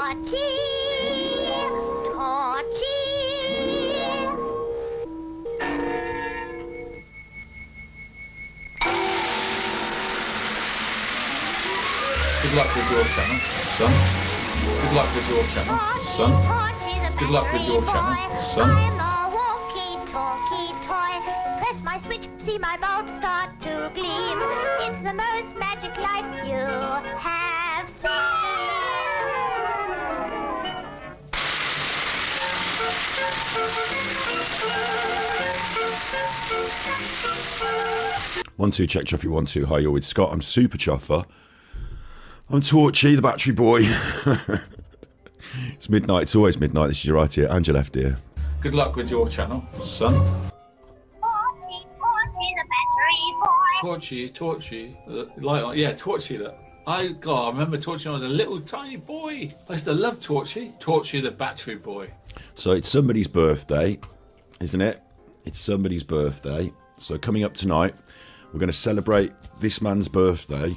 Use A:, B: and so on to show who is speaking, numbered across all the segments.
A: Torchy, Torchy.
B: Good luck with your channel, son. Good luck with your channel, son. Good luck with your channel, son.
A: I'm a walkie-talkie toy. Press my switch, see my bulb start to gleam. It's the most magic light you have seen.
C: One, two, check Chuffy, 1, 2. Hi, you're with Scott. I'm Super Chuffer. I'm Torchy, the battery boy. It's midnight. It's always midnight. This is your right ear and your left ear.
B: Good luck with your channel, son.
A: Torchy, Torchy, the battery boy.
B: Torchy, the light on. Yeah, Torchy. I remember Torchy when I was a little tiny boy. I used to love Torchy. Torchy, the battery boy.
C: So it's somebody's birthday, isn't it? It's somebody's birthday. So coming up tonight, we're going to celebrate this man's birthday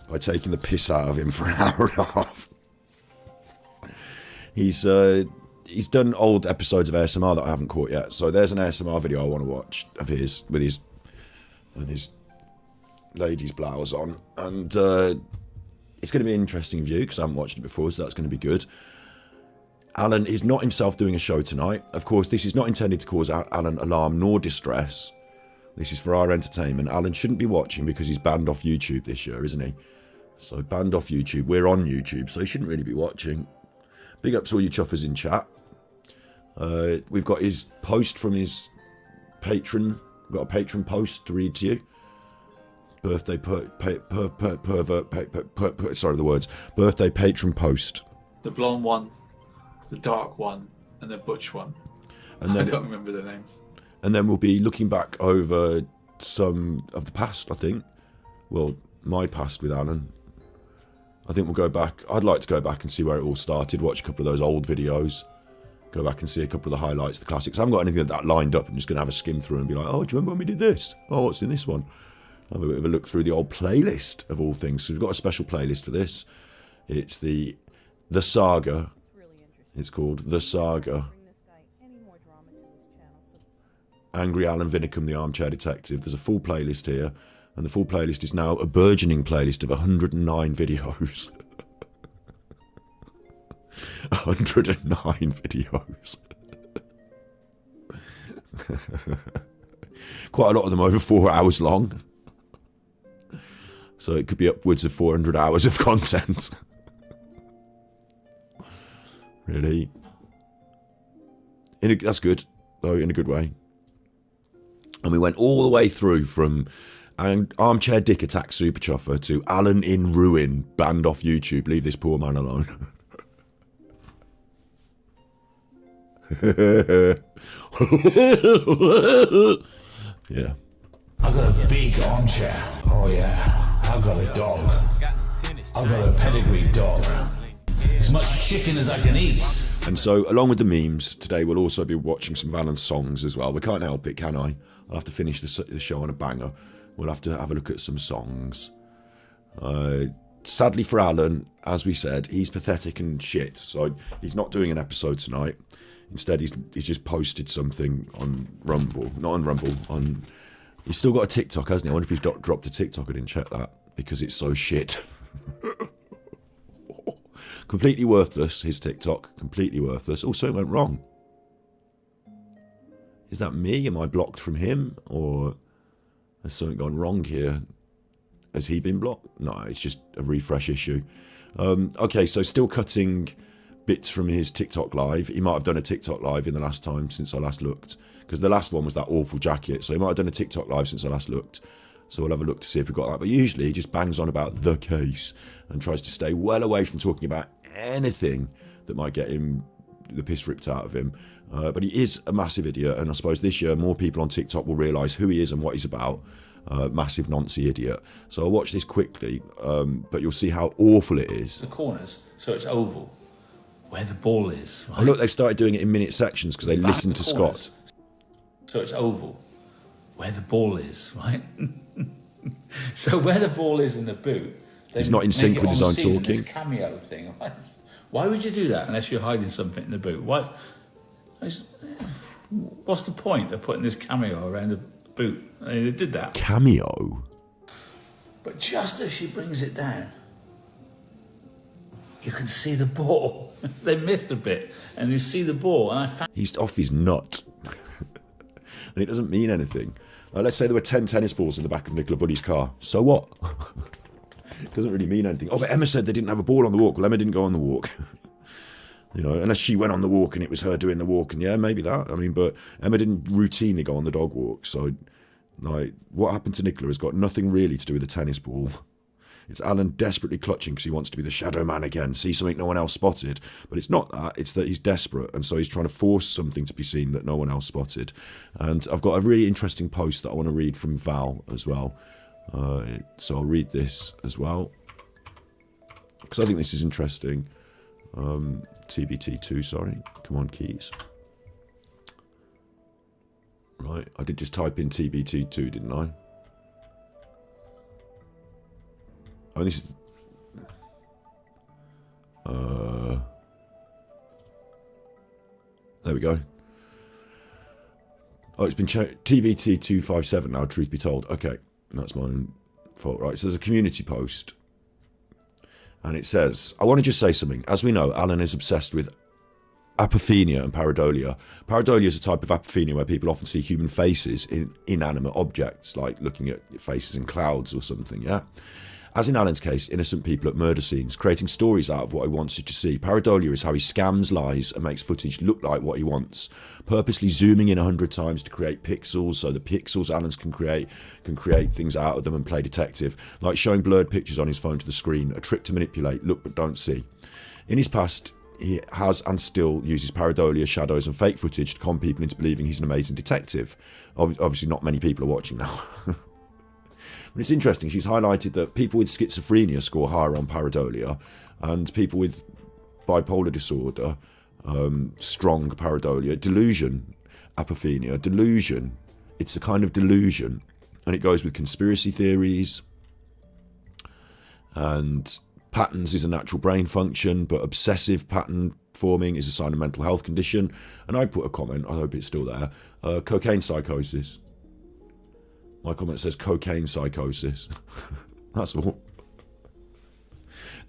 C: by taking the piss out of him for an hour and a half. He's done old episodes of ASMR that I haven't caught yet. So there's an ASMR video I want to watch of his with his lady's blouse on, and it's going to be an interesting view because I haven't watched it before, so that's going to be good. Alan is not himself doing a show tonight. Of course, this is not intended to cause Alan alarm nor distress. This is for our entertainment. Alan shouldn't be watching because he's banned off YouTube this year, isn't he? So banned off YouTube. We're on YouTube, so he shouldn't really be watching. Big up to all you chuffers in chat. We've got his post from his patron. We've got a patron post to read to you. Birthday Birthday patron post.
B: The blonde one, the dark one, and the butch one. And then, I don't remember the names.
C: And then we'll be looking back over some of the past, I think. Well, my past with Alan. I think we'll go back. I'd like to go back and see where it all started, watch a couple of those old videos, go back and see a couple of the highlights, the classics. I haven't got anything like that lined up. I'm just going to have a skim through and be like, oh, do you remember when we did this? Oh, what's in this one? Have a bit of a look through the old playlist of all things. So we've got a special playlist for this. It's the Saga. It's called The Saga. Angry Alan Vinicum, the Armchair Detective. There's a full playlist here, and the full playlist is now a burgeoning playlist of 109 videos. 109 videos. Quite a lot of them over 4 hours long. So it could be upwards of 400 hours of content. Really? That's good, though, in a good way. And we went all the way through from Armchair Dick Attack Super Chuffer to Alan in Ruin, banned off YouTube. Leave this poor man alone. Yeah.
D: I've got a big armchair. Oh yeah. I've got a dog. I've got a pedigree dog. As much chicken as I can eat.
C: And so, along with the memes, today we'll also be watching some Van and songs as well. We can't help it, can I? I'll have to finish the show on a banger. We'll have to have a look at some songs. Sadly for Alan, as we said, he's pathetic and shit, so he's not doing an episode tonight. Instead, he's just posted something on Rumble. Not on Rumble, on... He's still got a TikTok, hasn't he? I wonder if he's dropped a TikTok. I didn't check that, because it's so shit. Completely worthless, his TikTok. Completely worthless. Also, it went wrong. Is that me? Am I blocked from him? Or has something gone wrong here? Has he been blocked? No, it's just a refresh issue. Okay, so still cutting bits from his TikTok live. He might have done a TikTok live in the last time since I last looked. Because the last one was that awful jacket. So he might have done a TikTok live since I last looked. So we'll have a look to see if we've got that. But usually he just bangs on about the case and tries to stay well away from talking about anything that might get him the piss ripped out of him. But he is a massive idiot. And I suppose this year more people on TikTok will realise who he is and what he's about. Massive Nancy idiot. So I'll watch this quickly. But you'll see how awful it is.
D: The corners, so it's oval. Where the ball is. Right?
C: Oh, look, they've started doing it in minute sections because they listen to Scott.
D: So it's oval. Where the ball is, right? So where the ball is in the boot,
C: he's not in sync with his own talking.
D: This cameo thing, right?
E: Why would you do that unless you're hiding something in the boot? What's the point of putting this cameo around the boot? I mean, they did that.
C: Cameo?
E: But just as she brings it down, you can see the ball. They missed a bit, and you see the ball, and I found...
C: He's off his nut. And it doesn't mean anything. Let's say there were 10 tennis balls in the back of Nicola Buddy's car. So what? It doesn't really mean anything. Oh, but Emma said they didn't have a ball on the walk. Well, Emma didn't go on the walk. You know, unless she went on the walk and it was her doing the walk. And yeah, maybe that. I mean, but Emma didn't routinely go on the dog walk. So, like, what happened to Nicola has got nothing really to do with the tennis ball. It's Alan desperately clutching because he wants to be the shadow man again, see something no one else spotted. But it's not that, it's that he's desperate, and so he's trying to force something to be seen that no one else spotted. And I've got a really interesting post that I want to read from Val as well. So I'll read this as well, because I think this is interesting. TBT2, sorry. Come on, keys. Right, I did just type in TBT2, didn't I? Oh, this is... there we go. Oh, it's been TBT 257 now, truth be told. Okay, that's my own fault. Right, so there's a community post. And it says, I want to just say something. As we know, Alan is obsessed with apophenia and pareidolia. Pareidolia is a type of apophenia where people often see human faces in inanimate objects, like looking at faces in clouds or something, yeah? As in Alan's case, innocent people at murder scenes, creating stories out of what he wants you to see. Pareidolia is how he scams, lies, and makes footage look like what he wants, purposely zooming in 100 times to create pixels, so the pixels Alan's can create things out of them and play detective, like showing blurred pictures on his phone to the screen, a trick to manipulate, look but don't see. In his past, he has and still uses pareidolia, shadows, and fake footage to con people into believing he's an amazing detective. Obviously, not many people are watching now. But it's interesting, she's highlighted that people with schizophrenia score higher on pareidolia, and people with bipolar disorder, strong pareidolia, delusion, apophenia, delusion. It's a kind of delusion, and it goes with conspiracy theories, and patterns is a natural brain function, but obsessive pattern forming is a sign of mental health condition. And I put a comment, I hope it's still there, cocaine psychosis. My comment says cocaine psychosis. That's all.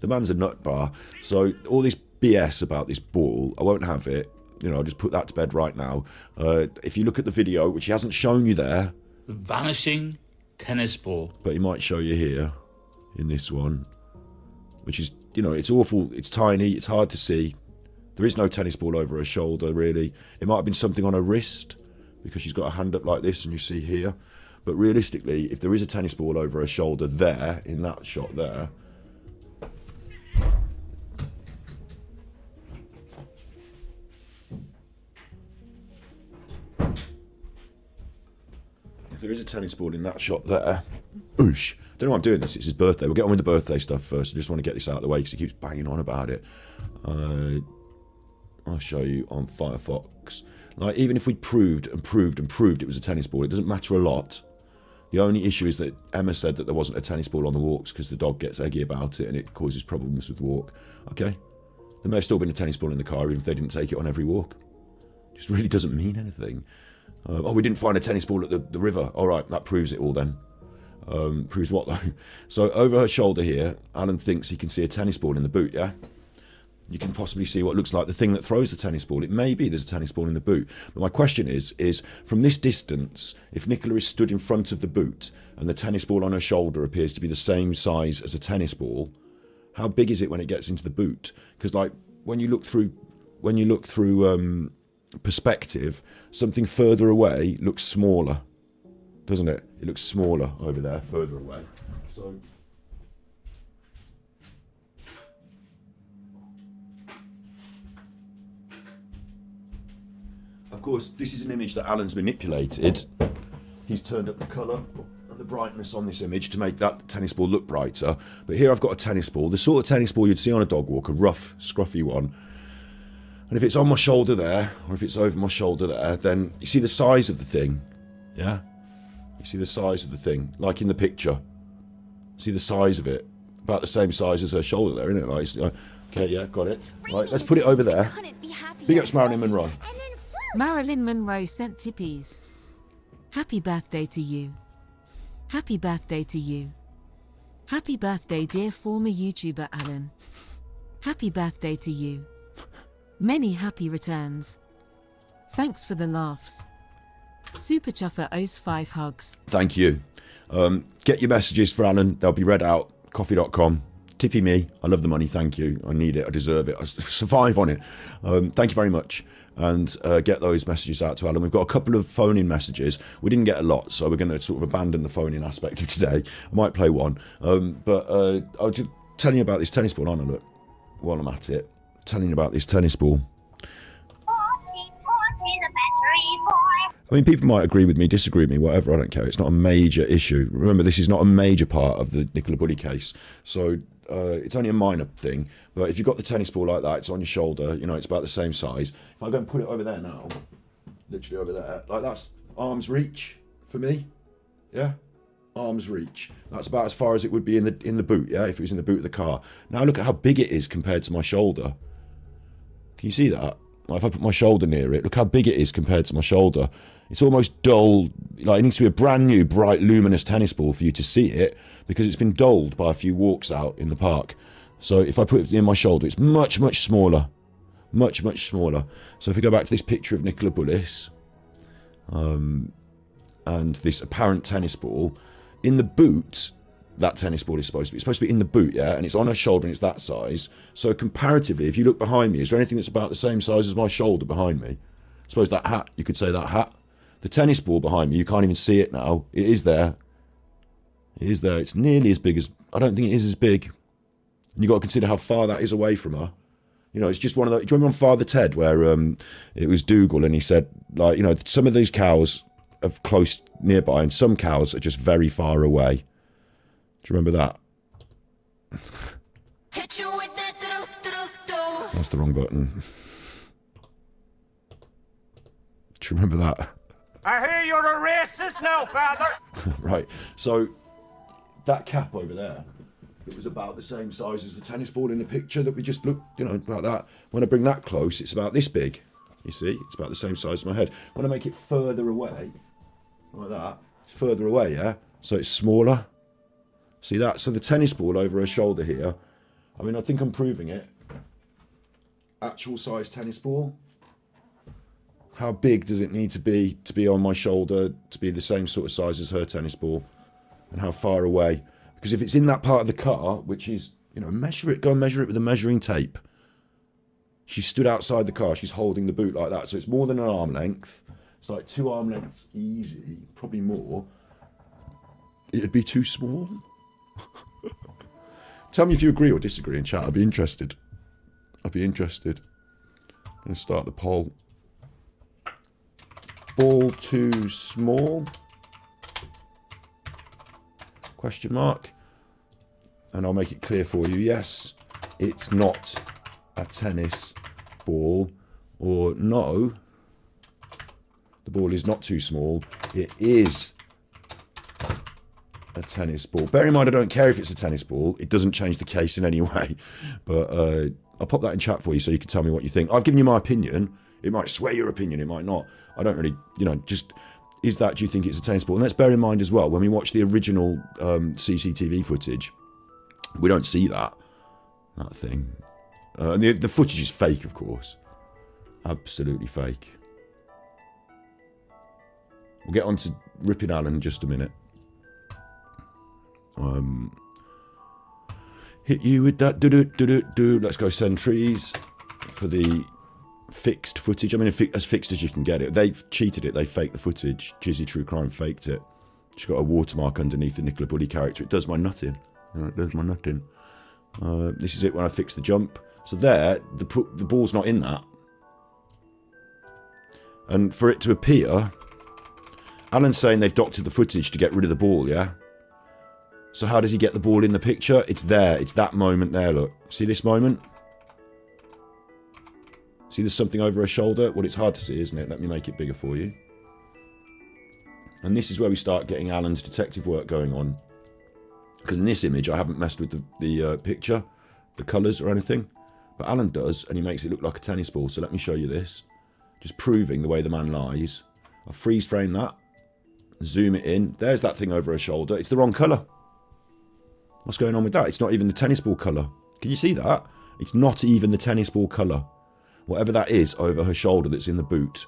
C: The man's a nut bar. So all this BS about this ball, I won't have it. You know, I'll just put that to bed right now. If you look at the video, which he hasn't shown you there.
E: The vanishing tennis ball.
C: But he might show you here in this one. Which is, you know, it's awful. It's tiny. It's hard to see. There is no tennis ball over her shoulder, really. It might have been something on her wrist, because she's got a hand up like this, and you see here. But realistically, if there is a tennis ball over her shoulder there, in that shot there, if there is a tennis ball in that shot there, oosh. Don't know why I'm doing this, it's his birthday. We'll get on with the birthday stuff first. I just want to get this out of the way because he keeps banging on about it. I'll show you on Firefox. Like, even if we proved it was a tennis ball, it doesn't matter a lot. The only issue is that Emma said that there wasn't a tennis ball on the walks because the dog gets eggy about it and it causes problems with the walk. Okay. There may have still been a tennis ball in the car even if they didn't take it on every walk. It just really doesn't mean anything. Oh, we didn't find a tennis ball at the river. All right, that proves it all then. Proves what though? So over her shoulder here, Alan thinks he can see a tennis ball in the boot, yeah? You can possibly see what looks like the thing that throws the tennis ball. It may be there's a tennis ball in the boot. But my question is from this distance, if Nicola is stood in front of the boot and the tennis ball on her shoulder appears to be the same size as a tennis ball, how big is it when it gets into the boot? Because like when you look through perspective, something further away looks smaller, doesn't it? It looks smaller over there, further away. So. Of course, this is an image that Alan's manipulated. He's turned up the colour and the brightness on this image to make that tennis ball look brighter. But here I've got a tennis ball, the sort of tennis ball you'd see on a dog walk, a rough, scruffy one. And if it's on my shoulder there, or if it's over my shoulder there, then you see the size of the thing, yeah? You see the size of the thing, like in the picture. See the size of it, about the same size as her shoulder there, isn't it? Like, Okay, yeah, got it. Right, let's put it over there. Big ups Marilyn Monroe.
A: And then fruit.
F: Marilyn Monroe sent tippies. Happy birthday to you. Happy birthday to you. Happy birthday, dear former YouTuber Alan. Happy birthday to you. Many happy returns. Thanks for the laughs. Super Chuffer owes 5 hugs.
C: Thank you. Get your messages for Alan. They'll be read out. Coffee.com. Tippy me. I love the money. Thank you. I need it. I deserve it. I survive on it. Thank you very much. And get those messages out to Alan. We've got a couple of phone-in messages. We didn't get a lot, so we're going to sort of abandon the phone-in aspect of today. I might play one. But I'll just tell you about this tennis ball, aren't I? Look, while I'm at it. Telling you about this tennis ball.
A: Torchy, the battery boy.
C: I mean, people might agree with me, disagree with me, whatever, I don't care. It's not a major issue. Remember, this is not a major part of the Nicola Bulley case. So it's only a minor thing. But if you've got the tennis ball like that, it's on your shoulder, you know, it's about the same size. If I go and put it over there now, literally over there, like that's arm's reach for me. Yeah? Arm's reach. That's about as far as it would be in the boot, yeah, if it was in the boot of the car. Now look at how big it is compared to my shoulder. Can you see that? Like if I put my shoulder near it, look how big it is compared to my shoulder. It's almost dull. Like it needs to be a brand new, bright, luminous tennis ball for you to see it, because it's been dulled by a few walks out in the park. So if I put it in my shoulder, it's much, much smaller. Much, much smaller. So if we go back to this picture of Nicola Bullis, and this apparent tennis ball, in the boot, that tennis ball is supposed to be. It's supposed to be in the boot, yeah? And it's on her shoulder and it's that size. So comparatively, if you look behind me, is there anything that's about the same size as my shoulder behind me? I suppose that hat, you could say that hat. The tennis ball behind me, you can't even see it now. It is there. It is there. It's nearly as big as... I don't think it is as big. And you've got to consider how far that is away from her. You know, it's just one of the... Do you remember on Father Ted where it was Dougal and he said, like, you know, some of these cows are close nearby and some cows are just very far away. Do you remember that? That's the wrong button. Do you remember that?
G: I hear you're a racist now, Father.
C: Right. So that cap over there, it was about the same size as the tennis ball in the picture that we just looked, you know, about that. When I bring that close, it's about this big. You see? It's about the same size as my head. When I make it further away, like that, it's further away, yeah? So it's smaller. See that? So the tennis ball over her shoulder here, I mean, I think I'm proving it. Actual size tennis ball. How big does it need to be on my shoulder to be the same sort of size as her tennis ball? And how far away? Because if it's in that part of the car, which is, you know, measure it, go and measure it with a measuring tape. She stood outside the car, she's holding the boot like that, so it's more than an arm length. It's like 2 arm lengths easy, probably more. It'd be too small. Tell me if you agree or disagree in chat. I'd be interested. I'm going to start the poll. Ball too small? Question mark. And I'll make it clear for you. Yes, it's not a tennis ball. Or no, the ball is not too small. It is a tennis ball. Bear in mind, I don't care if it's a tennis ball. It doesn't change the case in any way. But I'll pop that in chat for you so you can tell me what you think. I've given you my opinion. It might sway your opinion. It might not. I don't really, you know, just... Is that, do you think it's a tennis ball? And let's bear in mind as well, when we watch the original CCTV footage, we don't see that thing. And the footage is fake, of course. Absolutely fake. We'll get on to Ripping Alan in just a minute. Hit you with that do-do-do-do-do. Let's go send trees for the fixed footage. I mean, as fixed as you can get it. They've cheated it. They faked the footage. Jizzy True Crime faked it. She's got a watermark underneath the Nicola Bulley character. It does my nutting. It does my nutting. This is it when I fix the jump. So there, the ball's not in that. And for it to appear, Alan's saying they've doctored the footage to get rid of the ball, yeah? So how does he get the ball in the picture? It's there. It's that moment there, look. See this moment? See there's something over her shoulder? Well, it's hard to see, isn't it? Let me make it bigger for you. And this is where we start getting Alan's detective work going on. Because in this image, I haven't messed with the picture, the colours or anything. But Alan does, and he makes it look like a tennis ball. So let me show you this. Just proving the way the man lies. I'll freeze frame that. Zoom it in. There's that thing over her shoulder. It's the wrong colour. What's going on with that? It's not even the tennis ball colour. Can you see that? It's not even the tennis ball colour. Whatever that is over her shoulder that's in the boot,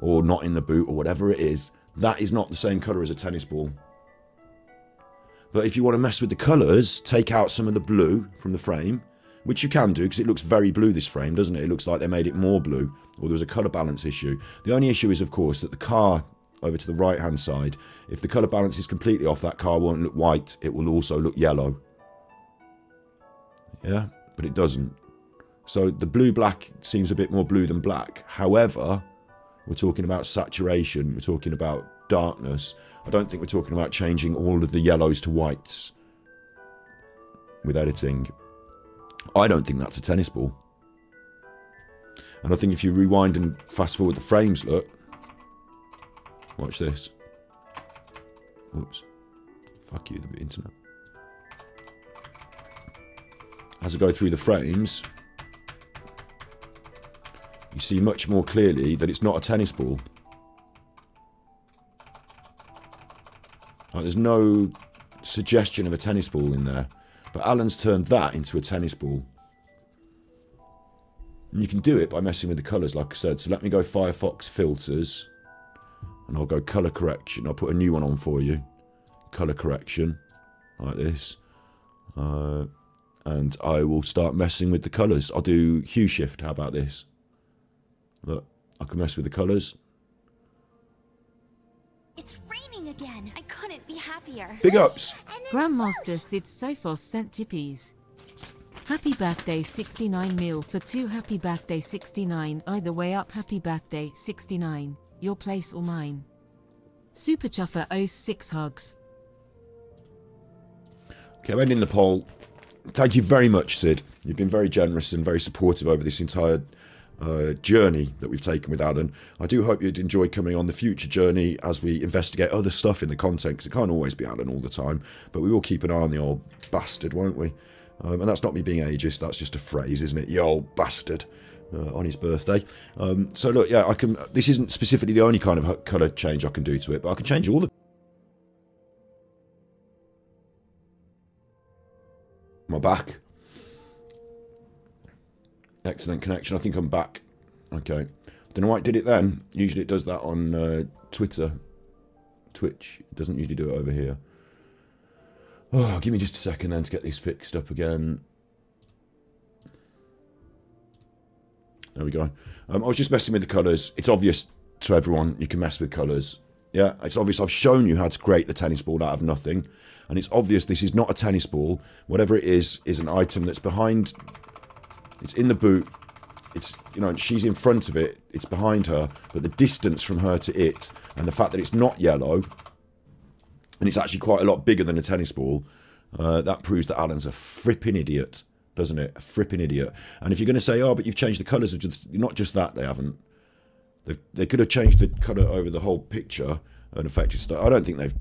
C: or not in the boot, or whatever it is, that is not the same colour as a tennis ball. But if you want to mess with the colours, take out some of the blue from the frame, which you can do because it looks very blue, this frame, doesn't it? It looks like they made it more blue, or there was a colour balance issue. The only issue is, of course, that the car over to the right hand side, if the colour balance is completely off, that car won't look white, it will also look yellow. Yeah, but it doesn't. So the blue-black seems a bit more blue than black. However, we're talking about saturation, we're talking about darkness. I don't think we're talking about changing all of the yellows to whites with editing. I don't think that's a tennis ball. And I think if you rewind and fast forward the frames, look. Watch this. Oops. Fuck you, the internet. As I go through the frames, you see much more clearly that it's not a tennis ball. Like, there's no suggestion of a tennis ball in there. But Alan's turned that into a tennis ball. And you can do it by messing with the colours, like I said. So let me go Firefox filters. And I'll go colour correction. I'll put a new one on for you. Colour correction. Like this. And I will start messing with the colours. I'll do hue shift. How about this? Look, I can mess with the colours.
H: It's raining again. I couldn't be happier.
C: Big ups.
F: Grandmaster Sid Sophos sent tippies. Happy birthday 69 meal for 2. Happy birthday 69. Either way up. Happy birthday 69. Your place or mine. Super Chuffer owes 6 hugs.
C: Okay, I'm ending the poll. Thank you very much, Sid. You've been very generous and very supportive over this entire journey that we've taken with Alan. I do hope you'd enjoy coming on the future journey as we investigate other stuff in the content, because it can't always be Alan all the time, but we will keep an eye on the old bastard, won't we? And that's not me being ageist, that's just a phrase, isn't it? You old bastard. On his birthday. So look, yeah, I can. This isn't specifically the only kind of colour change I can do to it, but I can change all the. My back. Excellent connection. I think I'm back. Okay. Don't know why it did it then. Usually it does that on Twitter. Twitch. It doesn't usually do it over here. Oh, give me just a second then to get this fixed up again. There we go. I was just messing with the colours. It's obvious to everyone you can mess with colours. Yeah, it's obvious. I've shown you how to create the tennis ball out of nothing. And it's obvious this is not a tennis ball. Whatever it is an item that's behind. It's in the boot. It's, you know, she's in front of it. It's behind her. But the distance from her to it, and the fact that it's not yellow, and it's actually quite a lot bigger than a tennis ball, that proves that Alan's a fripping idiot. Doesn't it? A fripping idiot. And if you're going to say, oh, but you've changed the colours, not just that, they haven't. They could have changed the colour over the whole picture and affected stuff. I don't think they've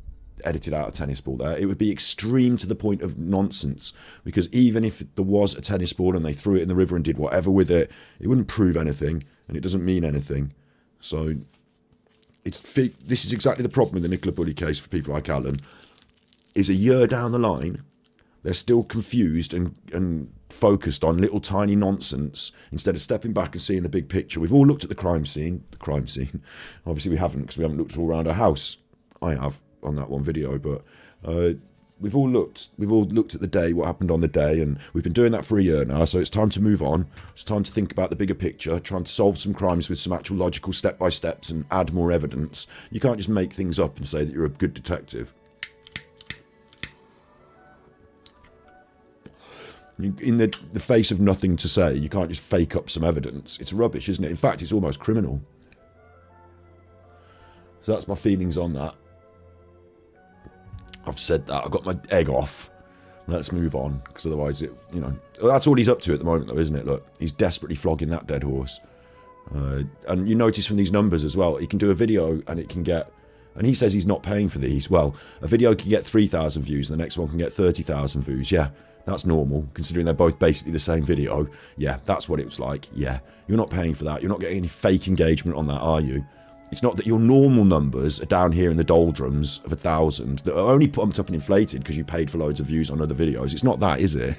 C: edited out a tennis ball there. It would be extreme to the point of nonsense, because even if there was a tennis ball and they threw it in the river and did whatever with it, it wouldn't prove anything, and it doesn't mean anything. So this is exactly the problem with the Nicola Bulley case for people like Alan, is a year down the line, they're still confused and focused on little tiny nonsense instead of stepping back and seeing the big picture. We've all looked at the crime scene. Obviously we haven't, because we haven't looked all around our house. I have on that one video, but we've all looked at the day, what happened on the day, and we've been doing that for a year now, so it's time to move on. It's time to think about the bigger picture, trying to solve some crimes with some actual logical step-by-steps and add more evidence. You can't just make things up and say that you're a good detective. In the face of nothing to say, you can't just fake up some evidence. It's rubbish, isn't it? In fact, it's almost criminal. So that's my feelings on that. I've said that. I've got my egg off. Let's move on, because otherwise that's all he's up to at the moment, though, isn't it? Look, he's desperately flogging that dead horse. And you notice from these numbers as well, he can do a video and it can get... And he says he's not paying for these. Well, a video can get 3,000 views and the next one can get 30,000 views. Yeah, That's normal, considering they're both basically the same video. Yeah, that's what it was like. Yeah, you're not paying for that. You're not getting any fake engagement on that, are you? It's not that your normal numbers are down here in the doldrums of 1,000 that are only pumped up and inflated because you paid for loads of views on other videos. It's not that, is it?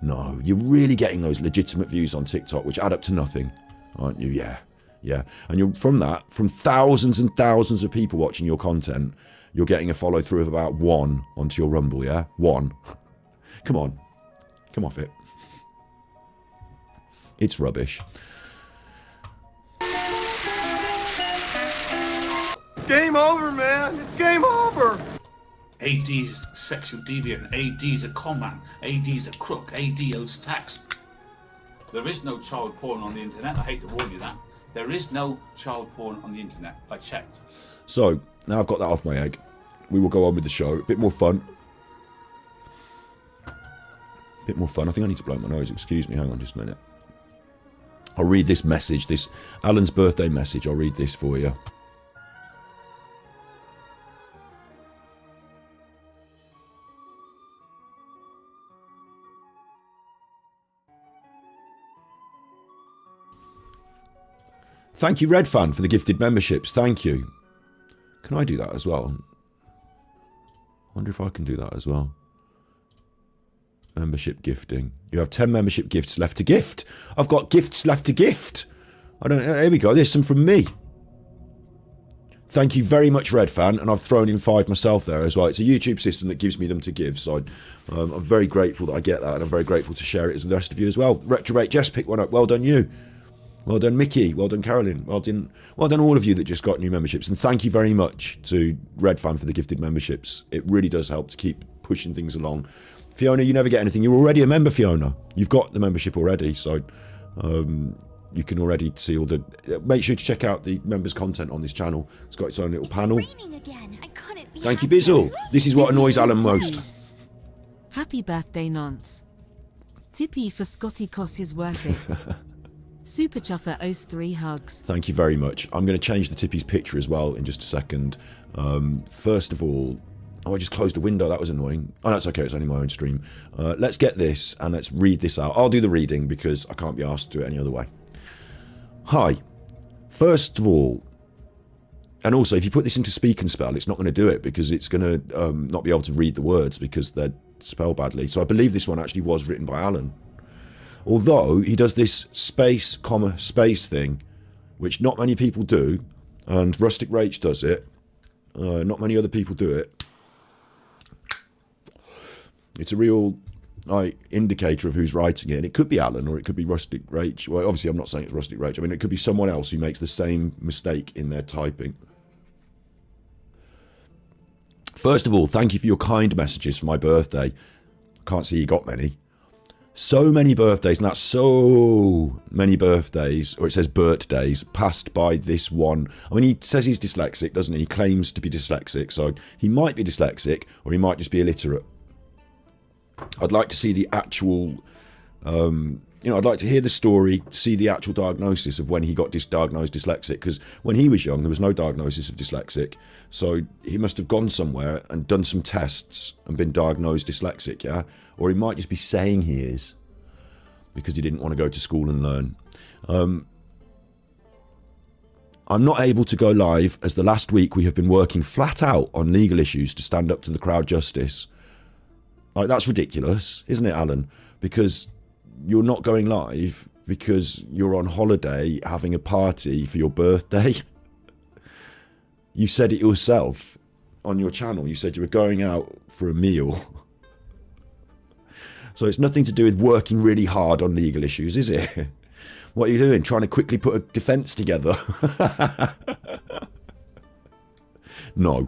C: No, you're really getting those legitimate views on TikTok, which add up to nothing, aren't you? Yeah, yeah. And you're from thousands and thousands of people watching your content, you're getting a follow through of about 1 onto your Rumble, yeah? 1. Come on. Come off it. It's rubbish.
G: Game over, man. It's game over.
B: AD's sexual deviant, AD's a con man, AD's a crook, AD owes tax. There is no child porn on the internet. I hate to warn you that. There is no child porn on the internet. I checked.
C: So, now I've got that off my egg. We will go on with the show. A bit more fun. I think I need to blow my nose. Excuse me. Hang on just a minute. I'll read this message. This Alan's birthday message. I'll read this for you. Thank you, Red Fan, for the gifted memberships. Thank you. Can I do that as well? I wonder if I can do that as well. Membership gifting. You have 10 membership gifts left to gift. I've got gifts left to gift. Here we go. There's some from me. Thank you very much, Red Fan. And I've thrown in 5 myself there as well. It's a YouTube system that gives me them to give. So I'm very grateful that I get that. And I'm very grateful to share it with the rest of you as well. Retrobate Jess picked one up. Well done, you. Well done, Mickey. Well done, Carolyn. Well done all of you that just got new memberships. And thank you very much to Red Fan for the gifted memberships. It really does help to keep pushing things along. Fiona, you never get anything. You're already a member, Fiona. You've got the membership already, so you can already see all the... Make sure to check out the members' content on this channel. It's got its own little panel.
H: Raining again. I couldn't be
C: Thank you,
H: happier.
C: Bizzle. This is what annoys Alan most.
F: Happy birthday, Nance. Tippy for Scotty Koss is worth it. Super Chuffer owes 3 hugs.
C: Thank you very much. I'm going to change the Tippy's picture as well in just a second. First of all... Oh, I just closed a window. That was annoying. Oh, that's okay. It's only my own stream. Let's get this and let's read this out. I'll do the reading because I can't be asked to do it any other way. Hi. First of all, and also if you put this into Speak and Spell, it's not going to do it because it's going to not be able to read the words because they're spelled badly. So I believe this one actually was written by Alan. Although he does this space, comma, space thing, which not many people do, and Rustic Rach does it. Not many other people do it. It's a real indicator of who's writing it. And it could be Alan or it could be Rustic Rach. Well, obviously, I'm not saying it's Rustic Rach. I mean, it could be someone else who makes the same mistake in their typing. First of all, thank you for your kind messages for my birthday. Can't see you got many. So many birthdays, and that's so many birthdays, or it says birthdays, passed by this one. I mean, he says he's dyslexic, doesn't he? He claims to be dyslexic, so he might be dyslexic, or he might just be illiterate. I'd like to see the actual, I'd like to hear the story, see the actual diagnosis of when he got diagnosed dyslexic, because when he was young, there was no diagnosis of dyslexic. So he must have gone somewhere and done some tests and been diagnosed dyslexic, yeah? Or he might just be saying he is because he didn't want to go to school and learn. I'm not able to go live as the last week we have been working flat out on legal issues to stand up to the crowd justice. Like, that's ridiculous, isn't it, Alan? Because you're not going live because you're on holiday having a party for your birthday. You said it yourself on your channel. You said you were going out for a meal. So it's nothing to do with working really hard on legal issues, is it? What are you doing? Trying to quickly put a defence together? No.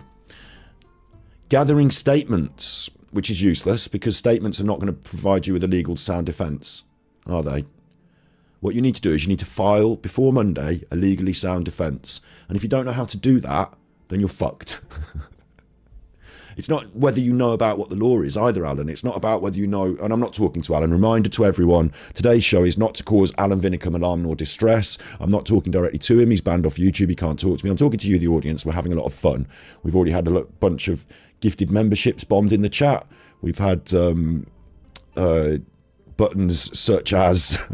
C: Gathering statements, which is useless because statements are not going to provide you with a legal sound defence, are they? What you need to do is you need to file before Monday a legally sound defence. And if you don't know how to do that, then you're fucked. It's not whether you know about what the law is either, Alan. It's not about whether you know, and I'm not talking to Alan. Reminder to everyone, today's show is not to cause Alan Vinicum alarm nor distress. I'm not talking directly to him. He's banned off YouTube. He can't talk to me. I'm talking to you, the audience. We're having a lot of fun. We've already had a bunch of gifted memberships bombed in the chat. We've had buttons such as...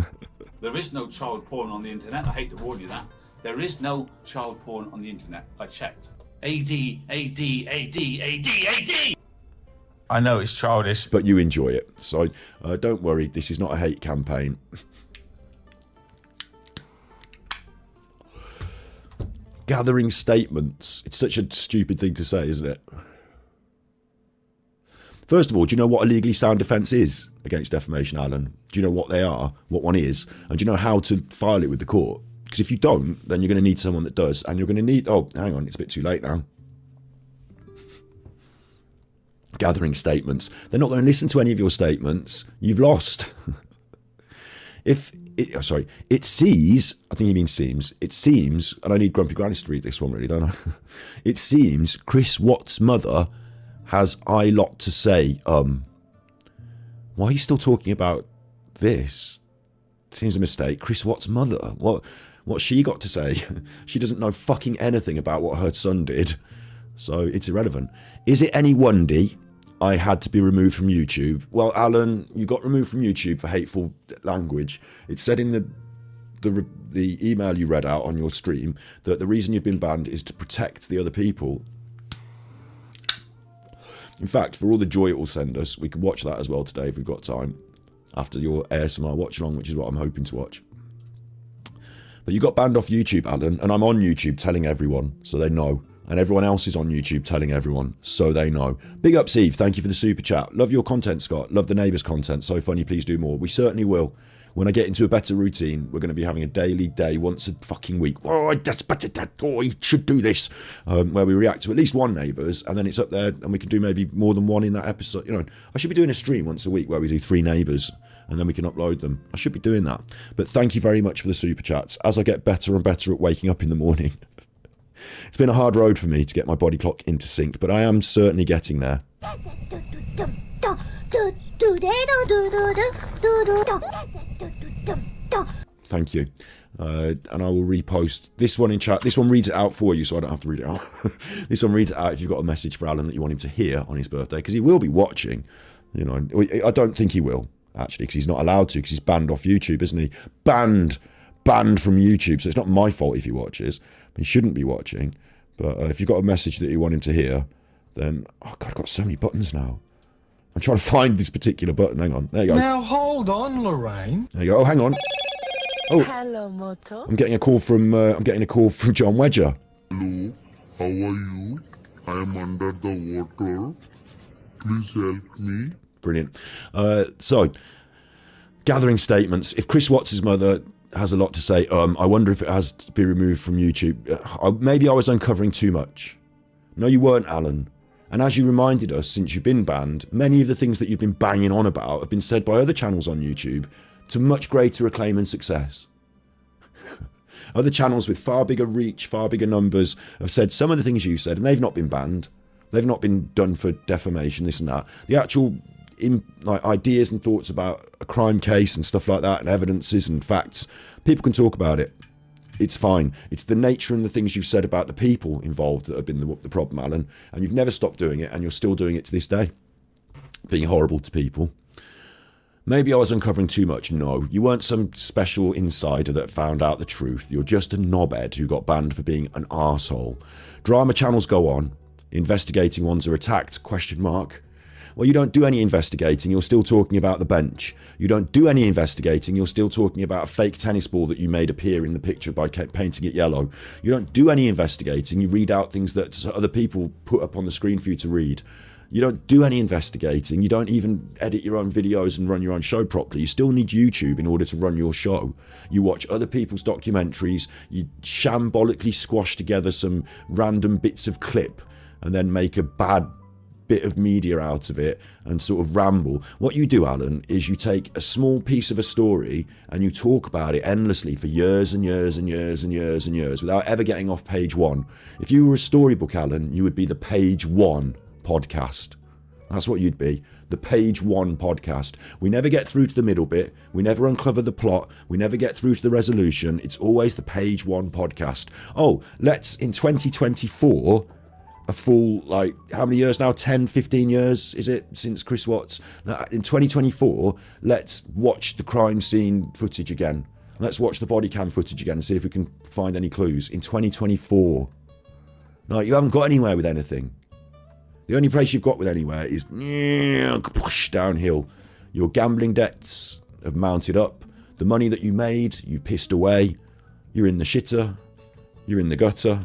B: There is no child porn on the internet. I hate to warn you that. There is no child porn on the internet. I checked. AD, AD, AD, AD, AD!
D: I know it's childish.
C: but you enjoy it. So don't worry, this is not a hate campaign. Gathering statements. It's such a stupid thing to say, isn't it? First of all, do you know what a legally sound defence is against defamation, Alan? Do you know what they are, what one is? And do you know how to file it with the court? Because if you don't, then you're going to need someone that does. And you're going to need... Oh, hang on, it's a bit too late now. Gathering statements. They're not going to listen to any of your statements. You've lost. It sees, I think he means seems, it seems, and I need Grumpy Grannies to read this one really, don't I? It seems Chris Watts' mother has I lot to say. Why are you still talking about this? Seems a mistake. Chris Watts' mother, what she got to say? She doesn't know fucking anything about what her son did, so it's irrelevant. Is it any wonder I had to be removed from YouTube? Well, Alan, you got removed from YouTube for hateful language. It said in the email you read out on your stream that the reason you've been banned is to protect the other people. In fact, for all the joy it will send us, we could watch that as well today if we've got time, after your ASMR watch along, which is what I'm hoping to watch. But you got banned off YouTube, Alan, and I'm on YouTube telling everyone, so they know. And everyone else is on YouTube telling everyone, so they know. Big up, Steve. Thank you for the super chat. Love your content, Scott. Love the Neighbours content. So funny. Please do more. We certainly will. When I get into a better routine, we're going to be having a daily day, once a fucking week. Oh, I should do this. Where we react to at least one Neighbours, and then it's up there, and we can do maybe more than one in that episode. You know, I should be doing a stream once a week where we do 3 Neighbours, and then we can upload them. I should be doing that. But thank you very much for the super chats. As I get better and better at waking up in the morning. It's been a hard road for me to get my body clock into sync, but I am certainly getting there. Thank you. And I will repost this one in chat. This one reads it out for you, so I don't have to read it out. This one reads it out if you've got a message for Alan that you want him to hear on his birthday, because he will be watching. You know, I don't think he will, actually, because he's not allowed to, because he's banned off YouTube, isn't he? Banned from YouTube, so it's not my fault if he watches. He shouldn't be watching. But if you've got a message that you want him to hear, then... Oh, God, I've got so many buttons now. I'm trying to find this particular button. Hang on. There you go.
I: Now, hold on, Lorraine.
C: There you go. Oh, hang on. Oh,
H: Hello, Moto.
C: I'm getting a call from John Wedger.
J: Hello, how are you? I am under the water. Please help me.
C: Brilliant. So, gathering statements. If Chris Watts' mother has a lot to say, I wonder if it has to be removed from YouTube. Maybe I was uncovering too much. No, you weren't, Alan. And as you reminded us, since you've been banned, many of the things that you've been banging on about have been said by other channels on YouTube to much greater acclaim and success. Other channels with far bigger reach, far bigger numbers have said some of the things you said, and they've not been banned. They've not been done for defamation, this and that. The actual ideas and thoughts about a crime case and stuff like that, and evidences and facts, people can talk about it. It's fine. It's the nature and the things you've said about the people involved that have been the problem, Alan. And you've never stopped doing it, and you're still doing it to this day. Being horrible to people. Maybe I was uncovering too much. No, you weren't some special insider that found out the truth. You're just a knobhead who got banned for being an arsehole. Drama channels go on. Investigating ones are attacked, ? Well, you don't do any investigating, you're still talking about the bench. You don't do any investigating, you're still talking about a fake tennis ball that you made appear in the picture by painting it yellow. You don't do any investigating, you read out things that other people put up on the screen for you to read. You don't do any investigating, you don't even edit your own videos and run your own show properly. You still need YouTube in order to run your show. You watch other people's documentaries, you shambolically squash together some random bits of clip and then make a bad bit of media out of it and sort of ramble. What you do, Alan, is you take a small piece of a story and you talk about it endlessly for years and years and years and years and years without ever getting off page 1. If you were a storybook, Alan, you would be the page 1 podcast. That's what you'd be. The page 1 podcast. We never get through to the middle bit. We never uncover the plot. We never get through to the resolution. It's always the page 1 podcast. Oh, let's, in 2024, a full, like, how many years now? 10, 15 years, is it, since Chris Watts? Now, in 2024, let's watch the crime scene footage again. Let's watch the body cam footage again and see if we can find any clues. In 2024. No, you haven't got anywhere with anything. The only place you've got with anywhere is downhill. Your gambling debts have mounted up. The money that you made, you pissed away. You're in the shitter. You're in the gutter.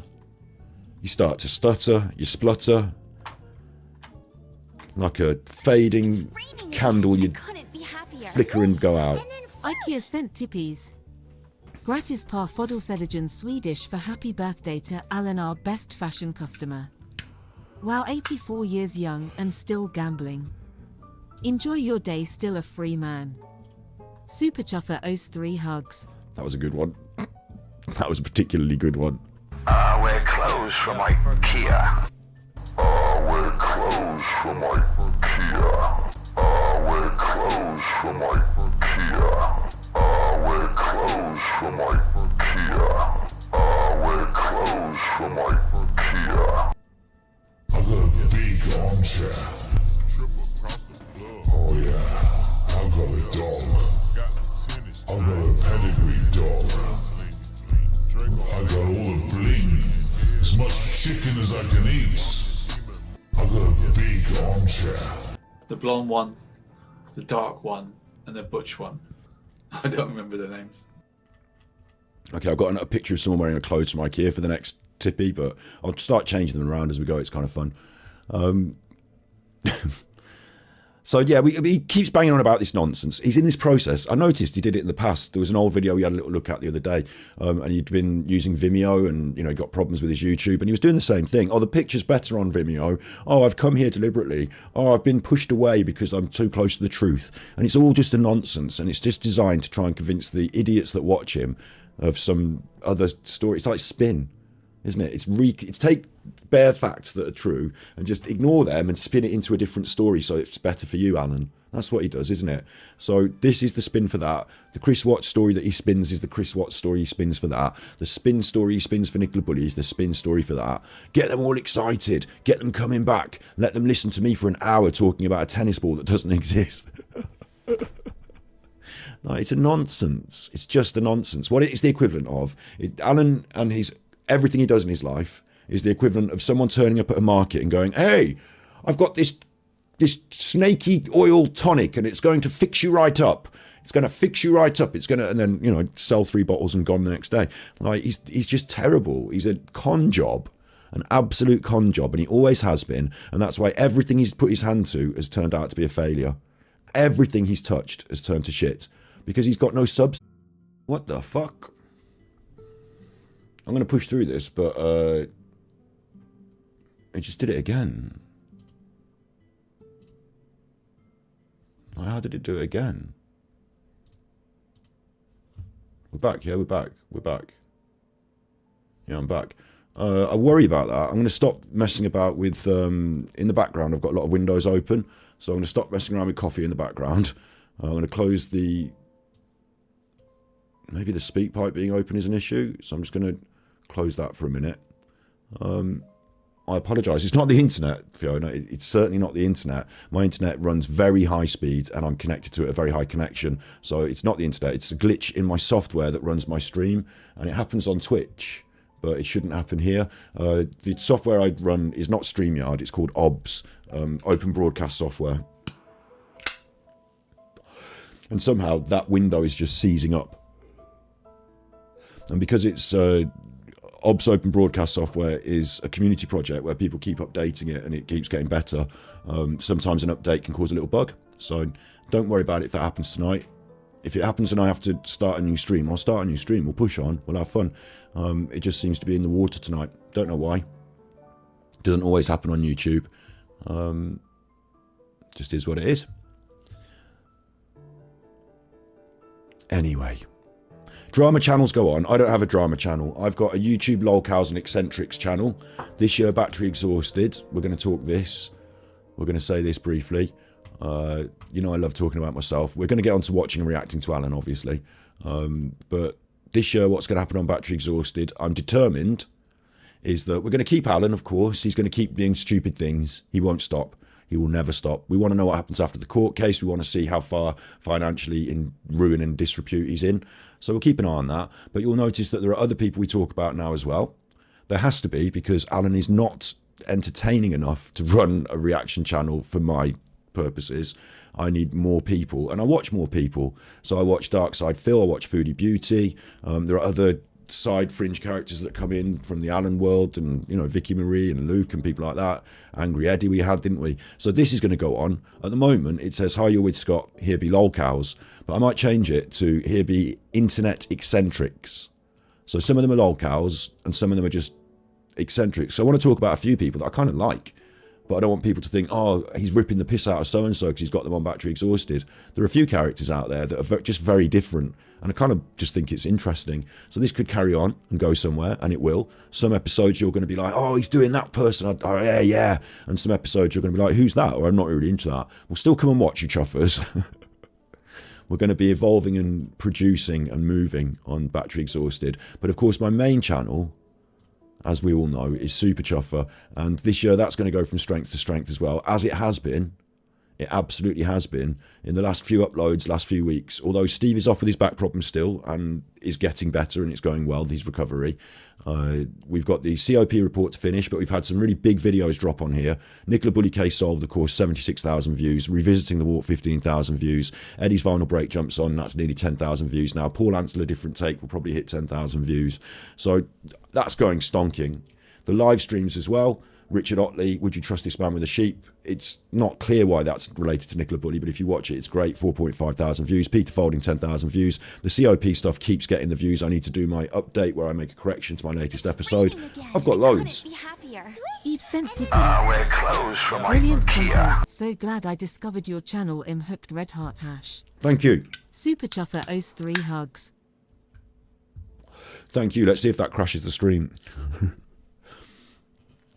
C: You start to stutter. You splutter. Like a fading candle, you flicker and go out.
F: IKEA sent tippies. Gratis par födelsedagen Swedish for happy birthday to Alan, our best fashion customer. Wow, 84 years young and still gambling. Enjoy your day, still a free man. Super Chuffer owes 3 hugs.
C: That was a good one. That was a particularly good one.
D: We're closed from IKEA.
J: We're closed from IKEA. We're closed from IKEA. We're closed from IKEA. We're closed from IKEA.
D: I've got a big armchair. Oh yeah, I've got a dog. I've got a pedigree dog. I got all the bling, as much chicken as I can eat. I've got a big armchair.
B: The blonde one, the dark one, and the butch one. I don't remember the names.
C: Okay, I've got a picture of someone wearing a clothes from IKEA for the next tippy, but I'll start changing them around as we go. It's kind of fun. So yeah, he keeps banging on about this nonsense. He's in this process. I noticed he did it in the past. There was an old video we had a little look at the other day, and he'd been using Vimeo, and he got problems with his YouTube, and he was doing the same thing. Oh, the picture's better on Vimeo. Oh, I've come here deliberately. Oh, I've been pushed away because I'm too close to the truth. And it's all just a nonsense, and it's just designed to try and convince the idiots that watch him of some other story. It's like spin, isn't it? It's take bare facts that are true and just ignore them and spin it into a different story so it's better for you, Alan. That's what he does, isn't it? So this is the spin for that. The Chris Watts story that he spins is the Chris Watts story he spins for that. The spin story he spins for Nicola Bully is the spin story for that. Get them all excited. Get them coming back. Let them listen to me for an hour talking about a tennis ball that doesn't exist. No, it's a nonsense. It's just a nonsense. What it's the equivalent of, Alan and everything he does in his life is the equivalent of someone turning up at a market and going, hey, I've got this snaky oil tonic and it's going to fix you right up. It's going to fix you right up. It's going to, and then, sell 3 bottles and gone the next day. Like, he's just terrible. He's a con job, an absolute con job, and he always has been. And that's why everything he's put his hand to has turned out to be a failure. Everything he's touched has turned to shit because he's got no substance. What the fuck? I'm going to push through this, but it just did it again. How did it do it again? We're back, yeah, we're back. Yeah, I'm back. I worry about that. I'm going to stop messing about with, in the background, I've got a lot of windows open, so I'm going to stop messing around with coffee in the background. I'm going to close maybe the speak pipe being open is an issue, so I'm just going to close that for a minute. I apologise. It's not the internet, Fiona. It's certainly not the internet. My internet runs very high speed and I'm connected to it at a very high connection. So it's not the internet. It's a glitch in my software that runs my stream, and it happens on Twitch, but it shouldn't happen here. The software I run is not StreamYard. It's called OBS, Open Broadcast Software. And somehow that window is just seizing up. And because it's... OBS Open Broadcast Software is a community project where people keep updating it and it keeps getting better. Sometimes an update can cause a little bug, so don't worry about it if that happens tonight. If it happens and I have to start a new stream, I'll start a new stream. We'll push on. We'll have fun. It just seems to be in the water tonight. Don't know why. It doesn't always happen on YouTube. Just is what it is. Anyway. Drama channels go on. I don't have a drama channel. I've got a YouTube lolcows and eccentrics channel. This year, battery exhausted. We're going to talk this. We're going to say this briefly. I love talking about myself. We're going to get on to watching and reacting to Alan, obviously. But this year, what's going to happen on battery exhausted? I'm determined, is that we're going to keep Alan, of course. He's going to keep doing stupid things. He won't stop. He will never stop. We want to know what happens after the court case. We want to see how far financially in ruin and disrepute he's in. So we'll keep an eye on that. But you'll notice that there are other people we talk about now as well. There has to be, because Alan is not entertaining enough to run a reaction channel for my purposes. I need more people, and I watch more people. So I watch Darkside Phil, I watch Foodie Beauty. There are other side fringe characters that come in from the Alan world, and Vicky Marie and Luke and people like that. Angry Eddie we had, didn't we? So this is going to go on. At the moment it says, hi, you're with Scott, here be lolcows, but I might change it to here be internet eccentrics. So some of them are lolcows and some of them are just eccentrics. So I want to talk about a few people that I kind of like, but I don't want people to think, oh, he's ripping the piss out of so-and-so because he's got them on Battery Exhausted. There are a few characters out there that are just very different, and I kind of just think it's interesting. So this could carry on and go somewhere, and it will. Some episodes you're going to be like, oh, he's doing that person. Oh, yeah. And some episodes you're going to be like, who's that? Or I'm not really into that. Well, still come and watch, you chuffers. We're going to be evolving and producing and moving on Battery Exhausted. But of course, my main channel, as we all know, is Super Chuffer, and this year that's going to go from strength to strength as well, as it has been. It absolutely has been in the last few uploads, last few weeks. Although Steve is off with his back problem still and is getting better and it's going well, his recovery. We've got the COP report to finish, but we've had some really big videos drop on here. Nicola Bully case solved, of course, 76,000 views. Revisiting the Walk, 15,000 views. Eddie's Vinyl Break jumps on, that's nearly 10,000 views now. Paul Ansel, A Different Take, will probably hit 10,000 views. So that's going stonking. The live streams as well. Richard Otley, Would You Trust This Man with a Sheep? It's not clear why that's related to Nicola Bully, but if you watch it, it's great. 4.5 thousand views. Peter Folding, 10,000 views. The COP stuff keeps getting the views. I need to do my update where I make a correction to my latest episode. I've got loads.
F: You've sent to
D: we're closed from
F: brilliant content. So glad I discovered your channel. Hooked Red Heart Hash.
C: Thank you.
F: Super Chuffer owes 3 hugs.
C: Thank you. Let's see if that crashes the stream.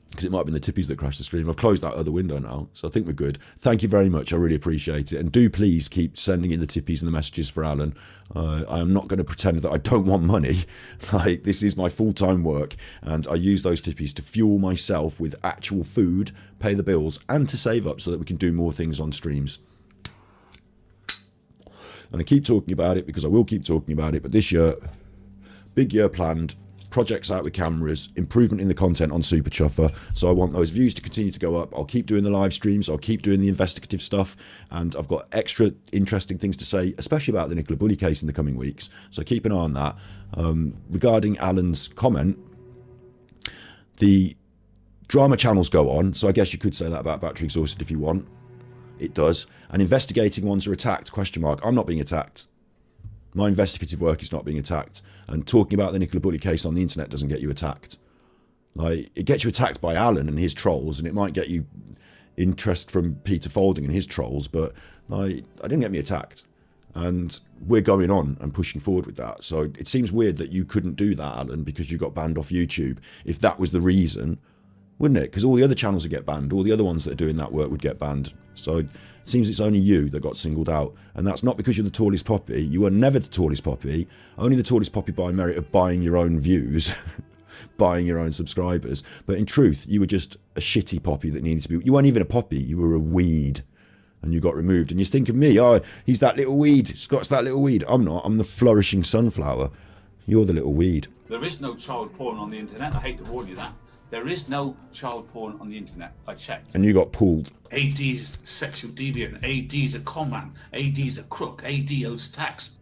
C: Because it might have been the tippies that crashed the stream. I've closed that other window now, so I think we're good. Thank you very much. I really appreciate it. And do please keep sending in the tippies and the messages for Alan. I am not going to pretend that I don't want money. Like, this is my full-time work, and I use those tippies to fuel myself with actual food, pay the bills, and to save up so that we can do more things on streams. And I keep talking about it because I will keep talking about it, but this year, big year planned. Projects out with cameras, improvement in the content on Super Chuffer. So I want those views to continue to go up. I'll keep doing the live streams. I'll keep doing the investigative stuff. And I've got extra interesting things to say, especially about the Nicola Bully case in the coming weeks. So keep an eye on that. Regarding Alan's comment, the drama channels go on. So I guess you could say that about Battery Exhausted if you want. It does. And investigating ones are attacked, ? I'm not being attacked. My investigative work is not being attacked. And talking about the Nicola Bully case on the internet doesn't get you attacked. Like, it gets you attacked by Alan and his trolls, and it might get you interest from Peter Folding and his trolls, but like, I didn't get me attacked. And we're going on and pushing forward with that. So it seems weird that you couldn't do that, Alan, because you got banned off YouTube. If that was the reason, wouldn't it? Because all the other channels would get banned. All the other ones that are doing that work would get banned. So it seems it's only you that got singled out. And that's not because you're the tallest poppy. You were never the tallest poppy. Only the tallest poppy by merit of buying your own views. Buying your own subscribers. But in truth, you were just a shitty poppy that needed to be... You weren't even a poppy. You were a weed. And you got removed. And you think of me, oh, he's that little weed. Scott's that little weed. I'm not. I'm the flourishing sunflower. You're the little weed.
B: There is no child porn on the internet. I hate to warn you that. There is no child porn on the internet. I checked.
C: And you got pulled.
B: AD's sexual deviant. AD's a con man. AD's a crook. AD owes tax.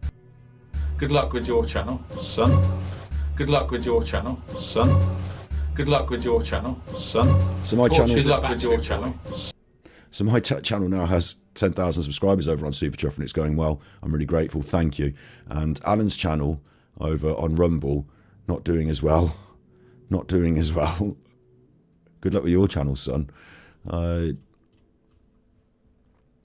B: Good luck with your channel, son. Good luck with your channel, son. Good luck with your channel, son.
C: So my channel.
B: Good luck with your channel.
C: So my channel now has 10,000 subscribers over on Super Chuffer, and it's going well. I'm really grateful. Thank you. And Alan's channel over on Rumble, not doing as well. Not doing as well. Good luck with your channel, son.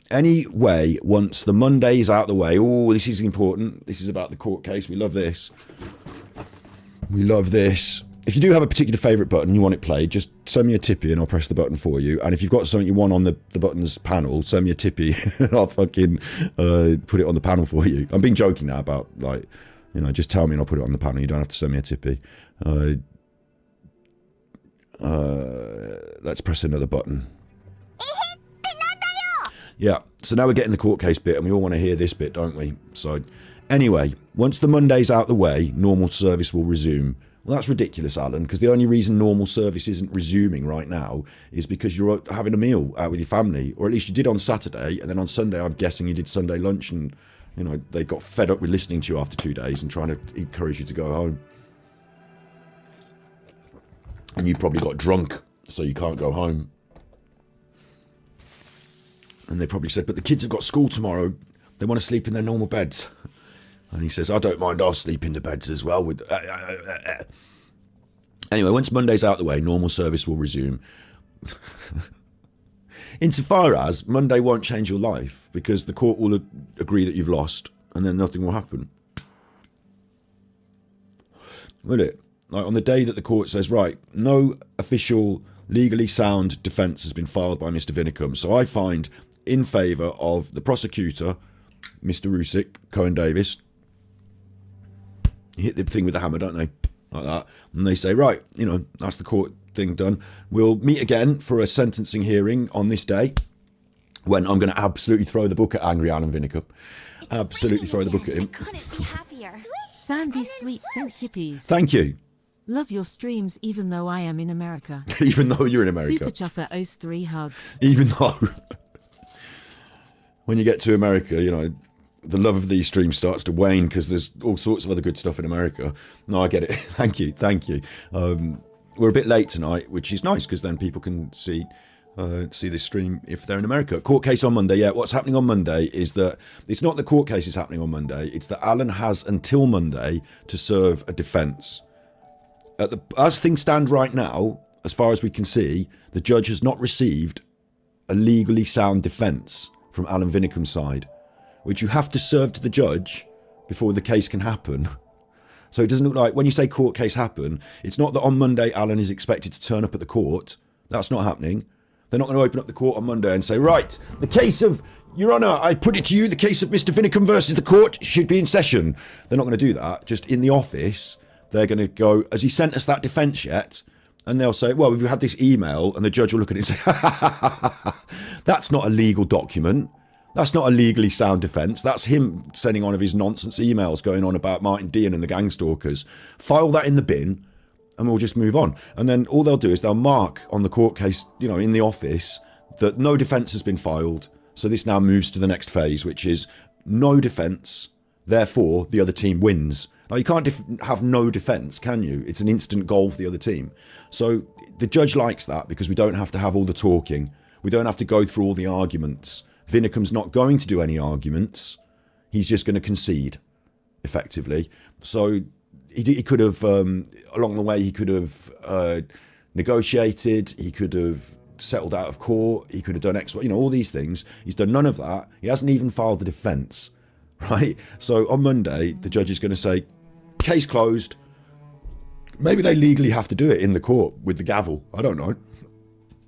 C: Anyway, once the Monday's out the way, oh, this is important. This is about the court case. We love this. We love this. If you do have a particular favourite button you want it played, just send me a tippy and I'll press the button for you. And if you've got something you want on the buttons panel, send me a tippy and I'll fucking put it on the panel for you. I'm being joking now about, like, you know, just tell me and I'll put it on the panel. You don't have to send me a tippy. Let's press another button. Yeah, so now we're getting the court case bit, and we all want to hear this bit, don't we? So, anyway, once the Monday's out the way, normal service will resume. Well, that's ridiculous, Alan, because the only reason normal service isn't resuming right now is because you're having a meal out with your family, or at least you did on Saturday, and then on Sunday, I'm guessing you did Sunday lunch, and, you know, they got fed up with listening to you after 2 days and trying to encourage you to go home. And you probably got drunk, so you can't go home. And they probably said, but the kids have got school tomorrow. They want to sleep in their normal beds. And he says, I don't mind, I'll sleep in the beds as well. Anyway, once Monday's out the way, normal service will resume. Insofar as Monday won't change your life, because the court will agree that you've lost, and then nothing will happen. Will it? Like on the day that the court says, right, no official legally sound defence has been filed by Mr. Vinicum, so I find in favour of the prosecutor, Mr. Rusick, Cohen Davis. You hit the thing with the hammer, don't they? Like that. And they say, right, you know, that's the court thing done. We'll meet again for a sentencing hearing on this day, when I'm going to absolutely throw the book at angry Alan Vinicum. Absolutely throw the book at him.
H: I couldn't be happier.
F: Sandy Sweet sent tippies.
C: Thank you.
F: Love your streams even though I am in America.
C: Even though you're in America.
F: Super Chuffer owes 3 hugs.
C: Even though when you get to America, you know, the love of these streams starts to wane because there's all sorts of other good stuff in America. No, I get it. Thank you. We're a bit late tonight, which is nice because then people can see this stream if they're in America. Court case on Monday. Yeah, what's happening on Monday is that it's not the court case is happening on Monday. It's that Alan has until Monday to serve a defence. As things stand right now, as far as we can see, the judge has not received a legally sound defence from Alan Vinicum's side, which you have to serve to the judge before the case can happen. So it doesn't look like, when you say court case happen, it's not that on Monday Alan is expected to turn up at the court. That's not happening. They're not going to open up the court on Monday and say, right, the case of, Your Honour, I put it to you, the case of Mr. Vinicum versus the court should be in session. They're not going to do that. Just in the office, they're going to go, has he sent us that defence yet? And they'll say, well, we've had this email, and the judge will look at it and say, that's not a legal document. That's not a legally sound defence. That's him sending one of his nonsense emails going on about Martin Dean and the gang stalkers. File that in the bin, and we'll just move on. And then all they'll do is they'll mark on the court case, you know, in the office, that no defence has been filed. So this now moves to the next phase, which is no defence. Therefore, the other team wins. Now, you can't have no defence, can you? It's an instant goal for the other team. So the judge likes that because we don't have to have all the talking. We don't have to go through all the arguments. Vinicum's not going to do any arguments. He's just going to concede, effectively. So he could have, along the way, he could have negotiated. He could have settled out of court. He could have done X, you know, all these things. He's done none of that. He hasn't even filed the defence, right? So on Monday, the judge is going to say, case closed. Maybe they legally have to do it in the court with the gavel. I don't know.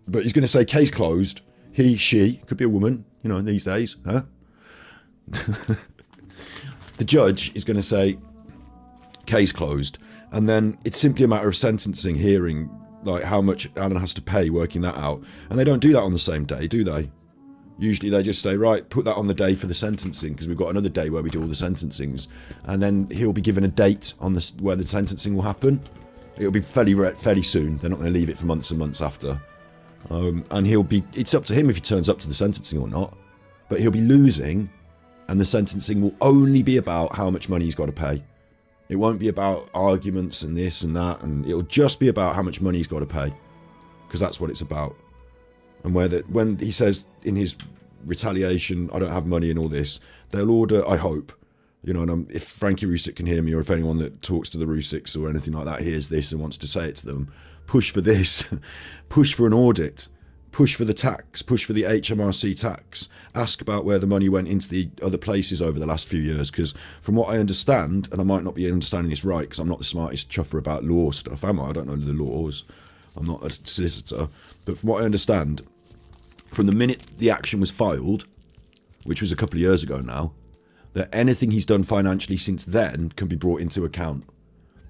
C: But he's going to say case closed. He, she, could be a woman, you know, these days, huh? The judge is going to say case closed. And then it's simply a matter of sentencing, hearing like how much Alan has to pay, working that out. And they don't do that on the same day, do they? Usually they just say, right, put that on the day for the sentencing, because we've got another day where we do all the sentencings. And then he'll be given a date on this where the sentencing will happen. It'll be fairly soon. They're not going to leave it for months and months after. And he'll be, it's up to him if he turns up to the sentencing or not. But he'll be losing, and the sentencing will only be about how much money he's got to pay. It won't be about arguments and this and that, and it'll just be about how much money he's got to pay. Because that's what it's about. And when he says in his retaliation, I don't have money and all this, they'll order, I hope, you know, and if Frankie Rusick can hear me, or if anyone that talks to the Rusicks or anything like that hears this and wants to say it to them, push for this, push for an audit, push for the tax, push for the HMRC tax, ask about where the money went into the other places over the last few years, because from what I understand, and I might not be understanding this right, because I'm not the smartest chuffer about law stuff, am I? I don't know the laws. I'm not a solicitor. But from what I understand, from the minute the action was filed, which was a couple of years ago now, that anything he's done financially since then can be brought into account.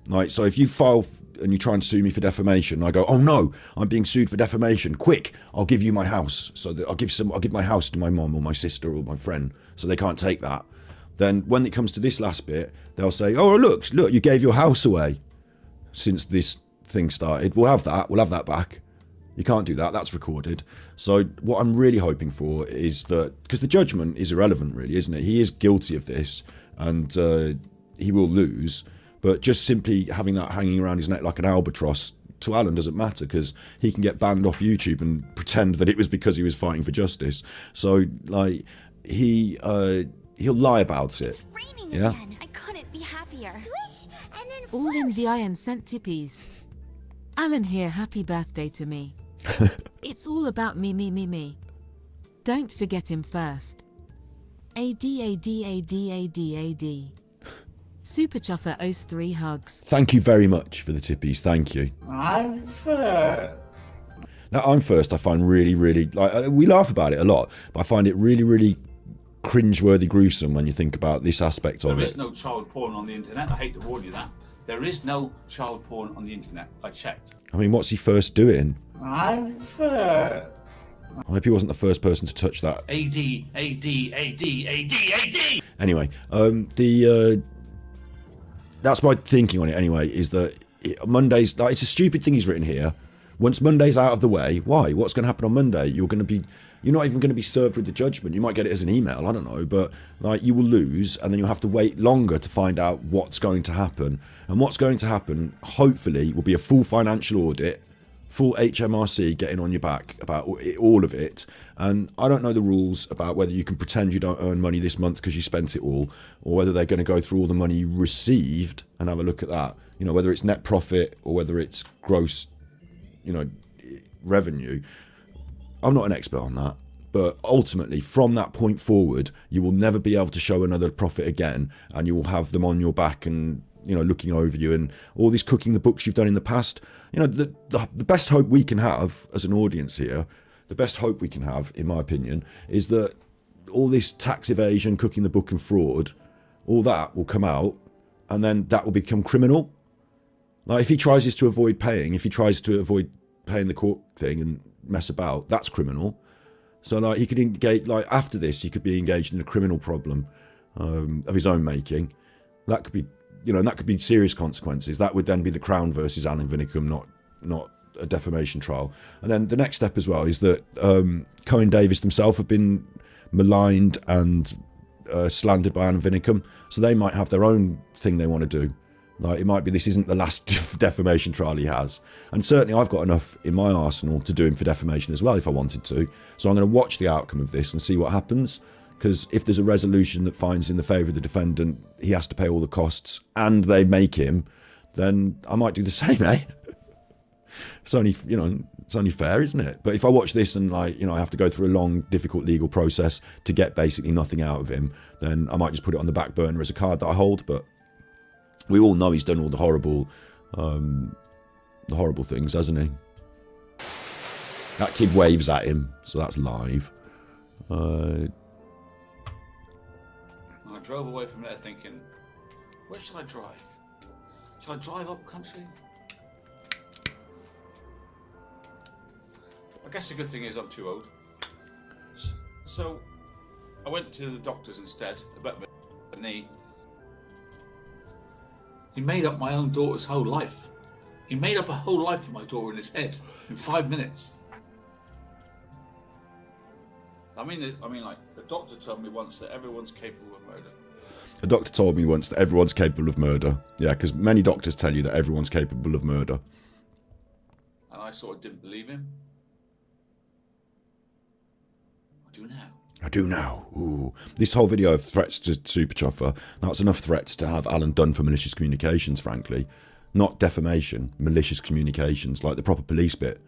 C: Like, so if you file and you try and sue me for defamation, I go, oh no, I'm being sued for defamation. Quick, I'll give you my house. So that I'll give my house to my mom or my sister or my friend, so they can't take that. Then when it comes to this last bit, they'll say, oh look, you gave your house away since this thing started. We'll have that back. You can't do that. That's recorded. So what I'm really hoping for is that, because the judgment is irrelevant, really, isn't it? He is guilty of this, and he will lose. But just simply having that hanging around his neck like an albatross to Alan doesn't matter, because he can get banned off YouTube and pretend that it was because he was fighting for justice. So like he'll lie about it.
H: It's raining
C: yeah.
H: again. I couldn't be happier.
A: Swish, and then
F: All in the Iron sent tippies. Alan here, happy birthday to me. It's all about me. Don't forget him first. AD. Super Chuffer owes 3 hugs.
C: Thank you very much for the tippies. Thank you.
E: I'm first.
C: That I'm first, I find really, like, we laugh about it a lot, but I find it really cringeworthy, gruesome when you think about this aspect of it.
B: There is no child porn on the internet. I hate to warn you that. There is no child porn on the internet. I checked.
C: I mean, what's he first doing?
E: I'm first.
C: I hope he wasn't the first person to touch that.
B: AD.
C: Anyway, that's my thinking on it anyway, is that Monday's, like, it's a stupid thing he's written here. Once Monday's out of the way, why? What's going to happen on Monday? You're not even going to be served with the judgment. You might get it as an email, I don't know, but like, you will lose, and then you'll have to wait longer to find out what's going to happen. And what's going to happen, hopefully, will be a full financial audit, full HMRC getting on your back about all of it. And I don't know the rules about whether you can pretend you don't earn money this month because you spent it all, or whether they're going to go through all the money you received and have a look at that. You know, whether it's net profit or whether it's gross, revenue. I'm not an expert on that, but ultimately from that point forward, you will never be able to show another profit again, and you will have them on your back and, looking over you, and all this cooking the books you've done in the past. The best hope we can have as an audience here, the best hope we can have, in my opinion, is that all this tax evasion, cooking the book and fraud, all that will come out, and then that will become criminal. Like, if he tries to avoid paying the court thing and mess about, that's criminal. So like, he could engage, like, after this, he could be engaged in a criminal problem of his own making. That could be, and that could be serious consequences. That would then be the Crown versus Alan Vinicum, not a defamation trial. And then the next step as well is that Cohen Davis themselves have been maligned and slandered by Alan Vinicum, so they might have their own thing they want to do. Like, it might be this isn't the last defamation trial he has. And certainly I've got enough in my arsenal to do him for defamation as well if I wanted to. So I'm going to watch the outcome of this and see what happens. Because if there's a resolution that finds in the favour of the defendant, he has to pay all the costs, and they make him, then I might do the same, eh? It's only fair, isn't it? But if I watch this and I have to go through a long, difficult legal process to get basically nothing out of him, then I might just put it on the back burner as a card that I hold. But we all know he's done all the horrible things, hasn't he? That kid waves at him, so that's live.
B: I drove away from there thinking, where should I drive? Should I drive up country? I guess the good thing is I'm too old. So I went to the doctors instead about my knee. He made up my own daughter's whole life. He made up a whole life for my daughter in his head in 5 minutes. I mean, like, the doctor told me once that everyone's capable of murder.
C: A doctor told me once that everyone's capable of murder. Yeah, because many doctors tell you that everyone's capable of murder.
B: And I sort of didn't believe him. I do now.
C: I do now. Ooh. This whole video of threats to Super Chuffer, that's enough threats to have Alan done for malicious communications, frankly. Not defamation, malicious communications, like the proper police bit.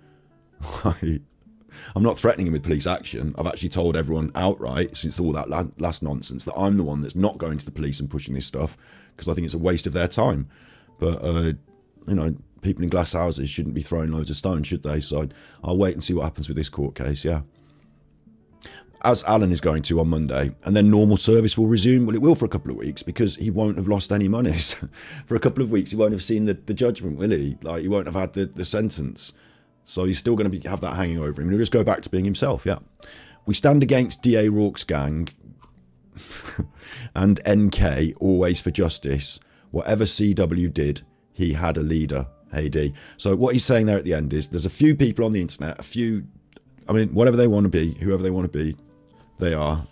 C: I'm not threatening him with police action. I've actually told everyone outright, since all that last nonsense, that I'm the one that's not going to the police and pushing this stuff, because I think it's a waste of their time. But, people in glass houses shouldn't be throwing loads of stones, should they? So I'll wait and see what happens with this court case, yeah. as Alan is going to on Monday, and then normal service will resume. Well, it will for a couple of weeks because he won't have lost any monies. For a couple of weeks, he won't have seen the judgment, will he? Like, he won't have had the sentence. So he's still going to have that hanging over him. He'll just go back to being himself, yeah. We stand against D.A. Rourke's gang and NK, always for justice. Whatever CW did, he had a leader, AD. So what he's saying there at the end is there's a few people on the internet, whatever they want to be, whoever they want to be, they are.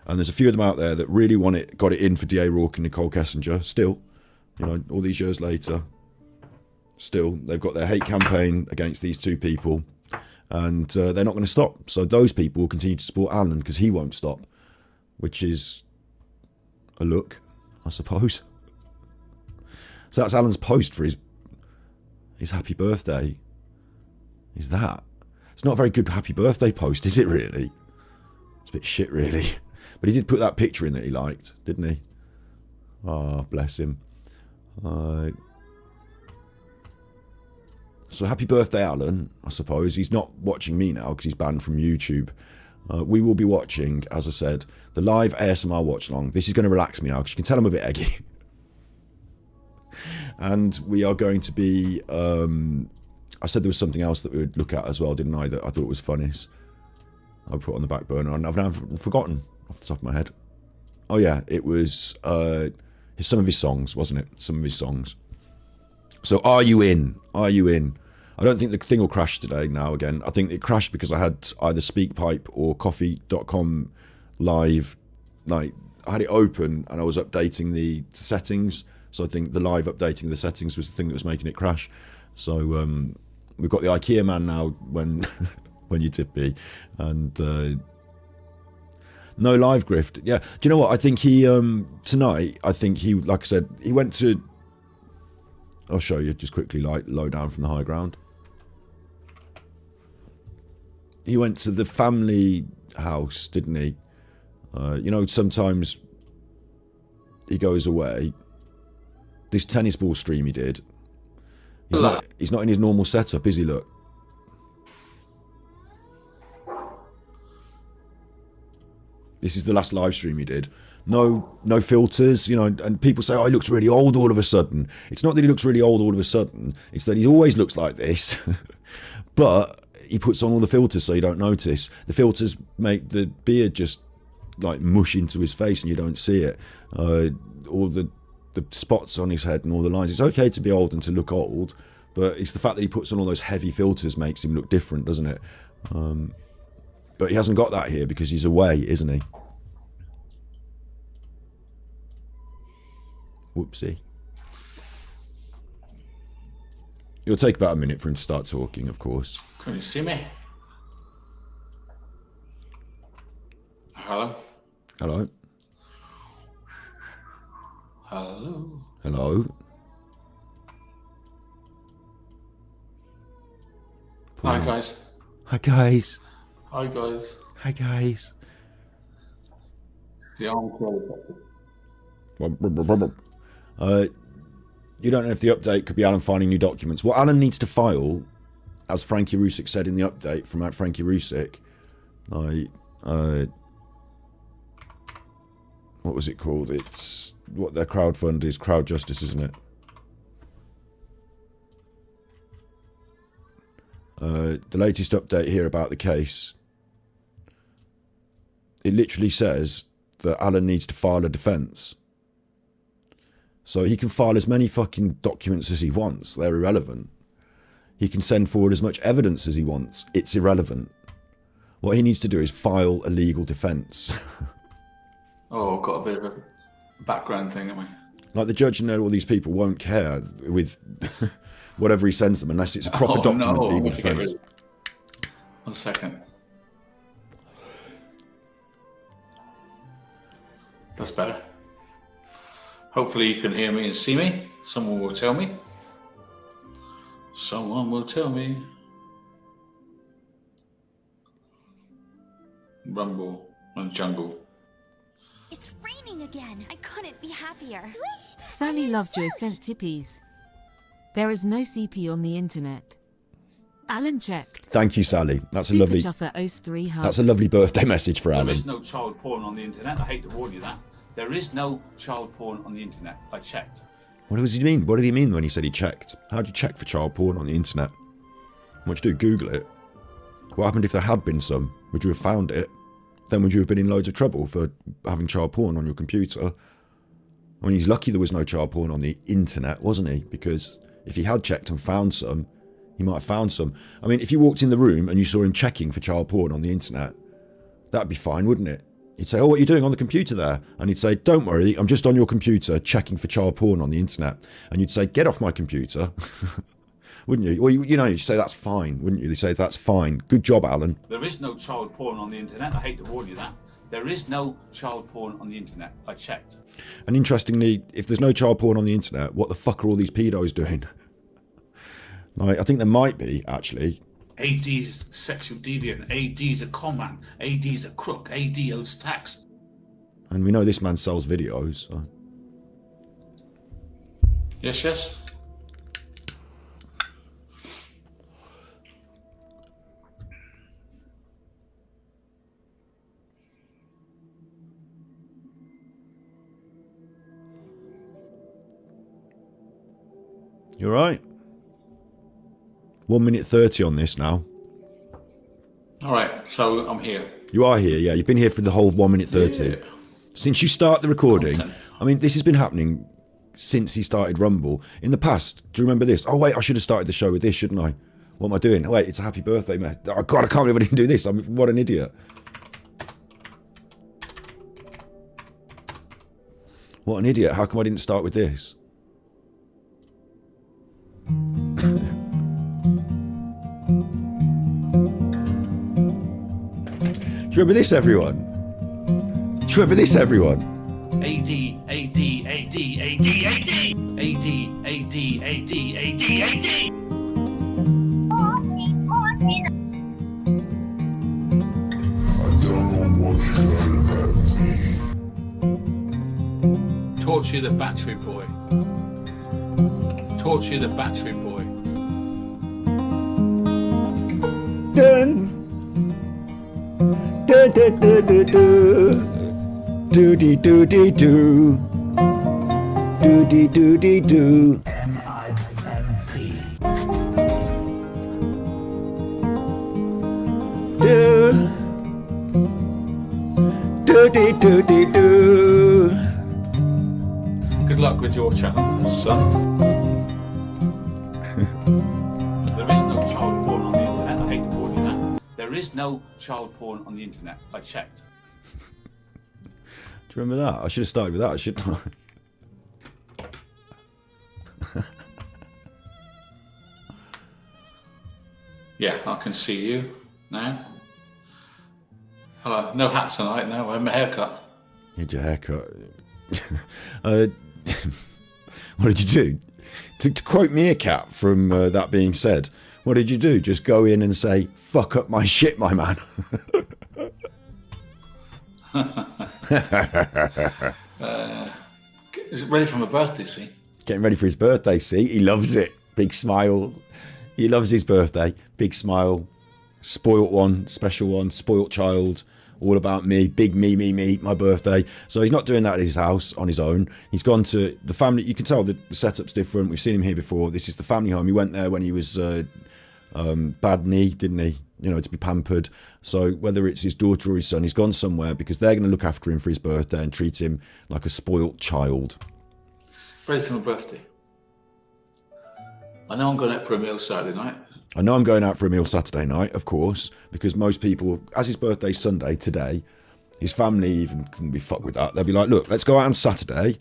C: And there's a few of them out there that really got it in for D.A. Rourke and Nicole Kessinger. Still, all these years later, still, they've got their hate campaign against these two people. And they're not going to stop. So those people will continue to support Alan because he won't stop. Which is a look, I suppose. So that's Alan's post for his happy birthday. Is that? It's not a very good happy birthday post, is it really? It's a bit shit, really. But he did put that picture in that he liked, didn't he? Oh, bless him. So happy birthday, Alan, I suppose. He's not watching me now because he's banned from YouTube. We will be watching, as I said, the live ASMR watch along. This is going to relax me now because you can tell I'm a bit eggy. And we are going to be... I said there was something else that we would look at as well, didn't I? That I thought was funniest. I put on the back burner. And I've now forgotten off the top of my head. Oh yeah, it was some of his songs, wasn't it? Some of his songs. So are you in? Are you in? I don't think the thing will crash today now again. I think it crashed because I had either SpeakPipe or Coffee.com live. Like, I had it open and I was updating the settings. So I think the live updating the settings was the thing that was making it crash. So we've got the IKEA man now when you tip me. And no live grift. Yeah. Do you know what? I think he, tonight, like I said, he went to... I'll show you just quickly, like, low down from the high ground. He went to the family house, didn't he? Sometimes he goes away. This tennis ball stream he did. He's not in his normal setup, is he? Look. This is the last live stream he did. No filters, and people say, oh, he looks really old all of a sudden. It's not that he looks really old all of a sudden. It's that he always looks like this. But he puts on all the filters so you don't notice. The filters make the beard just like mush into his face and you don't see it. All the spots on his head and all the lines. It's okay to be old and to look old, but it's the fact that he puts on all those heavy filters makes him look different, doesn't it? But he hasn't got that here because he's away, isn't he? Whoopsie. It'll take about a minute for him to start talking, of course.
B: Can you see me? Hello?
C: Hello?
B: Hello?
C: Hello?
B: Hi, guys.
C: Hi, guys.
B: Hi, guys.
C: Hi, guys.
B: The armchair.
C: You don't know if the update could be Alan finding new documents. What Alan needs to file, as Frankie Rusick said in the update from Frankie Rusick, what was it called? It's what their crowdfund is, Crowd Justice, isn't it? The latest update here about the case, it literally says that Alan needs to file a defence. So he can file as many fucking documents as he wants. They're irrelevant. He can send forward as much evidence as he wants. It's irrelevant. What he needs to do is file a legal defence.
B: Oh, got a bit of a background thing, haven't we?
C: Like the judge and all these people won't care with whatever he sends them unless it's a proper document legal defence.
B: 1 second. That's better. Hopefully you can hear me and see me. Someone will tell me. Someone will tell me. Rumble and jungle.
H: It's raining again. I couldn't be happier. Swish!
F: Sally Lovejoy sent tippies. There is no CP on the internet. Alan checked.
C: Thank you, Sally. That's a
F: Super
C: lovely.
F: Chuffer owes 3 hugs.
C: That's a lovely birthday message for
B: There
C: Alan.
B: is no child porn on the internet. I hate to warn you that. There is no child porn on the internet. I checked.
C: What does he mean? What did he mean when he said he checked? How do you check for child porn on the internet? What do you do? Google it. What happened if there had been some? Would you have found it? Then would you have been in loads of trouble for having child porn on your computer? I mean, he's lucky there was no child porn on the internet, wasn't he? Because if he had checked and found some, he might have found some. I mean, if you walked in the room and you saw him checking for child porn on the internet, that'd be fine, wouldn't it? He'd say, oh, what are you doing on the computer there? And he'd say, don't worry, I'm just on your computer checking for child porn on the internet. And you'd say, get off my computer. Wouldn't you? Or, you'd say, that's fine, wouldn't you? You'd say, that's fine. Good job, Alan.
B: There is no child porn on the internet. I hate to warn you that. There is no child porn on the internet. I checked.
C: And interestingly, if there's no child porn on the internet, what the fuck are all these pedos doing? Like, I think there might be, actually.
B: AD's sexual deviant. AD's a con man. AD's a crook. AD owes tax.
C: And we know this man sells videos. So.
E: Yes, yes.
C: You alright? 1 minute 30 on this now.
E: All right, so I'm here.
C: You are here, yeah. You've been here for the whole 1 minute 30.
E: Yeah.
C: Since you start the recording.
E: Content.
C: I mean, this has been happening since he started Rumble. In the past, do you remember this? Oh, wait, I should have started the show with this, shouldn't I? What am I doing? Oh, wait, it's a happy birthday, mate. Oh, God, I can't believe I didn't do this. What an idiot. What an idiot. How come I didn't start with this? Do you remember this, everyone? Do you remember this, everyone?
B: AD, AD, AD, AD, AD. AD, AD, AD, AD, AD.
D: I don't know what you heard about me.
B: Torture the battery boy. Torture the battery boy.
C: Dun. Do do do do do. Do dee do dee do. Do dee do dee do. Do. Do dee do dee do.
B: Good luck with your channel, son. There is no child porn on the internet. I hate to warn you that. There is no child porn on the internet. I checked.
C: Do you remember that? I should have started with that, shouldn't I?
E: Yeah, I can see you now. Hello. No hat tonight, no. I have my haircut.
C: You had your haircut. What did you do? To quote Meerkat from That Being Said, what did you do? Just go in and say, fuck up my shit, my man.
E: Ready for my birthday, see?
C: Getting ready for his birthday, see? He loves it. Big smile. He loves his birthday. Big smile. Spoilt one, special one, spoilt child. All about me, big me, my birthday. So he's not doing that at his house on his own. He's gone to the family. You can tell the setup's different. We've seen him here before. This is the family home. He went there when he was bad knee, didn't he? You know, to be pampered. So whether it's his daughter or his son, he's gone somewhere because they're going to look after him for his birthday and treat him like a spoilt child.
E: Ready for my birthday. I know I'm going out for a meal Saturday night.
C: I know I'm going out for a meal Saturday night, of course, because most people, as his birthday's Sunday today, his family even couldn't be fucked with that. They'll be like, look, let's go out on Saturday.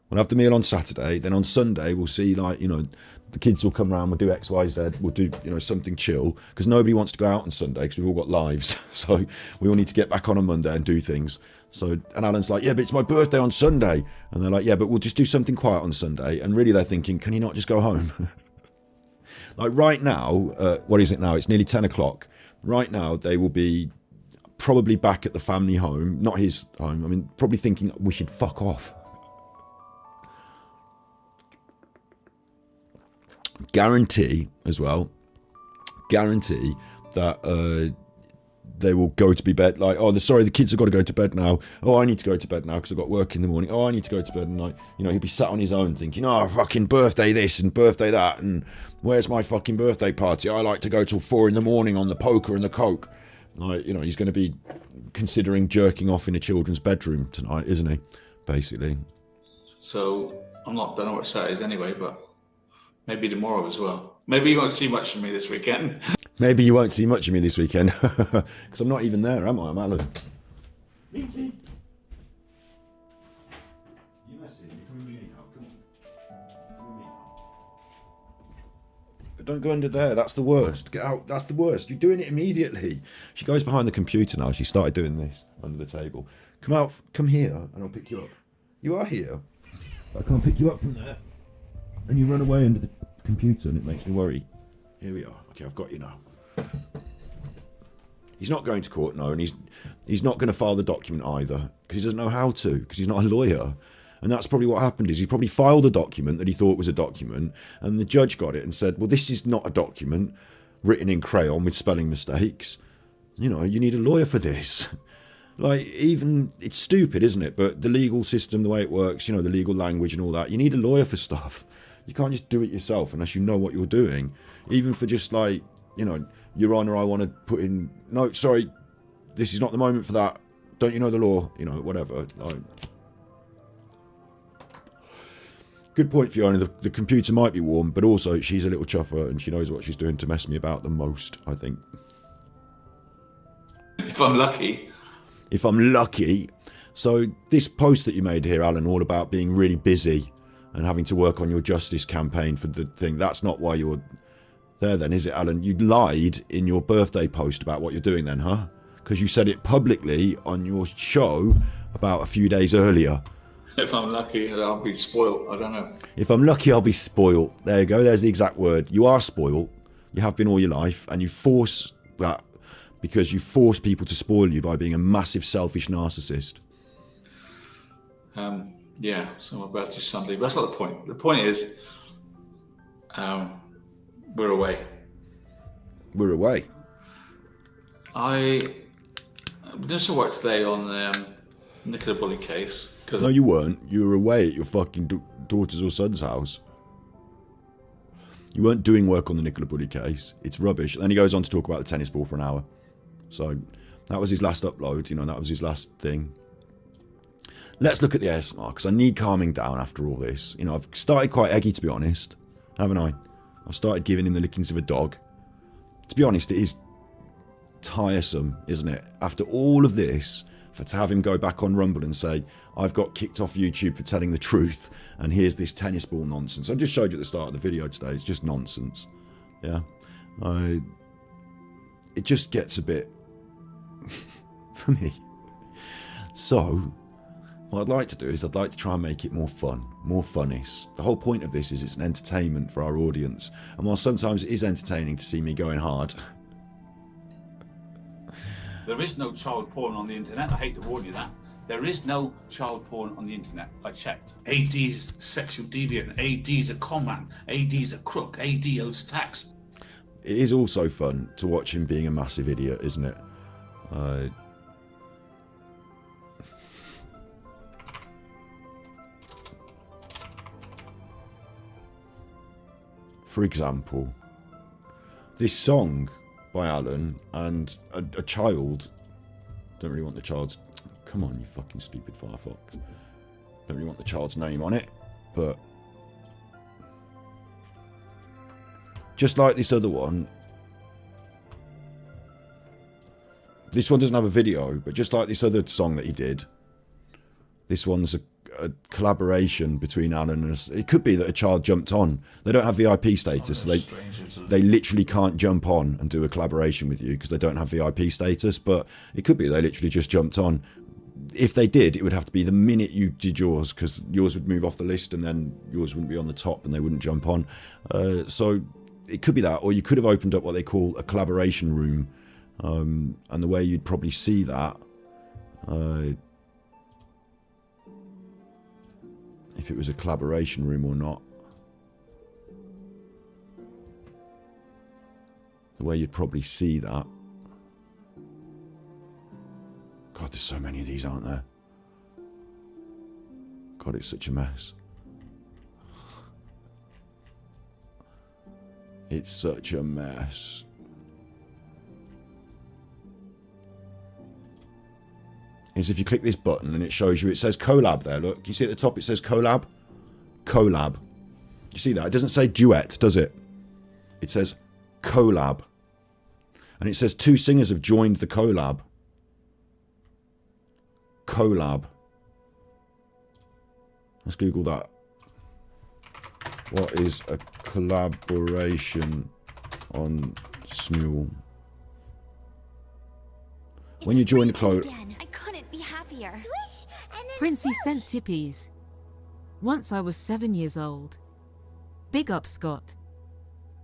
C: We'll have the meal on Saturday. Then on Sunday, we'll see, like, you know, the kids will come around. We'll do X, Y, Z. We'll do, you know, something chill. Because nobody wants to go out on Sunday because we've all got lives. So we all need to get back on Monday and do things. So, and Alan's like, yeah, but it's my birthday on Sunday. And they're like, yeah, but we'll just do something quiet on Sunday. And really they're thinking, can you not just go home? Like right now, what is it now? It's nearly 10 o'clock. Right now, they will be probably back at the family home, not his home. I mean, probably thinking we should fuck off. Guarantee as well, guarantee that they will go to be bed like, oh, sorry, the kids have got to go to bed now. Oh, I need to go to bed now because I've got work in the morning. Oh, I need to go to bed. And, like, you know, he'll be sat on his own thinking, oh, fucking birthday this and birthday that. And where's my fucking birthday party? I like to go till 4 a.m. on the poker and the coke. Like, you know, he's going to be considering jerking off in a children's bedroom tonight, isn't he? Basically.
E: So don't know what Saturday is anyway, but maybe tomorrow as well. Maybe you won't see much of me this weekend.
C: Maybe you won't see much of me this weekend because I'm not even there, am I? I'm Alan. Minky. You messy. You're coming with me now. Come on. Come with me now. But don't go under there. That's the worst. Get out. That's the worst. You're doing it immediately. She goes behind the computer now. She started doing this under the table. Come out. Come here, and I'll pick you up. You are here. I can't pick you up from there. And you run away under the computer, and it makes me worry. Here we are. Okay, I've got you now. He's not going to court, no, and he's not going to file the document either because he doesn't know how to, because he's not a lawyer. And that's probably what happened, is he probably filed a document that he thought was a document, and the judge got it and said, well, this is not a document written in crayon with spelling mistakes. You know, you need a lawyer for this. Like, even, it's stupid, isn't it? But the legal system, the way it works, you know, the legal language and all that, you need a lawyer for stuff. You can't just do it yourself unless you know what you're doing. Even for just like, you know, Your Honour, I want to put in, no, sorry, this is not the moment for that. Don't you know the law? You know, whatever. Like, good point, Fiona. The computer might be warm, but also she's a little chuffer and she knows what she's doing to mess me about the most, I think.
E: If I'm lucky.
C: If I'm lucky. So this post that you made here, Alan, all about being really busy and having to work on your justice campaign for the thing, that's not why you're there then, is it, Alan? You lied in your birthday post about what you're doing then, huh? Because you said it publicly on your show about a few days earlier.
E: If I'm lucky, I'll be spoiled. I don't know.
C: If I'm lucky, I'll be spoiled. There you go. There's the exact word. You are spoiled. You have been all your life, and you force that because you force people to spoil you by being a massive selfish narcissist.
E: Yeah, so my birthday's Sunday, but that's not the point. The point is, we're away.
C: We're away.
E: I did some work today on the Nicola Bully case.
C: No, you weren't. You were away at your fucking daughter's or son's house. You weren't doing work on the Nicola Bully case. It's rubbish. And then he goes on to talk about the tennis ball for an hour. So that was his last upload. You know, that was his last thing. Let's look at the ASMR, because I need calming down after all this. You know, I've started quite eggy, to be honest. Haven't I? I've started giving him the lickings of a dog. To be honest, it is tiresome, isn't it? After all of this, to have him go back on Rumble and say, I've got kicked off YouTube for telling the truth, and here's this tennis ball nonsense. I just showed you at the start of the video today. It's just nonsense. Yeah. It just gets a bit for me. So what I'd like to do is I'd like to try and make it more fun, more funnies. The whole point of this is it's an entertainment for our audience. And while sometimes it is entertaining to see me going hard,
B: there is no child porn on the internet. I hate to warn you that. There is no child porn on the internet. I checked. AD's sexual deviant. AD's a con man. AD's a crook. AD owes tax.
C: it is also fun to watch him being a massive idiot, isn't it? For example, this song by Alan and a child. Don't really want the child's... Come on, you fucking stupid Firefox. Don't really want the child's name on it, but... just like this other one. This one doesn't have a video, but just like this other song that he did, this one's a collaboration between Alan and us. It could be that a child jumped on. They don't have VIP status, so they literally can't jump on and do a collaboration with you because they don't have VIP status, but it could be they literally just jumped on. If they did, it would have to be the minute you did yours, because yours would move off the list and then yours wouldn't be on the top and they wouldn't jump on. So it could be that, or you could have opened up what they call a collaboration room, and the way you'd probably see that, if it was a collaboration room or not. the way you'd probably see that. God, there's so many of these, aren't there? God, it's such a mess. It's such a mess. Is if you click this button and it shows you, it says collab there. Look, you see at the top it says collab? Collab. You see that? It doesn't say duet, does it? It says collab. And it says 2 singers have joined the collab. Collab. Let's Google that. What is a collaboration on Smule? When you join the collab.
H: I couldn't be happier.
A: Swish, and then
F: Princey
A: swoosh.
F: sent tippies. Once I was 7 years old. Big up, Scott.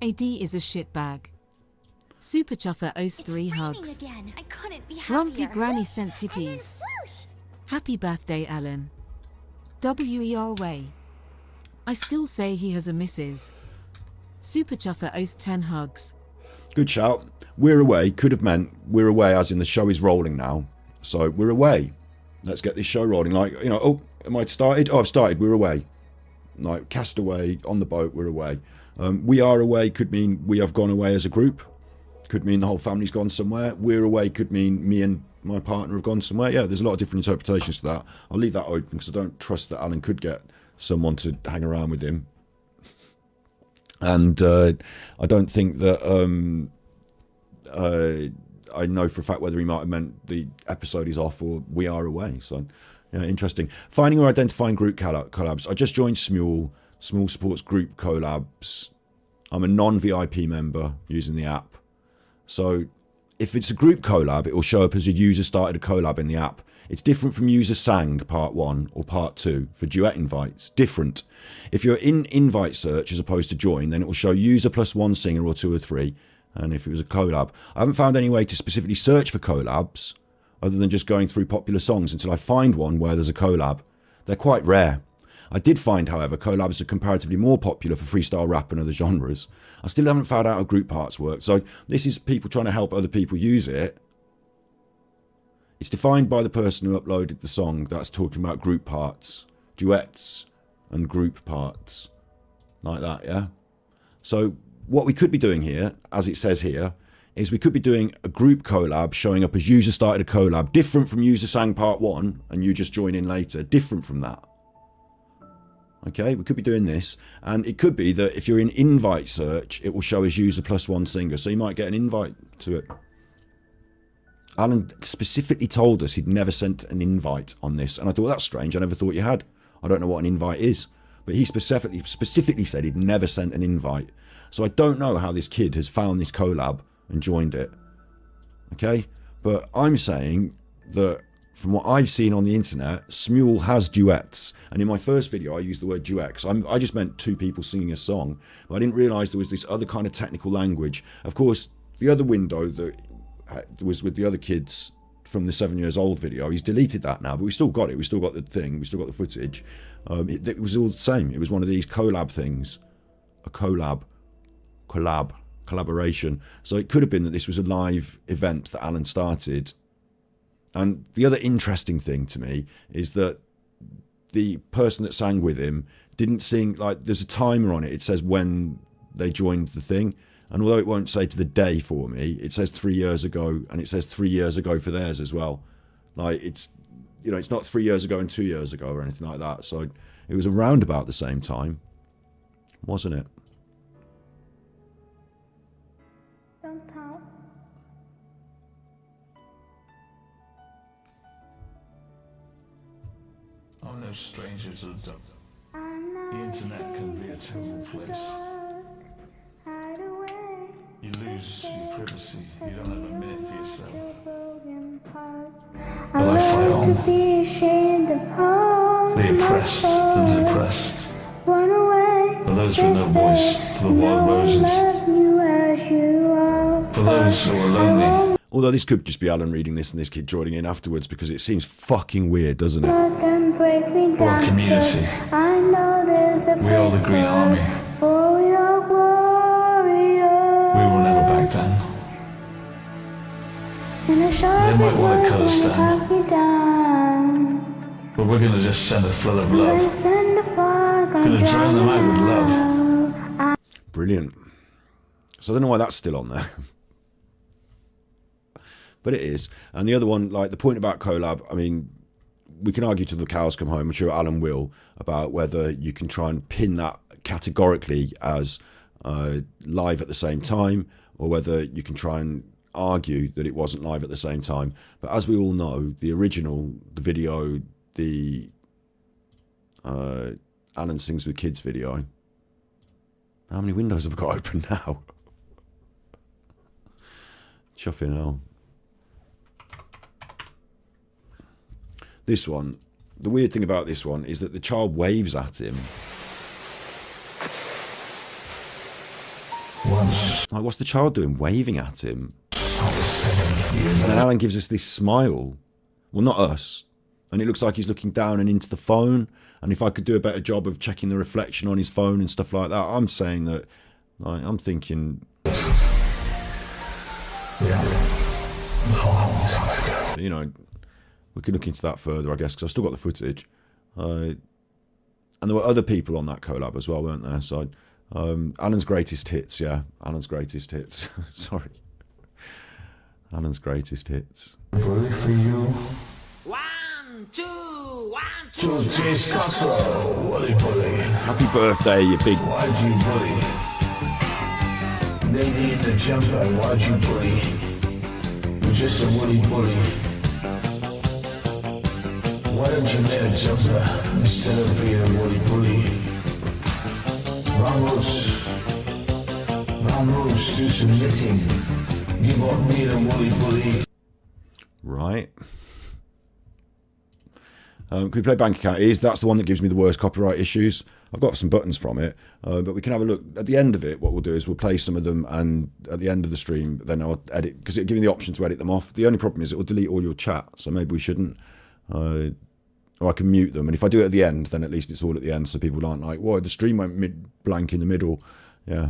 F: AD is a shitbag. Super Chuffer owes 3
H: It's
F: hugs.
H: raining again. I couldn't be happier.
F: Grumpy Granny sent
A: And then
F: tippies.
A: swoosh.
F: Happy birthday, Alan. WER way. I still say he has a missus. Super Chuffer owes 10 hugs.
C: Good shout. We're away could have meant we're away as in the show is rolling now. So we're away. Let's get this show rolling. Like, you know, oh, am I started? Oh, I've started. We're away. Like, cast away, on the boat, we're away. We are away could mean we have gone away as a group. Could mean the whole family's gone somewhere. We're away could mean me and my partner have gone somewhere. Yeah, there's a lot of different interpretations to that. I'll leave that open because I don't trust that Alan could get someone to hang around with him. And I don't think that I know for a fact whether he might have meant the episode is off or we are away. So, yeah, interesting. Finding or identifying group collabs. I just joined Smule supports group collabs. I'm a non-VIP member using the app. So if it's a group collab, it will show up as a user started a collab in the app. It's different from user sang part 1 or part 2 for duet invites. Different. If you're in invite search as opposed to join, then it will show user plus 1 singer or 2 or 3. And if it was a collab, I haven't found any way to specifically search for collabs other than just going through popular songs until I find one where there's a collab. They're quite rare. I did find, however, collabs are comparatively more popular for freestyle rap and other genres. I still haven't found out how group parts work, so this is people trying to help other people use it. It's defined by the person who uploaded the song that's talking about group parts, duets and group parts, like that, yeah? So what we could be doing here, as it says here, is we could be doing a group collab showing up as user started a collab, different from user sang part 1 and you just join in later, different from that. Okay, we could be doing this, and it could be that if you're in invite search, it will show as user plus 1 singer, so you might get an invite to it. Alan specifically told us he'd never sent an invite on this, and I thought, that's strange, I never thought you had. I don't know what an invite is, but he specifically said he'd never sent an invite. So I don't know how this kid has found this collab and joined it. Okay, but I'm saying that from what I've seen on the internet, Smule has duets. And in my first video, I used the word duet because I just meant 2 people singing a song. But I didn't realise there was this other kind of technical language. Of course, the other window that was with the other kids from the 7 years old video, he's deleted that now, but we still got it. We still got the thing. We still got the footage. It was all the same. It was one of these collab things. A collaboration. So it could have been that this was a live event that Alan started. And the other interesting thing to me is that the person that sang with him didn't sing, like, there's a timer on it. It says when they joined the thing. And although it won't say to the day for me, it says 3 years ago, and it says 3 years ago for theirs as well. Like, it's, you know, it's not 3 years ago and 2 years ago or anything like that. So it was around about the same time, wasn't it?
A: Don't talk.
K: I'm no stranger to the dark. The internet can be a terrible place. You lose your privacy. You don't have a minute for yourself. But I fight on. The oppressed, the depressed. For those with no voice, for the wild roses. For those who are lonely.
C: Although this could just be Alan reading this and this kid joining in afterwards, because it seems fucking weird, doesn't it?
K: We're a community. We are the Green Army. We will never back down. They might want to cut us down, but we're gonna just send a flood of love. Gonna drown them out with love.
C: Brilliant. So I don't know why that's still on there. But it is. And the other one, like the point about collab, I mean, we can argue till the cows come home, I'm sure Alan will, about whether you can try and pin that categorically as live at the same time, or whether you can try and argue that it wasn't live at the same time. But as we all know, the original, the video, the Alan Sings with Kids video, how many windows have I got open now? Chuffing hell. This one, the weird thing about this one is that the child waves at him.
K: Once,
C: like, what's the child doing? Waving at him.
K: I was 7 years
C: And then
K: old.
C: Alan gives us this smile. Well, not us. And it looks like he's looking down and into the phone. And if I could do a better job of checking the reflection on his phone and stuff like that, I'm saying that, like, I'm thinking,
K: Yeah. A long time ago.
C: you know, we can look into that further, I guess, because I've still got the footage. And there were other people on that collab as well, weren't there? So, Alan's greatest hits, yeah. Alan's greatest hits. Sorry. Alan's greatest hits.
K: Bully for you.
L: 1, 2, 1, 2.
K: To taste castle, Wally bully.
C: Happy birthday, you big...
K: Why'd you bully? They need the jumper, why'd you bully? You're just a woolly bully. Why don't you make a jumper instead of being a woolly bully? Ramos, do some knitting. Give up being a woolly bully.
C: Right. Can we play bank account? That's the one that gives me the worst copyright issues. I've got some buttons from it, but we can have a look at the end of it. What we'll do is we'll play some of them, and at the end of the stream, then I'll edit, because it'll give me the option to edit them off. The only problem is it will delete all your chat, so maybe we shouldn't. Or I can mute them, and if I do it at the end, then at least it's all at the end, so people aren't like, "Whoa, the stream went blank in the middle." Yeah,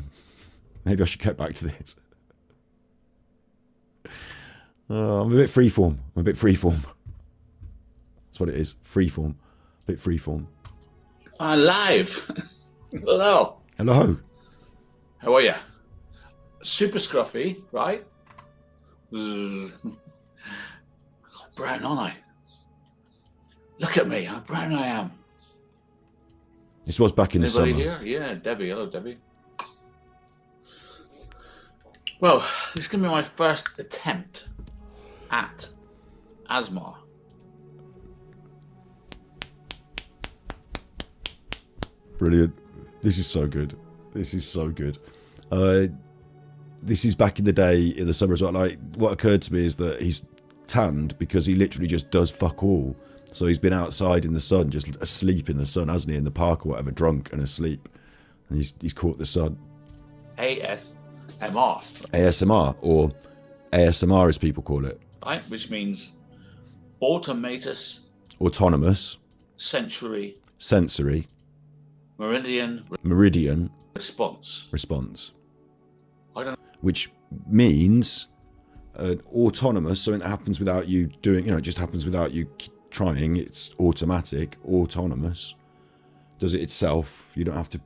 C: maybe I should get back to this. I'm a bit freeform. That's what it is. Freeform. A bit freeform.
E: I'm live. Hello.
C: Hello.
E: How are you? Super scruffy, right? Brown, aren't I? Look at me, how brown I am.
C: This was back in the summer.
E: Anybody here? Yeah, Debbie. Hello, Debbie. Well, this is going to be my first attempt at ASMR.
C: Brilliant. This is so good. This is so good. This is back in the day in the summer as well. Like, what occurred to me is that he's tanned because he literally just does fuck all. So he's been outside in the sun, just asleep in the sun, hasn't he, in the park or whatever, drunk and asleep. And he's caught the sun.
E: ASMR.
C: ASMR, or ASMR as people call it.
E: Right, which means autonomous sensory meridian response. I don't.
C: Which means autonomous, something that happens without you doing, it just happens without you trying. It's automatic, autonomous. Does it itself. You don't have to.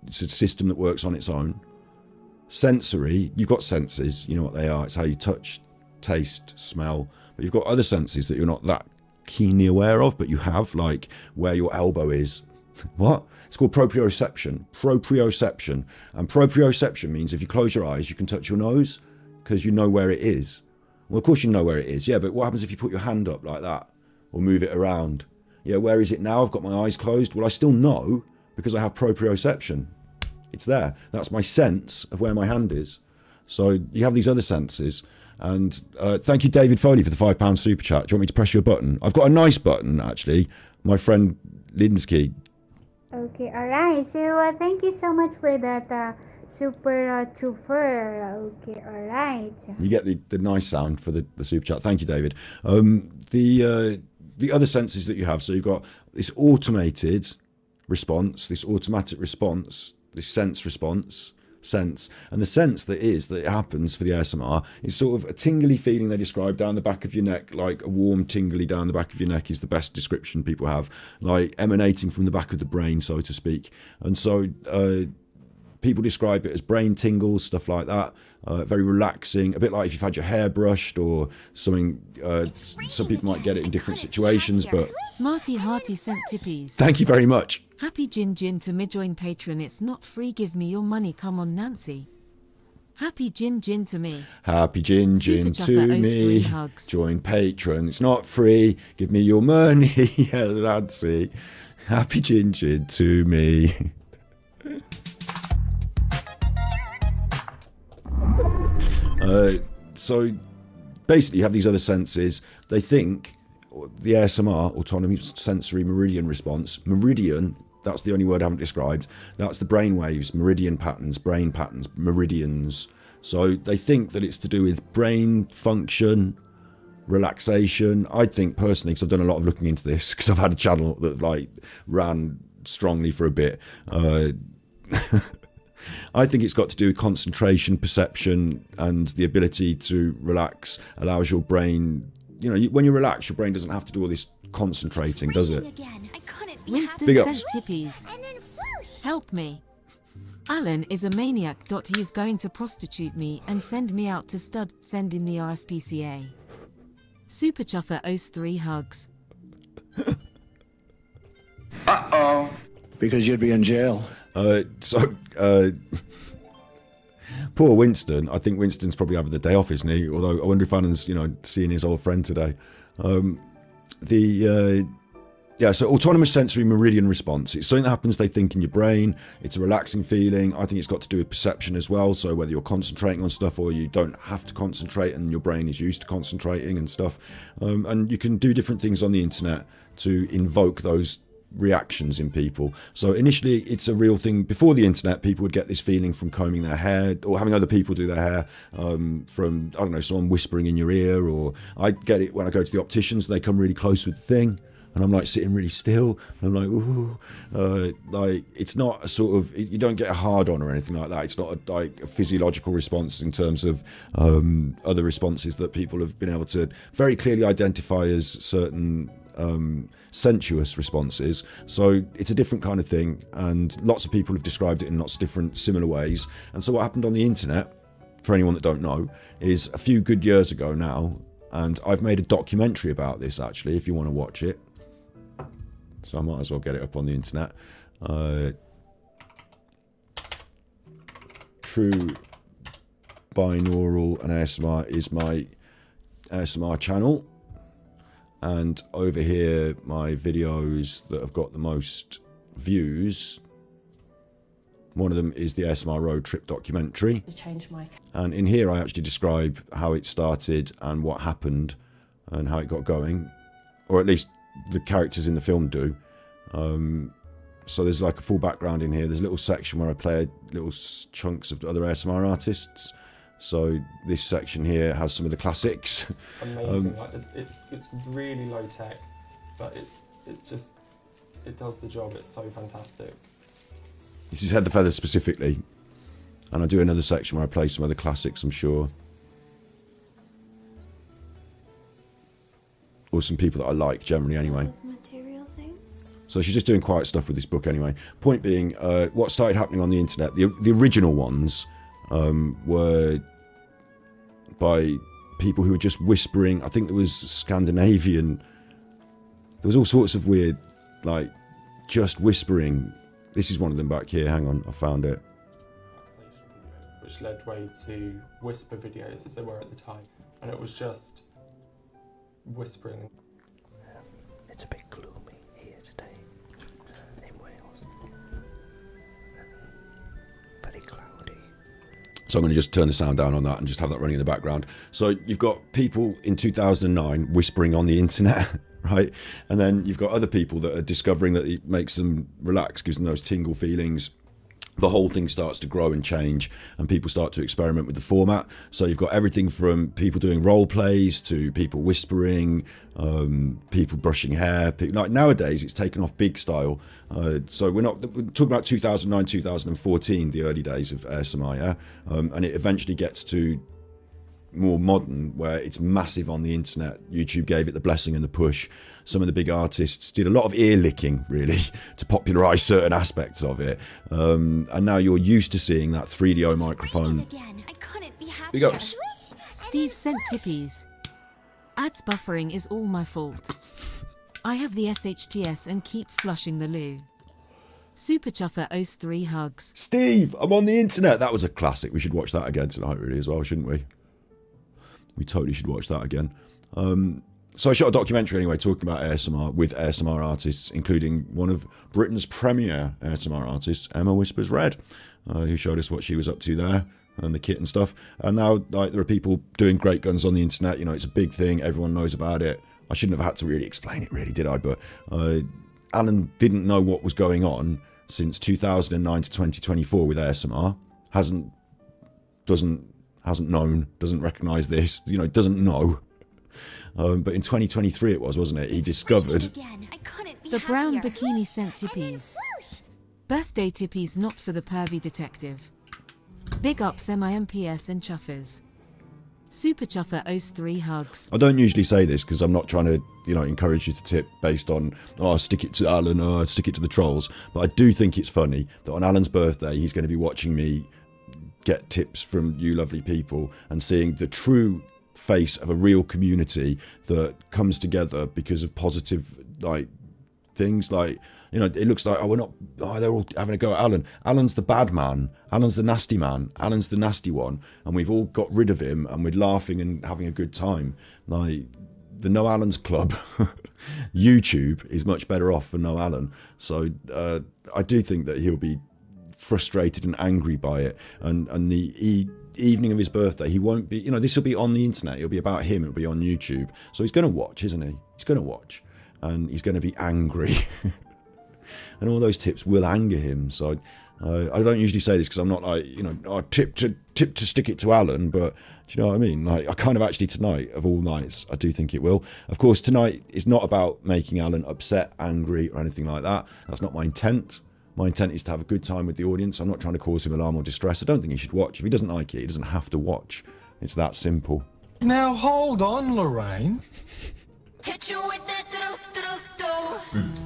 C: It's a system that works on its own. Sensory, you've got senses, you know what they are. It's how you touch, taste, smell. But you've got other senses that you're not that keenly aware of, but you have, like where your elbow is. What? It's called proprioception. Proprioception. And proprioception means if you close your eyes, you can touch your nose because you know where it is. Well, of course you know where it is, yeah, but what happens if you put your hand up like that or move it around? Yeah, where is it now? I've got my eyes closed. Well, I still know because I have proprioception. It's there. That's my sense of where my hand is. So you have these other senses. And thank you, David Foley, for the £5 super chat. Do you want me to press your button? I've got a nice button, actually. My friend Linsky.
M: Okay, alright. So thank you so much for that super trooper. Okay, alright.
C: You get the nice sound for the super chat. Thank you, David. The other senses that you have, so you've got this automated response, this automatic response, this sense response, sense. And the sense that it happens for the ASMR is sort of a tingly feeling they describe down the back of your neck, like a warm tingly down the back of your neck is the best description people have, like emanating from the back of the brain, so to speak. And so people describe it as brain tingles, stuff like that. Very relaxing, a bit like if you've had your hair brushed or something. Some people might get it in different situations, but...
F: Smarty Hearty sent tippies.
C: Thank you very much.
F: Happy Gin Gin to me join Patreon. It's not free. Give me your money. Come on, Nancy. Happy Gin Gin to me.
C: Happy Gin Gin
F: Super
C: to
F: Chuffer
C: me.
F: 03 hugs.
C: Join Patreon. It's not free. Give me your money. Yeah, Nancy. Happy Gin Gin to me. So basically you have these other senses. They think the ASMR, autonomy sensory meridian response, meridian, that's the only word I haven't described, that's the brain waves, meridian patterns, brain patterns, meridians. So they think that it's to do with brain function, relaxation. I think personally, because I've done a lot of looking into this, because I've had a channel that like ran strongly for a bit, I think it's got to do with concentration, perception, and the ability to relax allows your brain, you know, when you relax, your brain doesn't have to do all this concentrating, does it?
F: Winston
C: Big
F: sent
C: ups.
F: tippies. Help me. Alan is a maniac. He's going to prostitute me and send me out to stud. Send in the RSPCA. Super Chuffer owes 3 hugs.
N: Uh-oh. Because you'd be in jail.
C: Poor Winston. I think Winston's probably having the day off, isn't he? Although I wonder if Alan's, you know, seeing his old friend today. Yeah, so autonomous sensory meridian response. It's something that happens, they think, in your brain. It's a relaxing feeling. I think it's got to do with perception as well. So whether you're concentrating on stuff or you don't have to concentrate and your brain is used to concentrating and stuff. And you can do different things on the internet to invoke those reactions in people. So initially it's a real thing. Before the internet, people would get this feeling from combing their hair or having other people do their hair, from, I don't know, someone whispering in your ear, or I get it when I go to the opticians and they come really close with the thing and I'm like sitting really still and I'm like, ooh, like it's not a sort of, you don't get a hard on or anything like that. It's not like a physiological response in terms of other responses that people have been able to very clearly identify as certain sensuous responses. So it's a different kind of thing, and lots of people have described it in lots of different similar ways. And so what happened on the internet, for anyone that don't know, is a few good years ago now, and I've made a documentary about this actually, if you want to watch it. So I might as well get it up on the internet. True Binaural and ASMR is my ASMR channel. And over here, my videos that have got the most views, one of them is the ASMR road trip documentary. And in here, I actually describe how it started and what happened and how it got going, or at least the characters in the film do. So there's like a full background in here. There's a little section where I play little chunks of other ASMR artists. So this section here has some of the classics.
O: Amazing. Like it's really low tech, but it does the job. It's so fantastic.
C: This is Head the Feather specifically, and I do another section where I play some other classics, I'm sure, or some people that I like generally anyway. So she's just doing quiet stuff with this book anyway. Point being, what started happening on the internet, the original ones were by people who were just whispering. I think there was Scandinavian, there was all sorts of weird, like, just whispering. This is one of them back here, hang on, I found it.
O: Which led way to whisper videos as they were at the time. And it was just whispering.
P: It's a bit gloomy here today in Wales. Very cloudy.
C: So I'm going to just turn the sound down on that and just have that running in the background. So you've got people in 2009 whispering on the internet, right? And then you've got other people that are discovering that it makes them relax, gives them those tingle feelings. the whole thing starts to grow and change, and people start to experiment with the format. So you've got everything from people doing role plays to people whispering, people brushing hair. Like nowadays, it's taken off big style. So we're talking about 2009, 2014, the early days of ASMR, yeah? And it eventually gets to more modern, where it's massive on the internet. YouTube gave it the blessing and the push. Some of the big artists did a lot of ear licking, really, to popularise certain aspects of it. And now you're used to seeing that 3DO microphone. Big ups.
F: Steve sent tippies. Ads buffering is all my fault. I have the SHTS and keep flushing the loo. Super Chuffer owes 3 hugs.
C: Steve, I'm on the internet. That was a classic. We should watch that again tonight, really, as well, shouldn't we? We totally should watch that again. So I shot a documentary anyway, talking about ASMR with ASMR artists, including one of Britain's premier ASMR artists, Emma Whispers Red, who showed us what she was up to there and the kit and stuff. And now, like, there are people doing great guns on the internet. You know, it's a big thing. Everyone knows about it. I shouldn't have had to really explain it, really, did I? But Alan didn't know what was going on since 2009 to 2024 with ASMR. Hasn't known, doesn't recognise this, you know, doesn't know. But in 2023 wasn't it? He discovered...
F: The brown bikini sent tippies. Birthday tippies not for the pervy detective. Big ups MIMPS and Chuffers. Super Chuffer owes 3 hugs.
C: I don't usually say this because I'm not trying to, you know, encourage you to tip based on, oh, stick it to Alan, or stick it to the trolls. But I do think it's funny that on Alan's birthday, he's going to be watching me get tips from you lovely people and seeing the true face of a real community that comes together because of positive, like, things. Like, you know, it looks like, they're all having a go at Alan. Alan's the bad man. Alan's the nasty man. Alan's the nasty one. And we've all got rid of him and we're laughing and having a good time. Like, the No Alan's Club, YouTube is much better off for No Alan. So I do think that he'll be frustrated and angry by it. And the evening of his birthday, he won't be, you know, this will be on the internet. It'll be about him. It'll be on YouTube. So he's going to watch, isn't he? He's going to watch. And he's going to be angry. And all those tips will anger him. So I don't usually say this because I'm not like, you know, tip to stick it to Alan, but do you know what I mean? Like, I kind of actually tonight, of all nights, I do think it will. Of course, tonight is not about making Alan upset, angry, or anything like that. That's not my intent. My intent is to have a good time with the audience. I'm not trying to cause him alarm or distress. I don't think he should watch. If he doesn't like it, he doesn't have to watch. It's that simple.
I: Now hold on, Lorraine.
D: Did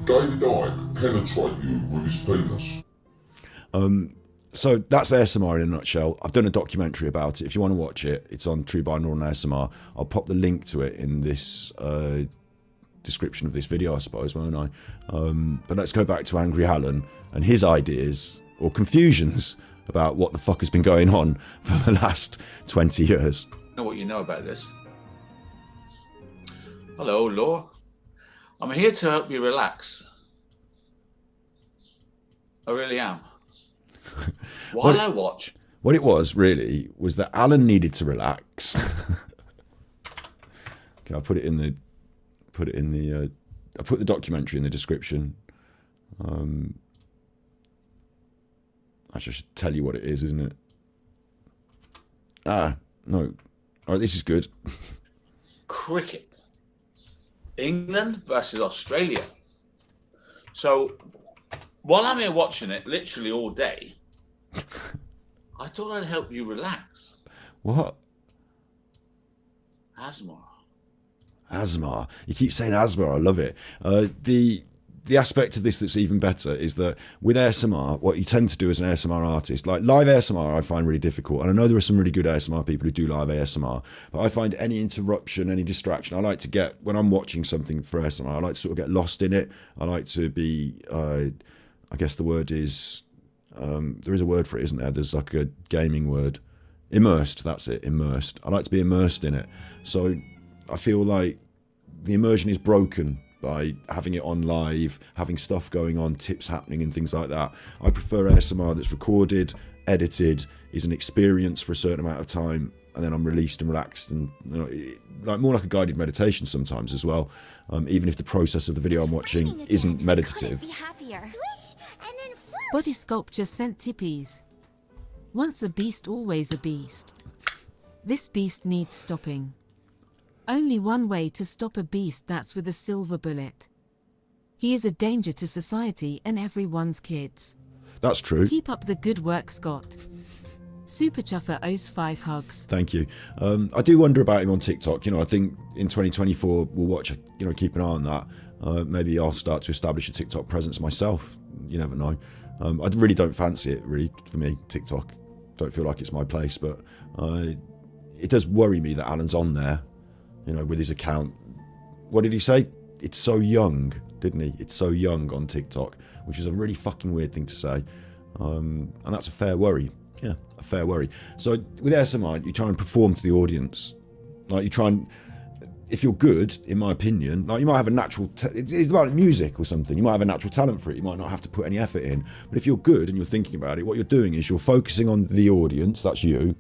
D: David Icke penetrate you with his penis?
C: So that's ASMR in a nutshell. I've done a documentary about it. If you want to watch it, it's on True Binaural and ASMR. I'll pop the link to it in this description of this video, I suppose, won't I? But let's go back to Angry Alan and his ideas or confusions about what the fuck has been going on for the last 20 years.
E: I know what you know about this. Hello, Law. I'm here to help you relax. I really am. While I watch.
C: What it was, really, was that Alan needed to relax. Okay, I'll put the documentary in the description. I should tell you what it is, isn't it? No. All right, this is good.
E: Cricket. England versus Australia. So, while I'm here watching it, literally all day, I thought I'd help you relax.
C: What? ASMR. You keep saying ASMR. I love it. The aspect of this that's even better is that with ASMR, what you tend to do as an ASMR artist, like live ASMR, I find really difficult. And I know there are some really good ASMR people who do live ASMR, but I find any interruption, any distraction, I like to get, when I'm watching something for ASMR, I like to sort of get lost in it. I like to be, I guess the word is, there is a word for it, isn't there? There's like a gaming word. Immersed, that's it, immersed. I like to be immersed in it. So I feel like the immersion is broken by having it on live, having stuff going on, tips happening and things like that. I prefer ASMR that's recorded, edited, is an experience for a certain amount of time, and then I'm released and relaxed, and you know, like more like a guided meditation sometimes as well. Even if the process of the video I'm watching isn't meditative.
F: Body Sculpture sent tippies. Once a beast, always a beast. This beast needs stopping. Only one way to stop a beast, that's with a silver bullet. He is a danger to society and everyone's kids.
C: That's true.
F: Keep up the good work, Scott. Super Chuffer owes 5 hugs.
C: Thank you. I do wonder about him on TikTok. I think in 2024 we'll watch, keep an eye on that. Maybe I'll start to establish a TikTok presence myself. You never know. I really don't fancy it, really, for me, TikTok. Don't feel like it's my place, but it does worry me that Alan's on there, with his account. What did he say? It's so young, didn't he? It's so young on TikTok, which is a really fucking weird thing to say. And that's a fair worry. Yeah, a fair worry. So with ASMR, you try and perform to the audience. Like you try and, if you're good, in my opinion, like you might have a natural, it's about music or something. You might have a natural talent for it. You might not have to put any effort in. But if you're good and you're thinking about it, what you're doing is you're focusing on the audience, that's you,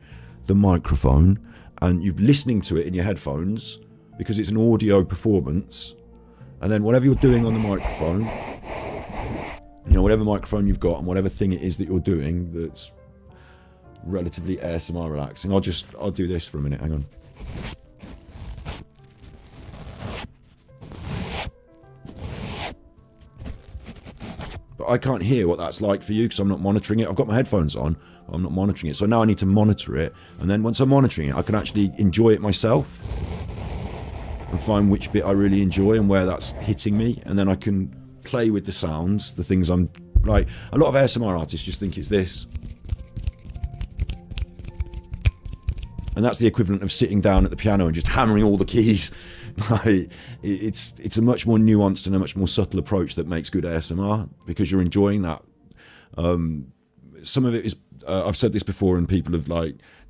C: the microphone, and you're listening to it in your headphones because it's an audio performance. And then whatever you're doing on the microphone, whatever microphone you've got and whatever thing it is that you're doing that's relatively ASMR relaxing. I'll do this for a minute. Hang on. But I can't hear what that's like for you because I'm not monitoring it. I've got my headphones on. I'm not monitoring it. So now I need to monitor it. And then once I'm monitoring it, I can actually enjoy it myself and find which bit I really enjoy and where that's hitting me. And then I can play with the sounds, the things I'm like. A lot of ASMR artists just think it's this. And that's the equivalent of sitting down at the piano and just hammering all the keys. It's a much more nuanced and a much more subtle approach that makes good ASMR because you're enjoying that. Some of it is, I've said this before, and people have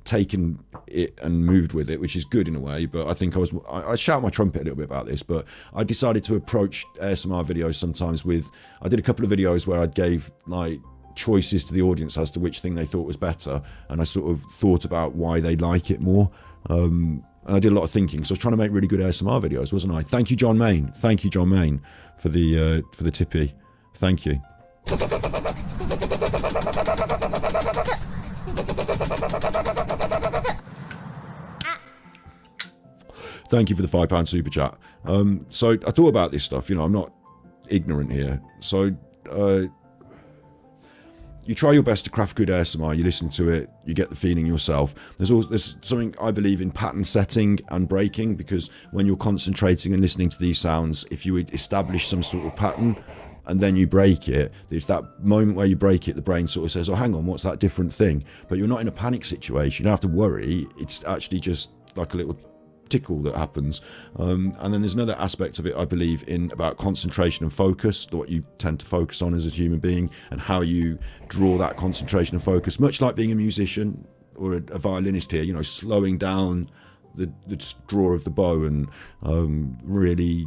C: taken it and moved with it, which is good in a way. But I think I shout my trumpet a little bit about this. But I decided to approach ASMR videos sometimes with. I did a couple of videos where I gave choices to the audience as to which thing they thought was better, and I sort of thought about why they like it more. And I did a lot of thinking, so I was trying to make really good ASMR videos, wasn't I? Thank you, John Main. Thank you, John Main, for the tippy. Thank you. Thank you for the £5 super chat. So I thought about this stuff. I'm not ignorant here. So you try your best to craft good ASMR, you listen to it, you get the feeling yourself. There's something I believe in pattern setting and breaking, because when you're concentrating and listening to these sounds, if you establish some sort of pattern and then you break it, there's that moment where you break it, the brain sort of says, oh, hang on, what's that different thing? But you're not in a panic situation, you don't have to worry, it's actually just like a little tickle that happens. And then there's another aspect of it I believe in about concentration and focus, what you tend to focus on as a human being and how you draw that concentration and focus, much like being a musician or a violinist here, slowing down the draw of the bow and really,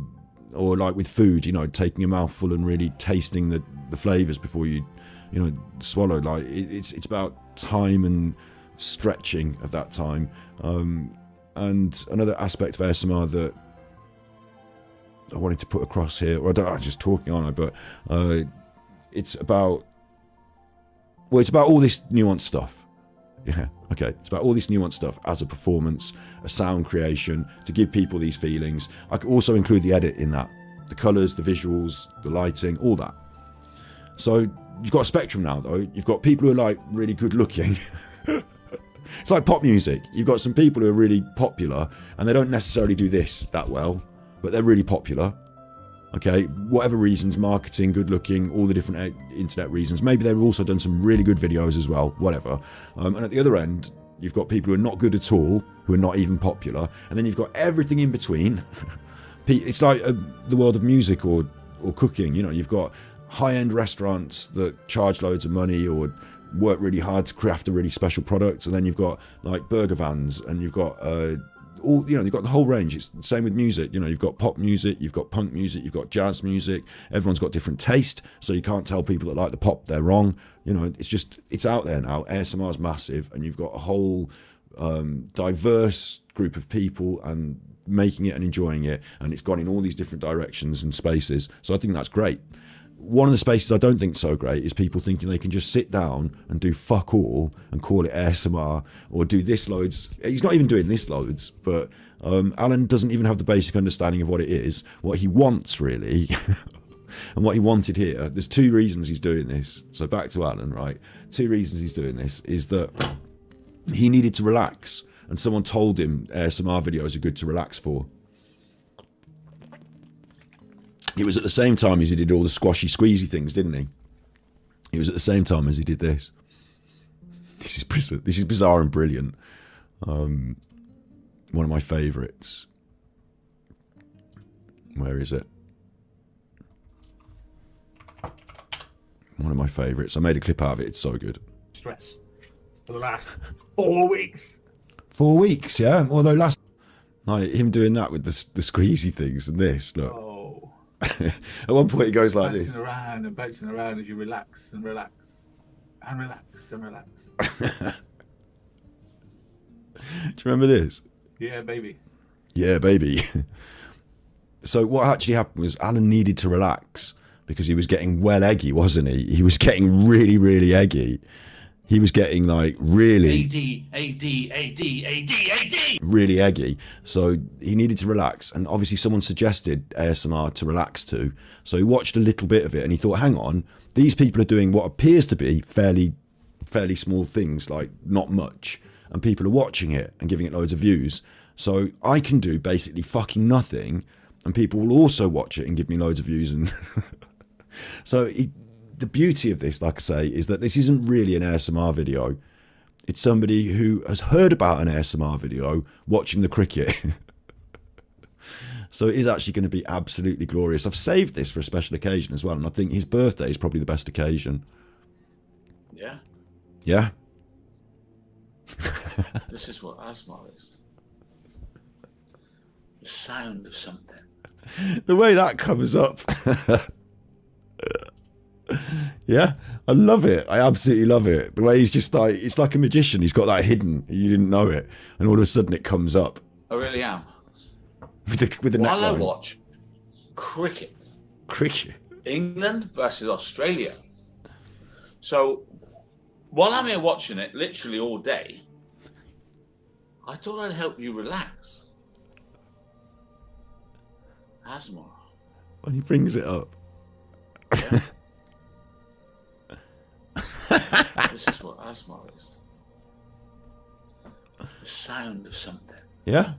C: or like with food, taking a mouthful and really tasting the flavors before you swallow. It's about time and stretching of that time. And another aspect of ASMR that I wanted to put across here, or I'm just talking on it, but it's about all this nuanced stuff. Yeah, okay. It's about all this nuanced stuff as a performance, a sound creation, to give people these feelings. I could also include the edit in that. The colours, the visuals, the lighting, all that. So you've got a spectrum now, though. You've got people who are really good looking. It's like pop music. You've got some people who are really popular and they don't necessarily do this that well, but they're really popular. Okay, whatever reasons, marketing, good looking, all the different internet reasons. Maybe they've also done some really good videos as well, whatever. And at the other end, you've got people who are not good at all, who are not even popular. And then you've got everything in between. It's like the world of music or cooking. You've got high-end restaurants that charge loads of money or work really hard to craft a really special product, and then you've got burger vans, and you've got you've got the whole range. It's the same with music. You've got pop music, you've got punk music, you've got jazz music. Everyone's got different taste, so you can't tell people that like the pop they're wrong. It's out there now. ASMR is massive, and you've got a whole diverse group of people and making it and enjoying it, and it's gone in all these different directions and spaces. So I think that's great. one of the spaces I don't think so great is people thinking they can just sit down and do fuck all and call it ASMR or do this loads. He's not even doing this loads, but Alan doesn't even have the basic understanding of what it is, what he wants really, and what he wanted here. There's 2 reasons he's doing this. So back to Alan, right? 2 reasons he's doing this is that he needed to relax, and someone told him ASMR videos are good to relax for. It was at the same time as he did all the squashy squeezy things, didn't he? It was at the same time as he did this. This is bizarre and brilliant. One of my favourites. Where is it? One of my favourites. I made a clip out of it. It's so good.
B: Stress for the last 4 weeks.
C: 4 weeks, yeah? Although last night, him doing that with the squeezy things and this, look.
B: Oh.
C: At one point he goes like this.
B: Bouncing around as you relax and relax. And relax and relax.
C: Do you remember this?
B: Yeah, baby.
C: Yeah, baby. So what actually happened was Alan needed to relax because he was getting well eggy, wasn't he? He was getting really, really eggy. He was getting like really
B: AD.
C: really eggy. So he needed to relax, and obviously someone suggested ASMR to relax to. So he watched a little bit of it and he thought, hang on, these people are doing what appears to be fairly small things, like not much, and people are watching it and giving it loads of views. So I can do basically fucking nothing and people will also watch it and give me loads of views. And so the beauty of this, like I say, is that this isn't really an ASMR video. It's somebody who has heard about an ASMR video watching the cricket. So it is actually going to be absolutely glorious. I've saved this for a special occasion as well, and I think his birthday is probably the best occasion.
E: Yeah.
C: Yeah?
E: This is what ASMR is. The sound of something.
C: The way that comes up. Yeah, I love it. I absolutely love it. The way he's just like, it's like a magician. He's got that hidden. You didn't know it. And all of a sudden it comes up.
E: I really am.
C: With the
E: While I
C: neckline.
E: watch cricket.
C: Cricket?
E: England versus Australia. So while I'm here watching it literally all day, I thought I'd help you relax. ASMR.
C: When he brings it up.
E: Yeah. This is what ASMR is. The sound of something.
C: Yeah.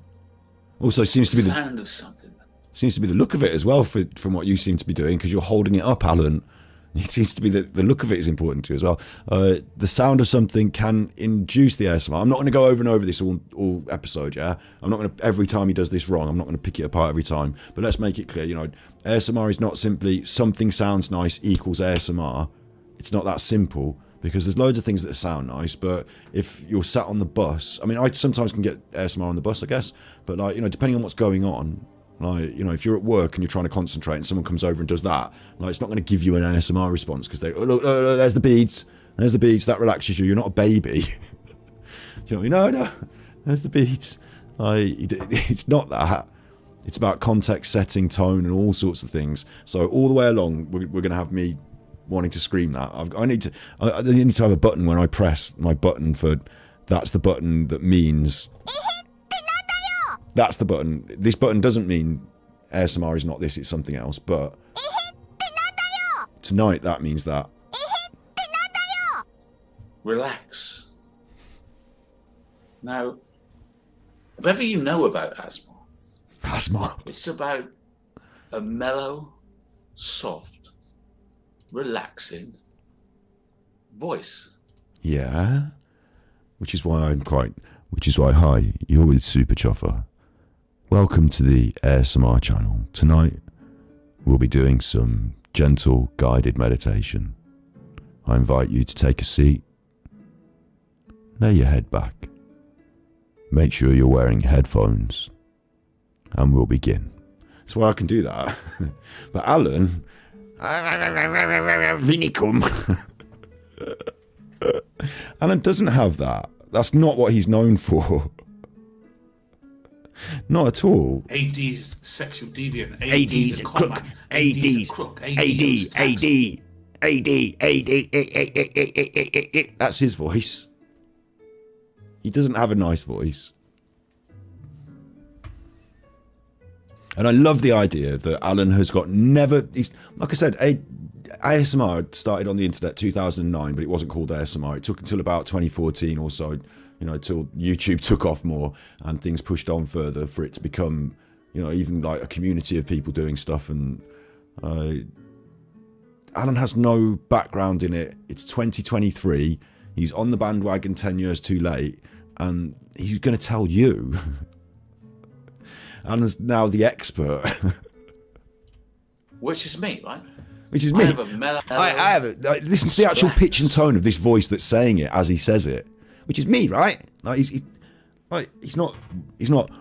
C: Also seems to be
E: the sound of something.
C: Seems to be the look of it as well, from what you seem to be doing, because you're holding it up, Alan. It seems to be that the look of it is important to you as well. The sound of something can induce the ASMR. I'm not going to go over and over this all episode, yeah? I'm not going to, every time he does this wrong, I'm not going to pick it apart every time. But let's make it clear, you know, ASMR is not simply something sounds nice equals ASMR. It's not that simple, because there's loads of things that sound nice, but if you're sat on the bus, I mean, I sometimes can get ASMR on the bus, I guess, but like, you know, depending on what's going on, like, you know, if you're at work and you're trying to concentrate and someone comes over and does that, like, it's not going to give you an ASMR response because they, oh, look, there's the beads, that relaxes you, you're not a baby. You know, no, there's the beads. It's not that. It's about context setting, tone, and all sorts of things. So all the way along, we're going to have me wanting to scream that. I need to have a button when I press my button for, that's the button that means... That's the button. This button doesn't mean ASMR is not this, it's something else, but tonight that means that.
E: Relax. Now, whatever you know about ASMR, it's about a mellow, soft, relaxing voice.
C: Yeah. Which is why, hi, you're with Super Chuffer. Welcome to the ASMR channel. Tonight, we'll be doing some gentle, guided meditation. I invite you to take a seat, lay your head back, make sure you're wearing headphones, and we'll begin. That's why I can do that. But Alan, Vinicum. Alan doesn't have that. That's not what he's known for. Not at all.
B: AD's sexual deviant.
C: AD's a crook.
B: AD's a crook.
C: AD. That's his voice. He doesn't have a nice voice. And I love the idea that Alan has got he's, like I said, ASMR started on the internet 2009, but it wasn't called ASMR. It took until about 2014 or so, till YouTube took off more and things pushed on further for it to become, even like a community of people doing stuff. And Alan has no background in it. It's 2023. He's on the bandwagon 10 years too late, and he's going to tell you. Alan's now the expert.
E: Which is me, right?
C: Which is me.
E: I have a mellow.
C: I have it. Listen to the actual pitch and tone of this voice that's saying it as he says it. Which is me, right? Like he's not.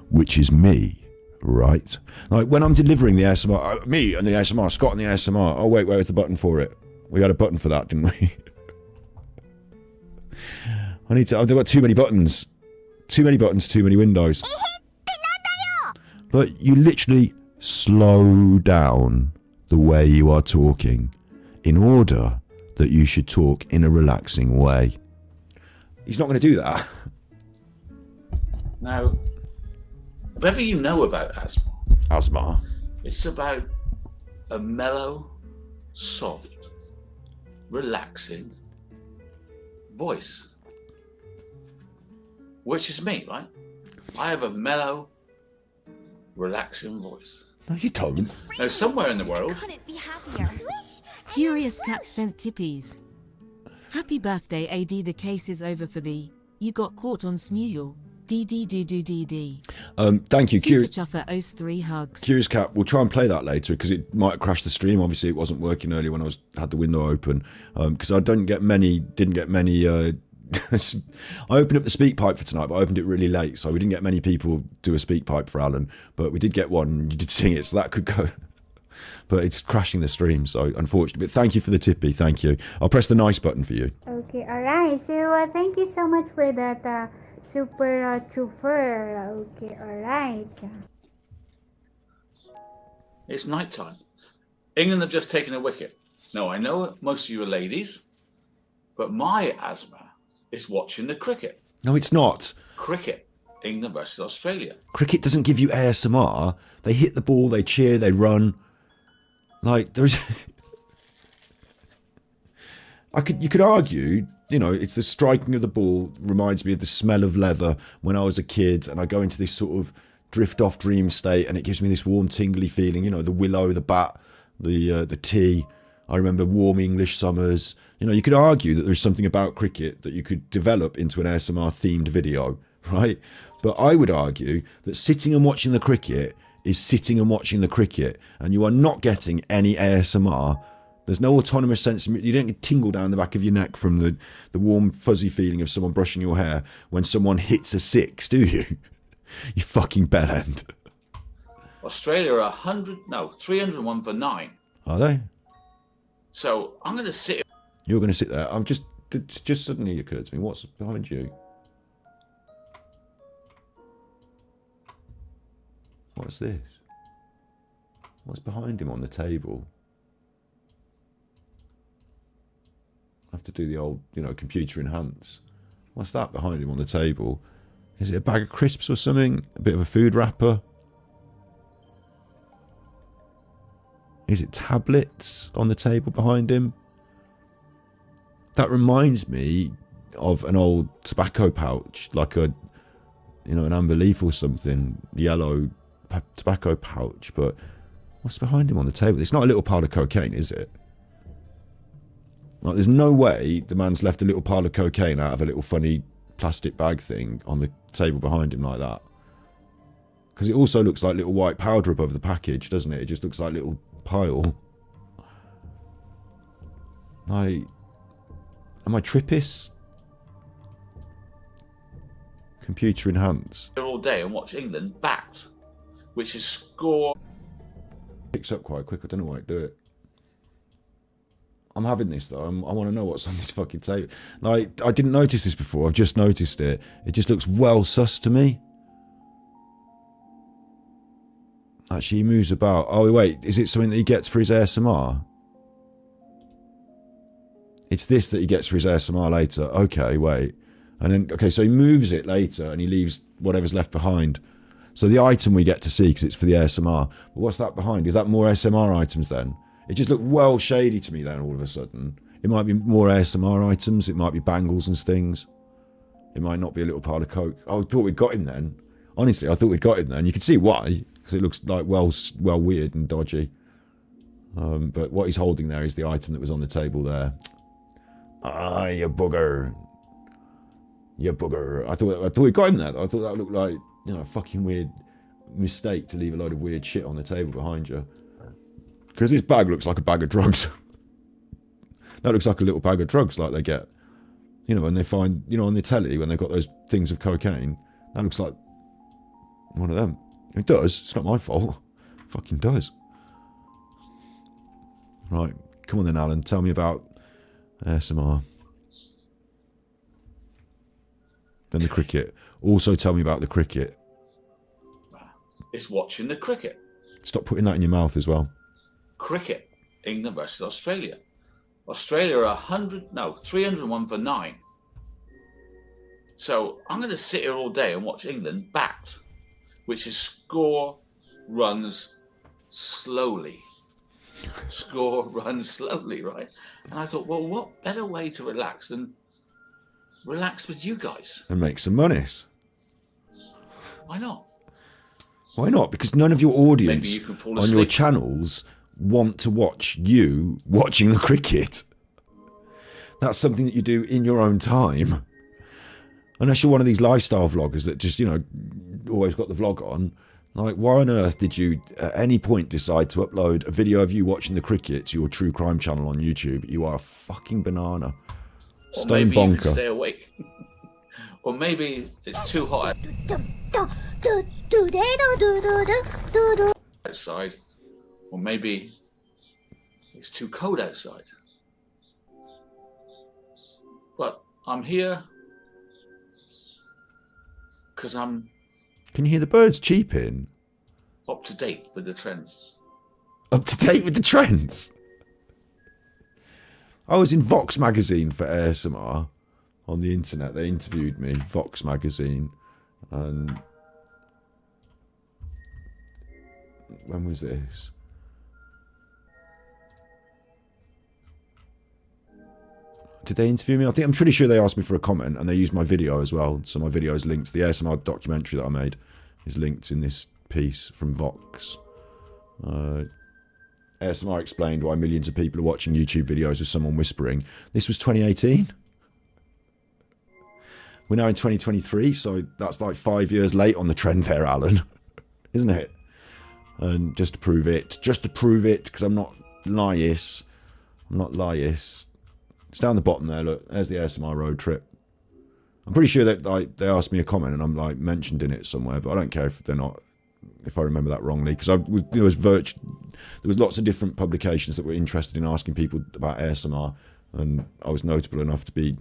C: Which is me, right? Like when I'm delivering the ASMR, me and the ASMR, Scott and the ASMR. Oh wait, where's the button for it? We had a button for that, didn't we? I've got too many buttons. Too many buttons, too many windows. But you literally slow down the way you are talking in order that you should talk in a relaxing way. He's not going to do that.
E: Now, whatever you know about
C: ASMR,
E: it's about a mellow, soft, relaxing voice. Which is me, right? I have a mellow, relaxing voice.
C: No, you don't.
E: Now, somewhere in the world.
H: Couldn't be happier.
F: Curious Cat sent tippies. Happy birthday, AD. The case is over for thee. You got caught on Smule. DD.
C: Thank you.
F: Super Chuffer owes 3 hugs.
C: Curious Cat, we'll try and play that later because it might have crashed the stream. Obviously, it wasn't working earlier when I had the window open. Because I didn't get many. I opened up the speak pipe for tonight, but I opened it really late, so we didn't get many people do a speak pipe for Alan. But we did get one. You did sing it, so that could go. But it's crashing the stream, so unfortunately. But thank you for the tippy. Thank you. I'll press the nice button for you.
M: Okay, alright. So, thank you so much for that super trooper. Okay, alright.
E: It's night time. England have just taken a wicket. No, I know most of you are ladies, but my asthma is watching the cricket.
C: No, it's not.
E: Cricket. England versus Australia.
C: Cricket doesn't give you ASMR. They hit the ball, they cheer, they run. Like, there's... You could argue, it's the striking of the ball reminds me of the smell of leather when I was a kid, and I go into this sort of drift-off dream state, and it gives me this warm, tingly feeling, the willow, the bat, the tea. I remember warm English summers. You could argue that there's something about cricket that you could develop into an ASMR-themed video, right? But I would argue that sitting and watching the cricket is sitting and watching the cricket, and you are not getting any ASMR. There's no autonomous sense. You don't get tingle down the back of your neck from the warm, fuzzy feeling of someone brushing your hair when someone hits a 6, do you? You fucking bellend.
E: Australia are 301 for 9.
C: Are they?
E: So I'm going to sit.
C: You're going to sit there. It just suddenly occurred to me. What's behind you? What's this? What's behind him on the table? I have to do the old, computer enhance. What's that behind him on the table? Is it a bag of crisps or something? A bit of a food wrapper? Is it tablets on the table behind him? That reminds me of an old tobacco pouch, like an amber leaf or something, yellow tobacco pouch. But what's behind him on the table? It's not a little pile of cocaine, is it? Like, there's no way the man's left a little pile of cocaine out of a little funny plastic bag thing on the table behind him like that. Because it also looks like little white powder above the package, doesn't it? It just looks like a little pile. Am I trippis? Computer enhance.
E: All day and watch England bat, which is score.
C: Picks up quite quick. I don't know why I do it. I'm having this though. I want to know what's on this fucking table. Like, I didn't notice this before. I've just noticed it. It just looks well sus to me. Actually, he moves about. Oh, wait. Is it something that he gets for his ASMR? It's this that he gets for his ASMR later. Okay, wait. And then, okay, so he moves it later and he leaves whatever's left behind. So the item we get to see because it's for the ASMR. But what's that behind? Is that more ASMR items then? It just looked well shady to me then all of a sudden. It might be more ASMR items. It might be bangles and things. It might not be a little pile of coke. Oh, I thought we'd got him then. Honestly, I thought we'd got him then. You can see why. Because it looks like well weird and dodgy. But what he's holding there is the item that was on the table there. Ah, you bugger. You bugger. I thought we got him there. I thought that looked like, you know, a fucking weird mistake to leave a load of weird shit on the table behind you. Because this bag looks like a bag of drugs. That looks like a little bag of drugs like they get. You know, when they find, you know, on the telly, when they've got those things of cocaine. That looks like one of them. It does. It's not my fault. It fucking does. Right. Come on then, Alan. Tell me about ASMR. Then the cricket. Also tell me about the cricket.
E: It's watching the cricket.
C: Stop putting that in your mouth as well.
E: Cricket. England versus Australia. Australia are 301 for 9. So I'm going to sit here all day and watch England bat, which is score runs slowly. Score runs slowly, right? And I thought, well, what better way to relax than relax with you guys?
C: And make some monies.
E: Why not?
C: Why not? Because none of your audience
E: Maybe you can fall
C: on
E: asleep.
C: your channels want to watch you watching the cricket. That's something that you do in your own time. Unless you're one of these lifestyle vloggers that just, you know, always got the vlog on. Like, why on earth did you at any point decide to upload a video of you watching the cricket to your true crime channel on YouTube? You are a fucking banana.
E: Or
C: Stone
E: maybe you
C: bonker.
E: can stay awake. Or maybe it's too hot outside. Or maybe it's too cold outside. But I'm here because I'm
C: Can you hear the birds cheeping?
E: up to date with the trends.
C: Up to date with the trends? I was in Vox magazine for ASMR on the internet. They interviewed me, Vox magazine, and when was this? Did they interview me? I'm pretty sure they asked me for a comment, and they used my video as well. So my video is linked. The ASMR documentary that I made is linked in this piece from Vox. ASMR explained why millions of people are watching YouTube videos of someone whispering. This was 2018. We're now in 2023, so that's like 5 years late on the trend there, Alan. Isn't it? And just to prove it, because I'm not lias. It's down the bottom there, look. There's the ASMR road trip. I'm pretty sure that they asked me a comment and I'm like mentioned in it somewhere, but I don't care if they're not, if I remember that wrongly, because there was lots of different publications that were interested in asking people about ASMR, and I was notable enough to be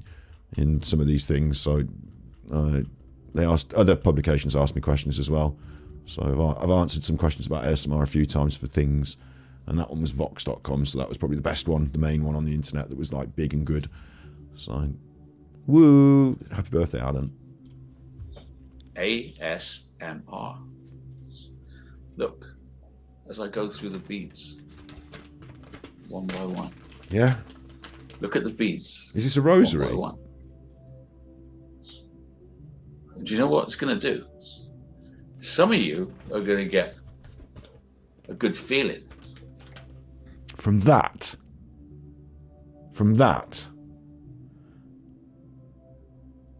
C: in some of these things, so other publications asked me questions as well. So I've answered some questions about ASMR a few times for things. And that one was Vox.com, so that was probably the best one, the main one on the internet that was like big and good. So, woo! Happy birthday, Alan.
E: ASMR. Look, as I go through the beads, one by one.
C: Yeah?
E: Look at the beads.
C: Is this a rosary?
E: One by one. Do you know what it's going to do? Some of you are going to get a good feeling.
C: From that.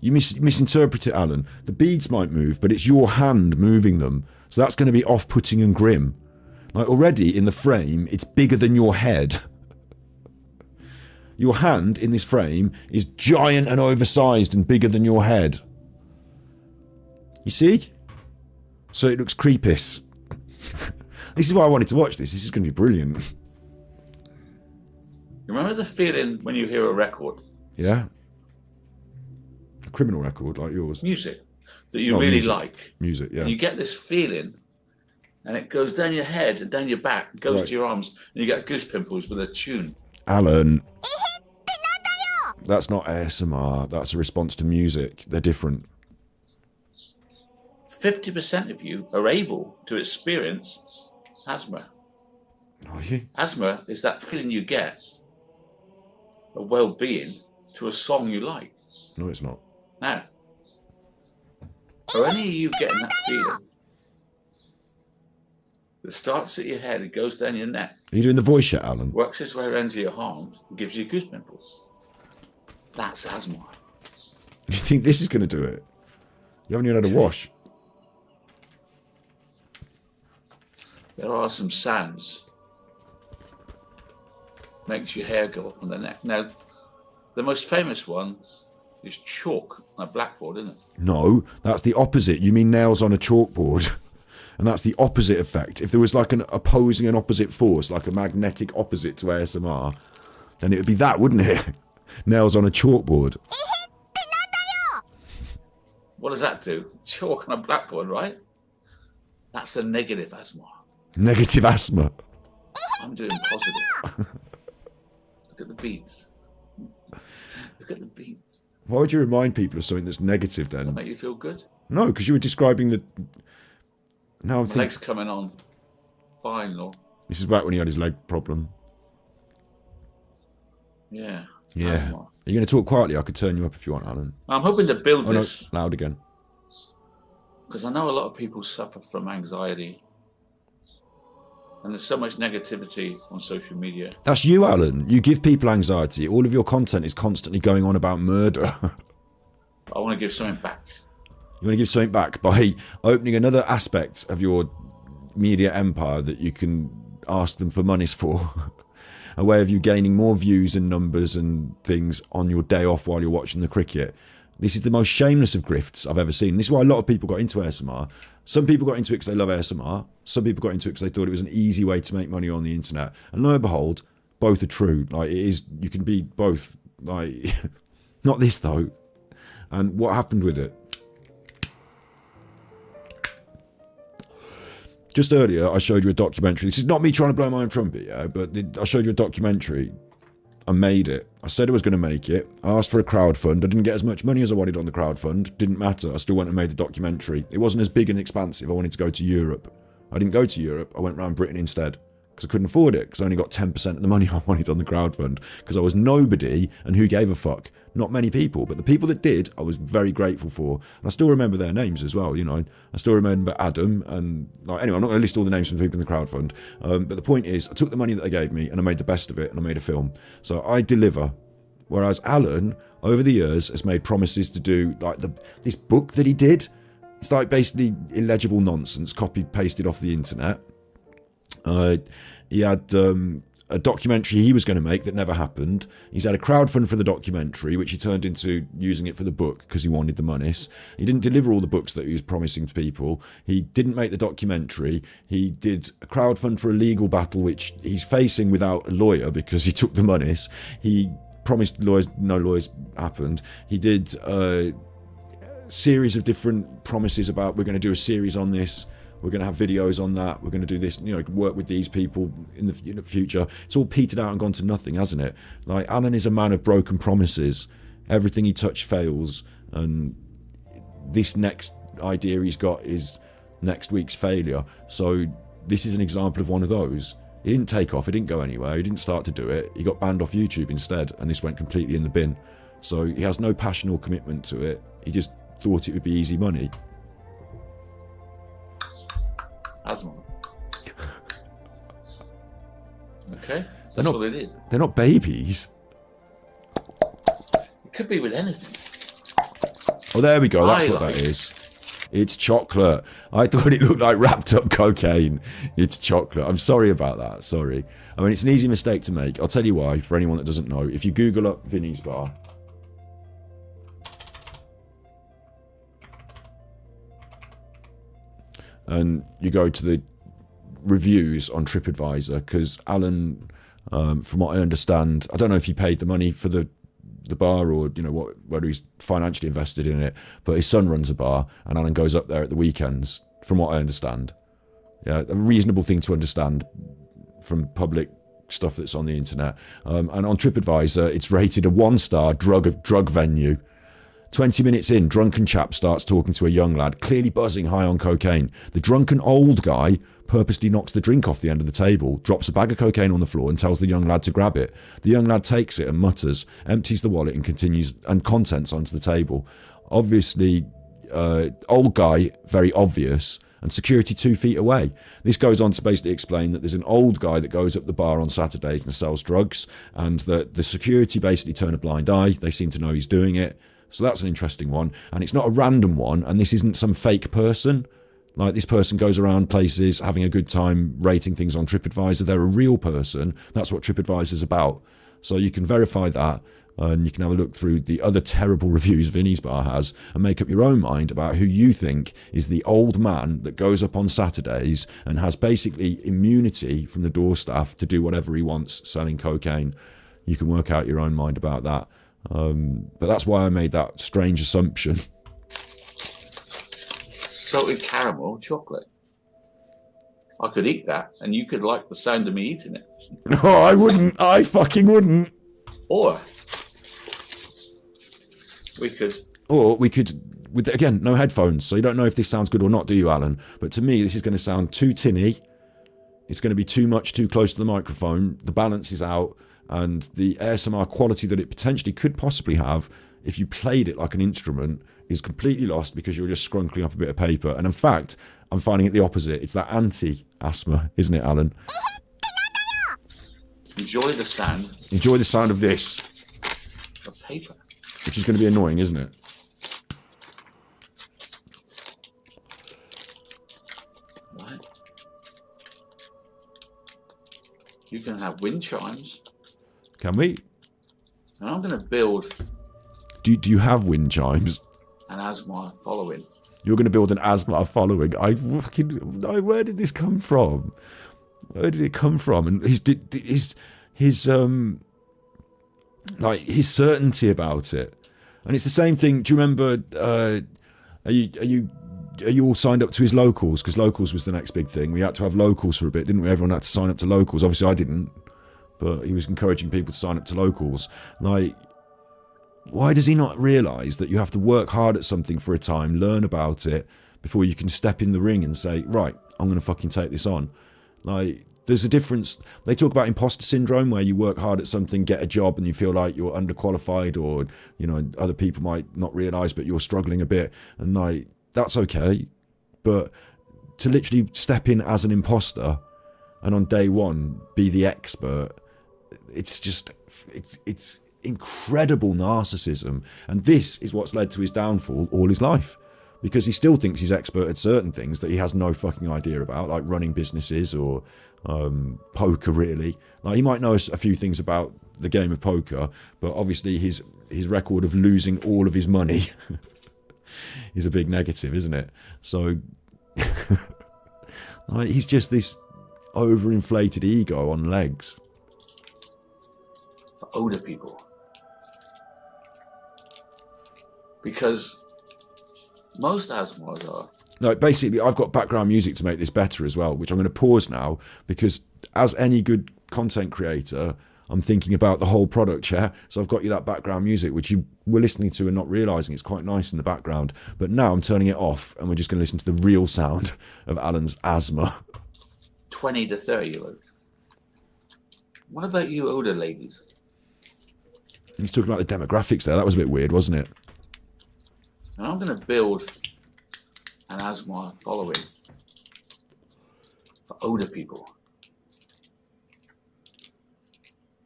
C: You misinterpret it, Alan. The beads might move, but it's your hand moving them. So that's going to be off-putting and grim. Like already in the frame, it's bigger than your head. Your hand in this frame is giant and oversized and bigger than your head. You see? So it looks creepous. This is why I wanted to watch this. This is going to be brilliant.
E: Remember the feeling when you hear a record?
C: Yeah. A criminal record like yours.
E: Music that you really
C: music.
E: like.
C: Music, yeah.
E: And you get this feeling and it goes down your head and down your back, and goes
C: Right.
E: to your arms, and you get goose pimples with a tune.
C: Alan. That's not ASMR. That's a response to music. They're different.
E: 50% of you are able to experience asthma.
C: Are you?
E: Asthma is that feeling you get of well-being to a song you like.
C: No, it's not.
E: Now, are any of you getting that feeling that starts at your head and goes down your neck,
C: Are you doing the voice yet, Alan?
E: works its way around to your arms, and gives you goose pimples? That's asthma.
C: You think this is going to do it? You haven't even had a wash.
E: There are some sounds. Makes your hair go up on the neck. Now, the most famous one is chalk on a blackboard, isn't it?
C: No, that's the opposite. You mean nails on a chalkboard. And that's the opposite effect. If there was like an opposing and opposite force, like a magnetic opposite to ASMR, then it would be that, wouldn't it? Nails on a chalkboard.
E: What does that do? Chalk on a blackboard, right? That's a negative asthma.
C: Negative asthma.
E: I'm doing positive. Look at the beats. Look at the beats.
C: Why would you remind people of something that's negative
E: Does that
C: then?
E: make you feel good?
C: No, because you were describing the... Now I'm
E: My
C: thinking...
E: leg's coming on. Fine, Lord.
C: This is back when he had his leg problem.
E: Yeah.
C: Yeah.
E: Asthma.
C: Are you going to talk quietly? I could turn you up if you want, Alan.
E: I'm hoping to build
C: Oh, no,
E: this
C: loud again.
E: because I know a lot of people suffer from anxiety. And there's so much negativity on social media.
C: That's you, Alan. You give people anxiety. All of your content is constantly going on about murder.
E: I want to give something back.
C: You want to give something back by opening another aspect of your media empire that you can ask them for monies for. A way of you gaining more views and numbers and things on your day off while you're watching the cricket. This is the most shameless of grifts I've ever seen. This is why a lot of people got into ASMR. Some people got into it because they love ASMR. Some people got into it because they thought it was an easy way to make money on the internet. And lo and behold, both are true. Like, it is, you can be both. Like, not this though. And what happened with it? Just earlier, I showed you a documentary. This is not me trying to blow my own trumpet, yeah, but I showed you a documentary. I made it. I said I was going to make it. I asked for a crowdfund. I didn't get as much money as I wanted on the crowdfund. Didn't matter. I still went and made the documentary. It wasn't as big and expansive. I wanted to go to Europe. I didn't go to Europe. I went around Britain instead because I couldn't afford it because I only got 10% of the money I wanted on the crowdfund because I was nobody and who gave a fuck? Not many people, but the people that did, I was very grateful for. And I still remember their names as well, you know. I still remember Adam and... Like, anyway, I'm not going to list all the names from the people in the crowdfund. But the point is, I took the money that they gave me and I made the best of it and I made a film. So I deliver. Whereas Alan, over the years, has made promises to do, like, this book that he did. It's like basically illegible nonsense, copied, pasted off the internet. He had... a documentary he was going to make that never happened. He's had a crowdfund for the documentary, which he turned into using it for the book because he wanted the monies. He didn't deliver all the books that he was promising to people. He didn't make the documentary. He did a crowdfund for a legal battle, which he's facing without a lawyer because he took the monies. He promised lawyers, no lawyers happened. He did a series of different promises about we're going to do a series on this. We're going to have videos on that. We're going to do this, you know, work with these people in the future. It's all petered out and gone to nothing, hasn't it? Like, Alan is a man of broken promises. Everything he touched fails. And this next idea he's got is next week's failure. So this is an example of one of those. He didn't take off. He didn't go anywhere. He didn't start to do it. He got banned off YouTube instead. And this went completely in the bin. So he has no passion or commitment to it. He just thought it would be easy money.
E: Asthma. Okay, that's what it is.
C: They're not babies.
E: It could be with anything.
C: Oh, there we go. That's what that is. It's chocolate. I thought it looked like wrapped up cocaine. It's chocolate. I'm sorry about that. Sorry. I mean, it's an easy mistake to make. I'll tell you why, for anyone that doesn't know. If you Google up Vinny's Bar, and you go to the reviews on TripAdvisor, because Alan, from what I understand, I don't know if he paid the money for the bar or, you know, whether he's financially invested in it, but his son runs a bar and Alan goes up there at the weekends, from what I understand. Yeah, a reasonable thing to understand from public stuff that's on the internet. And on TripAdvisor, it's rated a 1-star drug venue. 20 minutes in, drunken chap starts talking to a young lad, clearly buzzing high on cocaine. The drunken old guy purposely knocks the drink off the end of the table, drops a bag of cocaine on the floor and tells the young lad to grab it. The young lad takes it and mutters, empties the wallet and continues and contents onto the table. Obviously, old guy, very obvious, and security 2 feet away. This goes on to basically explain that there's an old guy that goes up the bar on Saturdays and sells drugs, and that the security basically turn a blind eye. They seem to know he's doing it. So that's an interesting one. And it's not a random one, and this isn't some fake person. Like, this person goes around places having a good time rating things on TripAdvisor. They're a real person. That's what TripAdvisor's about. So you can verify that, and you can have a look through the other terrible reviews Vinny's Bar has and make up your own mind about who you think is the old man that goes up on Saturdays and has basically immunity from the door staff to do whatever he wants selling cocaine. You can work out your own mind about that. But that's why I made that strange assumption.
E: Salted caramel chocolate. I could eat that, and you could like the sound of me eating it.
C: No, I wouldn't. I fucking wouldn't.
E: Or we could.
C: Or we could, with again, no headphones, so you don't know if this sounds good or not, do you, Alan? But to me, this is going to sound too tinny. It's going to be too much, too close to the microphone. The balance is out, and the ASMR quality that it potentially could possibly have, if you played it like an instrument, is completely lost because you're just scrunkling up a bit of paper. And in fact, I'm finding it the opposite. It's that anti-asthma, isn't it, Alan?
E: Enjoy the sound.
C: Enjoy the sound of this.
E: Of paper.
C: Which is going to be annoying, isn't it?
E: Right. You can have wind chimes.
C: Can we?
E: And I'm going to build
C: Do you have wind chimes?
E: an asthma following.
C: You're going to build an asthma following. Where did this come from? Where did it come from? And his certainty about it. And it's the same thing. Do you remember? Are you all signed up to his locals? Because locals was the next big thing. We had to have locals for a bit, didn't we? Everyone had to sign up to locals. Obviously, I didn't, but he was encouraging people to sign up to locals. Like, why does he not realise that you have to work hard at something for a time, learn about it, before you can step in the ring and say, right, I'm going to fucking take this on? Like, there's a difference. They talk about imposter syndrome, where you work hard at something, get a job, and you feel like you're underqualified, or, you know, other people might not realise, but you're struggling a bit. And like, that's okay. But to literally step in as an imposter and on day one be the expert, it's just, it's incredible narcissism. And this is what's led to his downfall all his life, because he still thinks he's expert at certain things that he has no fucking idea about, like running businesses or poker, really. Like, he might know a few things about the game of poker, but obviously his record of losing all of his money is a big negative, isn't it? So like, he's just this overinflated ego on legs.
E: For older people. Because most asthmas are.
C: No, basically, I've got background music to make this better as well, which I'm going to pause now, because as any good content creator, I'm thinking about the whole product, yeah? So I've got you that background music, which you were listening to and not realising it's quite nice in the background. But now I'm turning it off, and we're just going to listen to the real sound of Alan's asthma.
E: 20 to 30-year-olds. What about you older ladies?
C: He's talking about the demographics there. That was a bit weird, wasn't it?
E: And I'm going to build an asthma following for older people.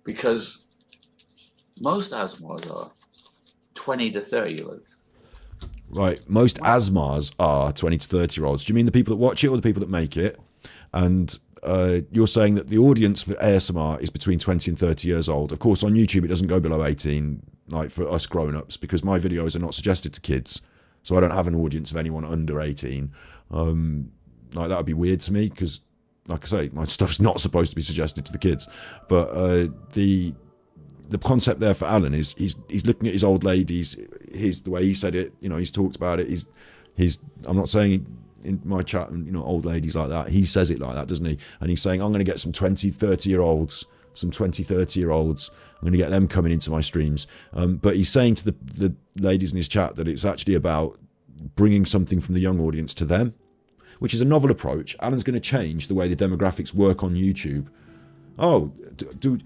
E: Because most asthmas are 20 to 30-year-olds.
C: Right, most asthmas are 20 to 30-year-olds. Do you mean the people that watch it or the people that make it? And you're saying that the audience for ASMR is between 20 and 30 years old. Of course, on YouTube, it doesn't go below 18, like for us grown-ups, because my videos are not suggested to kids. So I don't have an audience of anyone under 18. Like, that would be weird to me, because, like I say, my stuff's not supposed to be suggested to the kids. But the concept there for Alan is he's looking at his old ladies, the way he said it, you know, he's talked about it. I'm not saying in my chat, and old ladies like that. He says it like that, doesn't he? And he's saying, I'm going to get some 20, 30-year-olds, I'm going to get them coming into my streams. But he's saying to the ladies in his chat that it's actually about bringing something from the young audience to them, which is a novel approach. Alan's going to change the way the demographics work on YouTube. Oh, do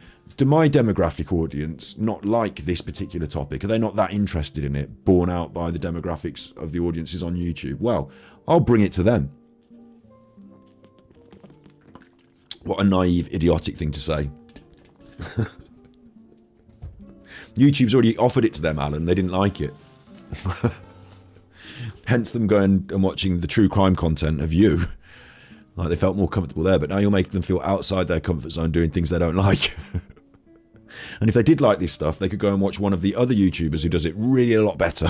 C: my demographic audience not like this particular topic? Are they not that interested in it, borne out by the demographics of the audiences on YouTube? Well, I'll bring it to them. What a naive, idiotic thing to say. YouTube's already offered it to them, Alan. They didn't like it. Hence them going and watching the true crime content of you. Like, they felt more comfortable there, but now you're making them feel outside their comfort zone doing things they don't like. And if they did like this stuff, they could go and watch one of the other YouTubers who does it really a lot better.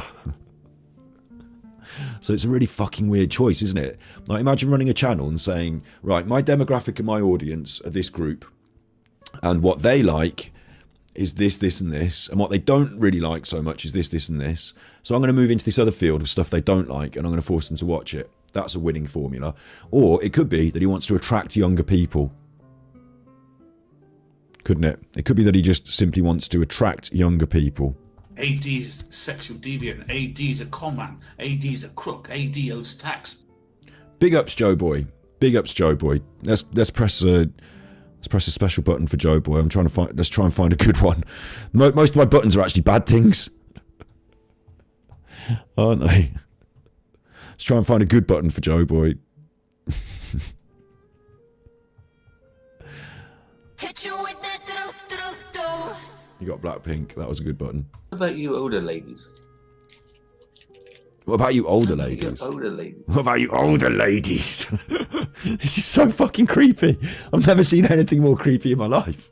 C: So it's a really fucking weird choice, isn't it? Like, imagine running a channel and saying, right, my demographic and my audience are this group, and what they like is this, this, and this, and what they don't really like so much is this, this, and this. So I'm going to move into this other field of stuff they don't like, and I'm going to force them to watch it. That's a winning formula. Or it could be that he wants to attract younger people. Couldn't it? It could be that he just simply wants to attract younger people.
B: AD's sexual deviant, AD's a con man, AD's a crook, AD owes tax.
C: Big ups, Joe Boy. Big ups, Joe Boy. Let's press a special button for Joe Boy. Let's try and find a good one. Most of my buttons are actually bad things, aren't they? Let's try and find a good button for Joe Boy. You got Blackpink. That was a good button.
E: What about you older ladies?
C: What about you older ladies? What about you older ladies? This is so fucking creepy. I've never seen anything more creepy in my life.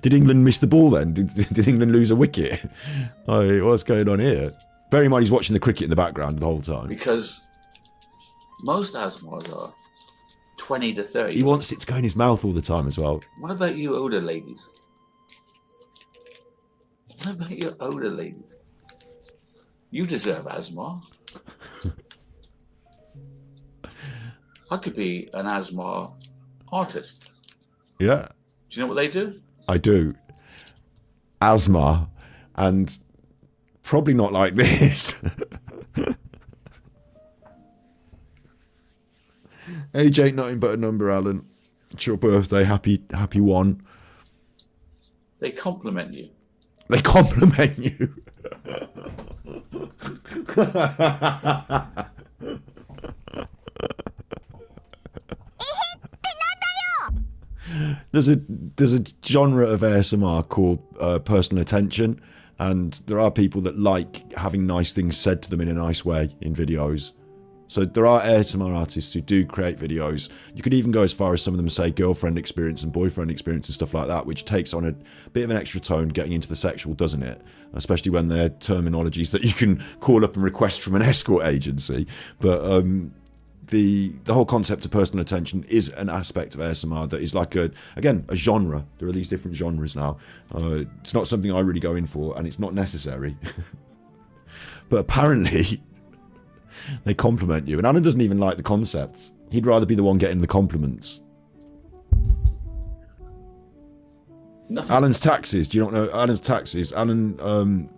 C: Did England miss the ball then? Did England lose a wicket? Oh, what's going on here? Bear in mind he's watching the cricket in the background the whole time.
E: Because most asthmas are 20 to 30.
C: He wants it to go in his mouth all the time as well.
E: What about you older ladies? What about you older ladies? You deserve asthma. I could be an asthma artist.
C: Yeah.
E: Do you know what they do?
C: I do. Asthma, and probably not like this. Age ain't nothing but a number, Alan. It's your birthday. Happy one.
E: They compliment you.
C: They compliment you. There's a genre of ASMR called personal attention, and there are people that like having nice things said to them in a nice way in videos. So there are ASMR artists who do create videos. You could even go as far as some of them say girlfriend experience and boyfriend experience and stuff like that, which takes on a bit of an extra tone getting into the sexual, doesn't it? Especially when they're terminologies that you can call up and request from an escort agency. But the whole concept of personal attention is an aspect of ASMR that is like a genre. There are these different genres now. It's not something I really go in for, and it's not necessary. But apparently they compliment you, and Alan doesn't even like the concept. He'd rather be the one getting the compliments.
E: Nothing.
C: Alan's taxes. Do you not know Alan's taxes? Alan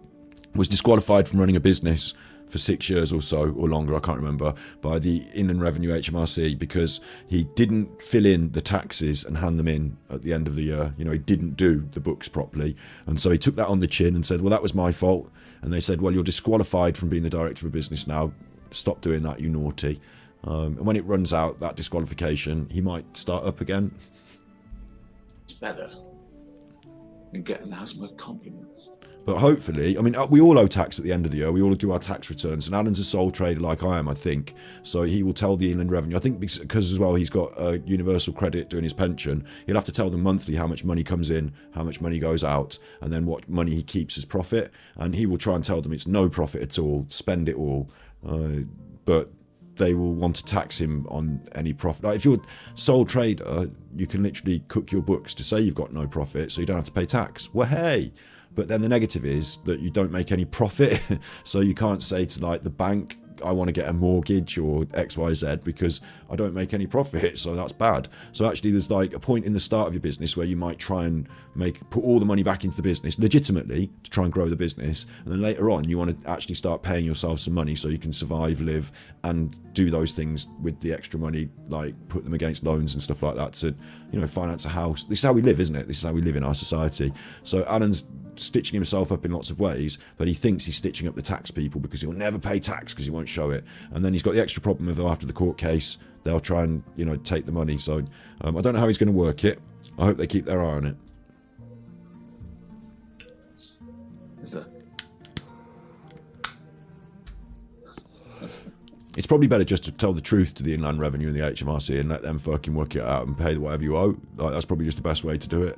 C: was disqualified from running a business for 6 years or so, or longer, I can't remember, by the Inland Revenue HMRC because he didn't fill in the taxes and hand them in at the end of the year. You know, he didn't do the books properly. And so he took that on the chin and said, well, that was my fault. And they said, well, you're disqualified from being the director of a business now. Stop doing that, you naughty. And when it runs out, that disqualification, he might start up again.
E: It's better than getting asthma compliments.
C: But hopefully, I mean, we all owe tax at the end of the year. We all do our tax returns. And Alan's a sole trader like I am, I think. So he will tell the Inland Revenue. I think because as well he's got a universal credit doing his pension. He'll have to tell them monthly how much money comes in, how much money goes out, and then what money he keeps as profit. And he will try and tell them it's no profit at all, spend it all. But they will want to tax him on any profit. Like if you're a sole trader, you can literally cook your books to say you've got no profit, so you don't have to pay tax. Well, hey, But then the negative is that you don't make any profit. So you can't say to like the bank, I want to get a mortgage or XYZ because I don't make any profit, so that's bad. So actually there's like a point in the start of your business where you might try and put all the money back into the business legitimately to try and grow the business, and then later on you want to actually start paying yourself some money so you can survive, live, and do those things with the extra money, like put them against loans and stuff like that to, you know, finance a house. This is how we live, isn't it? This is how we live in our society. So Alan's stitching himself up in lots of ways, but he thinks he's stitching up the tax people because he'll never pay tax because he won't show it. And then he's got the extra problem of after the court case, they'll try and, you know, take the money. So I don't know how he's going to work it. I hope they keep their eye on it.
E: Is that?
C: It's probably better just to tell the truth to the Inland Revenue and the HMRC and let them fucking work it out and pay whatever you owe. Like, that's probably just the best way to do it.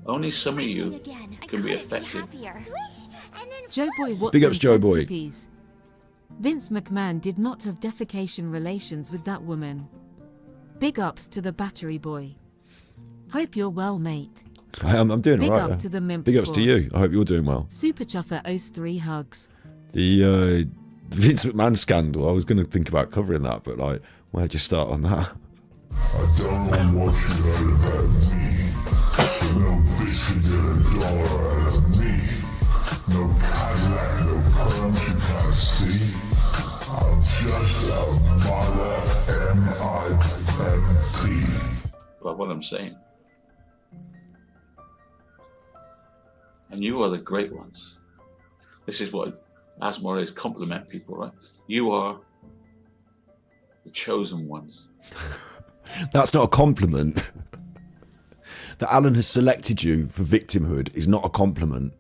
E: Only some of you can be affected.
F: Joe Boy Watson
C: Big ups, Joe
F: sent
C: Boy.
F: tippies. Vince McMahon did not have defecation relations with that woman. Big ups to the battery boy. Hope you're well, mate.
C: I'm doing
F: Big
C: all right.
F: up to the Mimp
C: Big ups to
F: squad.
C: you. I hope you're doing well.
F: Super Chuffer owes 3 hugs.
C: The Vince McMahon scandal, I was going to think about covering that, but like, where'd you start on that?
D: I don't know what you heard about me, but no bitch can get $1 out of me. No Cadillac, no perms you can't see. I'm just a mother M-I-M-P.
E: But what I'm saying. And you are the great ones. This is what Asmar is, compliment people, right? You are the chosen ones.
C: That's not a compliment. That Alan has selected you for victimhood is not a compliment.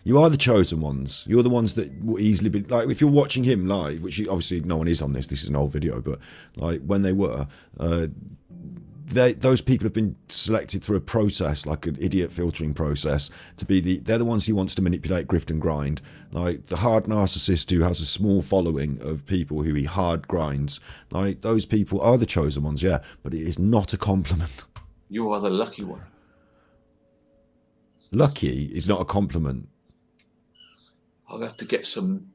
C: You are the chosen ones. You're the ones that will easily be, like, if you're watching him live, which obviously no one is on this is an old video, but like when they were, those people have been selected through a process, like an idiot filtering process, to be they're the ones he wants to manipulate, grift and grind. Like the hard narcissist who has a small following of people who he hard grinds. Like those people are the chosen ones, yeah, but it is not a compliment.
E: You are the lucky ones.
C: Lucky is not a compliment.
E: I'll have to get some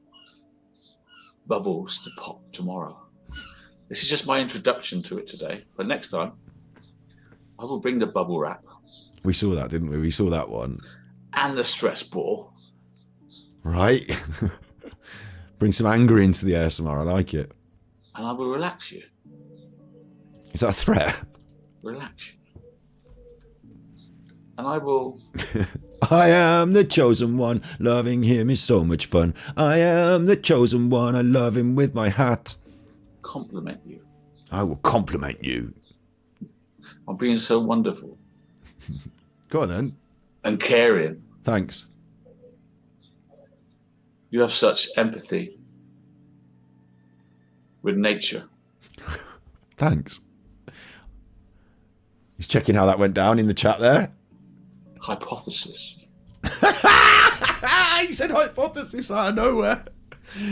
E: bubbles to pop tomorrow. This is just my introduction to it today, but next time I will bring the bubble wrap.
C: We saw that, didn't we? We saw that one.
E: And the stress ball.
C: Right? Bring some anger into the ASMR, I like it.
E: And I will relax you.
C: Is that a threat?
E: Relax you. And I will...
C: I am the chosen one. Loving him is so much fun. I am the chosen one. I love him with my hat.
E: Compliment you.
C: I will compliment you.
E: On being so wonderful.
C: Go on then.
E: And caring.
C: Thanks.
E: You have such empathy with nature.
C: Thanks. He's checking how that went down in the chat there.
E: Hypothesis.
C: He said hypothesis out of nowhere.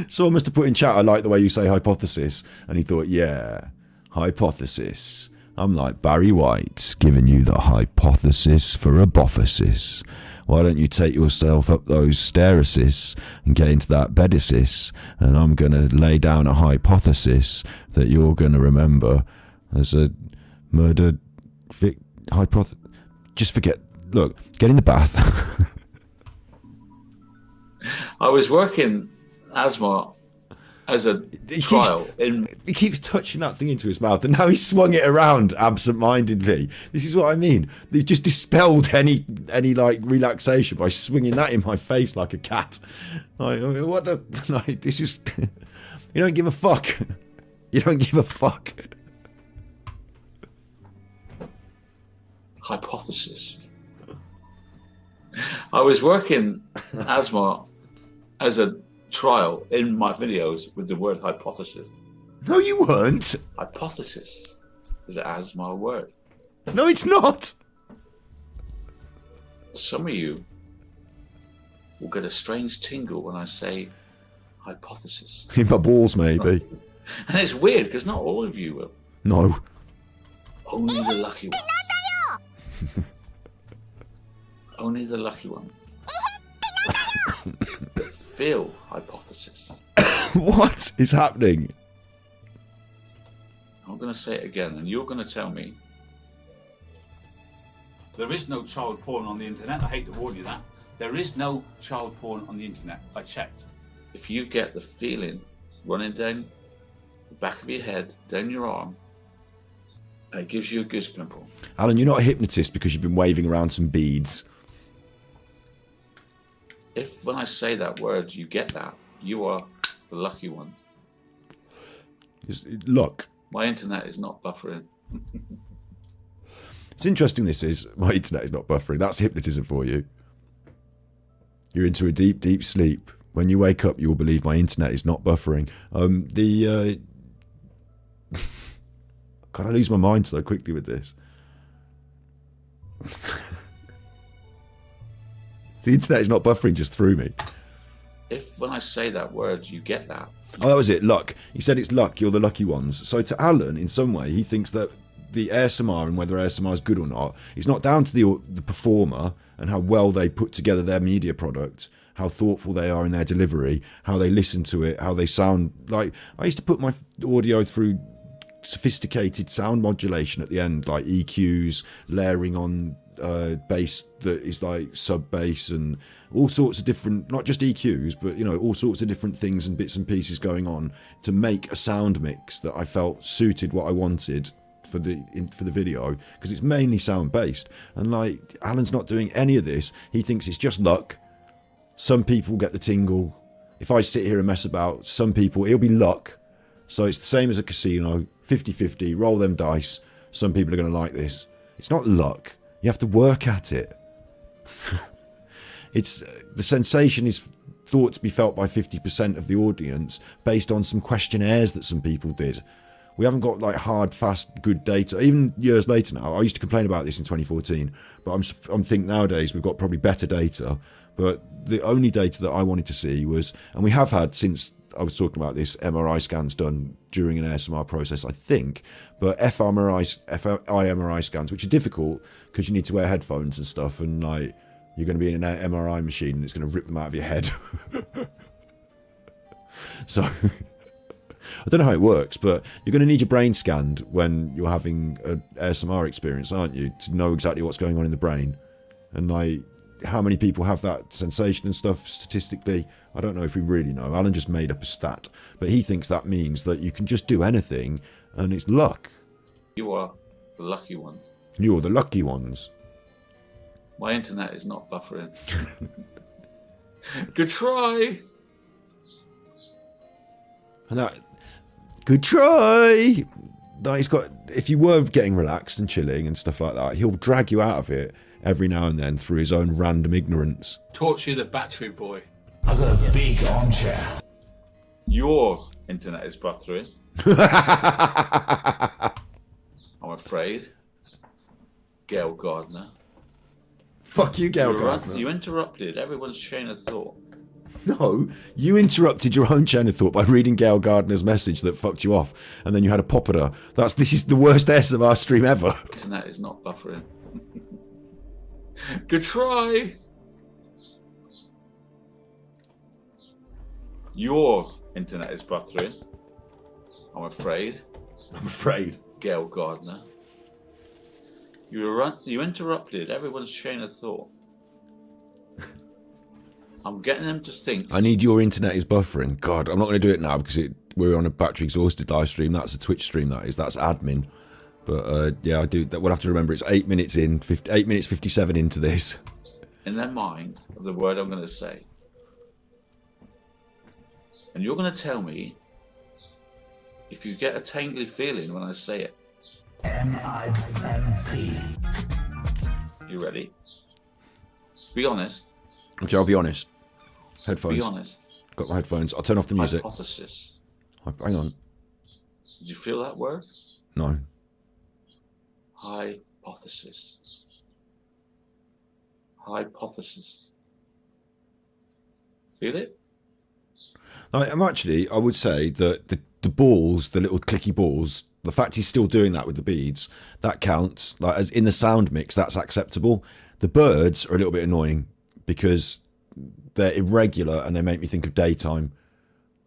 C: Someone must have put in chat, I like the way you say hypothesis. And he thought, yeah, hypothesis. I'm like Barry White, giving you the hypothesis for a bophysis. Why don't you take yourself up those staircases and get into that bedicis? And I'm going to lay down a hypothesis that you're going to remember as a murdered hypothesis. Just forget. Look, get in the bath.
E: I was working Asmar as a trial.
C: He keeps touching that thing into his mouth, and now he's swung it around absent-mindedly. This is what I mean. They've just dispelled any like relaxation by swinging that in my face like a cat. Like, what the? Like, this is. You don't give a fuck. You don't give a fuck.
E: Hypothesis. I was working Asmar as a trial in my videos with the word hypothesis.
C: No, you weren't.
E: Hypothesis is an Asmar word.
C: No, it's not.
E: Some of you will get a strange tingle when I say hypothesis.
C: In my balls, maybe.
E: And it's weird because not all of you will.
C: No.
E: Only the lucky ones. Only the lucky ones. The feel hypothesis.
C: What is happening?
E: I'm going to say it again, and you're going to tell me.
B: There is no child porn on the internet. I hate to warn you that. There is no child porn on the internet. I checked.
E: If you get the feeling running down the back of your head, down your arm, it gives you a goose pimple.
C: Alan, you're not a hypnotist because you've been waving around some beads.
E: If when I say that word, you get that, you are the lucky one.
C: Look.
E: My internet is not buffering.
C: It's interesting this is. My internet is not buffering. That's hypnotism for you. You're into a deep, deep sleep. When you wake up, you will believe my internet is not buffering. God, I lose my mind so quickly with this. The internet is not buffering just threw me.
E: If when I say that word, you get that.
C: Oh, that was it. Luck. He said it's luck. You're the lucky ones. So to Alan, in some way, he thinks that the ASMR and whether ASMR is good or not, it's not down to the performer and how well they put together their media product, how thoughtful they are in their delivery, how they listen to it, how they sound. Like, I used to put my audio through sophisticated sound modulation at the end, like EQs, layering on bass that is like sub bass and all sorts of different, not just EQs, but you know, all sorts of different things and bits and pieces going on to make a sound mix that I felt suited what I wanted for the video, because it's mainly sound based. And like, Alan's not doing any of this. He thinks it's just luck. Some people get the tingle. If I sit here and mess about, some people, it'll be luck. So it's the same as a casino, 50-50, roll them dice. Some people are going to like this. It's not luck. You have to work at it. It's the sensation is thought to be felt by 50% of the audience based on some questionnaires that some people did. We haven't got like hard, fast, good data. Even years later now, I used to complain about this in 2014, but I'm thinking nowadays we've got probably better data. But the only data that I wanted to see was, and we have had since I was talking about this, MRI scans done during an ASMR process, I think, but fMRI scans, which are difficult because you need to wear headphones and stuff, and like you're going to be in an MRI machine and it's going to rip them out of your head. So I don't know how it works, but you're going to need your brain scanned when you're having an ASMR experience, aren't you, to know exactly what's going on in the brain. And like, how many people have that sensation and stuff statistically, I don't know if we really know. Alan just made up a stat, but he thinks that means that you can just do anything and it's luck.
E: You are the lucky one.
C: You're the lucky ones.
E: My internet is not buffering. Good try.
C: And that, good try. No, he's got, if you were getting relaxed and chilling and stuff like that, he'll drag you out of it every now and then through his own random ignorance.
B: Torture the battery boy.
D: I've got a big armchair.
E: Your internet is buffering. I'm afraid. Gail Gardner.
C: Fuck you, Gail Gardner.
E: You interrupted everyone's chain of thought.
C: No, you interrupted your own chain of thought by reading Gail Gardner's message that fucked you off, and then you had a pop at her. This is the worst ASMR stream ever.
E: Internet is not buffering. Good try. Your internet is buffering. I'm afraid.
C: I'm afraid.
E: Gail Gardner. You interrupted everyone's chain of thought. I'm getting them to think.
C: I need your internet is buffering. God, I'm not going to do it now because we're on a battery exhausted live stream. That's a Twitch stream, that is. That's admin. But yeah, I do. We'll have to remember it's 8 minutes in, 8 minutes 57 into this.
E: In their mind of the word I'm going to say. And you're going to tell me if you get a tingly feeling when I say it. M-I-M-P. You ready? Be honest.
C: Okay, I'll be honest. Headphones.
E: Be honest.
C: Got my headphones. I'll turn off the music.
E: Hypothesis.
C: Hang on.
E: Did you feel that word?
C: No.
E: Hypothesis. Hypothesis. Feel it?
C: I'm actually, I would say that the balls, the little clicky balls, the fact he's still doing that with the beads, that counts. Like, as in the sound mix, that's acceptable. The birds are a little bit annoying because they're irregular and they make me think of daytime.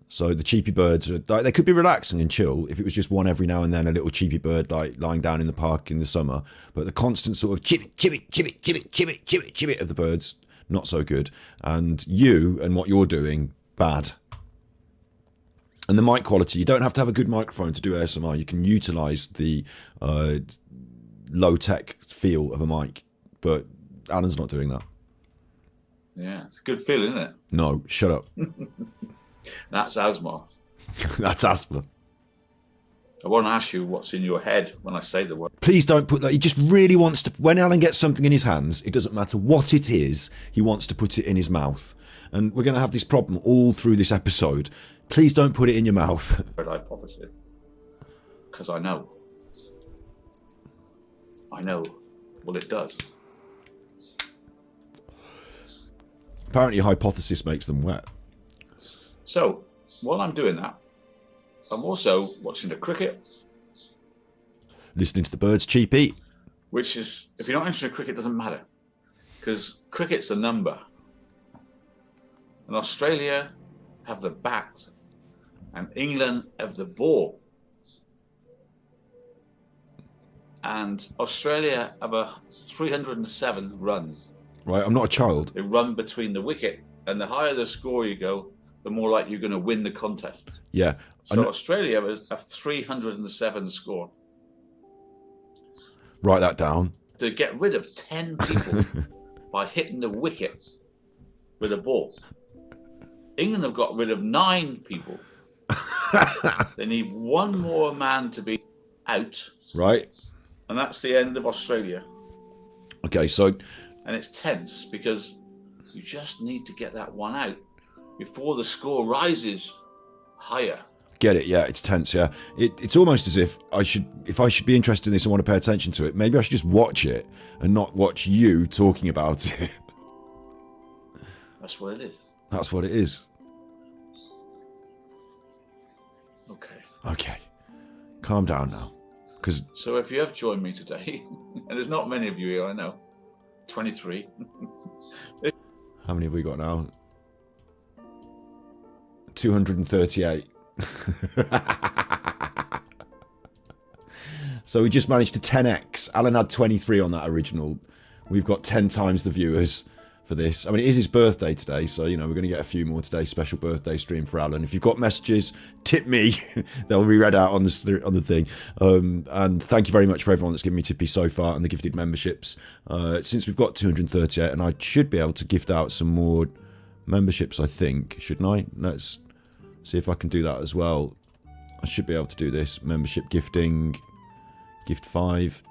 C: So the cheepy birds are like, they could be relaxing and chill if it was just one every now and then, a little cheepy bird like lying down in the park in the summer. But the constant sort of chip it of the birds, not so good. And you and what you're doing, bad. And the mic quality, you don't have to have a good microphone to do ASMR. You can utilise the low-tech feel of a mic. But Alan's not doing that.
E: Yeah, it's a good feeling, isn't it?
C: No, shut up.
E: That's asthma.
C: That's asthma.
E: I want to ask you what's in your head when I say the word.
C: Please don't put that. He just really wants to. When Alan gets something in his hands, it doesn't matter what it is, he wants to put it in his mouth. And we're going to have this problem all through this episode. Please don't put it in your mouth.
E: Hypothesis. Because I know. I know what it does.
C: Apparently, hypothesis makes them wet.
E: So, while I'm doing that, I'm also watching the cricket.
C: Listening to the birds cheep eat.
E: Which is, if you're not interested in cricket, it doesn't matter. Because cricket's a number. And Australia have the bat. And England have the ball. And Australia have 307 runs.
C: Right, I'm not a child.
E: They run between the wicket. And the higher the score you go, the more likely you're going to win the contest.
C: Yeah.
E: So Australia has a 307 score.
C: Write that down.
E: To get rid of 10 people by hitting the wicket with a ball. England have got rid of 9 people. They need one more man to be out.
C: Right.
E: And that's the end of Australia.
C: Okay, so...
E: And it's tense because you just need to get that one out before the score rises higher.
C: Get it? Yeah, it's tense. Yeah, it's almost as if I should be interested in this and want to pay attention to it. Maybe I should just watch it and not watch you talking about it.
E: That's what it is.
C: That's what it is.
E: Okay.
C: Okay, calm down now. Because
E: so if you have joined me today, and there's not many of you here, I know, 23.
C: How many have we got now? 238. So we just managed to 10x. Alan had 23 on that original. We've got 10 times the viewers for this. I mean, it is his birthday today, so, you know, we're going to get a few more today. Special birthday stream for Alan. If you've got messages, tip me. They'll be read out on the thing. And thank you very much for everyone that's given me tippy so far and the gifted memberships. Since we've got 238, and I should be able to gift out some more memberships, I think, shouldn't I? Let's see if I can do that as well. I should be able to do this. Membership gifting. Gift 5.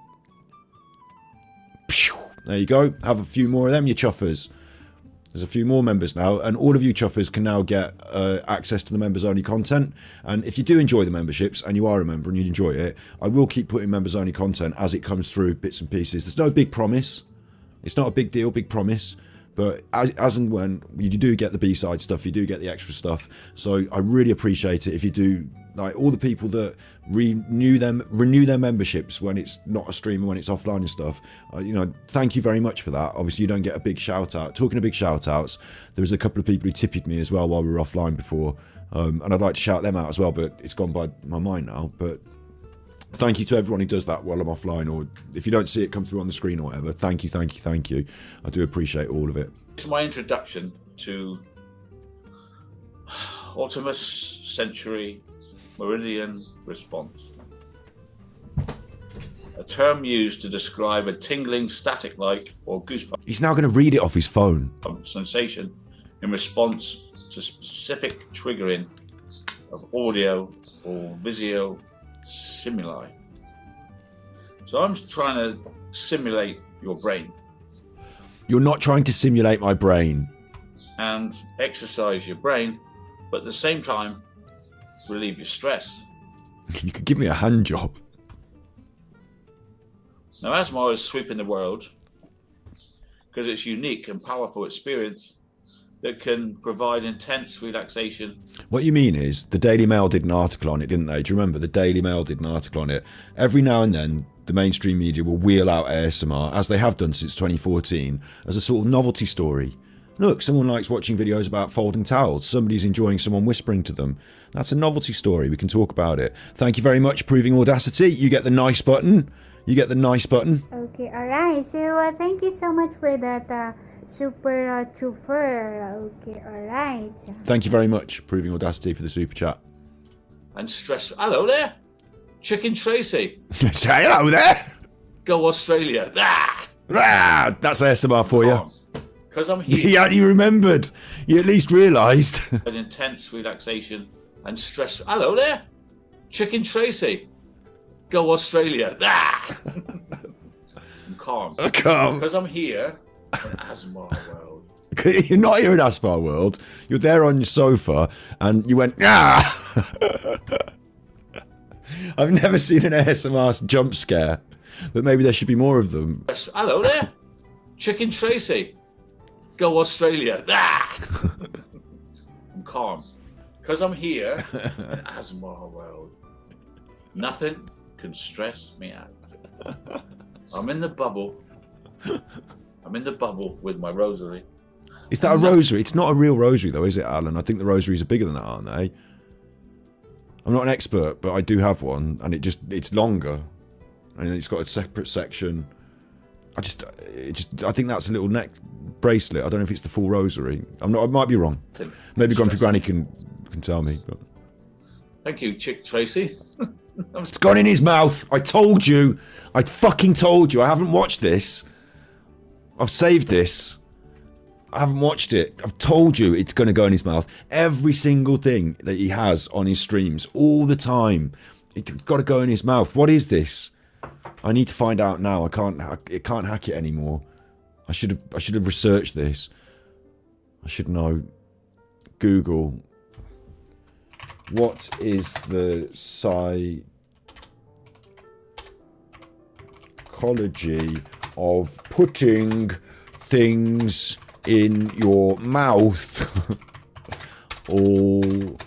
C: There you go. Have a few more of them, you chuffers. There's a few more members now, and all of you chuffers can now get access to the members-only content. And if you do enjoy the memberships, and you are a member and you enjoy it, I will keep putting members-only content as it comes through, bits and pieces. There's no big promise. It's not a big deal, big promise. But as and when you do get the B-side stuff, you do get the extra stuff. So I really appreciate it if you do, like all the people that renew their memberships when it's not a stream and when it's offline and stuff. You know, thank you very much for that. Obviously, you don't get a big shout out. Talking of big shout outs, there was a couple of people who tipped me as well while we were offline before, and I'd like to shout them out as well, but it's gone by my mind now. But thank you to everyone who does that while I'm offline, or if you don't see it come through on the screen or whatever. Thank you, thank you, thank you. I do appreciate all of it.
E: It's my introduction to Optimus Century Meridian Response, a term used to describe a tingling, static-like or goosebump.
C: He's now going to read it off his phone.
E: Sensation in response to specific triggering of audio or visual stimuli. So I'm trying to simulate your brain.
C: You're not trying to simulate my brain.
E: And exercise your brain, but at the same time, relieve your stress.
C: You could give me a hand job.
E: Now, ASMR is sweeping the world because it's unique and powerful experience that can provide intense relaxation.
C: What you mean is, the Daily Mail did an article on it, didn't they? Do you remember? The Daily Mail did an article on it. Every now and then, the mainstream media will wheel out ASMR, as they have done since 2014, as a sort of novelty story. Look, someone likes watching videos about folding towels. Somebody's enjoying someone whispering to them. That's a novelty story. We can talk about it. Thank you very much, Proving Audacity. You get the nice button. You get the nice button.
M: Okay, alright. So, thank you so much for that super trooper. Okay, alright.
C: Thank you very much, Proving Audacity, for the super chat.
E: And stress. Hello there. Chicken Tracy.
C: Say hello there.
E: Go Australia. Ah!
C: Ah, that's ASMR for you.
E: Because I'm here.
C: Yeah, you remembered. You at least realised.
E: An intense relaxation and stress. Hello there. Chicken Tracy. Go Australia. Ah! I'm calm.
C: Calm.
E: Because I'm here in ASMR world.
C: You're not here in ASMR world. You're there on your sofa and you went, ah! I've never seen an ASMR jump scare, but maybe there should be more of them.
E: Hello there. Chicken Tracy. Go Australia. Ah! I'm calm. Because I'm here in ASMR world. Nothing can stress me out. I'm in the bubble. I'm in the bubble with my rosary.
C: Is that a rosary? It's not a real rosary though, is it, Alan? I think the rosaries are bigger than that, aren't they? I'm not an expert, but I do have one, and it's longer. And it's got a separate section. I think that's a little neck bracelet. I don't know if it's the full rosary. I might be wrong. Maybe Grumpy Granny can tell me. But...
E: Thank you, Chick Tracy.
C: It's gone in his mouth. I told you. I fucking told you. I haven't watched this. I've saved this. I haven't watched it. I've told you it's going to go in his mouth. Every single thing that he has on his streams, all the time, it's got to go in his mouth. What is this? I need to find out now. I can't hack it anymore. I should have researched this. I should know. Google. What is the psychology of putting things in your mouth all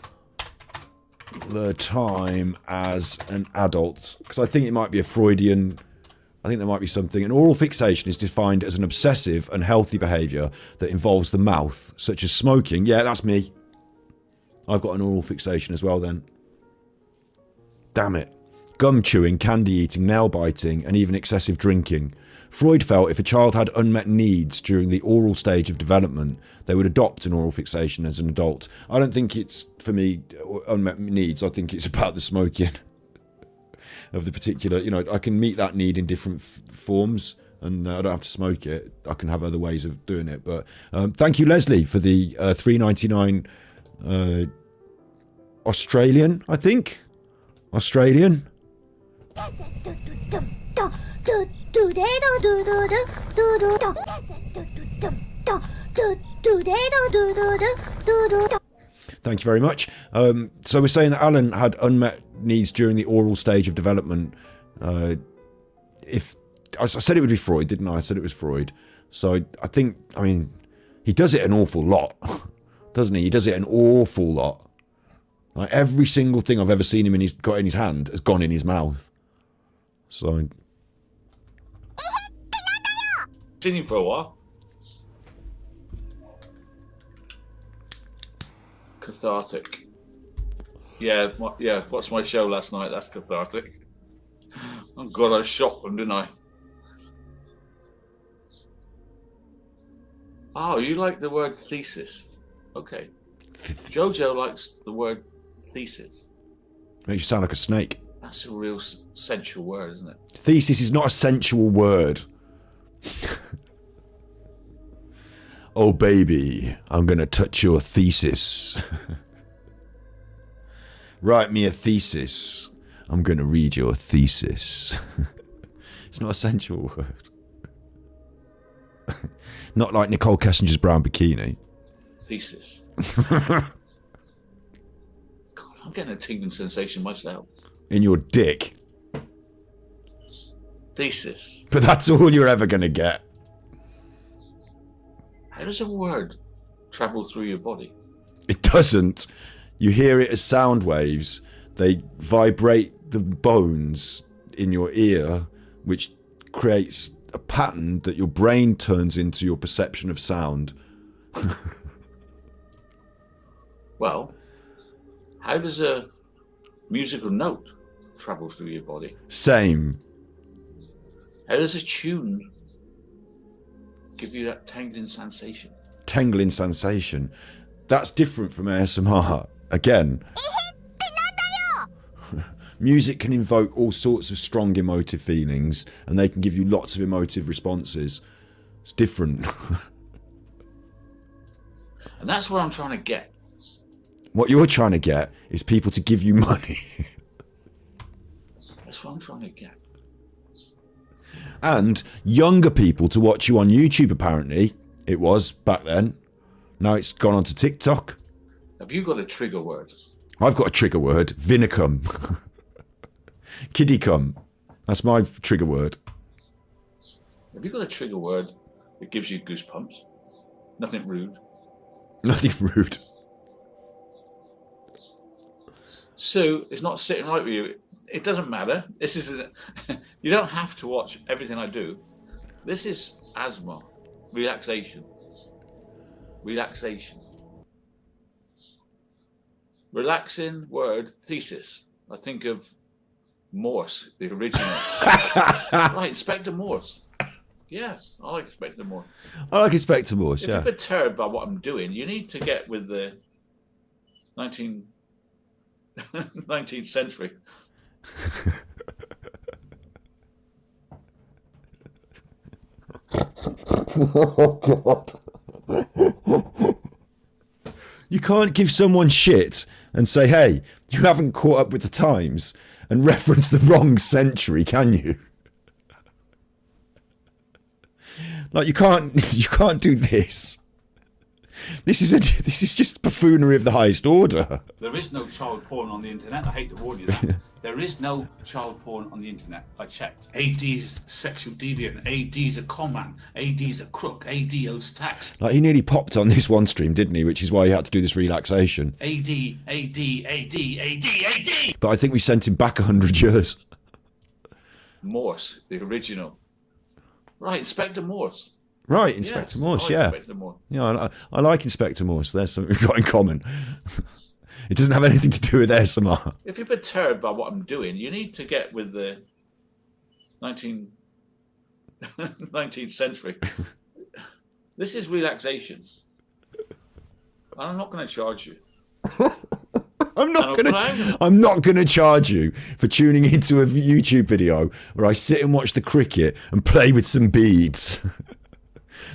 C: the time as an adult? Because I think it might be a Freudian. I think there might be something. An oral fixation is defined as an obsessive, unhealthy behaviour that involves the mouth, such as smoking. Yeah, that's me. I've got an oral fixation as well then. Damn it. Gum chewing, candy eating, nail biting, and even excessive drinking. Freud felt if a child had unmet needs during the oral stage of development, they would adopt an oral fixation as an adult. I don't think it's, for me, unmet needs. I think it's about the smoking of the particular, I can meet that need in different forms, and I don't have to smoke it. I can have other ways of doing it. But thank you, Leslie, for the $3.99 Australian, I think. Australian. Thank you very much. So we're saying that Alan had unmet needs during the oral stage of development. If I said it would be Freud, didn't I? I said it was Freud. So I think, he does it an awful lot, doesn't he? He does it an awful lot. Like every single thing I've ever seen him got in his hand has gone in his mouth. So.
E: Seen him for a while. Cathartic. Yeah, watched my show last night. That's cathartic. Oh God, I shot them, didn't I? Oh, you like the word thesis? Okay. Jojo likes the word thesis.
C: Makes you sound like a snake.
E: That's a real sensual word, isn't it?
C: Thesis is not a sensual word. Oh baby, I'm gonna touch your thesis. Write me a thesis. I'm gonna read your thesis. It's not a sensual word. Not like Nicole Kessinger's brown bikini.
E: Thesis. God, I'm getting a tingling sensation myself.
C: In your dick.
E: Thesis.
C: But that's all you're ever gonna get.
E: How does a word travel through your body?
C: It doesn't. You hear it as sound waves. They vibrate the bones in your ear which creates a pattern that your brain turns into your perception of sound.
E: Well, how does a musical note travel through your body?
C: Same.
E: How does a tune give you that tingling sensation?
C: Tingling sensation. That's different from ASMR. Again, music can invoke all sorts of strong emotive feelings, and they can give you lots of emotive responses. It's different.
E: And that's what I'm trying to get.
C: What you're trying to get is people to give you money.
E: That's what I'm trying to get.
C: And younger people to watch you on YouTube, apparently. It was back then. Now it's gone on to TikTok.
E: Have you got a trigger word?
C: I've got a trigger word. Vinicum. Kiddie cum. That's my trigger word.
E: Have you got a trigger word that gives you goosebumps? Nothing rude.
C: Nothing rude.
E: Sue, it's not sitting right with you. It doesn't matter. This is you don't have to watch everything I do. This is asthma, relaxation, relaxation, relaxing word thesis. I think of Morse, the original. Right, Inspector Morse. Yeah, I like Inspector Morse.
C: I like Inspector Morse.
E: If
C: Yeah.
E: you're perturbed by what I'm doing, you need to get with the 19th century.
C: Oh God. You can't give someone shit and say, hey, you haven't caught up with the times, and reference the wrong century, can you? Like you can't do this. This is just buffoonery of the highest order.
B: There is no child porn on the internet. I hate to warn you that. There is no child porn on the internet. I checked. AD's sexual deviant. AD's a con man. AD's a crook. AD owes tax.
C: Like he nearly popped on this one stream, didn't he? Which is why he had to do this relaxation.
B: AD.
C: But I think we sent him back 100 years.
E: Morse, the original. Right, Inspector Morse.
C: Right, Inspector Morse,
E: I like
C: yeah.
E: Inspector Morse.
C: Yeah, I like Inspector Morse. There's something we've got in common. It doesn't have anything to do with ASMR.
E: If you're perturbed by what I'm doing, you need to get with the 19th century. This is relaxation. I'm not going to charge you.
C: I'm not going to charge you for tuning into a YouTube video where I sit and watch the cricket and play with some beads.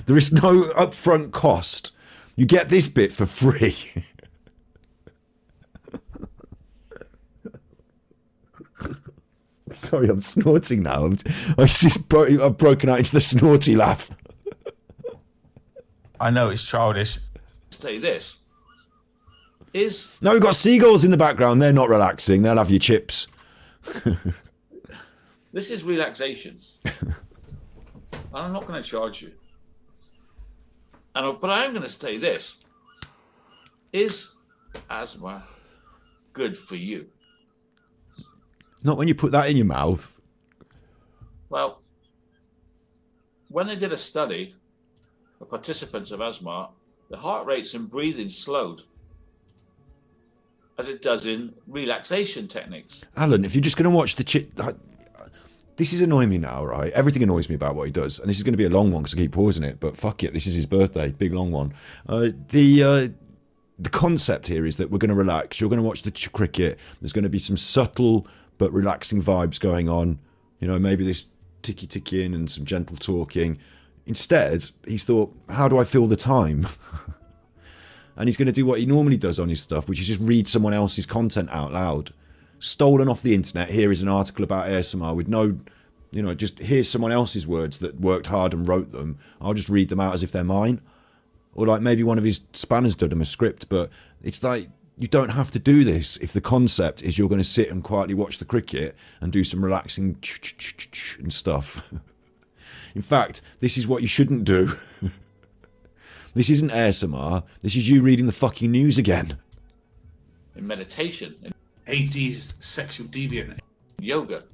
C: There is no upfront cost. You get this bit for free. Sorry, I'm snorting now. I've broken out into the snorty laugh.
B: I know it's childish.
E: Say this. Is
C: No, we've got seagulls in the background. They're not relaxing. They'll have your chips.
E: this is relaxation. I'm not going to charge you. But I am going to say this. Is asthma good for you?
C: Not when you put that in your mouth.
E: Well, when they did a study of participants of asthma, the heart rates and breathing slowed, as it does in relaxation techniques.
C: Alan, if you're just going to watch the this is annoying me now, right? Everything annoys me about what he does, and this is going to be a long one because I keep pausing it. But fuck it, this is his birthday, big long one. The concept here is that we're going to relax. You're going to watch the cricket. There's going to be some subtle but relaxing vibes going on. You know, maybe this ticky-ticking and some gentle talking. Instead, he's thought, how do I fill the time? And he's going to do what he normally does on his stuff, which is just read someone else's content out loud. Stolen off the internet. Here is an article about ASMR with no, you know, just here's someone else's words that worked hard and wrote them. I'll just read them out as if they're mine. Or like maybe one of his spanners did him a script, but it's like, you don't have to do this if the concept is you're going to sit and quietly watch the cricket and do some relaxing and stuff. In fact, this is what you shouldn't do. This isn't ASMR. This is you reading the fucking news again.
E: In meditation, in
B: AD's sexual deviant.
E: yoga,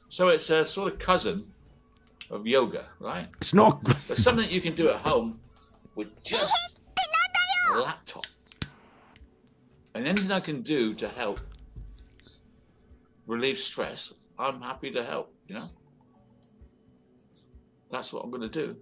E: So it's a sort of cousin of yoga, right?
C: It's not.
E: But something you can do at home with just a laptop. And anything I can do to help relieve stress, I'm happy to help, you know? That's what I'm going to do.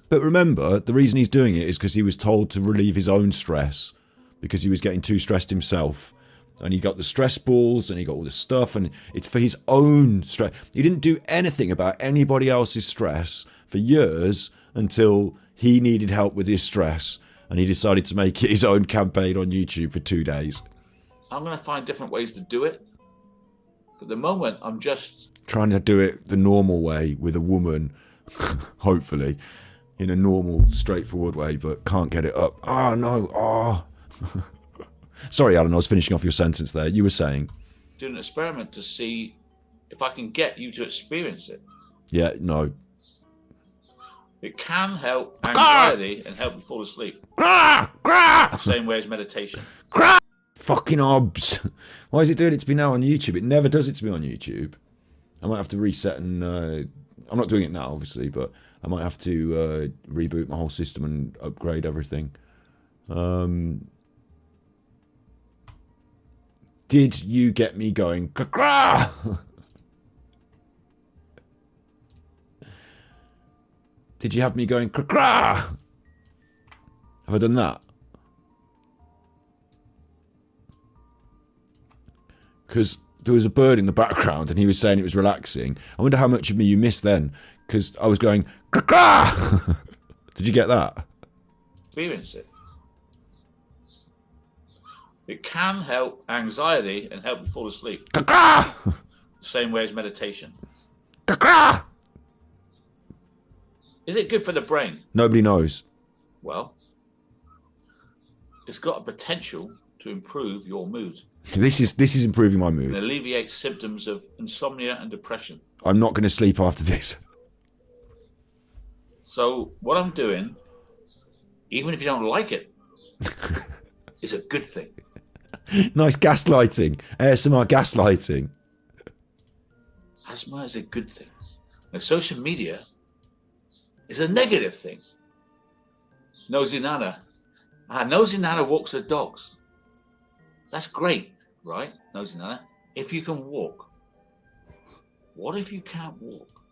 C: But remember, the reason he's doing it is because he was told to relieve his own stress because he was getting too stressed himself. And he got the stress balls and he got all this stuff, and it's for his own stress. He didn't do anything about anybody else's stress for years until he needed help with his stress, and he decided to make it his own campaign on YouTube for 2 days.
E: I'm going to find different ways to do it. But at the moment, I'm just
C: Trying to do it the normal way with a woman, hopefully, in a normal, straightforward way, but can't get it up. Oh, no. Oh. Sorry, Alan, I was finishing off your sentence there. You were saying?
E: doing an experiment to see if I can get you to experience it.
C: Yeah, no.
E: It can help anxiety and help you fall asleep. The same way as meditation.
C: Fucking obs. Why is it doing it to me now on YouTube? It never does it to me on YouTube. I might have to reset and... I'm not doing it now, obviously, but I might have to reboot my whole system and upgrade everything. Did you get me going? Did you have me going? Have I done that? Because there was a bird in the background and he was saying it was relaxing. I wonder how much of me you missed then, because I was going, Did you get that?
E: Experience it. It can help anxiety and help you fall asleep. The same way as meditation. Is it good for the brain?
C: Nobody knows.
E: Well, it's got a potential to improve your mood.
C: This is improving my mood.
E: And alleviate symptoms of insomnia and depression.
C: I'm not going to sleep after this.
E: So what I'm doing, even if you don't like it, is a good thing.
C: Nice gaslighting. ASMR gaslighting.
E: Asthma is a good thing. Now, social media is a negative thing. Nosy Nana. Nosy Nana walks her dogs. That's great, right? Nosy Nana. If you can walk. What if you can't walk?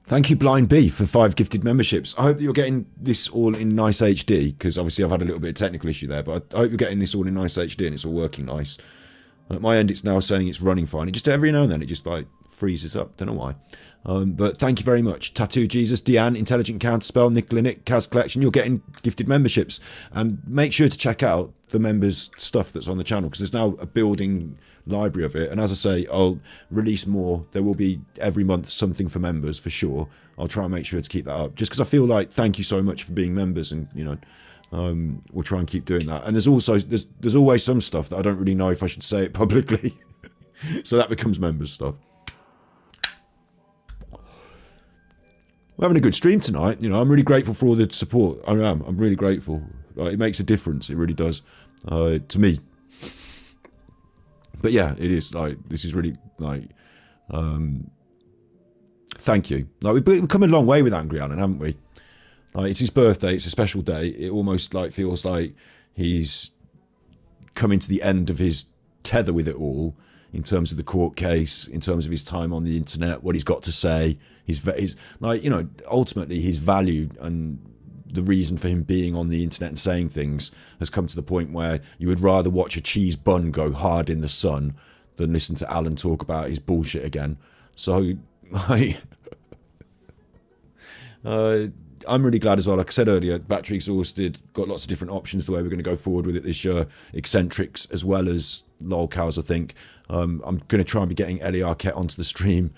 C: Thank you, Blind Bee, for 5 gifted memberships. I hope that you're getting this all in nice HD, because obviously I've had a little bit of technical issue there, but I hope you're getting this all in nice HD and it's all working nice. At my end, it's now saying it's running fine. It just every now and then, it just like freezes up. Don't know why. But thank you very much. Tattoo Jesus, Deanne, Intelligent Counterspell, Nick Linick, Kaz Collection. You're getting gifted memberships. And make sure to check out the members' stuff that's on the channel, because there's now a building library of it. And as I say, I'll release more. There will be every month something for members for sure. I'll try and make sure to keep that up, just because I feel like thank you so much for being members, and you know, we'll try and keep doing that. And there's also there's always some stuff that I don't really know if I should say it publicly, so that becomes members stuff. We're having a good stream tonight. You know, I'm really grateful for all the support. I am. I'm really grateful. It makes a difference. It really does to me. But yeah, it is like this is really like. Thank you. Like we've come a long way with Angry Alan, haven't we? Like it's his birthday. It's a special day. It almost like feels like he's coming to the end of his tether with it all, in terms of the court case, in terms of his time on the internet, what he's got to say. His like, you know, ultimately his value and the reason for him being on the internet and saying things has come to the point where you would rather watch a cheese bun go hard in the sun than listen to Alan talk about his bullshit again. So, I'm really glad as well. Like I said earlier, battery exhausted, got lots of different options the way we're going to go forward with it this year. Eccentrics as well as lolcows, I think. I'm going to try and be getting Ellie Arquette onto the stream.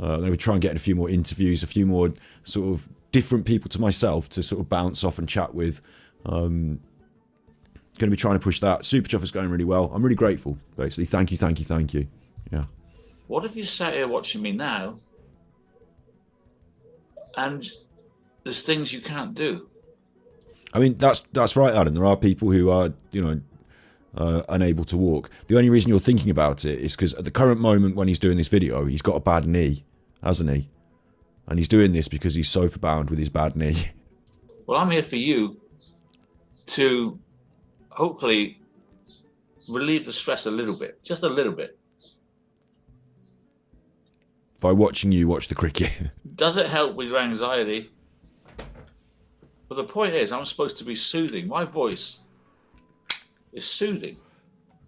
C: I'm going to try and get a few more interviews, a few more sort of different people to myself to sort of bounce off and chat with. Going to be trying to push that. Super Chuff is going really well. I'm really grateful, basically. Thank you. Yeah.
E: What if you sat here watching me now and there's things you can't do?
C: I mean, that's right, Adam. There are people who are, you unable to walk. The only reason you're thinking about it is because at the current moment when he's doing this video, he's got a bad knee, hasn't he? And he's doing this because he's sofa bound with his bad knee.
E: Well, I'm here for you to hopefully relieve the stress a little bit, just a little bit.
C: By watching you watch the cricket.
E: Does it help with your anxiety? But the point is, I'm supposed to be soothing. My voice is soothing.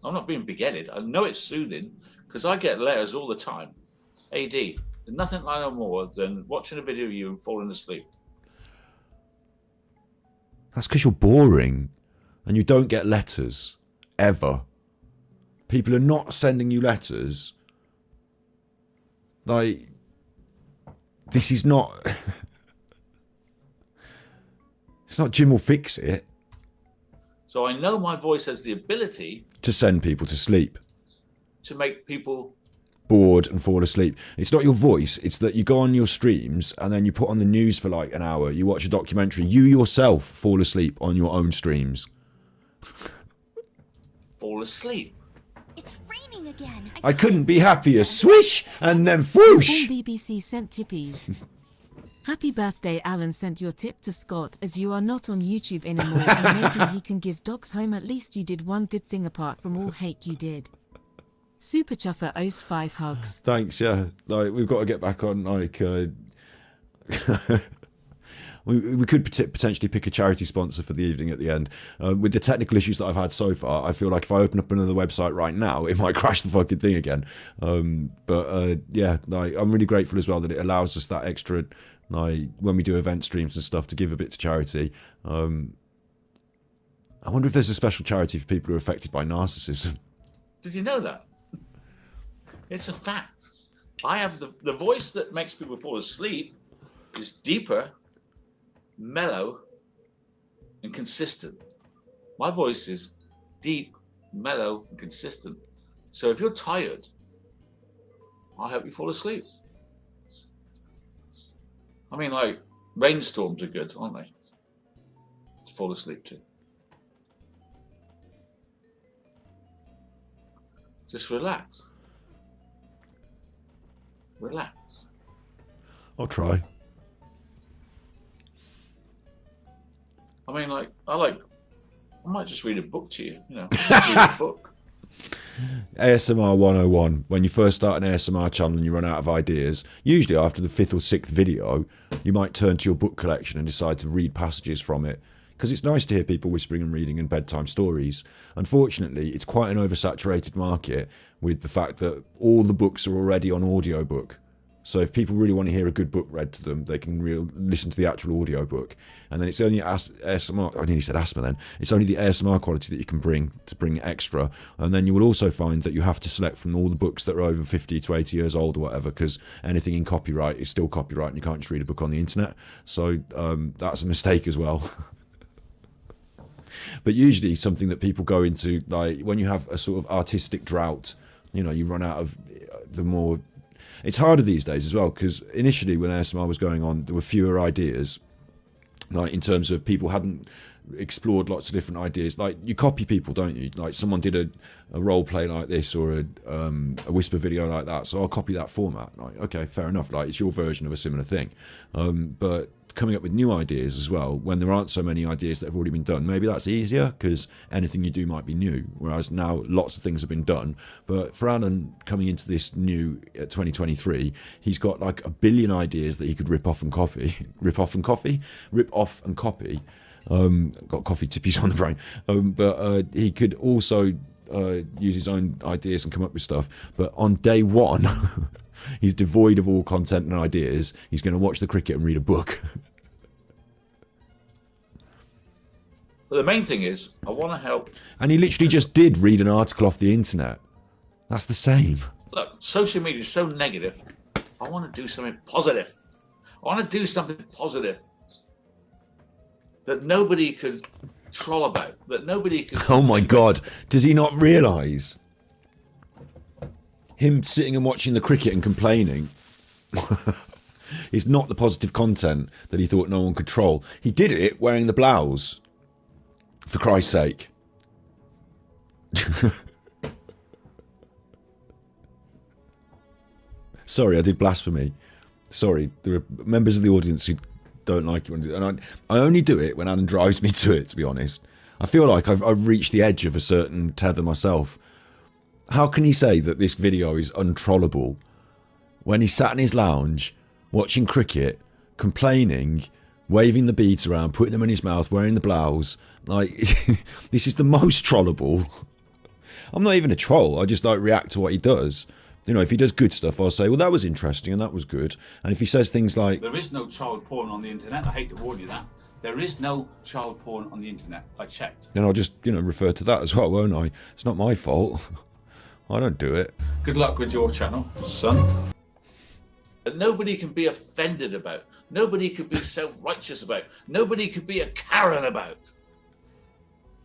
E: I'm not being begetted. I know it's soothing because I get letters all the time. AD, there's nothing like no more than watching a video of you and falling asleep.
C: That's because you're boring and you don't get letters. Ever. People are not sending you letters. Like, this is not... It's not Jim will fix it.
E: So I know my voice has the ability
C: To send people to sleep.
E: to make people...
C: Bored and fall asleep. It's not your voice, it's that you go on your streams and then you put on the news for like an hour, you watch a documentary, you yourself fall asleep on your own streams.
E: fall asleep.
H: It's raining again.
C: I couldn't be happier. Swish and then whoosh.
F: All BBC sent tippies. Happy birthday, Alan sent your tip to Scott as you are not on YouTube anymore and maybe he can give dogs home. At least you did one good thing apart from all hate you did. Super Chuffer owes 5 hugs.
C: Thanks, yeah. Like, we've got to get back on, like... we could potentially pick a charity sponsor for the evening at the end. With the technical issues that I've had so far, I feel like if I open up another website right now, it might crash the fucking thing again. Yeah, like, I'm really grateful as well that it allows us that extra, like, when we do event streams and stuff, to give a bit to charity. I wonder if there's a special charity for people who are affected by narcissism.
E: Did you know that? It's a fact. I have the voice that makes people fall asleep is deeper, mellow, and consistent. My voice is deep, mellow, and consistent. So if you're tired, I hope you fall asleep. I mean, like, rainstorms are good, aren't they? To fall asleep to. Just relax. Relax.
C: I'll try.
E: I mean, like, I might just read a book to you, you know. Read a book.
C: ASMR 101. When you first start an ASMR channel and you run out of ideas, usually after the 5th or 6th video, you might turn to your book collection and decide to read passages from it. Because it's nice to hear people whispering and reading and bedtime stories. Unfortunately, it's quite an oversaturated market with the fact that all the books are already on audiobook. So if people really want to hear a good book read to them, they can listen to the actual audiobook. And then it's only ASMR, I nearly said asthma then, it's only the ASMR quality that you can bring extra. And then you will also find that you have to select from all the books that are over 50 to 80 years old or whatever, because anything in copyright is still copyright and you can't just read a book on the internet. So that's a mistake as well. But usually something that people go into, like when you have a sort of artistic drought, you know, you run out of the more... It's harder these days as well, because initially when ASMR was going on, there were fewer ideas, like in terms of people hadn't explored lots of different ideas. Like, you copy people, don't you? Like, someone did a role play like this or a whisper video like that, so I'll copy that format. Like, okay, fair enough, like, it's your version of a similar thing. But coming up with new ideas as well, when there aren't so many ideas that have already been done, maybe that's easier because anything you do might be new, whereas now lots of things have been done. But for Alan, coming into this new 2023, he's got like 1 billion ideas that he could rip off and copy. Got coffee tippies on the brain. But he could also use his own ideas and come up with stuff. But on day one, he's devoid of all content and ideas. He's going to watch the cricket and read a book.
E: But the main thing is, I want to help.
C: And he literally just did read an article off the internet. That's the same.
E: Look, social media is so negative. I want to do something positive. I want to do something positive that nobody could troll about, that nobody could...
C: Oh my God. Does he not realise? Him sitting and watching the cricket and complaining is not the positive content that he thought no one could troll. He did it wearing the blouse, for Christ's sake. Sorry, I did blasphemy. Sorry, there are members of the audience who don't like it when I do it. And I only do it when Alan drives me to it, to be honest. I feel like I've reached the edge of a certain tether myself. How can he say that this video is untrollable when he's sat in his lounge watching cricket, complaining, waving the beads around, putting them in his mouth, wearing the blouse? Like, this is the most trollable. I'm not even a troll. I just like react to what he does. You know, if he does good stuff, I'll say, well, that was interesting and that was good. And if he says things like,
B: there is no child porn on the internet, I hate to warn you that. There is no child porn on the internet. I checked.
C: then I'll just, you know, refer to that as well, won't I? It's not my fault. I don't do it.
B: Good luck with your channel, son.
E: That nobody can be offended about. Nobody could be self-righteous about. Nobody could be a Karen about.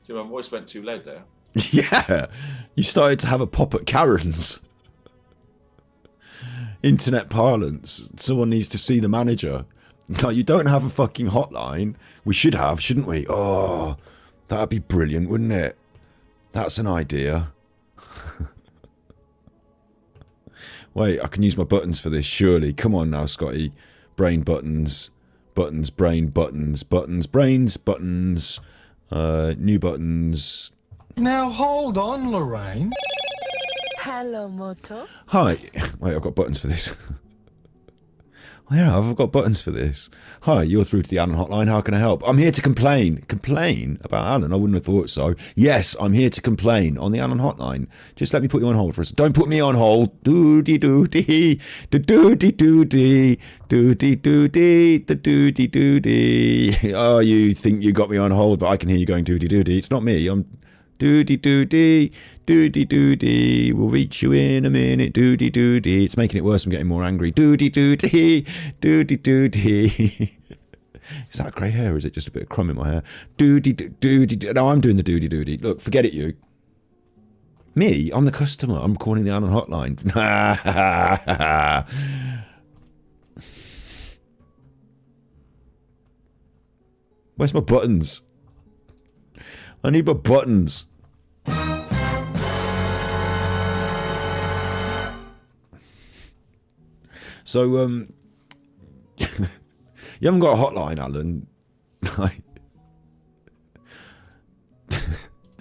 E: See, my voice went too loud there.
C: Yeah, you started to have a pop at Karen's. Internet parlance. Someone needs to see the manager. No, you don't have a fucking hotline. We should have, shouldn't we? Oh, that'd be brilliant, wouldn't it? That's an idea. Wait, I can use my buttons for this, surely. Come on now, Scotty. Brain buttons. Buttons, brain buttons. Buttons, brains, buttons. New buttons.
I: Now hold on, Lorraine.
Q: Hello, Moto.
C: Hi. Wait, I've got buttons for this. Yeah, I've got buttons for this. Hi, you're through to the Alan hotline. How can I help? I'm here to complain. Complain about Alan? I wouldn't have thought so. Yes, I'm here to complain on the Alan hotline. Just let me put you on hold for a second. Don't put me on hold. Doody doody. Doody doody. Doody doody. The doody doody. Oh, you think you got me on hold, but I can hear you going doody doody. It's not me. I'm doody doody. Doody doody, we'll reach you in a minute. Doody doody. It's making it worse. I'm getting more angry. Doody doody. Doody doody. Is that grey hair or is it just a bit of crumb in my hair? Doody doody. No, I'm doing the doody doody. Look, forget it, you. Me? I'm the customer. I'm calling the Alan hotline. Where's my buttons? I need my buttons. So, you haven't got a hotline, Alan.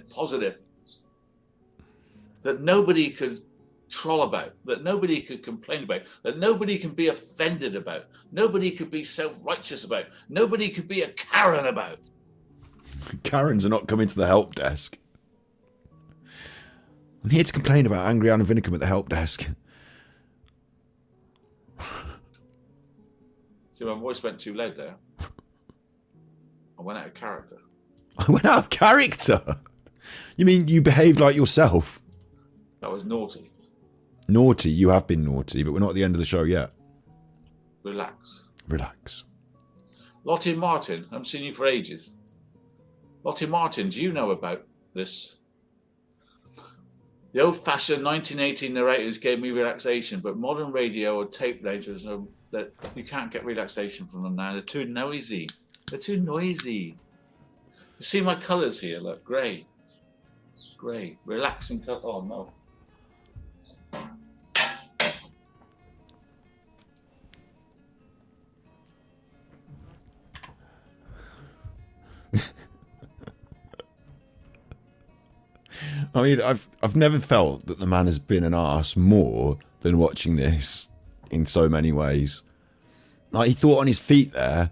E: Positive. That nobody could troll about, that nobody could complain about, that nobody can be offended about, nobody could be self-righteous about, nobody could be a Karen about.
C: Karens are not coming to the help desk. I'm here to complain about angry Alan Vinicum at the help desk.
E: See, my voice went too loud there. I went out of character.
C: I went out of character? You mean you behaved like yourself?
E: That was naughty.
C: Naughty? You have been naughty, but we're not at the end of the show yet.
E: Relax.
C: Relax.
E: Lottie Martin, I haven't seen you for ages. Lottie Martin, do you know about this? The old-fashioned 1980 narrators gave me relaxation, but modern radio or tape narrators are that you can't get relaxation from them now. They're too noisy. They're too noisy. You see my colours here? Look, grey. Grey. Relaxing colour. Oh, no.
C: I mean, I've never felt that the man has been an arse more than watching this in so many ways. Like, he thought on his feet there,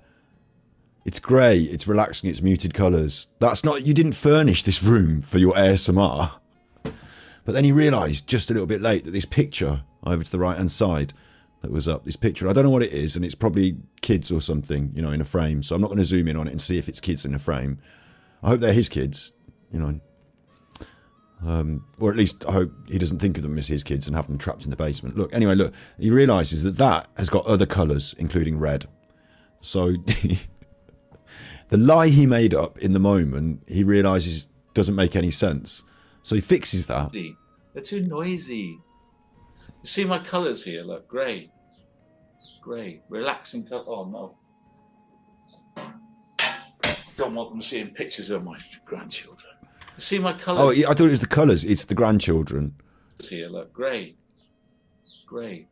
C: it's grey, it's relaxing, it's muted colours. That's not, you didn't furnish this room for your ASMR. But then he realised just a little bit late that this picture over to the right hand side that was up, this picture, I don't know what it is, and it's probably kids or something, you know, in a frame. So I'm not going to zoom in on it and see if it's kids in a frame. I hope they're his kids, you know. Or at least I hope he doesn't think of them as his kids and have them trapped in the basement. Look, anyway, look, he realises that that has got other colours, including red. So the lie he made up in the moment, he realises doesn't make any sense. So he fixes that.
E: They're too noisy. You see my colours here? Look, grey. Grey. Relaxing colour. Oh, no. Don't want them seeing pictures of my grandchildren. See my colours?
C: Oh, I thought it was the colours. It's the grandchildren.
E: Here, look, grey,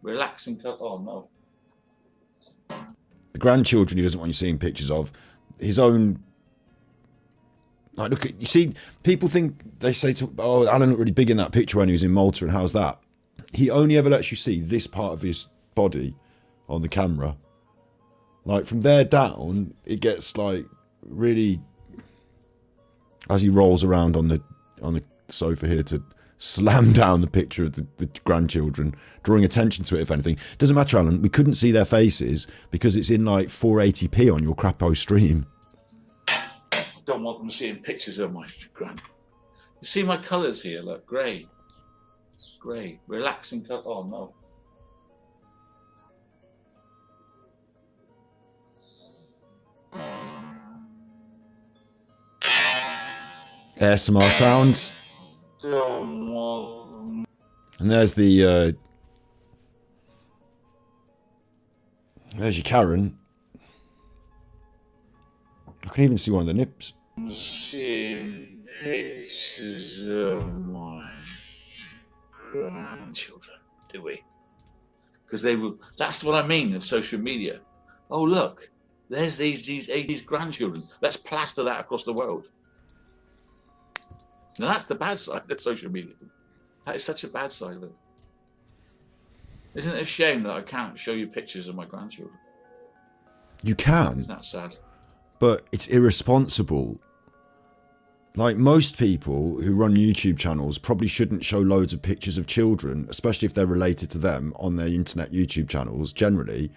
E: relaxing colour. Oh no.
C: The grandchildren he doesn't want you seeing pictures of. His own. Like, look, you see, people think, they say to, oh, Alan looked really big in that picture when he was in Malta, and how's that? He only ever lets you see this part of his body on the camera. Like, from there down, it gets, like, really, as he rolls around on the sofa here to slam down the picture of the grandchildren, drawing attention to it, if anything. Doesn't matter, Alan, we couldn't see their faces because it's in, like, 480p on your crapo stream.
E: Don't want them seeing pictures of my grand. You see my colours here, look, grey, relaxing colour. Oh no.
C: ASMR sounds. And there's the there's your Karen. I can even see one of the nips.
E: Seeing pictures of my grandchildren, do we? Because they will. That's what I mean of social media. Oh look, there's these grandchildren. Let's plaster that across the world. Now that's the bad side of social media. That is such a bad side of it. Isn't it a shame that I can't show you pictures of my grandchildren?
C: You can.
E: Isn't that sad?
C: But it's irresponsible. Like, most people who run YouTube channels probably shouldn't show loads of pictures of children, especially if they're related to them, on their internet YouTube channels generally.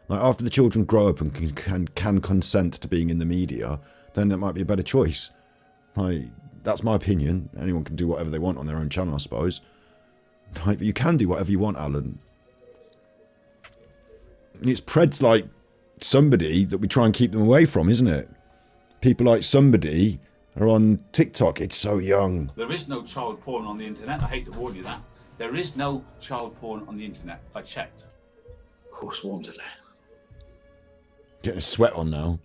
C: Like, after the children grow up and can consent to being in the media, then that might be a better choice. Like, that's my opinion. Anyone can do whatever they want on their own channel, I suppose. Like, but you can do whatever you want, Alan. It's Preds like Somebody that we try and keep them away from, isn't it? People like Somebody are on TikTok. It's so young.
B: There is no child porn on the internet. I hate to warn you that. There is no child porn on the internet. I checked.
E: Of course, warm today.
C: Getting a sweat on now.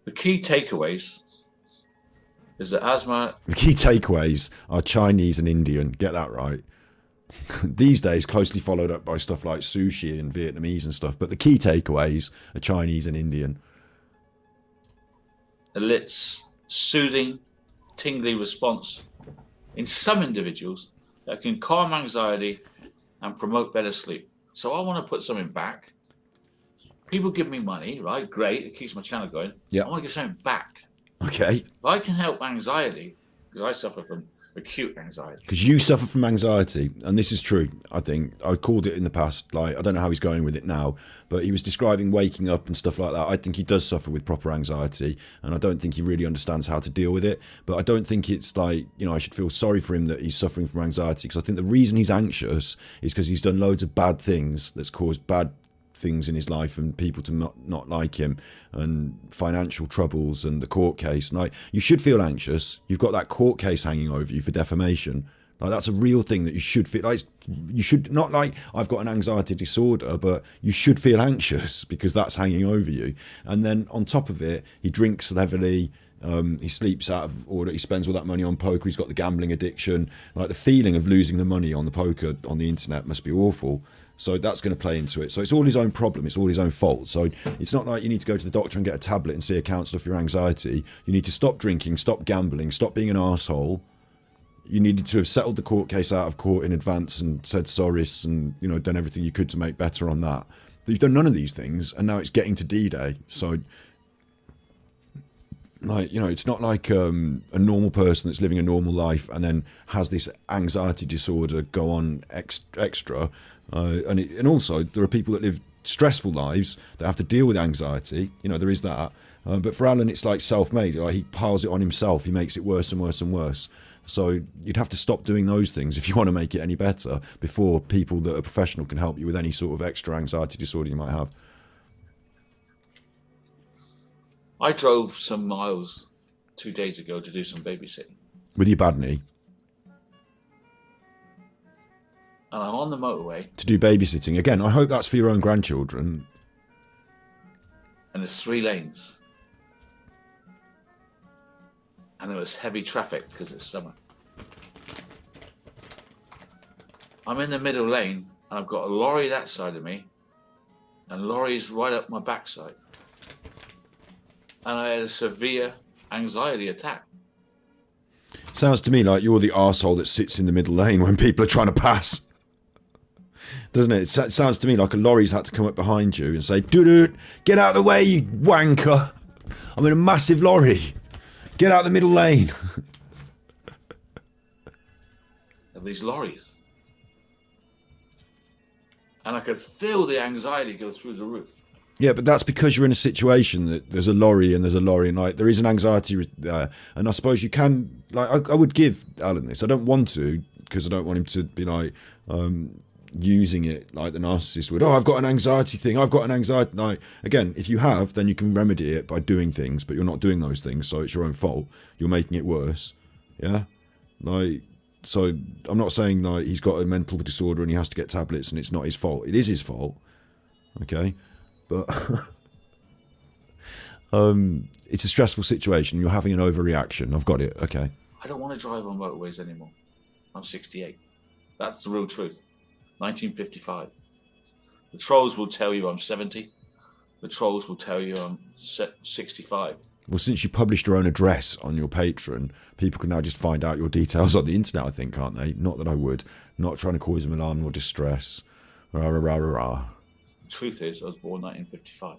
E: The key takeaways is that Asma...
C: The key takeaways are Chinese and Indian. Get that right. These days, closely followed up by stuff like sushi and Vietnamese and stuff. But the key takeaways are Chinese and Indian.
E: Elicits soothing, tingly response in some individuals that can calm anxiety and promote better sleep. So I want to put something back. People give me money, right? Great. It keeps my channel going.
C: Yeah.
E: I want to give something back.
C: Okay.
E: If I can help anxiety, because I suffer from acute anxiety.
C: Because you suffer from anxiety, and this is true, I think. I called it in the past. Like, I don't know how he's going with it now, but he was describing waking up and stuff like that. I think he does suffer with proper anxiety, and I don't think he really understands how to deal with it. But I don't think it's like, you know, I should feel sorry for him that he's suffering from anxiety, because I think the reason he's anxious is because he's done loads of bad things that's caused bad things in his life and people to not like him, and financial troubles and the court case. And like, you should feel anxious. You've got that court case hanging over you for defamation. Like, that's a real thing that you should feel. Like, you should not, like, I've got an anxiety disorder, but you should feel anxious because that's hanging over you. And then on top of it, he drinks heavily. He sleeps out of order. He spends all that money on poker. He's got the gambling addiction. Like, the feeling of losing the money on the poker on the internet must be awful. So that's going to play into it. So it's all his own problem. It's all his own fault. So it's not like you need to go to the doctor and get a tablet and see a counsellor for your anxiety. You need to stop drinking, stop gambling, stop being an arsehole. You needed to have settled the court case out of court in advance and said sorry and, you know, done everything you could to make better on that. But you've done none of these things, and now it's getting to D-Day. So, like, you know, it's not like a normal person that's living a normal life and then has this anxiety disorder go on extra. And also, there are people that live stressful lives that have to deal with anxiety. You know, there is that. But for Alan, it's like self-made. Like, he piles it on himself. He makes it worse and worse and worse. So you'd have to stop doing those things if you want to make it any better before people that are professional can help you with any sort of extra anxiety disorder you might have.
E: I drove some miles 2 days ago to do some babysitting.
C: With your bad knee?
E: And I'm on the motorway.
C: To do babysitting. Again, I hope that's for your own grandchildren.
E: And there's 3 lanes. and there was heavy traffic because it's summer. I'm in the middle lane, and I've got a lorry that side of me, and lorries right up my backside. And I had a severe anxiety attack.
C: Sounds to me like you're the arsehole that sits in the middle lane when people are trying to pass. Doesn't it? It sounds to me like a lorry's had to come up behind you and say, "Doo-doo, get out of the way, you wanker. I'm in a massive lorry. Get out of the middle lane."
E: Of these lorries. And I could feel the anxiety go through the roof.
C: Yeah, but that's because you're in a situation that there's a lorry and like there is an anxiety there, and I suppose you can like I would give Alan this. I don't want to because I don't want him to be like using it like the narcissist would. Oh, I've got an anxiety thing. I've got an anxiety. Like again, if you have, then you can remedy it by doing things, but you're not doing those things, so it's your own fault. You're making it worse. Yeah, like. So I'm not saying like he's got a mental disorder and he has to get tablets and it's not his fault. It is his fault. Okay. But it's a stressful situation. You're having an overreaction. I've got it. Okay.
E: I don't want to drive on motorways anymore. I'm 68. That's the real truth. 1955. The trolls will tell you I'm 70. The trolls will tell you I'm 65.
C: Well, since you published your own address on your Patreon, people can now just find out your details on the internet, I think, can't they? Not that I would. Not trying to cause them alarm or distress. Rah, rah, rah, rah, rah.
E: The truth is, I was born 1955.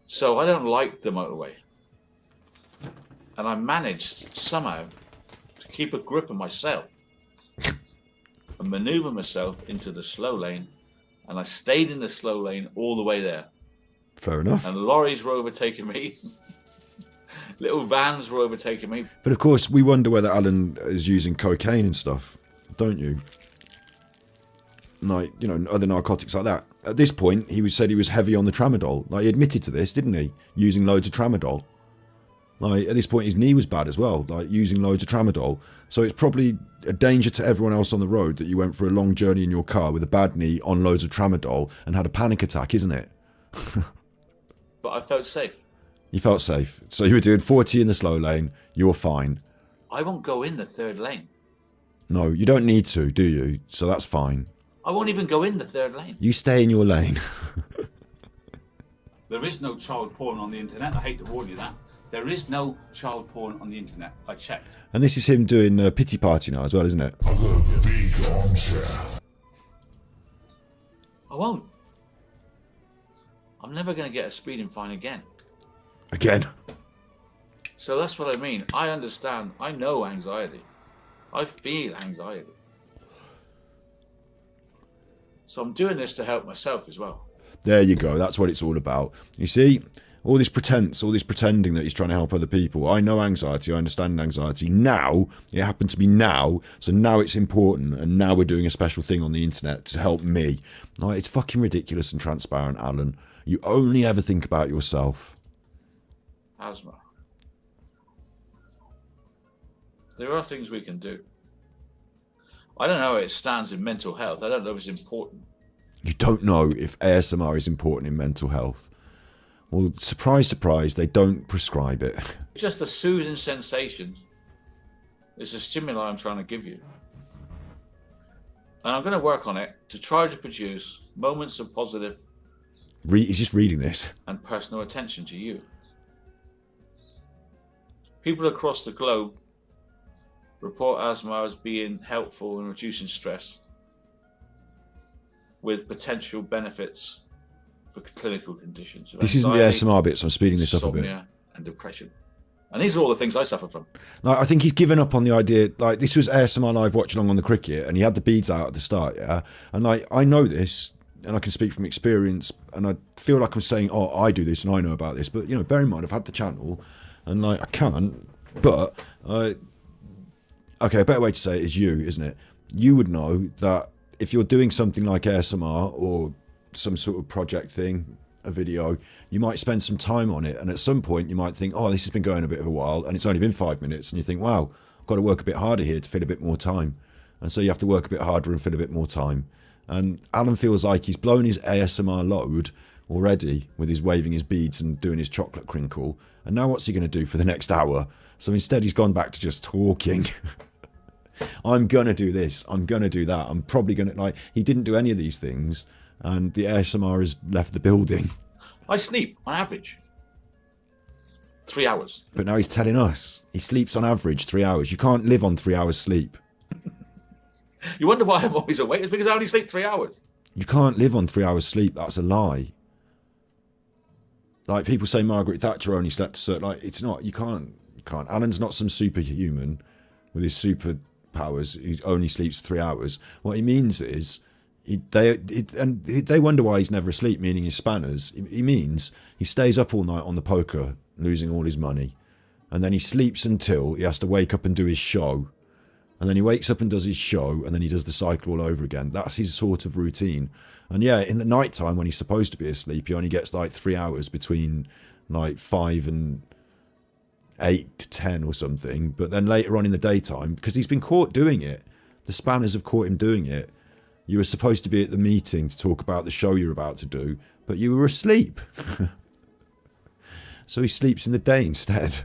E: So I don't like the motorway. And I managed somehow to keep a grip on myself and maneuver myself into the slow lane. And I stayed in the slow lane all the way there.
C: Fair enough.
E: And lorries were overtaking me. Little vans were overtaking me.
C: But of course, we wonder whether Alan is using cocaine and stuff, don't you? Like, you know, other narcotics like that. At this point, he said he was heavy on the tramadol. Like, he admitted to this, didn't he? Using loads of tramadol. Like, at this point, his knee was bad as well. Like, using loads of tramadol. So it's probably a danger to everyone else on the road that you went for a long journey in your car with a bad knee on loads of tramadol and had a panic attack, isn't it?
E: But I felt safe.
C: You felt safe. So you were doing 40 in the slow lane. You're fine.
E: I won't go in the third lane.
C: No, you don't need to, do you? So that's fine.
E: I won't even go in the third lane.
C: You stay in your lane.
B: There is no child porn on the internet. I hate to warn you that. There is no child porn on the internet. I checked.
C: And this is him doing a pity party now as well, isn't it?
D: I've got a big armchair.
E: I won't. I'm never going to get a speeding fine again.
C: Again.
E: So that's what I mean. I understand. I know anxiety. I feel anxiety. So I'm doing this to help myself as well.
C: There you go. That's what it's all about. You see, all this pretense, all this pretending that he's trying to help other people. I know anxiety. I understand anxiety. Now, it happened to me now. So now it's important. And now we're doing a special thing on the internet to help me. Like, it's fucking ridiculous and transparent, Alan. You only ever think about yourself.
E: Asthma. There are things we can do. I don't know how it stands in mental health. I don't know if it's important.
C: You don't know if ASMR is important in mental health. Well, surprise, surprise, they don't prescribe it.
E: Just a soothing sensation. It's a stimuli I'm trying to give you. And I'm going to work on it to try to produce moments of positive
C: He's just reading this.
E: and personal attention to you. People across the globe report asthma as being helpful in reducing stress with potential benefits for clinical conditions.
C: This isn't the ASMR bit, so I'm speeding this up a bit.
E: Insomnia and depression. And these are all the things I suffer from.
C: Like, I think he's given up on the idea. Like, this was ASMR Live watch along on the cricket, and he had the beads out at the start, yeah? And, like, I know this, and I can speak from experience, and I feel like I'm saying, oh, I do this, and I know about this. But, you know, bear in mind, I've had the channel, and, like, I can't. But, okay, a better way to say it is you, isn't it? You would know that if you're doing something like ASMR or some sort of project thing, a video, you might spend some time on it, and at some point you might think, oh, this has been going a bit of a while, and it's only been 5 minutes, and you think, wow, I've got to work a bit harder here to fit a bit more time. And so you have to work a bit harder and fit a bit more time. And Alan feels like he's blown his ASMR load already with his waving his beads and doing his chocolate crinkle. And now what's he going to do for the next hour? So instead he's gone back to just talking. I'm going to do this. I'm going to do that. I'm probably going to... Like, he didn't do any of these things. And the ASMR has left the building.
E: I sleep, on average, 3 hours.
C: But now he's telling us he sleeps on average 3 hours. You can't live on 3 hours sleep.
E: You wonder why I'm always awake? It's because I only sleep 3 hours.
C: You can't live on 3 hours sleep. That's a lie. Like, people say Margaret Thatcher only slept a certain... Like, it's not. You can't. Alan's not some superhuman with his superpowers who only sleeps 3 hours. What he means is... They wonder why he's never asleep, meaning his spanners. He means he stays up all night on the poker, losing all his money. And then he sleeps until he has to wake up and do his show. And then he wakes up and does his show, and then he does the cycle all over again. That's his sort of routine. And yeah, in the night time when he's supposed to be asleep, he only gets like 3 hours between like 5 and 8 to 10 or something. But then later on in the daytime, because he's been caught doing it, the spanners have caught him doing it. You were supposed to be at the meeting to talk about the show you're about to do, but you were asleep. So he sleeps in the day instead.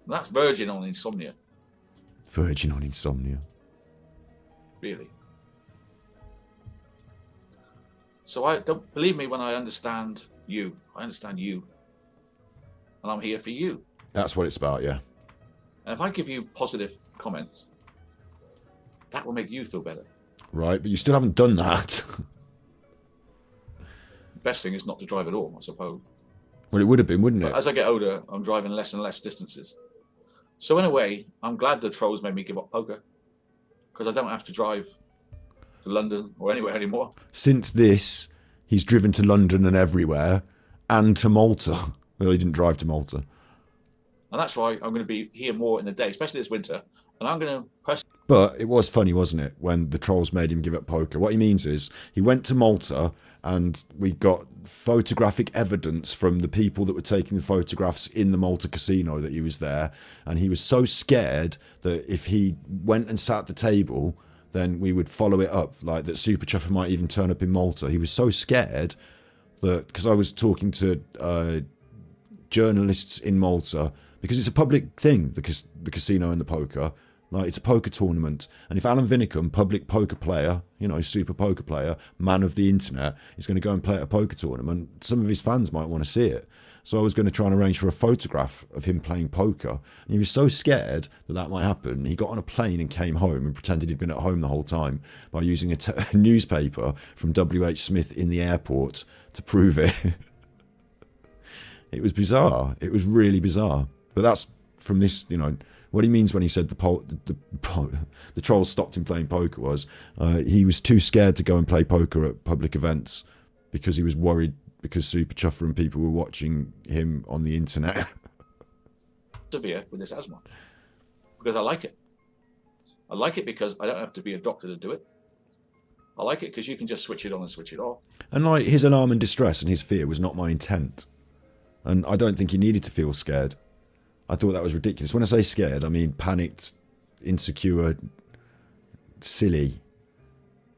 E: That's verging on insomnia.
C: Verging on insomnia.
E: Really. So I don't believe me when I understand you. I understand you. And I'm here for you.
C: That's what it's about, yeah.
E: And if I give you positive comments, that will make you feel better.
C: Right, but you still haven't done that.
E: Best thing is not to drive at all, I suppose.
C: Well, it would have been, wouldn't it?
E: But as I get older, I'm driving less and less distances. So in a way, I'm glad the trolls made me give up poker, because I don't have to drive to London or anywhere anymore.
C: Since this, he's driven to London and everywhere, and to Malta. Well, he didn't drive to Malta.
E: And that's why I'm going to be here more in the day, especially this winter. And I'm going to press...
C: But it was funny, wasn't it, when the trolls made him give up poker. What he means is he went to Malta and we got photographic evidence from the people that were taking the photographs in the Malta casino that he was there. And he was so scared that if he went and sat at the table, then we would follow it up, like that Super Chuffer might even turn up in Malta. He was so scared that, because I was talking to journalists in Malta, because it's a public thing, the casino and the poker. Like, it's a poker tournament. And if Alan Vinicum, public poker player, you know, super poker player, man of the internet, is going to go and play at a poker tournament, some of his fans might want to see it. So I was going to try and arrange for a photograph of him playing poker. And he was so scared that that might happen. He got on a plane and came home and pretended he'd been at home the whole time by using a newspaper from W.H. Smith in the airport to prove it. It was bizarre. It was really bizarre. But that's from this, you know, what he means when he said the trolls stopped him playing poker was he was too scared to go and play poker at public events because he was worried because Super Chuffer and people were watching him on the internet.
E: Severe with this asthma because I like it. I like it because I don't have to be a doctor to do it. I like it because you can just switch it on and switch it off.
C: And like his alarm and distress and his fear was not my intent. And I don't think he needed to feel scared. I thought that was ridiculous. When I say scared, I mean panicked, insecure, silly.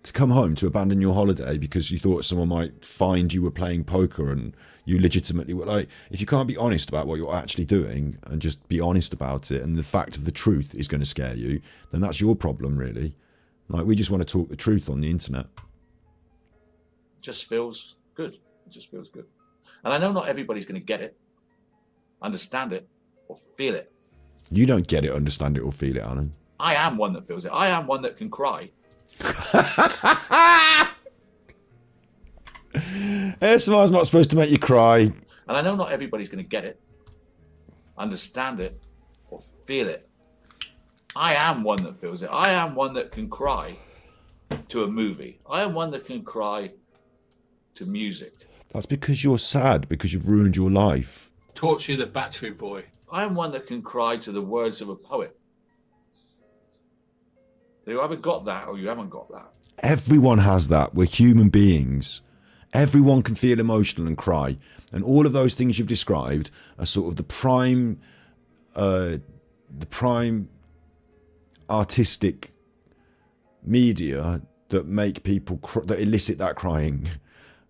C: To come home to abandon your holiday because you thought someone might find you were playing poker and you legitimately were like, if you can't be honest about what you're actually doing and just be honest about it and the fact of the truth is going to scare you, then that's your problem, really. Like, we just want to talk the truth on the internet.
E: It just feels good. It just feels good. And I know not everybody's going to get it, understand it, or feel it.
C: You don't get it, understand it, or feel it, Alan.
E: I am one that feels it. I am one that can cry.
C: ASMR's not supposed to make you cry.
E: And I know not everybody's going to get it, understand it, or feel it. I am one that feels it. I am one that can cry to a movie. I am one that can cry to music.
C: That's because you're sad, because you've ruined your life.
B: Torture the battery boy.
E: I am one that can cry to the words of a poet. You either got that or you haven't got that.
C: Everyone has that. We're human beings. Everyone can feel emotional and cry. And all of those things you've described are sort of the prime artistic media that make people that elicit that crying.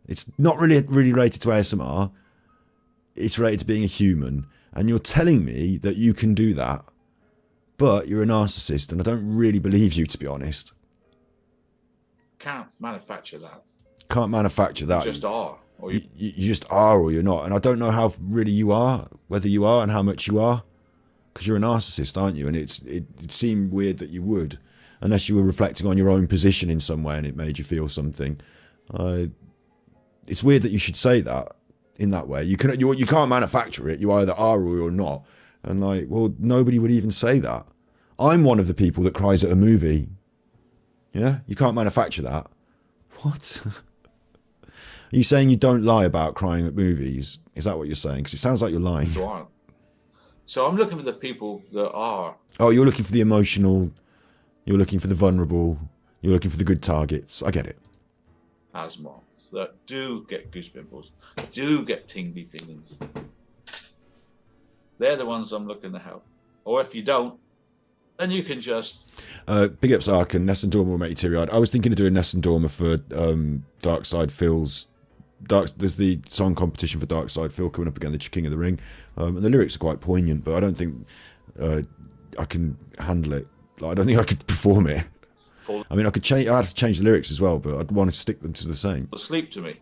C: It's not really rated to ASMR. It's rated to being a human. And you're telling me that you can do that, but you're a narcissist, and I don't really believe you, to be honest.
E: Can't manufacture that.
C: Can't manufacture that.
E: You just are. Or you
C: just are, or you're not. And I don't know how really you are, whether you are and how much you are, because you're a narcissist, aren't you? And it seemed weird that you would, unless you were reflecting on your own position in some way and it made you feel something. It's weird that you should say that in that way. You can't manufacture it. You either are or you're not. And like, well, nobody would even say that. I'm one of the people that cries at a movie. Yeah, you can't manufacture that. What? Are you saying you don't lie about crying at movies? Is that what you're saying? Because it sounds like you're lying.
E: So I'm looking for the people that are.
C: Oh, you're looking for the emotional. You're looking for the vulnerable. You're looking for the good targets. I get it.
E: Asthma. That do get goose pimples. Do get tingly feelings. They're the ones I'm looking to help. Or if you don't, then you can just...
C: big ups Arkan. Ness and Dormer will make you teary-eyed. I was thinking of doing Ness and Dormer for Dark Side Phil's... There's the song competition for Dark Side Phil coming up again, the King of the Ring. And the lyrics are quite poignant, but I don't think I can handle it. Like, I don't think I could perform it. I mean, I could change. I had to change the lyrics as well, but I'd want to stick them to the same.
E: Asleep to me,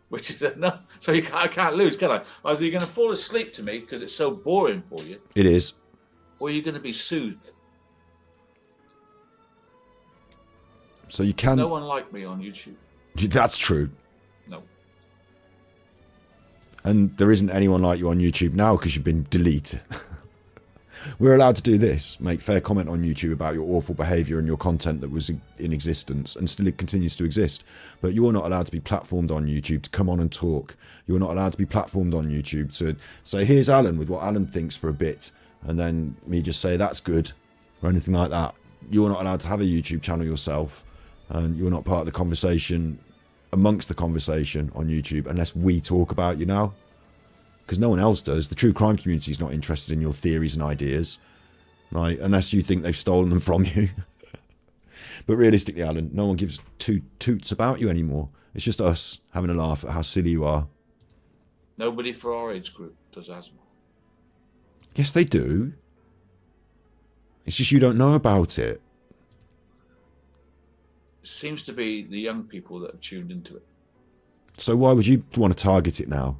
E: which is enough. So I can't lose, can I? Either you're going to fall asleep to me because it's so boring for you.
C: It is.
E: Or you're going to be soothed.
C: So you can.
E: There's no one like me on YouTube.
C: That's true.
E: No.
C: And there isn't anyone like you on YouTube now because you've been deleted. We're allowed to do this, make fair comment on YouTube about your awful behaviour and your content that was in existence and still it continues to exist. But you're not allowed to be platformed on YouTube to come on and talk. You're not allowed to be platformed on YouTube to say, here's Alan with what Alan thinks for a bit, and then me just say that's good or anything like that. You're not allowed to have a YouTube channel yourself, and you're not part of the conversation, amongst the conversation on YouTube, unless we talk about you now. Because no one else does. The true crime community is not interested in your theories and ideas, right? Unless you think they've stolen them from you. But realistically, Alan, no one gives two toots about you anymore. It's just us having a laugh at how silly you are.
E: Nobody for our age group does asthma.
C: Yes, they do. It's just you don't know about it.
E: It seems to be the young people that have tuned into it.
C: So why would you want to target it now?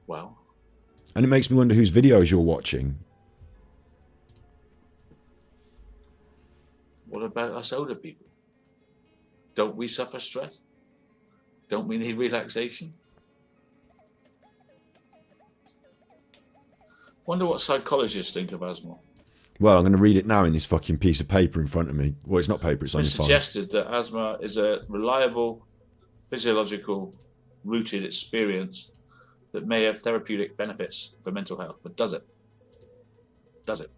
E: Well...
C: And it makes me wonder whose videos you're watching.
E: What about us older people? Don't we suffer stress? Don't we need relaxation? Wonder what psychologists think of asthma.
C: Well, I'm going to read it now in this fucking piece of paper in front of me. Well, it's not paper, it's on your phone.
E: It's suggested that asthma is a reliable, physiological, rooted experience that may have therapeutic benefits for mental health, but does it? Does it?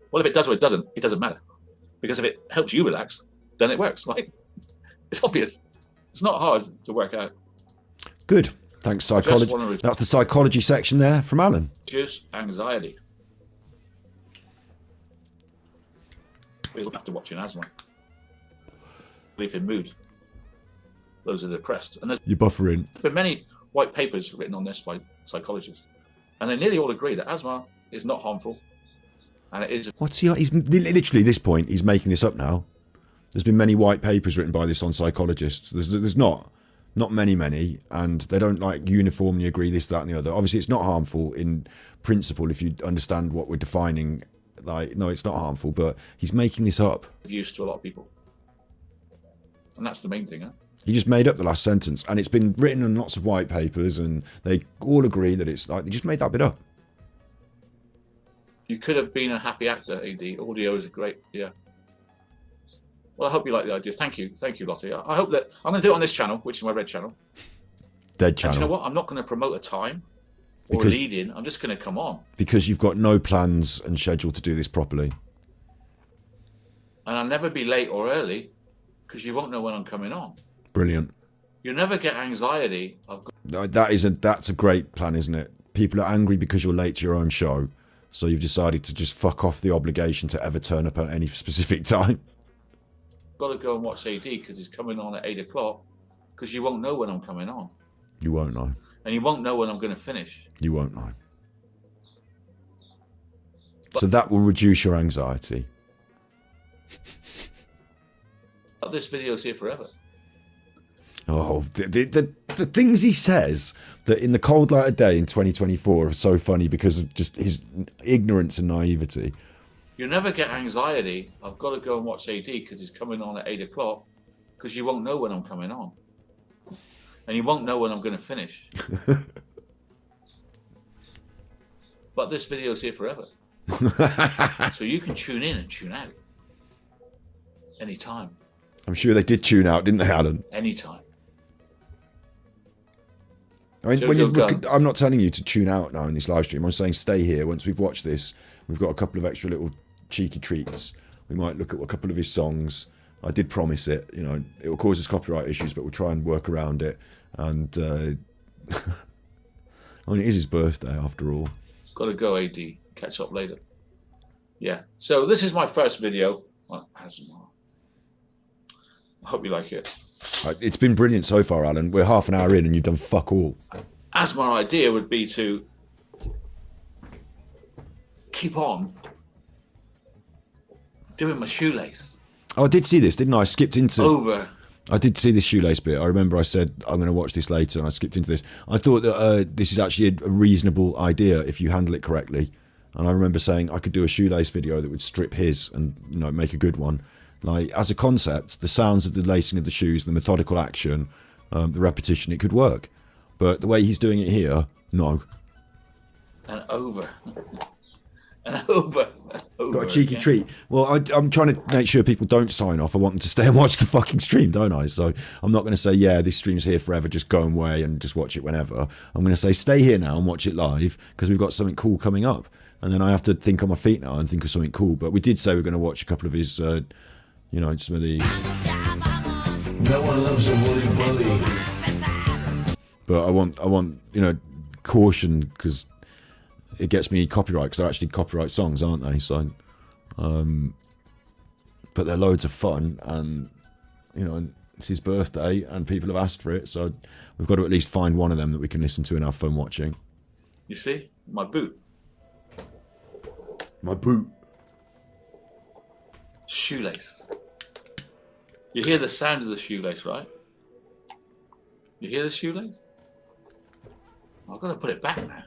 E: Well, if it does or it doesn't matter. Because if it helps you relax, then it works, right? It's obvious. It's not hard to work out.
C: Good. Thanks, psychology. That's the psychology section there from Alan.
E: Reduce anxiety. We look after watching asthma. Belief in mood. Those are depressed. And there's
C: You're buffering.
E: been many white papers written on this by psychologists, and they nearly all agree that asthma is not harmful, and it is.
C: What's he? He's literally this point. He's making this up now. There's been many white papers written by this on psychologists. There's not many, and they don't like uniformly agree this, that, and the other. Obviously, it's not harmful in principle if you understand what we're defining. Like, no, it's not harmful, but he's making this up.
E: Use to a lot of people, and that's the main thing, huh?
C: He just made up the last sentence, and it's been written in lots of white papers, and they all agree that it's like they just made that bit up.
E: You could have been a happy actor, AD. Audio is great, yeah. Well, I hope you like the idea. Thank you, Lottie. I hope that I'm going to do it on this channel, which is my red channel.
C: Dead channel.
E: And you know what? I'm not going to promote a time or a lead in. I'm just going to come on.
C: Because you've got no plans and schedule to do this properly.
E: And I'll never be late or early because you won't know when I'm coming on.
C: Brilliant.
E: You never get anxiety.
C: That's a great plan, isn't it? People are angry because you're late to your own show, so you've decided to just fuck off the obligation to ever turn up at any specific time.
E: Got to go and watch AD because he's coming on at 8 o'clock because you won't know when I'm coming on.
C: You won't know.
E: And you won't know when I'm going to finish.
C: You won't know. So that will reduce your anxiety.
E: But this video's here forever.
C: Oh, the things he says that in the cold light of day in 2024 are so funny because of just his ignorance and naivety.
E: You never get anxiety. I've got to go and watch AD because he's coming on at 8 o'clock, because you won't know when I'm coming on. And you won't know when I'm going to finish. But this video's here forever. So you can tune in and tune out. Anytime.
C: I'm sure they did tune out, didn't they, Alan?
E: Anytime.
C: I mean, when you look, I'm not telling you to tune out now in this live stream. I'm saying stay here. Once we've watched this, we've got a couple of extra little cheeky treats. We might look at a couple of his songs. I did promise it. You know, it will cause us copyright issues, but we'll try and work around it. And I mean, it is his birthday after all.
E: Got to go, AD. Catch up later. Yeah. So this is my first video. Well, I hope you like it.
C: It's been brilliant so far, Alan. We're half an hour in and you've done fuck all.
E: As my idea would be to keep on doing my shoelace.
C: Oh, I did see this, didn't I? I skipped into...
E: Over.
C: I did see this shoelace bit. I remember I said, I'm going to watch this later, and I skipped into this. I thought that this is actually a reasonable idea if you handle it correctly. And I remember saying I could do a shoelace video that would strip his and, you know, make a good one. Like, as a concept, the sounds of the lacing of the shoes, the methodical action, the repetition, it could work. But the way he's doing it here, no.
E: And over. And over.
C: Got a cheeky treat. Well, I'm trying to make sure people don't sign off. I want them to stay and watch the fucking stream, don't I? So I'm not going to say, yeah, this stream's here forever, just go away and just watch it whenever. I'm going to say, stay here now and watch it live, because we've got something cool coming up. And then I have to think on my feet now and think of something cool. But we did say we're going to watch a couple of his... you know, some of the...
K: No one loves a woolly bully.
C: But I want, you know, caution, because it gets me copyright, because they're actually copyright songs, aren't they? So, but they're loads of fun, and, you know, it's his birthday, and people have asked for it, so we've got to at least find one of them that we can listen to and have fun watching.
E: You see? My boot.
C: My boot.
E: Shoelace. You hear the sound of the shoelace, right? You hear the shoelace? I've got to put it back now.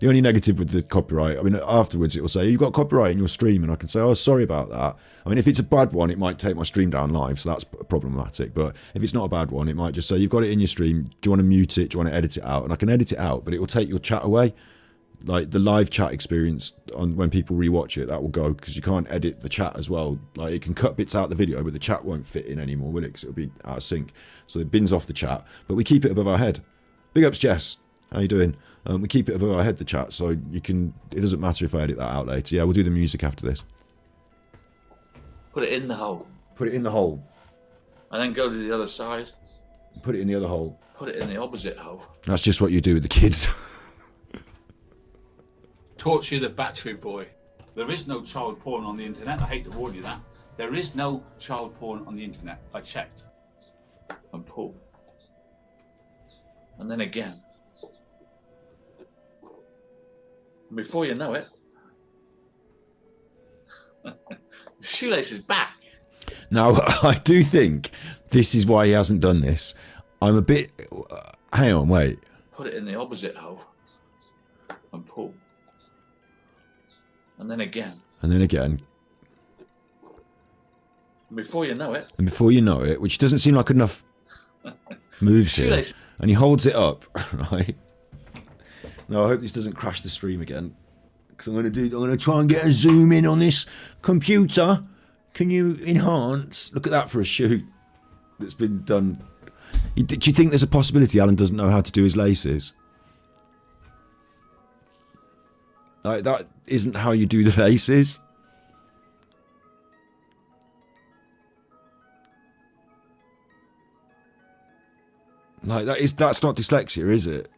C: The only negative with the copyright, I mean, afterwards it will say, you've got copyright in your stream, and I can say, oh, sorry about that. I mean, if it's a bad one, it might take my stream down live, so that's problematic. But if it's not a bad one, it might just say, you've got it in your stream, do you want to mute it, do you want to edit it out? And I can edit it out, but it will take your chat away. Like the live chat experience on when people rewatch it, that will go, because you can't edit the chat as well. Like, it can cut bits out of the video, but the chat won't fit in anymore, will it? Because it'll be out of sync. So it bins off the chat, but we keep it above our head. Big ups, Jess. How you doing? We keep it above our head, the chat, so you can. It doesn't matter if I edit that out later. Yeah, we'll do the music after this.
E: Put it in the hole.
C: Put it in the hole.
E: And then go to the other side.
C: Put it in the other hole.
E: Put it in the opposite hole.
C: That's just what you do with the kids.
B: Torture the battery boy. There is no child porn on the internet. I hate to warn you that. There is no child porn on the internet. I checked.
E: And pull. And then again. And before you know it, the shoelace is back.
C: Now, I do think this is why he hasn't done this. I'm a bit... hang on, wait.
E: Put it in the opposite hole. And pull. And then again.
C: And then again.
E: And before you know it.
C: And before you know it, which doesn't seem like enough moves here. And he holds it up, right? Now, I hope this doesn't crash the stream again, because I'm going to try and get a zoom in on this computer. Can you enhance? Look at that for a shoot that's been done. Do you think there's a possibility Alan doesn't know how to do his laces? Like, that isn't how you do the laces. Like, that's not dyslexia, is it?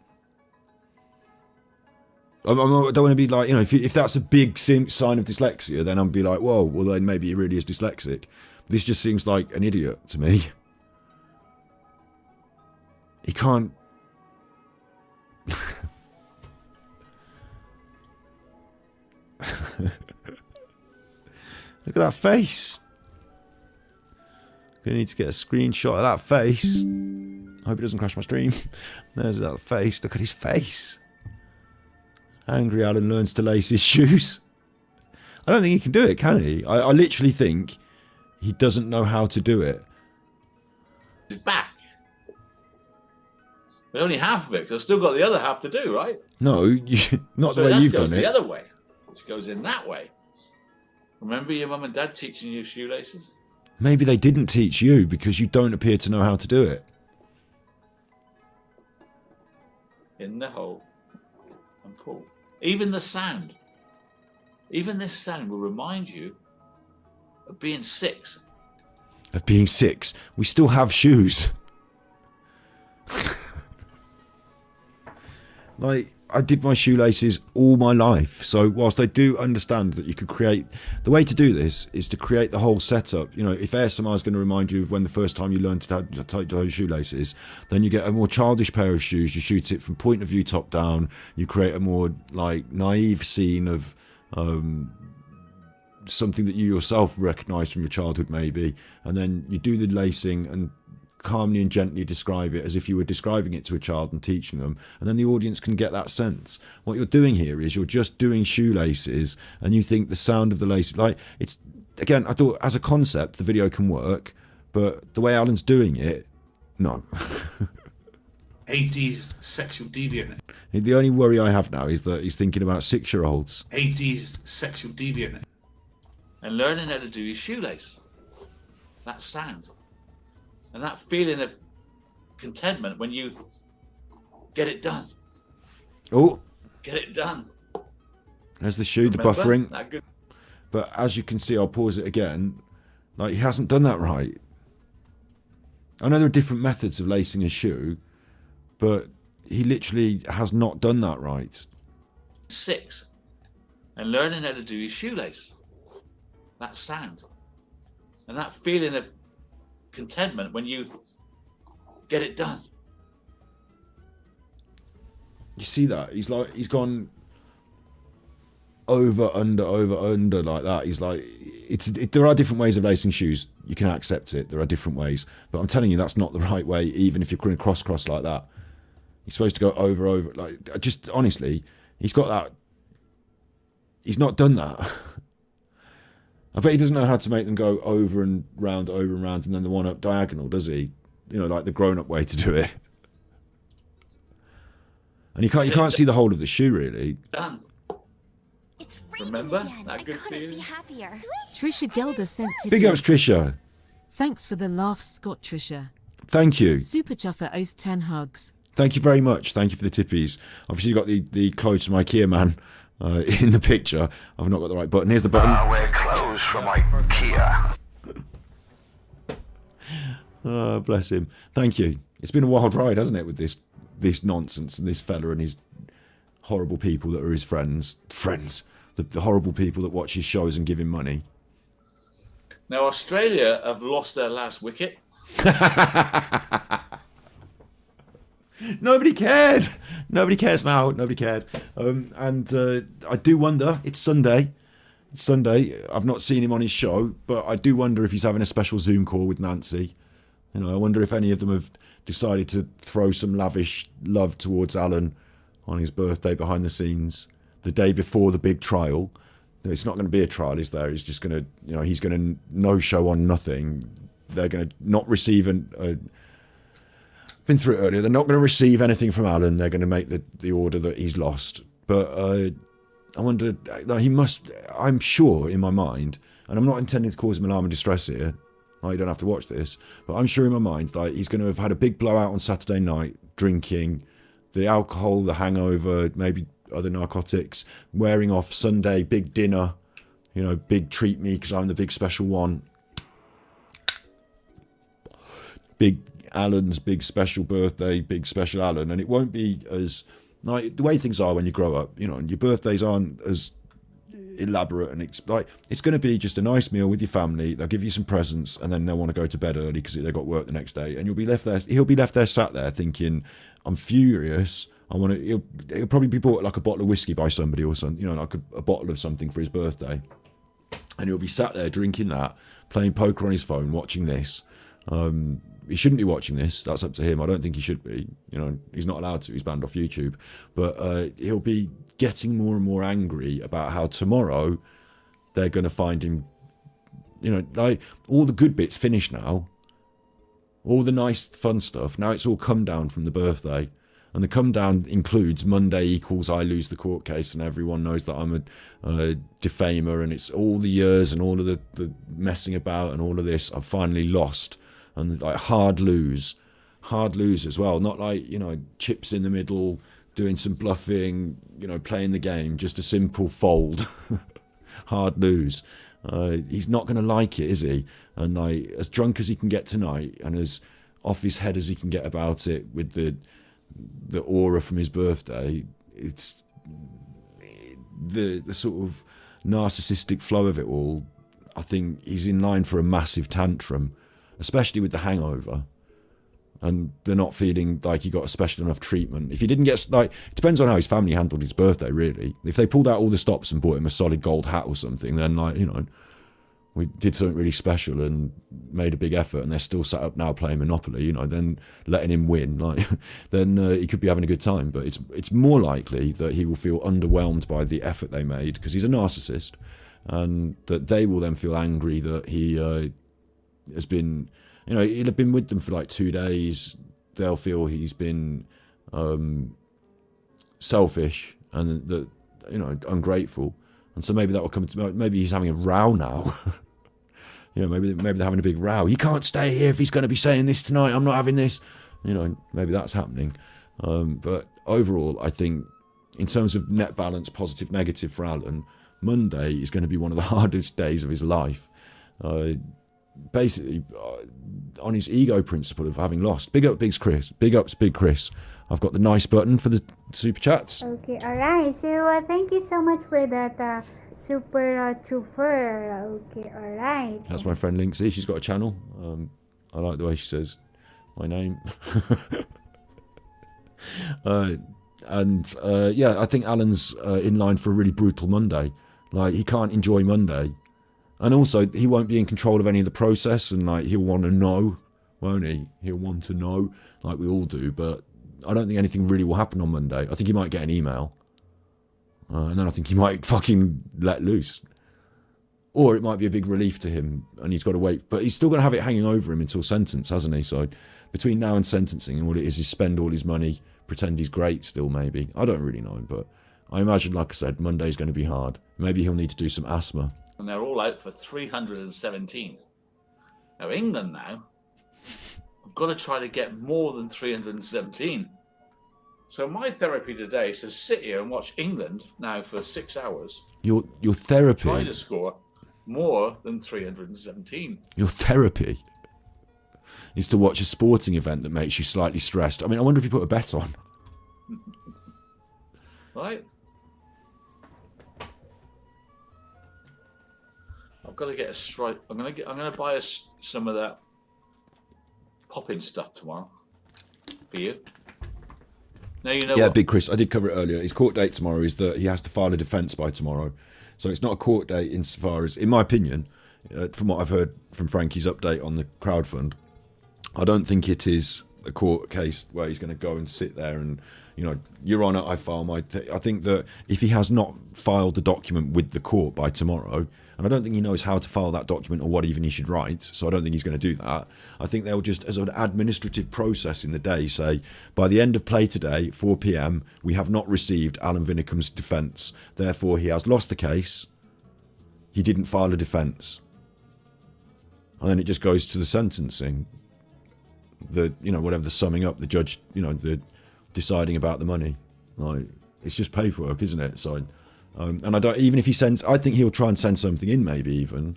C: I don't want to be like, you know, if that's a big sign of dyslexia, then I'll be like, whoa, well then maybe he really is dyslexic. This just seems like an idiot to me. He can't... Look at that face. Gonna need to get a screenshot of that face. Hope it doesn't crash my stream. There's that face. Look at his face. Angry Alan learns to lace his shoes. I don't think he can do it, can he? I literally think he doesn't know how to do it.
E: His back. But only half of it, because I've still got the other half to do, right?
C: No, not the way you've done
E: it.
C: it.
E: The other way. Which goes in that way. Remember your mum and dad teaching you shoelaces?
C: Maybe they didn't teach you because you don't appear to know how to do it.
E: In the hole and pull. Even the sound. Even this sound will remind you of being 6.
C: Of being 6. We still have shoes. Like, I did my shoelaces all my life. So whilst I do understand that you could create... The way to do this is to create the whole setup. You know, if ASMR is going to remind you of when the first time you learned to tie those shoelaces, then you get a more childish pair of shoes. You shoot it from point of view top down. You create a more, like, naive scene of something that you yourself recognise from your childhood, maybe. And then you do the lacing and calmly and gently describe it as if you were describing it to a child and teaching them, and then the audience can get that sense. What you're doing here is you're just doing shoelaces, and you think the sound of the laces, like, it's, again, I thought as a concept the video can work, but the way Alan's doing it, no.
B: 80s sexual deviant.
C: The only worry I have now is that he's thinking about 6-year-olds.
B: 80s sexual deviant.
E: And learning how to do your shoelace. That sound. And that feeling of contentment when you get it done.
C: Oh.
E: Get it done.
C: There's the shoe,
E: Remember?
C: the buffering.
E: That good.
C: But as you can see, I'll pause it again. Like, he hasn't done that right. I know there are different methods of lacing a shoe, but he literally has not done that right.
E: 6. And learning how to do your shoelace. That sound. And that feeling of contentment when you get it done.
C: You see that? He's like, he's gone over, under like that. He's like, there are different ways of lacing shoes. You can accept it. There are different ways. But I'm telling you, that's not the right way, even if you're going cross like that. You're supposed to go over. Like, just honestly, he's got that. He's not done that. I bet he doesn't know how to make them go over and round, and then the one up diagonal, does he? You know, like the grown-up way to do it. And you can't see the whole of the shoe, really.
E: Done.
H: It's
E: Remember
H: again.
E: that good
H: I couldn't
E: feeling?
H: be happier.
F: Trisha Gelder sent tips.
C: Big ups, Trisha.
F: Thanks for the laughs, Scott Trisha.
C: Thank you.
F: Super Chuffer owes 10 hugs.
C: Thank you very much. Thank you for the tippies. Obviously, you got the clothes from IKEA man in the picture. I've not got the right button. Here's the button.
R: I wear clothes from IKEA.
C: Oh, bless him. Thank you. It's been a wild ride, hasn't it, with this nonsense and this fella and his horrible people that are his friends. The horrible people that watch his shows and give him money.
E: Now, Australia have lost their last wicket.
C: Nobody cared. Nobody cares now. Nobody cared. I do wonder. It's Sunday. It's Sunday. I've not seen him on his show, but I do wonder if he's having a special Zoom call with Nancy. You know, I wonder if any of them have decided to throw some lavish love towards Alan on his birthday behind the scenes, the day before the big trial. It's not going to be a trial, is there? He's just going to, you know, he's going to no show on nothing. They're going to not receive been through it earlier. They're not going to receive anything from Alan. They're going to make the order that he's lost. But I wonder, he must, I'm sure in my mind, and I'm not intending to cause him alarm and distress here, you don't have to watch this, but I'm sure in my mind that he's going to have had a big blowout on Saturday night, drinking, the alcohol, the hangover, maybe other narcotics, wearing off Sunday, big dinner, you know, big treat me because I'm the big special one. Big Alan's big special birthday, big special Alan, and it won't be as like the way things are when you grow up. You know, and your birthdays aren't as elaborate and it's going to be just a nice meal with your family. They'll give you some presents, and then they'll want to go to bed early because they've got work the next day, and he'll be left there sat there thinking, I'm furious. He'll probably be bought like a bottle of whiskey by somebody or something, like a bottle of something for his birthday, and he'll be sat there drinking that, playing poker on his phone, watching this. He shouldn't be watching this. That's up to him. I don't think he should be. He's not allowed to. He's banned off YouTube. But he'll be getting more and more angry about how tomorrow they're going to find him. Like all the good bits finished now. All the nice fun stuff. Now it's all come down from the birthday. And the come down includes Monday equals I lose the court case, and everyone knows that I'm a defamer, and it's all the years and all of the messing about and all of this. I've finally lost. And like hard lose as well. Not like, chips in the middle, doing some bluffing, playing the game, just a simple fold. Hard lose. He's not going to like it, is he? And like, as drunk as he can get tonight, and as off his head as he can get about it with the aura from his birthday, it's the sort of narcissistic flow of it all. I think he's in line for a massive tantrum, especially with the hangover, and they're not feeling like he got a special enough treatment. If he didn't get, it depends on how his family handled his birthday, really. If they pulled out all the stops and bought him a solid gold hat or something, then we did something really special and made a big effort, and they're still sat up now playing Monopoly, then letting him win, then he could be having a good time. But it's more likely that he will feel underwhelmed by the effort they made, because he's a narcissist, and that they will then feel angry that he has been, he'll have been with them for like 2 days. They'll feel he's been selfish and that, ungrateful. And so maybe that will come to, maybe he's having a row now. Maybe they're having a big row. He can't stay here if he's going to be saying this tonight. I'm not having this. Maybe that's happening. But overall, I think in terms of net balance, positive, negative for Alan, Monday is going to be one of the hardest days of his life. Basically, on his ego principle of having lost. Big up, Big Chris. Big ups, Big Chris. I've got the nice button for the super chats.
M: Okay, alright. So, thank you so much for that super trooper. Okay, alright.
C: That's my friend Linksy. She's got a channel. I like the way she says my name. I think Alan's in line for a really brutal Monday. Like, he can't enjoy Monday. And also, he won't be in control of any of the process, and like, he'll want to know, won't he? He'll want to know, like we all do, but I don't think anything really will happen on Monday. I think he might get an email. And then I think he might fucking let loose. Or it might be a big relief to him, and he's got to wait. But he's still going to have it hanging over him until sentence, hasn't he? So between now and sentencing, all it is spend all his money, pretend he's great still, maybe. I don't really know, but I imagine, like I said, Monday's going to be hard. Maybe he'll need to do some asthma.
E: And they're all out for 317. Now, England now, I've got to try to get more than 317. So my therapy today is to sit here and watch England now for 6 hours.
C: Your therapy?
E: Try to score more than 317.
C: Your therapy is to watch a sporting event that makes you slightly stressed. I mean, I wonder if you put a bet on.
E: Right? I've got to get a strike. I'm gonna buy us some of that popping stuff tomorrow for you. Now you know.
C: Yeah,
E: what?
C: Big Chris. I did cover it earlier. His court date tomorrow is that he has to file a defence by tomorrow, so it's not a court date insofar as, in my opinion, from what I've heard from Frankie's update on the crowdfund, I don't think it is a court case where he's going to go and sit there and, Your Honour, I file my. I think that if he has not filed the document with the court by tomorrow, and I don't think he knows how to file that document or what even he should write, so I don't think he's going to do that. I think they'll just, as an administrative process in the day, say, by the end of play today, 4 p.m, we have not received Alan Vinnicom's defence. Therefore, he has lost the case. He didn't file a defence. And then it just goes to the sentencing. Whatever the summing up, the judge, the deciding about the money. Like, it's just paperwork, isn't it? So, and I don't, even if he sends, I think he'll try and send something in, maybe even,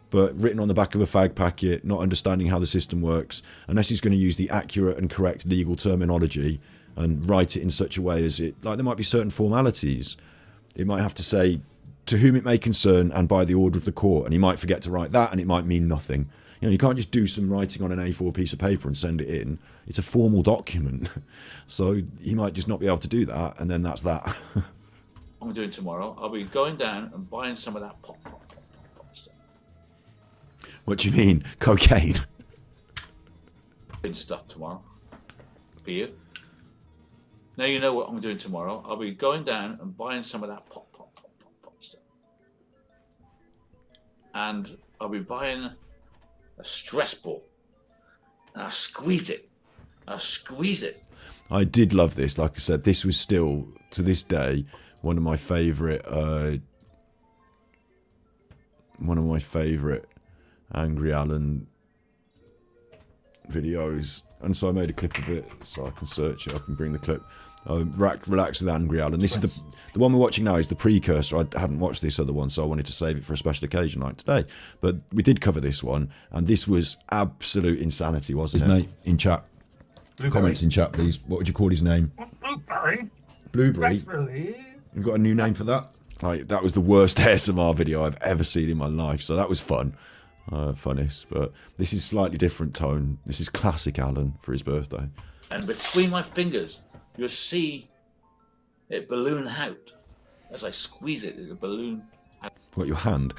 C: but written on the back of a fag packet, not understanding how the system works, unless he's going to use the accurate and correct legal terminology and write it in such a way as it, like, there might be certain formalities. It might have to say to whom it may concern and by the order of the court. And he might forget to write that, and it might mean nothing. You know, you can't just do some writing on an A4 piece of paper and send it in. It's a formal document. So he might just not be able to do that, and then that's that.
E: I'm doing tomorrow. I'll be going down and buying some of that pop stuff.
C: What do you mean? Cocaine?
E: Stuff tomorrow. For you. Now you know what I'm doing tomorrow. I'll be going down and buying some of that pop stuff. And I'll be buying a stress ball. And I'll squeeze it.
C: I did love this. Like I said, this was still, to this day, one of my favourite Angry Alan videos. And so I made a clip of it so I can search it up and bring the clip. Relax with Angry Alan. This is the one we're watching now is the precursor. I hadn't watched this other one, so I wanted to save it for a special occasion like today. But we did cover this one, and this was absolute insanity, wasn't it? His mate in chat.
B: Blueberry.
C: Comments in chat, please. What would you call his name?
B: Blueberry.
C: Blueberry. You've got a new name for that? Like, that was the worst ASMR video I've ever seen in my life, so that was fun. Funnest, but this is slightly different tone. This is classic Alan for his birthday.
E: And between my fingers, you'll see it balloon out. As I squeeze it, it'll balloon out.
C: What, your hand?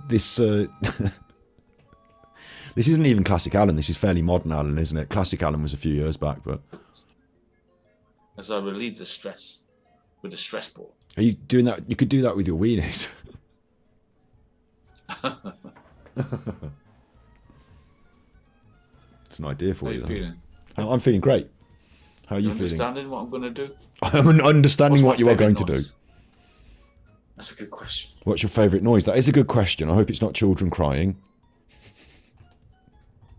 C: This isn't even classic Alan. This is fairly modern Alan, isn't it? Classic Alan was a few years back, but...
E: As I relieve the stress with the stress ball.
C: Are you doing that? You could do that with your weenies. It's an idea for you.
E: How are you feeling?
C: I'm feeling great. How are you feeling?
E: Understanding what I'm going to do?
C: I'm understanding what you are going to do.
E: That's a good question.
C: What's your favourite noise? That is a good question. I hope it's not children crying.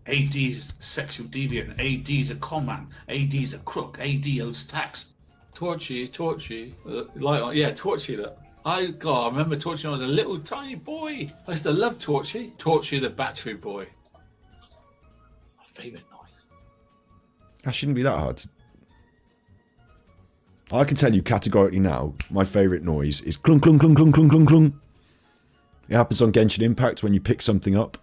B: AD's sexual deviant. AD's a con man. AD's a crook. AD owes tax. Torchy. Torchy that. I remember Torchy when I was a little tiny boy. I used to love Torchy. Torchy the battery boy. My favourite noise.
C: That shouldn't be that hard. I can tell you categorically now, my favourite noise is clunk, clunk, clunk, clunk, clunk, clunk, clunk. It happens on Genshin Impact when you pick something up.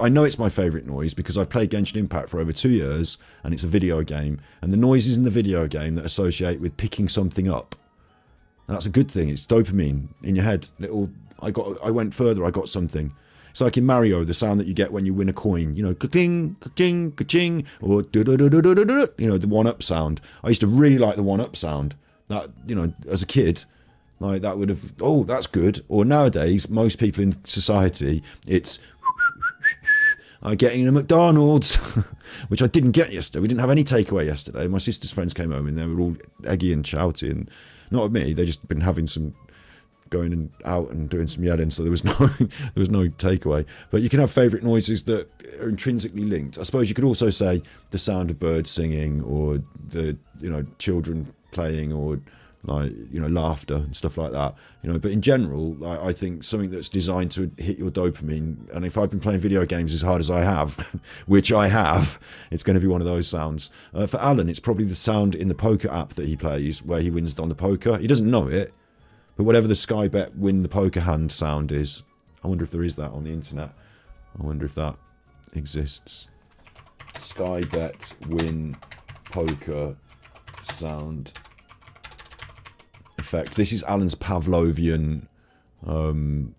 C: I know it's my favourite noise because I've played Genshin Impact for over 2 years and it's a video game, and the noises in the video game that associate with picking something up, that's a good thing. It's dopamine in your head. I went further, I got something. It's like in Mario, the sound that you get when you win a coin, you know, ka-ching, ka-ching, ka-ching, or do-do-do-do-do-do-do, you know, the one-up sound. I used to really like the one-up sound. That, you know, as a kid, like that would have, oh, that's good. Or nowadays, most people in society, it's getting a McDonald's, which I didn't get yesterday. We didn't have any takeaway yesterday. My sister's friends came home and they were all eggy and shouty, and not at me. They just been having some, going and out and doing some yelling, so there was no takeaway. But you can have favourite noises that are intrinsically linked. I suppose you could also say the sound of birds singing, or the, you know, children playing, or like, you know, laughter and stuff like that, you know. But in general, I think something that's designed to hit your dopamine, and if I've been playing video games as hard as I have, which I have, it's going to be one of those sounds. For Alan, it's probably the sound in the poker app that he plays where he wins on the poker. He doesn't know it, but whatever the Sky Bet win the poker hand sound is, I wonder if there is that on the internet. I wonder if that exists. Sky Bet win poker sound effect. This is Alan's Pavlovian playing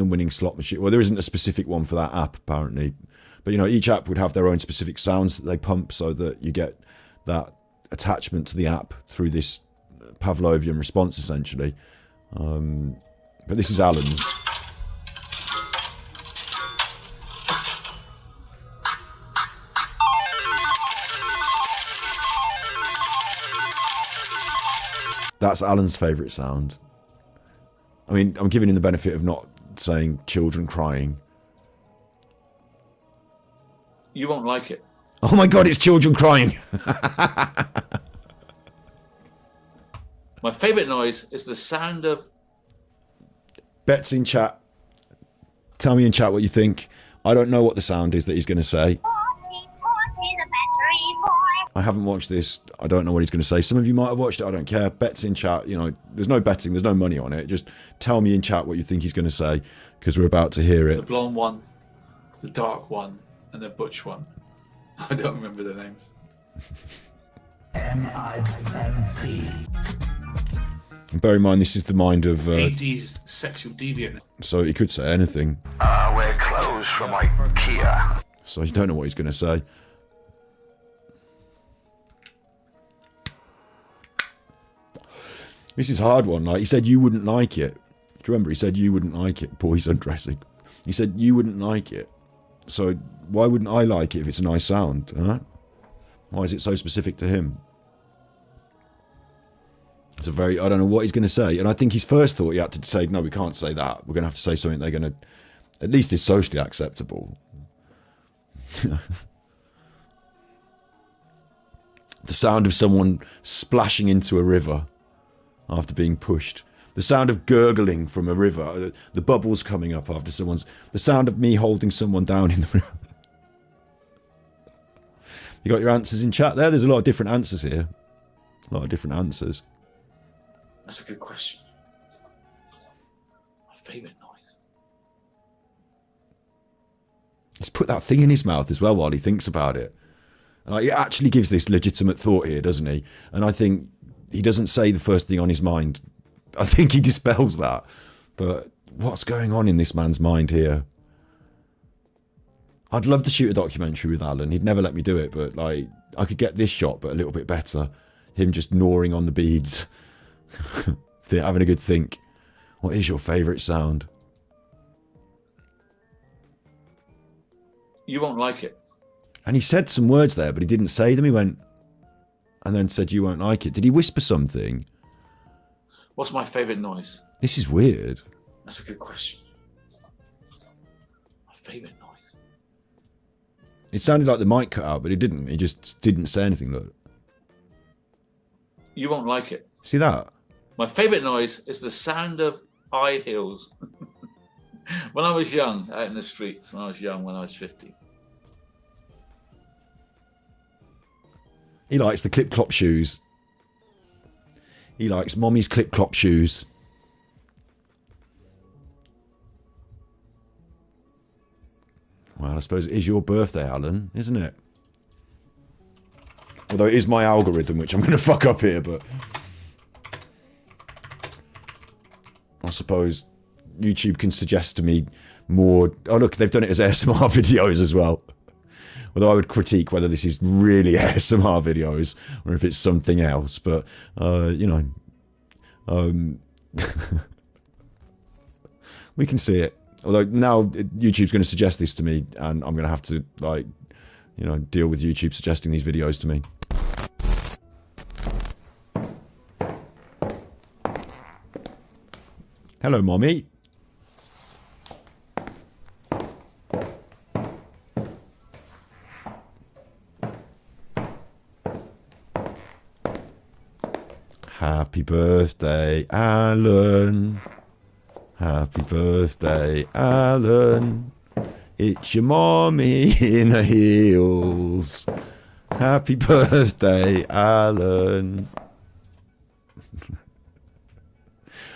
C: and winning slot machine. Well, there isn't a specific one for that app, apparently. But, you know, each app would have their own specific sounds that they pump so that you get that attachment to the app through this Pavlovian response, essentially. But this is Alan's. That's Alan's favourite sound. I mean, I'm giving him the benefit of not saying children crying.
E: You won't like it.
C: Oh my god, it's children crying!
E: My favourite noise is the sound of...
C: Bet's in chat. Tell me in chat what you think. I don't know what the sound is that he's going to say. I haven't watched this. I don't know what he's going to say. Some of you might have watched it. I don't care. Bets in chat. You know, there's no betting. There's no money on it. Just tell me in chat what you think he's going to say, because we're about to hear
B: The
C: it.
B: blonde one, the dark one, and the butch one. I don't remember the names.
R: M-I-M-P.
C: And bear in mind, this is the mind of...
B: AD's sexual deviant.
C: so he could say anything.
R: Wear clothes from IKEA.
C: So you don't know what he's going to say. This is a hard one. Like, he said you wouldn't like it. Do you remember? He said you wouldn't like it. Boys undressing. He said you wouldn't like it. So why wouldn't I like it if it's a nice sound? Huh? Why is it so specific to him? It's a very... I don't know what he's going to say. And I think his first thought, he had to say, no, we can't say that. We're going to have to say something they're going to... At least it's socially acceptable. The sound of someone splashing into a river after being pushed. The sound of gurgling from a river. The bubbles coming up after someone's... The sound of me holding someone down in the river. You got your answers in chat there? There's a lot of different answers here. A lot of different answers.
B: That's a good question. My favourite noise.
C: He's put that thing in his mouth as well while he thinks about it. Like, he actually gives this legitimate thought here, doesn't he? And I think he doesn't say the first thing on his mind. I think he dispels that. But what's going on in this man's mind here? I'd love to shoot a documentary with Alan. He'd never let me do it, but like, I could get this shot, but a little bit better. Him just gnawing on the beads. Having a good think. What is your favourite sound?
B: You won't like it.
C: And he said some words there, but he didn't say them. He went, and then said, you won't like it. Did he whisper something?
B: What's my favourite noise?
C: This is weird.
B: That's a good question. My favourite noise.
C: It sounded like the mic cut out, but it didn't. He just didn't say anything. Look.
B: You won't like it.
C: See that?
B: My favourite noise is the sound of high heels. When I was young, out in the streets, when I was 15.
C: He likes the clip-clop shoes. He likes mommy's clip-clop shoes. Well, I suppose it is your birthday, Alan, isn't it? Although it is my algorithm, which I'm going to fuck up here, but... I suppose YouTube can suggest to me more... Oh, look, they've done it as ASMR videos as well. Although I would critique whether this is really ASMR videos or if it's something else. But, you know... we can see it. Although now YouTube's going to suggest this to me, and I'm going to have to, like, you know, deal with YouTube suggesting these videos to me. Hello, Mommy. Happy birthday, Alan. Happy birthday, Alan. It's your mommy in her heels. Happy birthday, Alan.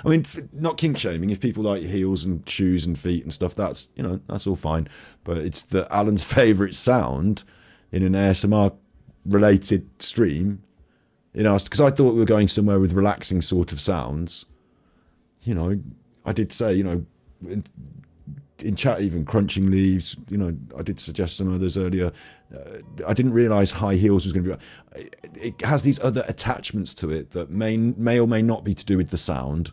C: I mean, not kink shaming. If people like heels and shoes and feet and stuff, that's, you know, that's all fine. But it's the Alan's favourite sound in an ASMR related stream. You know, because I thought we were going somewhere with relaxing sort of sounds. You know, I did say, you know, in chat even crunching leaves, you know, I did suggest some others earlier. I didn't realise high heels was going to be... It has these other attachments to it that may or may not be to do with the sound,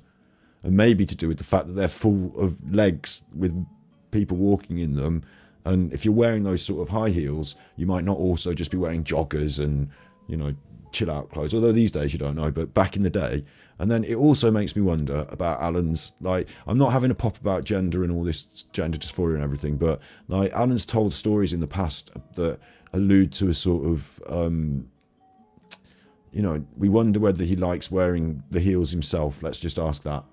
C: and maybe to do with the fact that they're full of legs with people walking in them. And if you're wearing those sort of high heels, you might not also just be wearing joggers and, you know, chill out clothes, although these days you don't know, but back in the day. And then it also makes me wonder about Alan's, like, I'm not having a pop about gender and all this gender dysphoria and everything, but like Alan's told stories in the past that allude to a sort of you know, we wonder whether he likes wearing the heels himself. Let's just ask that.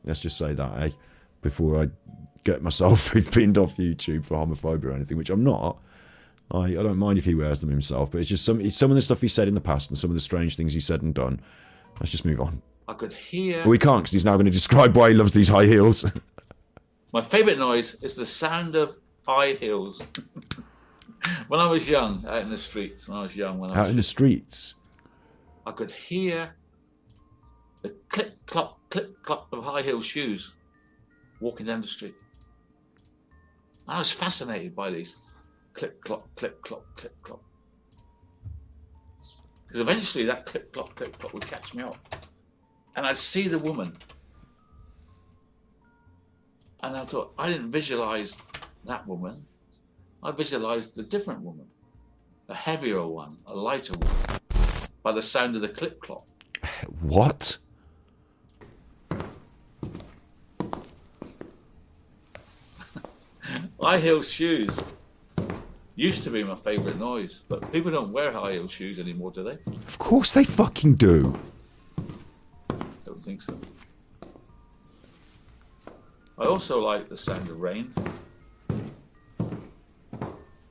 C: Let's just say that, eh? Before I get myself pinned off YouTube for homophobia or anything, which I'm not. I don't mind if he wears them himself, but it's just some of the stuff he said in the past and some of the strange things he said and done. Let's just move on.
E: I could hear...
C: Well, we can't, because he's now going to describe why he loves these high heels.
E: My favourite noise is the sound of high heels. When I was young, out in the streets,
C: Out in the streets?
E: I could hear the clip-clop of high heel shoes walking down the street. I was fascinated by these clip-clop, clip-clop, clip-clop. Because eventually that clip-clop, clip-clop would catch me up. And I'd see the woman. And I thought, I didn't visualize that woman. I visualized a different woman. A heavier one, a lighter one. By the sound of the clip-clop.
C: What?
E: High heel shoes used to be my favourite noise, but people don't wear high heel shoes anymore, do they?
C: Of course they fucking do.
E: Don't think so. I also like the sound of rain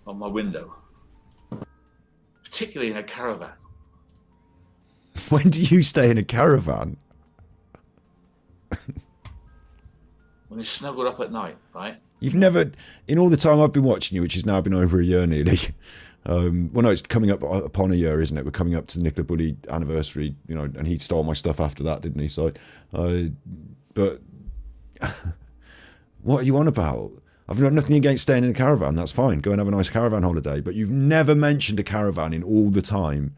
E: on my window, particularly in a caravan.
C: When do you stay in a caravan?
E: When it's snuggled up at night, right?
C: You've never, in all the time I've been watching you, which has now been over a year nearly. Well, no, it's coming up upon a year, isn't it? We're coming up to the Nicola Bulley anniversary, you know, and he stole my stuff after that, didn't he? So, but what are you on about? I've got nothing against staying in a caravan. That's fine. Go and have a nice caravan holiday. But you've never mentioned a caravan in all the time.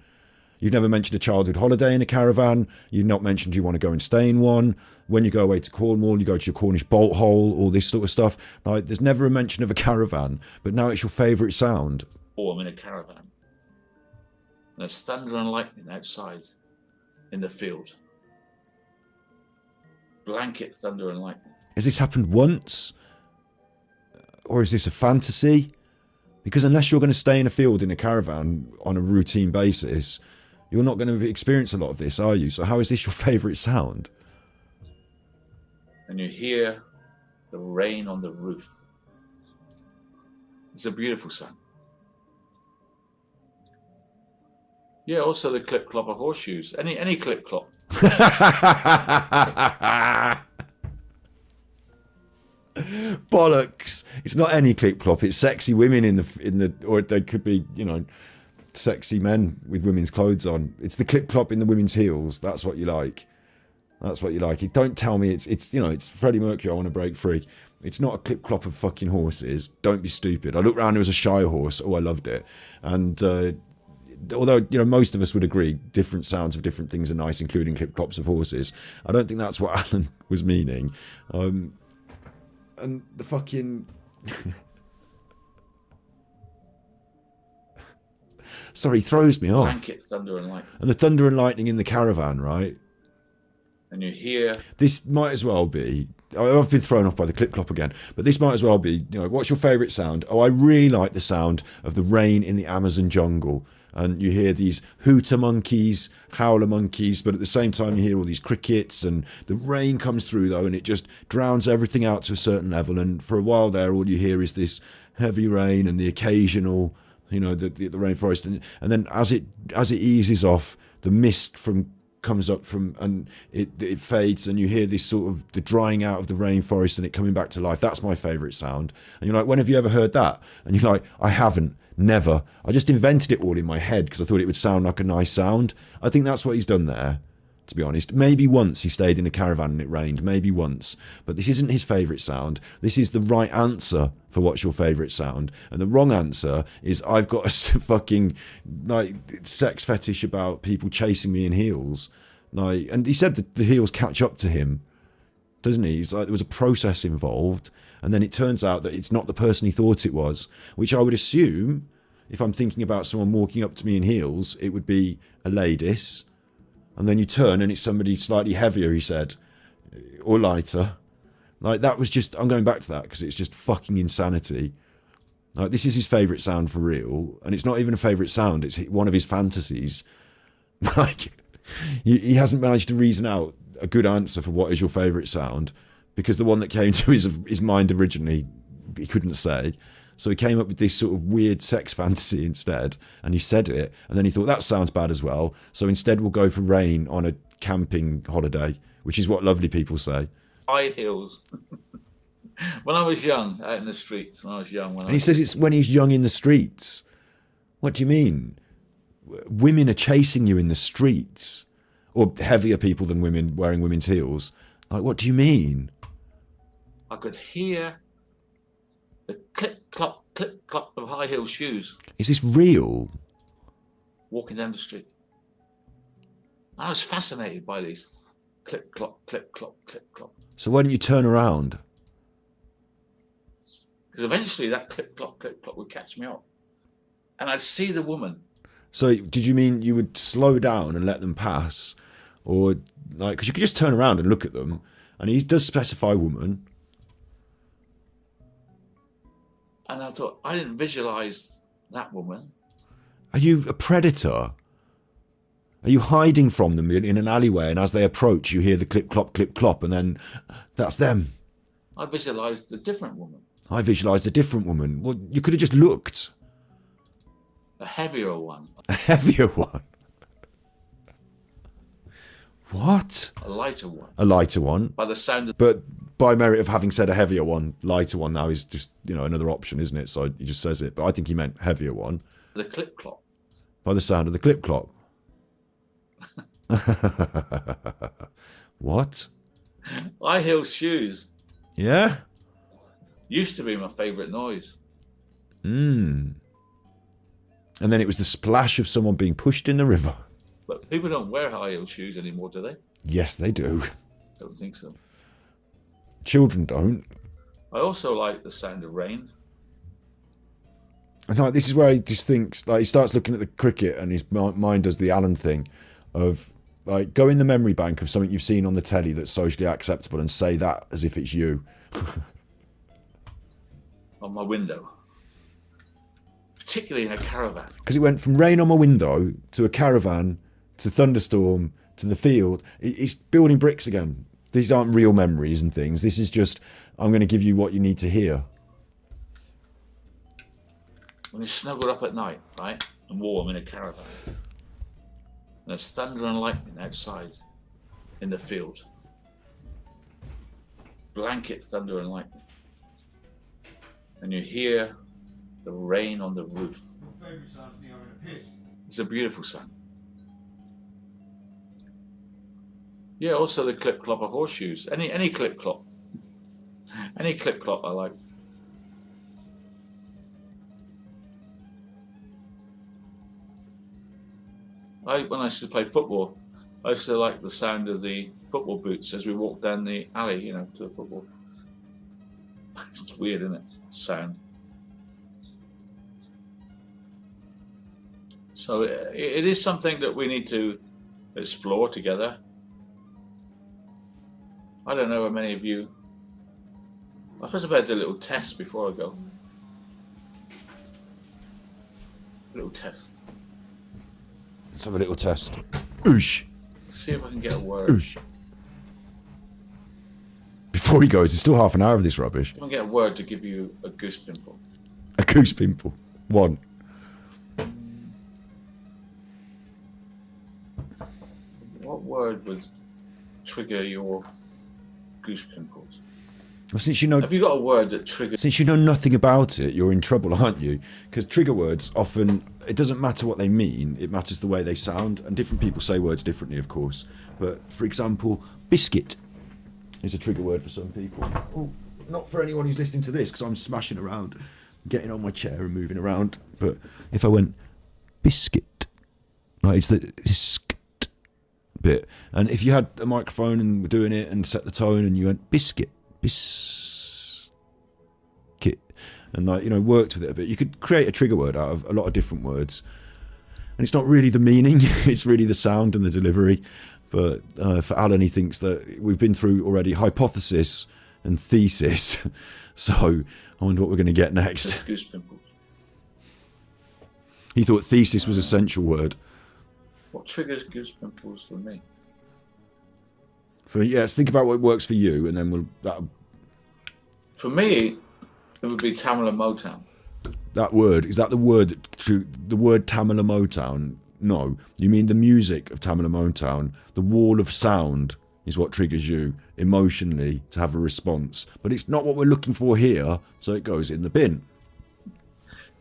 C: You've never mentioned a childhood holiday in a caravan. You've not mentioned you want to go and stay in one. When you go away to Cornwall, you go to your Cornish bolt hole, all this sort of stuff. Like, there's never a mention of a caravan, but now it's your favourite sound.
E: Oh, I'm in a caravan. And there's thunder and lightning outside in the field. Blanket thunder and lightning.
C: Has this happened once? Or is this a fantasy? Because unless you're going to stay in a field in a caravan on a routine basis, you're not going to experience a lot of this, are you? So how is this your favourite sound?
E: And you hear the rain on the roof. It's a beautiful sound. Yeah, also the clip-clop of horseshoes. Any clip-clop.
C: Bollocks! It's not any clip-clop. It's sexy women in the, or they could be, you know, sexy men with women's clothes on. It's the clip-clop in the women's heels. That's what you like. That's what you like. Don't tell me it's you know, it's Freddie Mercury, I Want to Break Free. It's not a clip-clop of fucking horses. Don't be stupid. I looked around, there was a Shire horse. Oh, I loved it. And although, you know, most of us would agree different sounds of different things are nice, including clip-clops of horses, I don't think that's what Alan was meaning. And the fucking... Sorry, he throws me off.
E: Blanket thunder and lightning.
C: And the thunder and lightning in the caravan, right?
E: And you hear...
C: This might as well be... I've been thrown off by the clip-clop again, but this might as well be, you know, what's your favourite sound? Oh, I really like the sound of the rain in the Amazon jungle. And you hear these hooter monkeys, howler monkeys, but at the same time you hear all these crickets, and the rain comes through though, and it just drowns everything out to a certain level. And for a while there, all you hear is this heavy rain and the occasional, you know, the rainforest. And then as it eases off, the mist comes up from, and it fades, and you hear this sort of the drying out of the rainforest and it coming back to life. That's my favourite sound. And you're like, when have you ever heard that? And you're like, I haven't. Never. I just invented it all in my head because I thought it would sound like a nice sound. I think that's what he's done there, to be honest. Maybe once he stayed in a caravan and it rained. Maybe once. But this isn't his favourite sound. This is the right answer for what's your favourite sound. And the wrong answer is I've got a fucking like sex fetish about people chasing me in heels. Like, and he said that the heels catch up to him, doesn't he? He's like, there was a process involved. And then it turns out that it's not the person he thought it was, which I would assume, if I'm thinking about someone walking up to me in heels, it would be a ladies. And then you turn and it's somebody slightly heavier, he said, or lighter. Like, that was just, I'm going back to that because it's just fucking insanity. Like, this is his favourite sound for real. And it's not even a favourite sound, it's one of his fantasies. Like, he hasn't managed to reason out a good answer for what is your favourite sound, because the one that came to his mind originally he couldn't say. So he came up with this sort of weird sex fantasy instead, and he said it, and then he thought that sounds bad as well. So instead we'll go for rain on a camping holiday, which is what lovely people say.
E: High heels. When I was young, out in the streets, when I was young.
C: And he says it's when he's young in the streets. What do you mean? Women are chasing you in the streets, or heavier people than women wearing women's heels. Like, what do you mean?
E: I could hear the clip-clop of high heel shoes
C: Is this real?
E: walking down the street. I was fascinated by these clip-clop, clip-clop, clip-clop.
C: So why don't you turn around?
E: Because eventually that clip-clop would catch me up. And I'd see the woman.
C: So did you mean you would slow down and let them pass? Or, like, because you could just turn around and look at them. And he does specify woman.
E: And I thought, I didn't visualize that woman.
C: Are you a predator? Are you hiding from them in an alleyway, and as they approach, you hear the clip, clop, and then that's them?
E: I visualized a different woman.
C: I visualised a different woman. Well, you could have just looked.
E: A heavier one.
C: A heavier one? What?
E: A lighter one.
C: A lighter one.
E: By the sound of...
C: But by merit of having said a heavier one, lighter one now is just, you know, another option, isn't it? So he just says it. But I think he meant heavier one.
E: The clip-clop.
C: By the sound of the clip-clop. What?
E: High heel shoes.
C: Yeah?
E: Used to be my favourite noise.
C: And then it was the splash of someone being pushed in the river.
E: But people don't wear high heel shoes anymore, do they?
C: Yes, they do.
E: Don't think so.
C: Children don't.
E: I also like the sound of rain.
C: And like, this is where he just thinks, like, he starts looking at the cricket and his mind does the Alan thing of, like, go in the memory bank of something you've seen on the telly that's socially acceptable and say that as if it's you.
E: On my window. Particularly in a caravan.
C: Because it went from rain on my window to a caravan to thunderstorm to the field. It's building bricks again. These aren't real memories and things. This is just, I'm going to give you what you need to hear.
E: When you're snuggled up at night, right, and warm in a caravan, and there's thunder and lightning outside in the field. Blanket thunder and lightning. And you hear the rain on the roof. It's a beautiful sound. Yeah, also the clip-clop of horseshoes. Any clip-clop. Any clip-clop I like. When I used to play football, I used to like the sound of the football boots as we walked down the alley, you know, to the football. It's weird, isn't it? Sound. So it is something that we need to explore together. I don't know how many of you... I suppose I better do a little test before I go. A little test.
C: Let's have a little test. Oosh.
E: See if I can get a word.
C: Oosh. Before he goes, there's still half an hour of this rubbish.
E: I can get a word to give you a goose pimple.
C: A goose pimple. One.
E: What word would trigger your goose pimples?
C: Well, since you know,
E: have you got a word that triggers?
C: Since you know nothing about it, you're in trouble, aren't you? Because trigger words often, it doesn't matter what they mean, it matters the way they sound, and different people say words differently, of course. But for example, biscuit is a trigger word for some people. Oh, not for anyone who's listening to this, because I'm smashing around, getting on my chair and moving around. But if I went biscuit, like it's the sk bit, and if you had a microphone and were doing it and set the tone, and you went biscuit. Biscuit, and like, you know, worked with it a bit. You could create a trigger word out of a lot of different words, and it's not really the meaning, it's really the sound and the delivery. But for Alan, he thinks that we've been through already hypothesis and thesis, so I wonder what we're going to get next.
E: Goose pimples.
C: He thought thesis was a central word.
E: What triggers goose pimples for me?
C: Yes, think about what works for you, and then we'll.
E: For me, it would be Tamla Motown.
C: That word, is that the word Tamala Motown? No, you mean the music of Tamala Motown. The wall of sound is what triggers you emotionally to have a response. But it's not what we're looking for here, so it goes in the bin.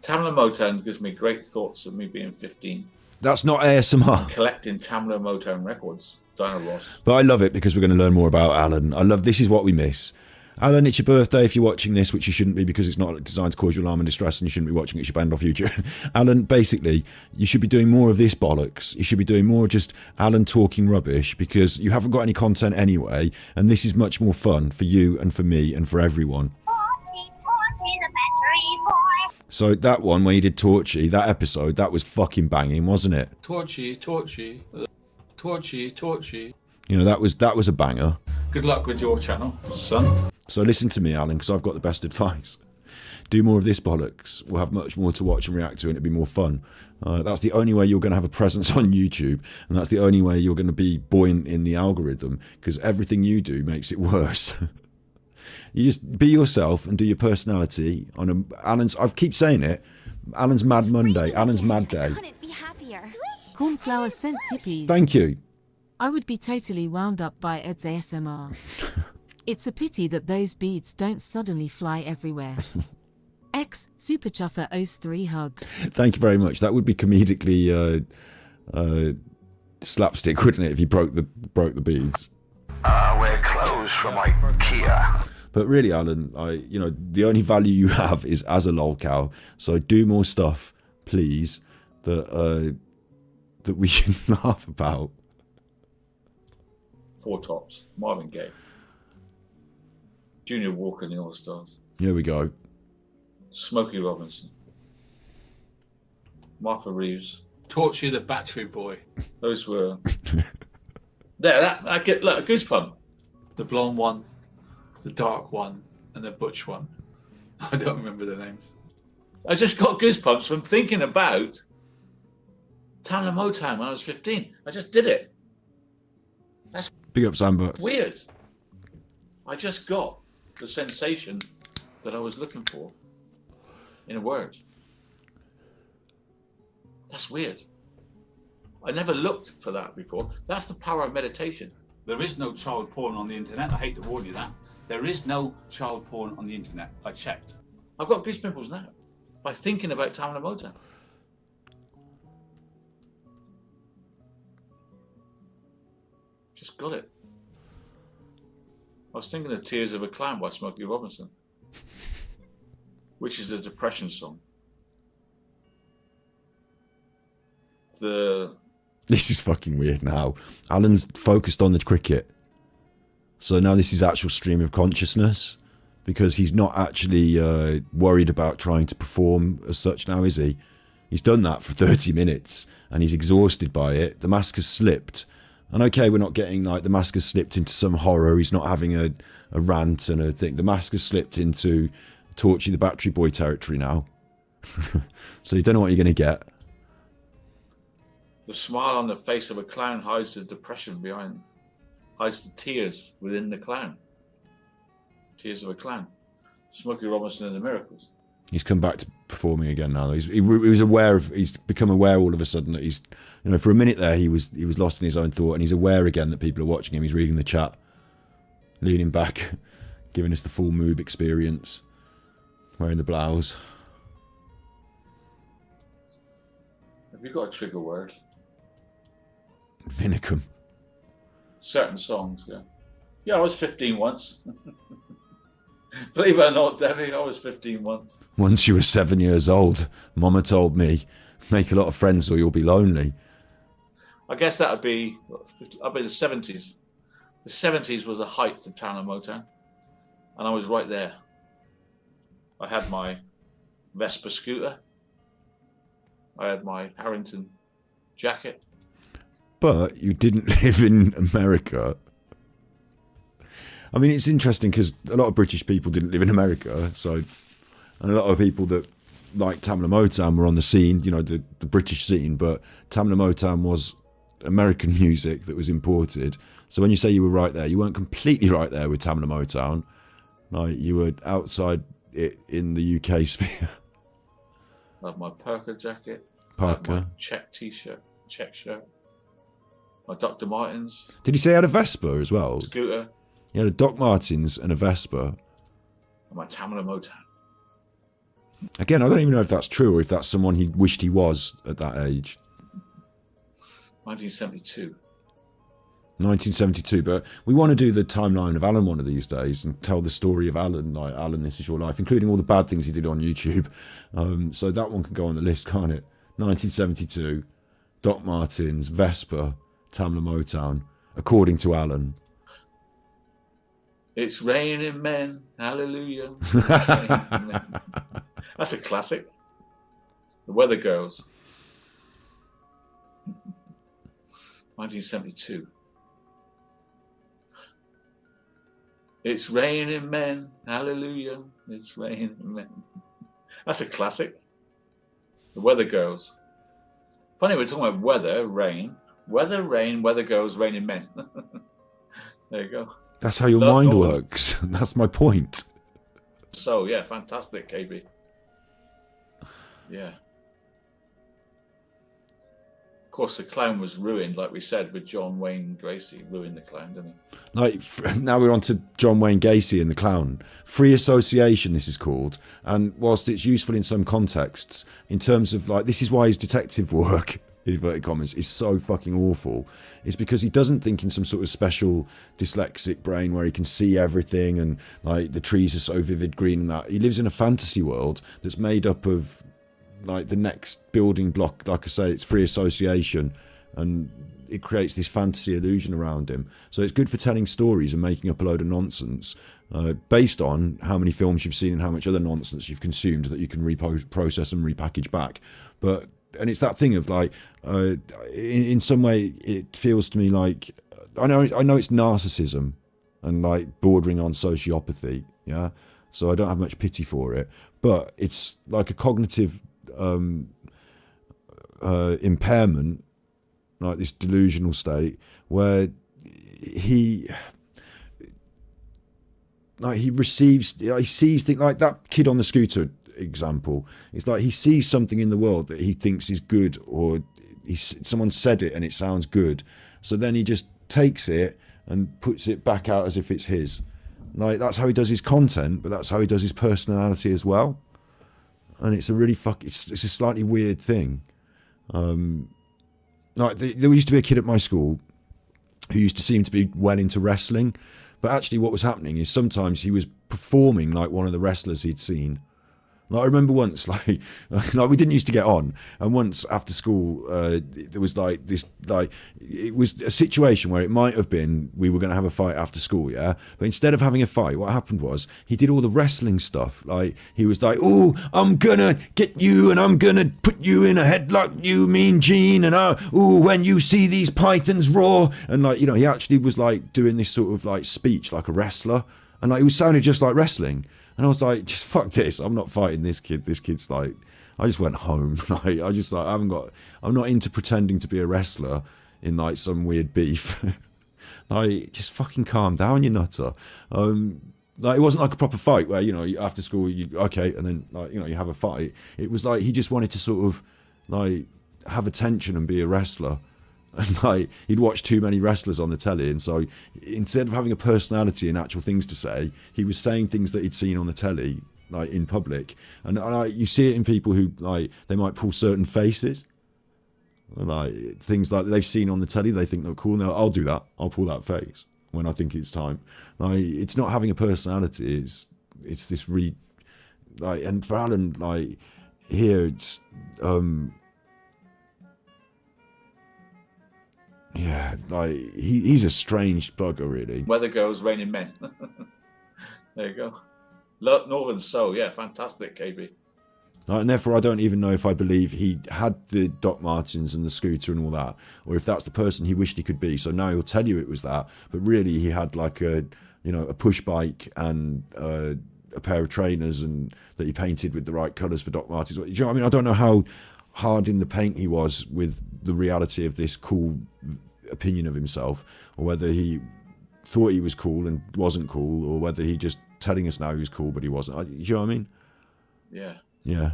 E: Tamla Motown gives me great thoughts of me being 15.
C: That's not ASMR.
E: Collecting Tamla Motown records. Diana Ross.
C: But I love it because we're going to learn more about Alan. I love this is what we miss. Alan, it's your birthday if you're watching this, which you shouldn't be because it's not designed to cause you alarm and distress and you shouldn't be watching it, you should be banned off YouTube. Alan, basically, you should be doing more of this bollocks. You should be doing more just Alan talking rubbish because you haven't got any content anyway, and this is much more fun for you and for me and for everyone.
A: Torchy, the battery boy.
C: So that one where you did Torchy, that episode, that was fucking banging, wasn't it?
B: Torchy, Torchy, Torchy, Torchy.
C: You know, that was a banger.
B: Good luck with your channel, son.
C: So listen to me, Alan, because I've got the best advice. Do more of this bollocks. We'll have much more to watch and react to, and it'll be more fun. That's the only way you're going to have a presence on YouTube, and that's the only way you're going to be buoyant in the algorithm, because everything you do makes it worse. You just be yourself and do your personality on Alan's. I keep saying it. Alan's Mad Monday. Alan's Mad Day.
H: Couldn't be happier.
F: Cornflower sent tippies.
C: Thank you.
F: I would be totally wound up by Ed's ASMR. It's a pity that those beads don't suddenly fly everywhere. X Super Chuffer owes 3 hugs.
C: Thank you very much. That would be comedically slapstick, wouldn't it, if you broke the beads?
R: Wear clothes from IKEA.
C: But really, Alan, the only value you have is as a lolcow. So do more stuff, please, that we can laugh about.
E: Four Tops, Marvin Gaye, Junior Walker and the All Stars.
C: Here we go.
E: Smokey Robinson, Martha Reeves,
B: Torchy the Battery Boy.
E: Those were there. I get look a goosebump.
B: The blonde one, the dark one, and the butch one. I don't remember the names.
E: I just got goosebumps from thinking about Tamla Motown when I was 15. I just did it. That's
C: Big up, Samba.
E: weird. I just got the sensation that I was looking for in a word. That's weird. I never looked for that before. That's the power of meditation.
B: There is no child porn on the internet. I hate to warn you that. There is no child porn on the internet. I checked.
E: I've got goose pimples now by thinking about Tamla Motown. Just got it. I was thinking of Tears of a Clown by Smokey Robinson, which is a depression song.
C: This is fucking weird now. Alan's focused on the cricket. So now this is actual stream of consciousness, because he's not actually worried about trying to perform as such now, is he? He's done that for 30 minutes and he's exhausted by it. The mask has slipped. And okay, we're not getting like the mask has slipped into some horror. He's not having a rant and a thing. The mask has slipped into Torchy the Battery Boy territory now. So you don't know what you're going to get.
E: The smile on the face of a clown hides the depression behind, hides the tears within the clown. Tears of a Clown. Smokey Robinson and the Miracles.
C: He's come back to performing again now. He was aware of. He's become aware all of a sudden that he's. For a minute there, he was lost in his own thought, and he's aware again that people are watching him. He's reading the chat, leaning back, giving us the full Moob experience, wearing the blouse.
E: Have you got a trigger word?
C: Vinicum.
E: Certain songs, yeah. Yeah, I was 15 once. Believe it or not, Debbie, I was 15 once.
C: Once you were 7 years old, Mama told me, make a lot of friends or you'll be lonely.
E: I guess that would be the 70s. The 70s was the height of Tamla Motown, and I was right there. I had my Vespa scooter. I had my Harrington jacket.
C: But you didn't live in America. I mean, it's interesting because a lot of British people didn't live in America, and a lot of people that like Tamla Motown were on the scene, the British scene, but Tamla Motown was American music that was imported. So when you say you were right there, you weren't completely right there with Tamla Motown. Like, you were outside it in the UK sphere.
E: I have my Parker jacket.
C: Parker.
E: I have my check t-shirt, check shirt. My Dr. Martens.
C: Did he say he had a Vespa as well?
E: Scooter.
C: He had a Doc Martens and a Vespa.
E: And my Tamla Motown.
C: Again, I don't even know if that's true or if that's someone he wished he was at that age.
E: 1972.
C: 1972, but we want to do the timeline of Alan one of these days and tell the story of Alan, like Alan, This Is Your Life, including all the bad things he did on YouTube. So that one can go on the list, can't it? 1972, Doc Martens, Vespa, Tamla Motown, according to Alan.
E: It's raining men, hallelujah. It's raining men. That's a classic. The Weather Girls. 1972. It's raining men, hallelujah. It's raining men. That's a classic. The Weather Girls. Funny, we're talking about weather, rain. Weather, rain, Weather Girls, raining men. There you go.
C: That's how your mind works. That's my point.
E: So, yeah, fantastic, KB. Yeah. Of course, the clown was ruined, like we said, with John Wayne Gacy. Ruined the clown, didn't he?
C: Like, now we're on to John Wayne Gacy and the clown. Free association, this is called. And whilst it's useful in some contexts, in terms of, like, this is why his detective work, in inverted commas, is so fucking awful. It's because he doesn't think in some sort of special dyslexic brain where he can see everything and, like, the trees are so vivid green and that. He lives in a fantasy world that's made up of, like, the next building block. Like I say, it's free association, and it creates this fantasy illusion around him. So it's good for telling stories and making up a load of nonsense based on how many films you've seen and how much other nonsense you've consumed that you can process and repackage back. And it's that thing of, like, in some way it feels to me like, I know it's narcissism and, like, bordering on sociopathy, yeah, so I don't have much pity for it, but it's like a cognitive impairment, like this delusional state where he sees things like that kid on the scooter example. It's like he sees something in the world that he thinks is good, or someone said it and it sounds good, so then he just takes it and puts it back out as if it's his. Like, that's how he does his content, but that's how he does his personality as well. And it's a really it's a slightly weird thing. Like, there used to be a kid at my school who used to seem to be well into wrestling, but actually what was happening is sometimes he was performing like one of the wrestlers he'd seen. Like, I remember once, like we didn't used to get on, and once after school, there was like this, like, it was a situation where it might have been we were going to have a fight after school, yeah. But instead of having a fight, what happened was he did all the wrestling stuff. Like, he was like, "Oh, I'm gonna get you, and I'm gonna put you in a headlock, you mean Gene, and oh, when you see these pythons roar," and, like, you know, he actually was like doing this sort of like speech like a wrestler, and, like, it was sounded just like wrestling. And I was like, just fuck this. I'm not fighting this kid. This kid's like, I just went home. Like, I'm not into pretending to be a wrestler in, like, some weird beef. Like, just fucking calm down, you nutter. Like, it wasn't like a proper fight where, you know, after school, okay, and then, like, you know, you have a fight. It was like he just wanted to sort of, like, have attention and be a wrestler. And, like, he'd watched too many wrestlers on the telly, and so instead of having a personality and actual things to say, he was saying things that he'd seen on the telly, like, in public. And you see it in people who, like, they might pull certain faces, like things like they've seen on the telly, they think they're cool. Now, I'll do that. I'll pull that face when I think it's time. Like, it's not having a personality. It's this like, and for Alan, like, here it's yeah, like, he's a strange bugger, really.
E: Weather Girls, Raining Men. There you go. Northern Soul, yeah, fantastic, KB.
C: And therefore, I don't even know if I believe he had the Doc Martens and the scooter and all that, or if that's the person he wished he could be. So now he'll tell you it was that, but really he had, like, a push bike and a pair of trainers, and that he painted with the right colours for Doc Martens. Do you know what I mean? I don't know how hard in the paint he was with the reality of this cool opinion of himself, or whether he thought he was cool and wasn't cool, or whether he just telling us now he was cool but he wasn't. Do you know what I mean?
E: Yeah.
C: Yeah.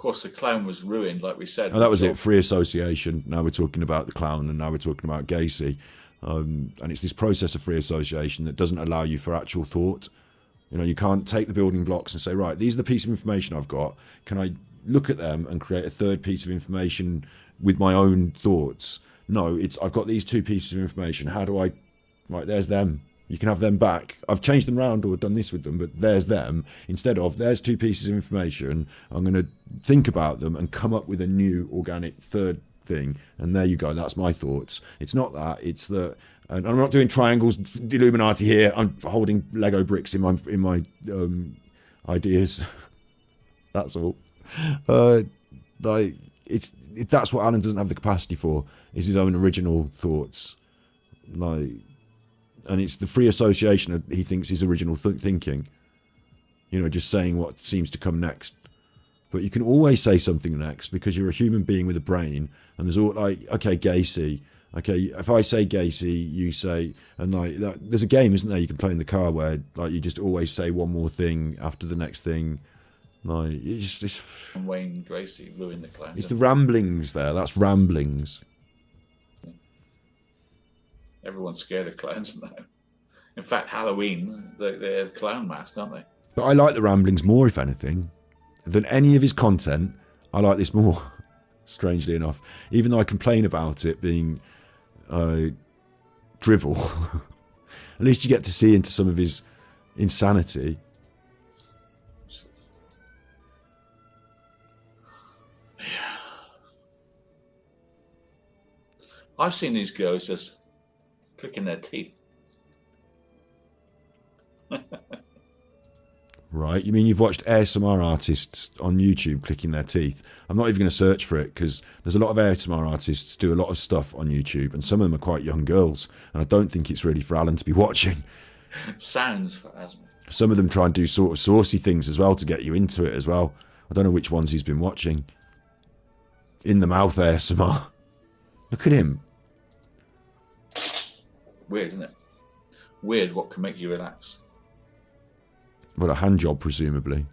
E: course, the clown was ruined, like we said.
C: Oh, that was it. Free association. Now we're talking about the clown, and now we're talking about Gacy. And it's this process of free association that doesn't allow you for actual thought. You know, you can't take the building blocks and say, right, these are the piece of information I've got. Can I look at them and create a third piece of information with my own thoughts? No, it's I've got these two pieces of information. How do I... Right, there's them. You can have them back. I've changed them around or done this with them, but there's them. Instead of, there's two pieces of information. I'm going to think about them and come up with a new organic third thing. And there you go. That's my thoughts. It's not that. It's that... And I'm not doing triangles, the Illuminati here. I'm holding Lego bricks in my ideas. That's all. That's what Alan doesn't have the capacity for. Is his own original thoughts. And it's the free association of, he thinks, his original thinking. You know, just saying what seems to come next. But you can always say something next because you're a human being with a brain. And there's all like, okay, Gacy. Okay, if I say Gacy, you say, and like that, there's a game, isn't there? You can play in the car where like you just always say one more thing after the next thing. Like it's
E: Wayne Gracie ruined the clown.
C: It's the ramblings there. That's ramblings.
E: Everyone's scared of clowns now. In fact, Halloween, they're clown masks, aren't they?
C: But I like the ramblings more, if anything, than any of his content. I like this more, strangely enough. Even though I complain about it being drivel, at least you get to see into some of his insanity.
E: Yeah. I've seen these girls just clicking their teeth.
C: Right, you mean you've watched ASMR artists on YouTube clicking their teeth? I'm not even going to search for it because there's a lot of ASMR artists do a lot of stuff on YouTube, and some of them are quite young girls, and I don't think it's really for Alan to be watching.
E: Sounds for asthma.
C: Some of them try and do sort of saucy things as well to get you into it as well. I don't know which ones he's been watching. In the mouth ASMR. Look at him.
E: Weird, isn't it? Weird what can make you relax.
C: Well, a hand job, presumably.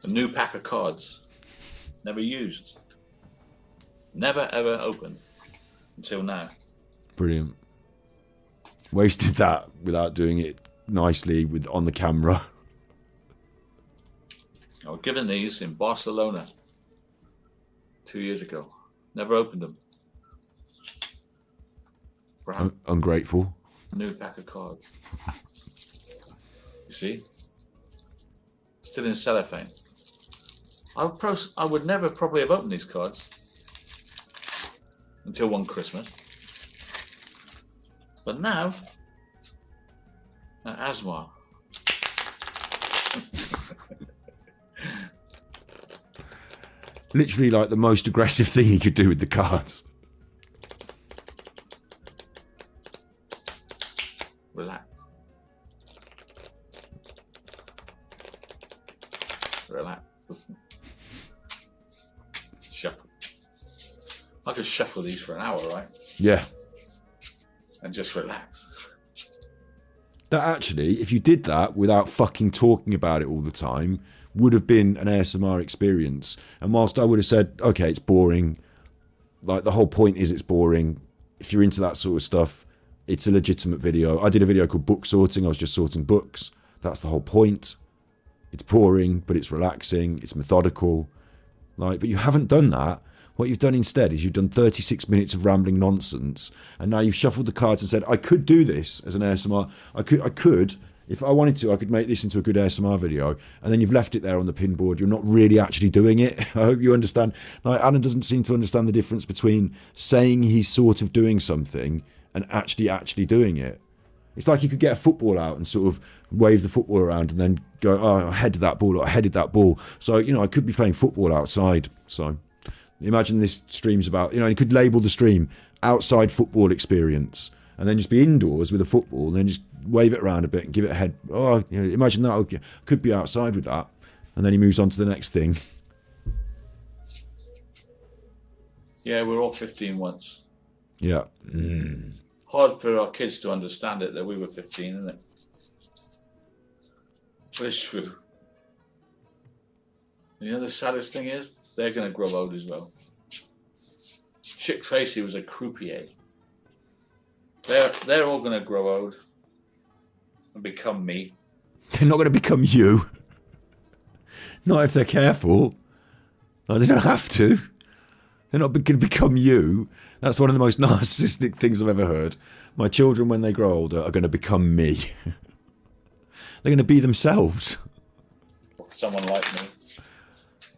E: A new pack of cards. Never used. Never, ever opened. Until now.
C: Brilliant. Wasted that without doing it nicely on the camera.
E: I was given these in Barcelona 2 years ago. Never opened them.
C: Ungrateful.
E: New pack of cards. You see? Still in cellophane. I would never probably have opened these cards until one Christmas. But now, asthma.
C: Literally like the most aggressive thing he could do with the cards.
E: Relax. Relax. Shuffle. I could shuffle these for an hour, right?
C: Yeah.
E: And just relax.
C: That actually, if you did that without fucking talking about it all the time, would have been an ASMR experience. And whilst I would have said, okay, it's boring, like the whole point is it's boring. If you're into that sort of stuff, it's a legitimate video. I did a video called Book Sorting. I was just sorting books. That's the whole point. It's boring, but it's relaxing. It's methodical. Like, but you haven't done that. What you've done instead is you've done 36 minutes of rambling nonsense, and now you've shuffled the cards and said, I could do this as an ASMR. I could, if I wanted to, I could make this into a good ASMR video, and then you've left it there on the pinboard. You're not really actually doing it. I hope you understand. Like, Alan doesn't seem to understand the difference between saying he's sort of doing something and actually doing it. It's like you could get a football out and sort of wave the football around and then go, oh, I headed that ball, or I headed that ball. So, you know, I could be playing football outside. So imagine this stream's about, you know, you could label the stream outside football experience and then just be indoors with a football and then just wave it around a bit and give it a head. Oh, you know, imagine that. Okay, could be outside with that. And then he moves on to the next thing.
E: Yeah, we're all 15 once.
C: Yeah.
E: Hard for our kids to understand it that we were 15, isn't it? But it's true. You know the saddest thing is they're going to grow old as well. Chick Tracy was a croupier. They're all going to grow old and become me.
C: They're not going to become you. Not if they're careful. No, they don't have to. They're not going to become you. That's one of the most narcissistic things I've ever heard. My children, when they grow older, are going to become me. They're going to be themselves.
E: Someone like me.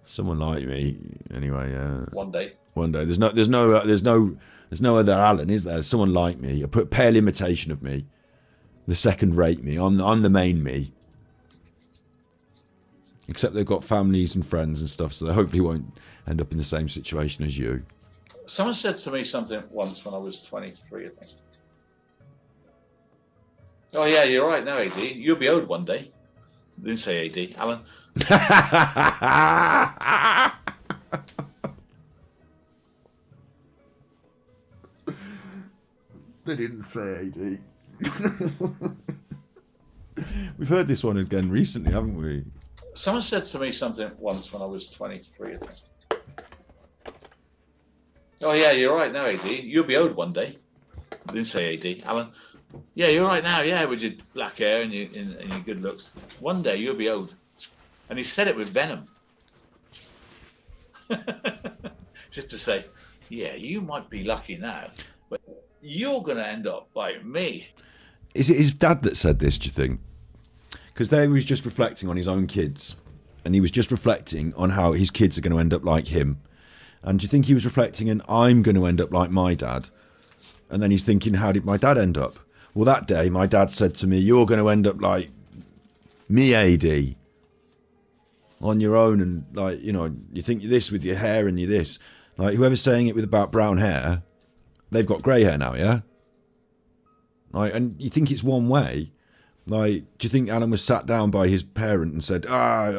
C: Someone like me, anyway.
E: One day.
C: One day. There's no other Alan, is there? Someone like me, a pale imitation of me, the second-rate me. I'm the main me. Except they've got families and friends and stuff, so they hopefully won't end up in the same situation as you.
E: Someone said to me something once when I was 23, I think. Oh yeah, you're right now, AD. You'll be old one day. I didn't say AD, Alan.
C: They didn't say AD. We've heard this one again recently, haven't we?
E: Someone said to me something once when I was 23, I think. Oh yeah, you're right now, AD. You'll be old one day. I didn't say AD, Alan. Yeah, you're right now. Yeah, with your black hair and your good looks. One day you'll be old. And he said it with venom. Just to say, yeah, you might be lucky now, but you're going to end up like me.
C: Is it his dad that said this, do you think? Because there he was just reflecting on his own kids. And he was just reflecting on how his kids are going to end up like him. And do you think he was reflecting on, I'm going to end up like my dad? And then he's thinking, how did my dad end up? Well, that day, my dad said to me, you're going to end up like me, AD. On your own, and like, you know, you think you're this with your hair and you're this. Like, whoever's saying it with about brown hair, they've got grey hair now, yeah? Like, and you think it's one way. Like, do you think Alan was sat down by his parent and said,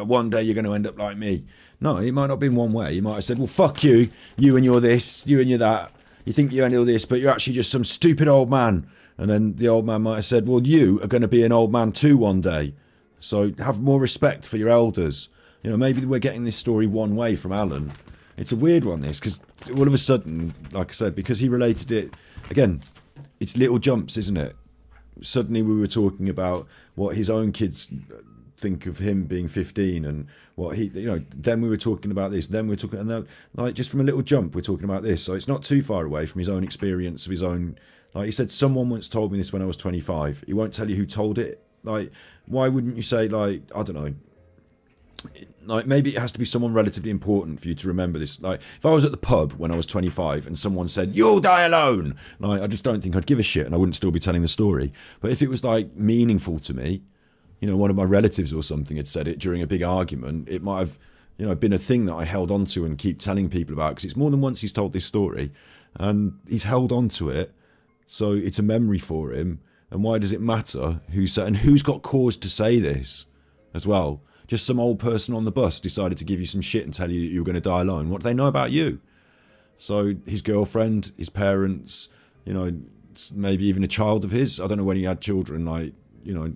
C: one day you're going to end up like me? No, it might not have been one way. He might have said, well, fuck you. You and you're this, you and you're that. You think you're all this, but you're actually just some stupid old man. And then the old man might have said, well, you are going to be an old man too one day. So have more respect for your elders. You know, maybe we're getting this story one way from Alan. It's a weird one, this, because all of a sudden, like I said, because he related it, again, it's little jumps, isn't it? Suddenly we were talking about what his own kids think of him being 15 and what he, you know, then we were talking about this, then we were talking, and then, like, just from a little jump, we're talking about this. So it's not too far away from his own experience of his own, like he said, someone once told me this when I was 25. He won't tell you who told it. Like, why wouldn't you say, like, I don't know, like maybe it has to be someone relatively important for you to remember this. Like if I was at the pub when I was 25 and someone said you'll die alone, like I just don't think I'd give a shit and I wouldn't still be telling the story. But if it was like meaningful to me, you know, one of my relatives or something had said it during a big argument, it might have, you know, been a thing that I held on to and keep telling people about, because it's more than once he's told this story and he's held on to it, so it's a memory for him. And why does it matter who said, and who's got cause to say this as well? Just some old person on the bus decided to give you some shit and tell you that you were going to die alone. What do they know about you? So his girlfriend, his parents, you know, maybe even a child of his. I don't know when he had children, like, you know,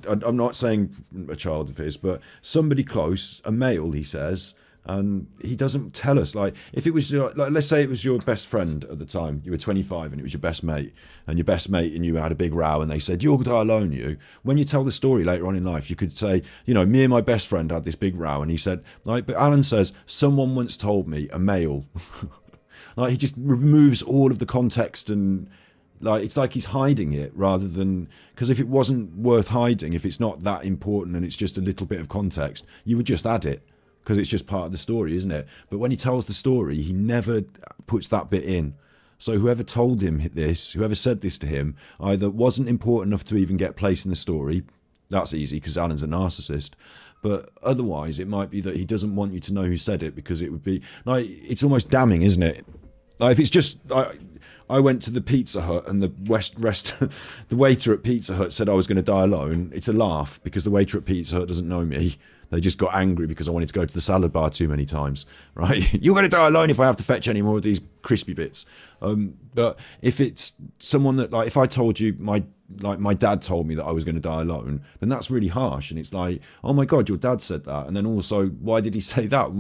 C: I'm not saying a child of his, but somebody close, a male, he says, and he doesn't tell us. Like, if it was, like, let's say it was your best friend at the time, you were 25 and it was your best mate, and your best mate and you had a big row and they said, you'll die alone, you. When you tell the story later on in life, you could say, you know, me and my best friend had this big row, and he said, like, but Alan says, someone once told me, a male. Like, he just removes all of the context, and like it's like he's hiding it rather than, because if it wasn't worth hiding, if it's not that important and it's just a little bit of context, you would just add it because it's just part of the story, isn't it? But when he tells the story, he never puts that bit in. So whoever told him this, whoever said this to him, either wasn't important enough to even get placed in the story. That's easy because Alan's a narcissist. But otherwise, it might be that he doesn't want you to know who said it, because it would be like, it's almost damning, isn't it? Like if it's just, I went to the Pizza Hut and the the waiter at Pizza Hut said I was going to die alone. It's a laugh because the waiter at Pizza Hut doesn't know me. They just got angry because I wanted to go to the salad bar too many times, right? You're going to die alone if I have to fetch any more of these crispy bits. But if it's someone that, like, if I told you my dad told me that I was going to die alone, then that's really harsh. And it's like, oh my God, your dad said that. And then also, why did he say that?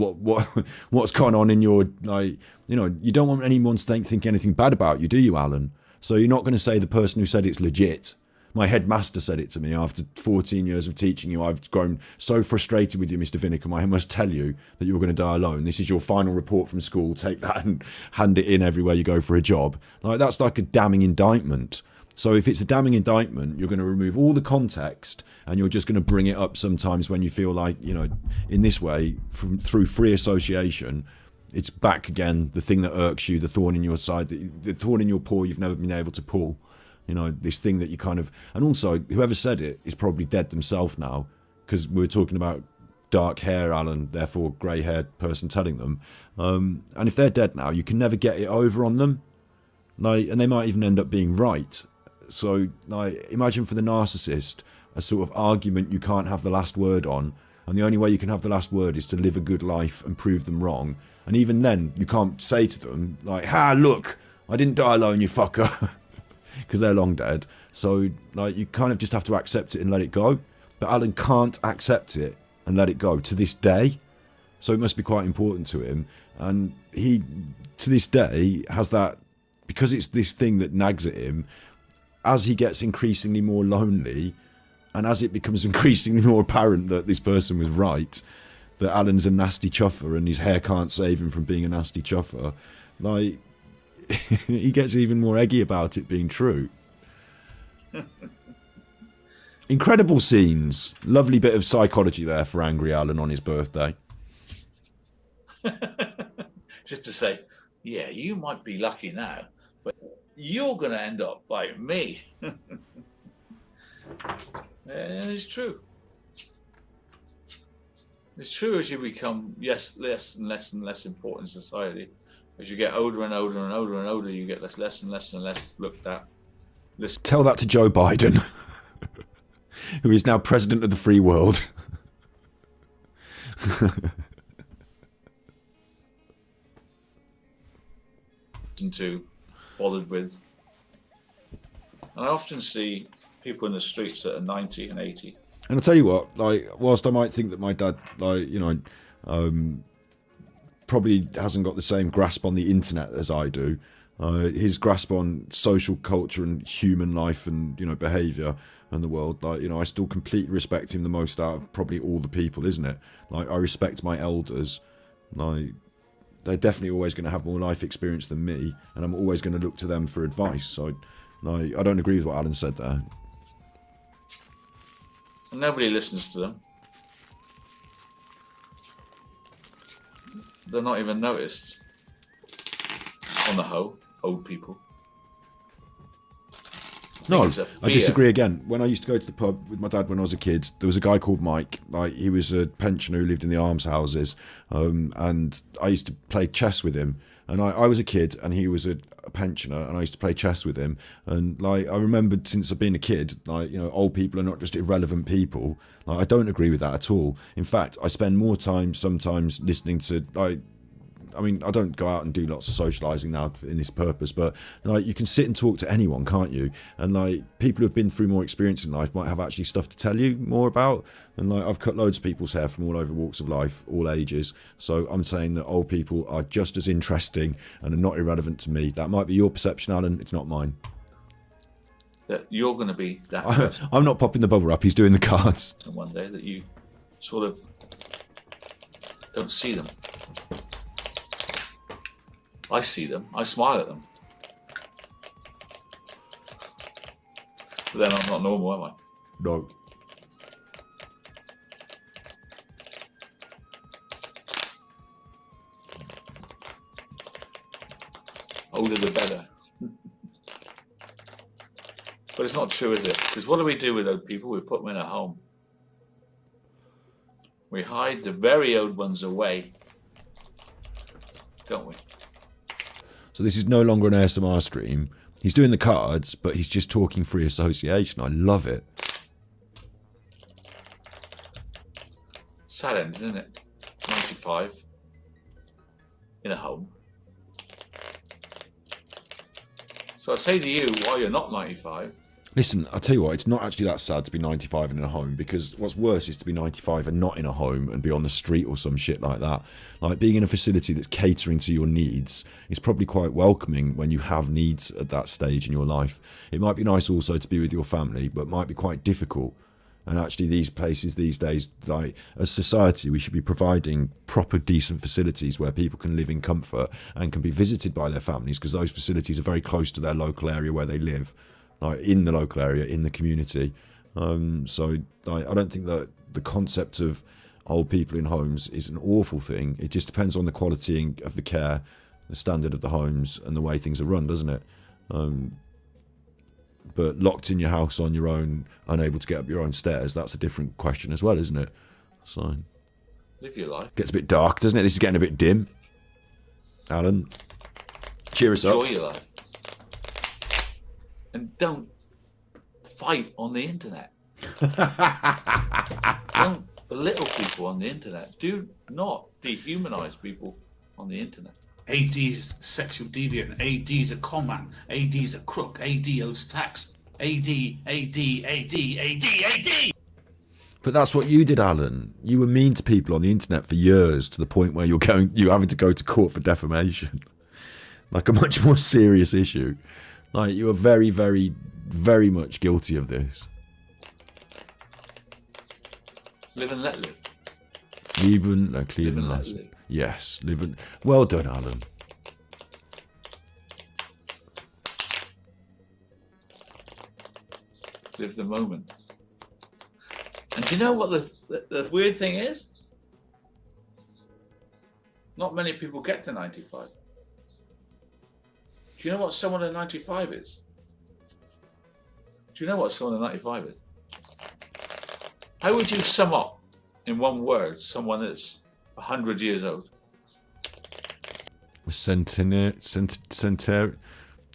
C: What's gone on in your, like, you know, you don't want anyone to think anything bad about you, do you, Alan? So you're not going to say the person who said it's legit. My headmaster said it to me after 14 years of teaching you. I've grown so frustrated with you, Mr. Vinicum. I must tell you that you're going to die alone. This is your final report from school. Take that and hand it in everywhere you go for a job. Like, that's like a damning indictment. So if it's a damning indictment, you're going to remove all the context and you're just going to bring it up sometimes when you feel like, you know, in this way, through free association, it's back again, the thing that irks you, the thorn in your side, the thorn in your paw you've never been able to pull. You know, this thing that you kind of... And also, whoever said it is probably dead themselves now, because we were talking about dark hair, Alan, therefore grey-haired person telling them. And if they're dead now, you can never get it over on them. Like, and they might even end up being right. So, like, imagine for the narcissist, a sort of argument you can't have the last word on, and the only way you can have the last word is to live a good life and prove them wrong. And even then, you can't say to them, like, ha, look, I didn't die alone, you fucker. Because they're long dead. So, like, you kind of just have to accept it and let it go. But Alan can't accept it and let it go to this day. So it must be quite important to him. And he, to this day, has that, because it's this thing that nags at him, as he gets increasingly more lonely, and as it becomes increasingly more apparent that this person was right, that Alan's a nasty chuffer and his hair can't save him from being a nasty chuffer, like, he gets even more eggy about it being true. Incredible scenes. Lovely bit of psychology there for Angry Alan on his birthday.
E: Just to say, yeah, you might be lucky now, but you're going to end up like me. It's true. It's true as you become, yes, less and less and less important in society. As you get older and older and older and older, you get less and less and less looked at.
C: Tell that to Joe Biden, who is now president of the free world.
E: To, bothered with. And I often see people in the streets that are 90 and 80.
C: And I'll tell you what, like, whilst I might think that my dad, like, you know, probably hasn't got the same grasp on the internet as I do. His grasp on social culture and human life and, you know, behaviour and the world, like, you know, I still completely respect him the most out of probably all the people, isn't it? Like, I respect my elders. Like, they're definitely always going to have more life experience than me, and I'm always going to look to them for advice. So, like, I don't agree with what Alan said there.
E: Nobody listens to them. They're not even noticed. On the whole, old people.
C: No, I disagree again. When I used to go to the pub with my dad when I was a kid, there was a guy called Mike. Like, he was a pensioner who lived in the almshouses, and I used to play chess with him. And I was a kid, and he was a pensioner, and I used to play chess with him. And, like, I remembered since I've been a kid, like, you know, old people are not just irrelevant people. Like, I don't agree with that at all. In fact, I spend more time sometimes listening to, like, I mean, I don't go out and do lots of socialising now in this purpose, but, like, you can sit and talk to anyone, can't you? And, like, people who have been through more experience in life might have actually stuff to tell you more about. And, like, I've cut loads of people's hair from all over walks of life, all ages. So I'm saying that old people are just as interesting and are not irrelevant to me. That might be your perception, Alan. It's not mine.
E: That you're going to be that person.
C: I'm not popping the bubble up. He's doing the cards.
E: And one day that you sort of don't see them. I see them. I smile at them. But then I'm not normal, am I?
C: No.
E: Older the better. But it's not true, is it? Because what do we do with old people? We put them in a home. We hide the very old ones away, don't we?
C: So this is no longer an ASMR stream. He's doing the cards, but he's just talking free association. I love it.
E: sad ending, isn't it? 95 in a home. So I say to you, while you're not 95.
C: Listen, I tell you what, it's not actually that sad to be 95 and in a home, because what's worse is to be 95 and not in a home and be on the street or some shit like that. Like, being in a facility that's catering to your needs is probably quite welcoming when you have needs at that stage in your life. It might be nice also to be with your family, but might be quite difficult. And actually these places these days, like, as society, we should be providing proper decent facilities where people can live in comfort and can be visited by their families, because those facilities are very close to their local area where they live. Like, in the local area, in the community. So I don't think that the concept of old people in homes is an awful thing. It just depends on the quality of the care, the standard of the homes, and the way things are run, doesn't it? But locked in your house on your own, unable to get up your own stairs, that's a different question as well, isn't it? So
E: Live your life.
C: Gets a bit dark, doesn't it? This is getting a bit dim. Alan, cheer us up.
E: Enjoy your life. And don't fight on the internet. Don't belittle people on the internet. Do not dehumanize people on the internet.
B: AD's sexual deviant. AD's a con man. AD's a crook. AD owes tax. AD.
C: But that's what you did, Alan. You were mean to people on the internet for years, to the point where you're having to go to court for defamation. Like, a much more serious issue. Like, you were very, very, very much guilty of this.
E: Live and let live.
C: Leben, like
E: Live
C: leben
E: and let
C: lassen.
E: live.
C: Yes, live and... Well done, Alan.
E: Live the moment. And do you know what the weird thing is? Not many people get to 95. Do you know what someone at 95 is? Do you know what someone at 95 is? How would you sum up, in one word, someone that's 100 years old?
C: A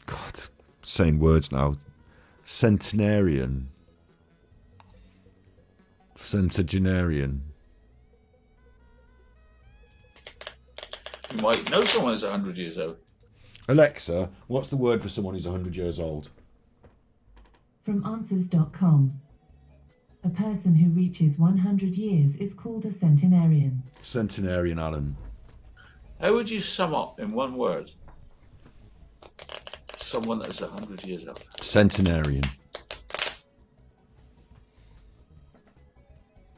C: God, saying words now. Centenarian. Centenarian.
E: You might know someone who's 100 years old.
C: Alexa, what's the word for someone who's 100 years old?
S: From Answers.com. A person who reaches 100 years is called a centenarian.
C: Centenarian, Alan.
E: How would you sum up, in one word, someone that's 100 years old?
C: Centenarian.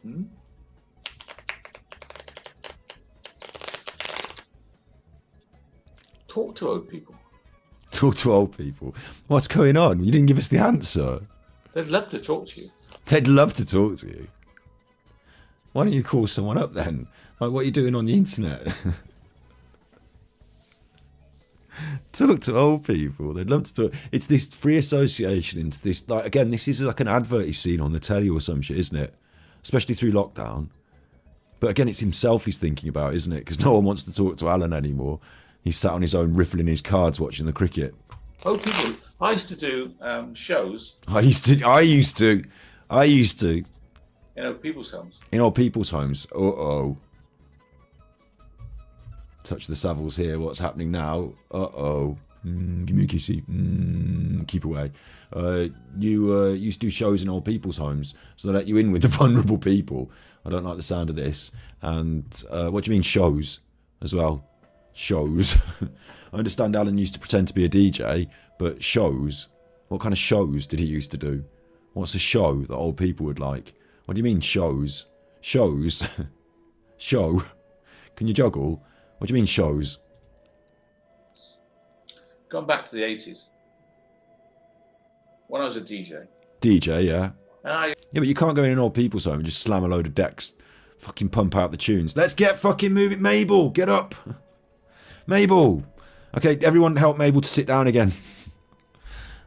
E: Hmm? Talk to old people.
C: Talk to old people. What's going on? You didn't give us the answer.
E: They'd love to talk to you.
C: They'd love to talk to you. Why don't you call someone up then? Like, what are you doing on the internet? Talk to old people. They'd love to talk. It's this free association into this. Like, again, this is like an advert he's seen on the telly or some shit, isn't it? Especially through lockdown. But again, it's himself he's thinking about, isn't it? Because no one wants to talk to Alan anymore. He's sat on his own, riffling his cards, watching the cricket.
E: Old people. I used to do shows.
C: I used to.
E: In old people's homes.
C: In old people's homes. Uh-oh. Touch the Savills here. What's happening now? Uh-oh. Give me a kissy. Keep away. You used to do shows in old people's homes, so they let you in with the vulnerable people. I don't like the sound of this. And what do you mean shows as well? Shows. I understand Alan used to pretend to be a DJ, but shows? What kind of shows did he used to do? What's a show that old people would like? What do you mean shows? Shows? Show? Can you juggle? What do you mean shows?
E: Going back to the 80s. When I was a DJ.
C: DJ, yeah.
E: Yeah,
C: but you can't go in an old people's home and just slam a load of decks, fucking pump out the tunes. Let's get fucking moving. Mabel, get up. Mabel. Okay, everyone help Mabel to sit down again.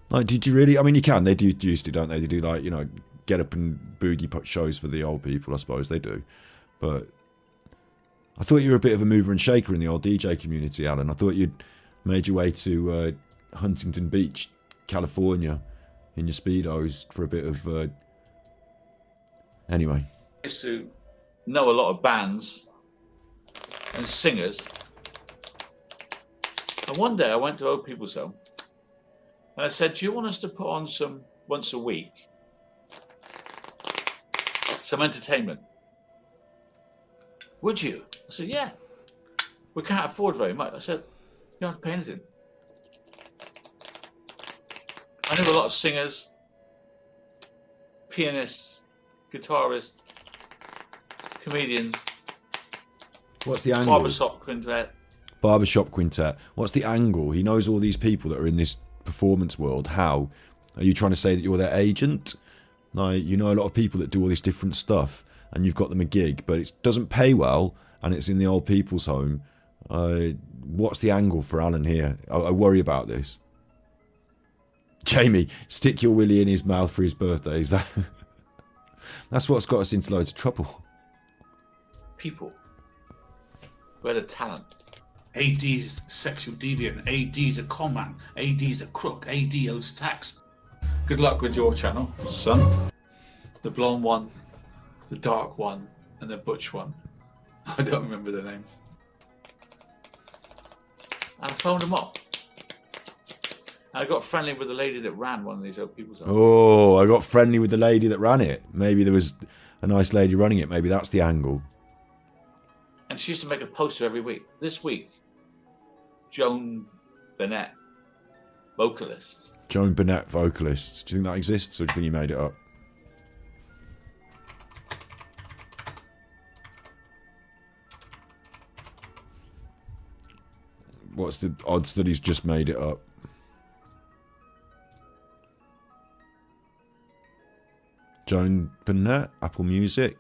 C: Like, did you really? I mean, you can. They do used to, don't they? They do, like, you know, get up and boogie put shows for the old people. I suppose they do. But I thought you were a bit of a mover and shaker in the old DJ community, Alan. I thought you'd made your way to Huntington Beach, California, in your Speedos for a bit of... Anyway.
E: I used to know a lot of bands and singers. And one day I went to Old People's Home and I said, do you want us to put on some, once a week, some entertainment? Would you? I said, yeah. We can't afford very much. I said, you don't have to pay anything. I knew a lot of singers, pianists, guitarists, comedians.
C: What's the angle?
E: Barbershop quintet.
C: Barbershop quintet. What's the angle? He knows all these people that are in this performance world. How? Are you trying to say that you're their agent? No, you know a lot of people that do all this different stuff, and you've got them a gig, but it doesn't pay well, and it's in the Old People's Home. What's the angle for Alan here? I worry about this. Jamie, stick your willy in his mouth for his birthday. Is that? That's what's got us into loads of trouble.
E: People who had a talent.
B: AD's sexual deviant, AD's a con man, AD's a crook, AD owes tax. Good luck with your channel, son. The blonde one, the dark one, and the butch one. I don't remember their names.
E: And I phoned them up. And I got friendly with the lady that ran one of these Old People's Home.
C: Oh, I got friendly with the lady that ran it. Maybe there was a nice lady running it. Maybe that's the angle.
E: And she used to make a poster every week. This week, Joan Burnett, vocalist.
C: Joan Burnett, vocalist. Do you think that exists, or do you think he made it up? What's the odds that he's just made it up? Joan Burnett, Apple Music.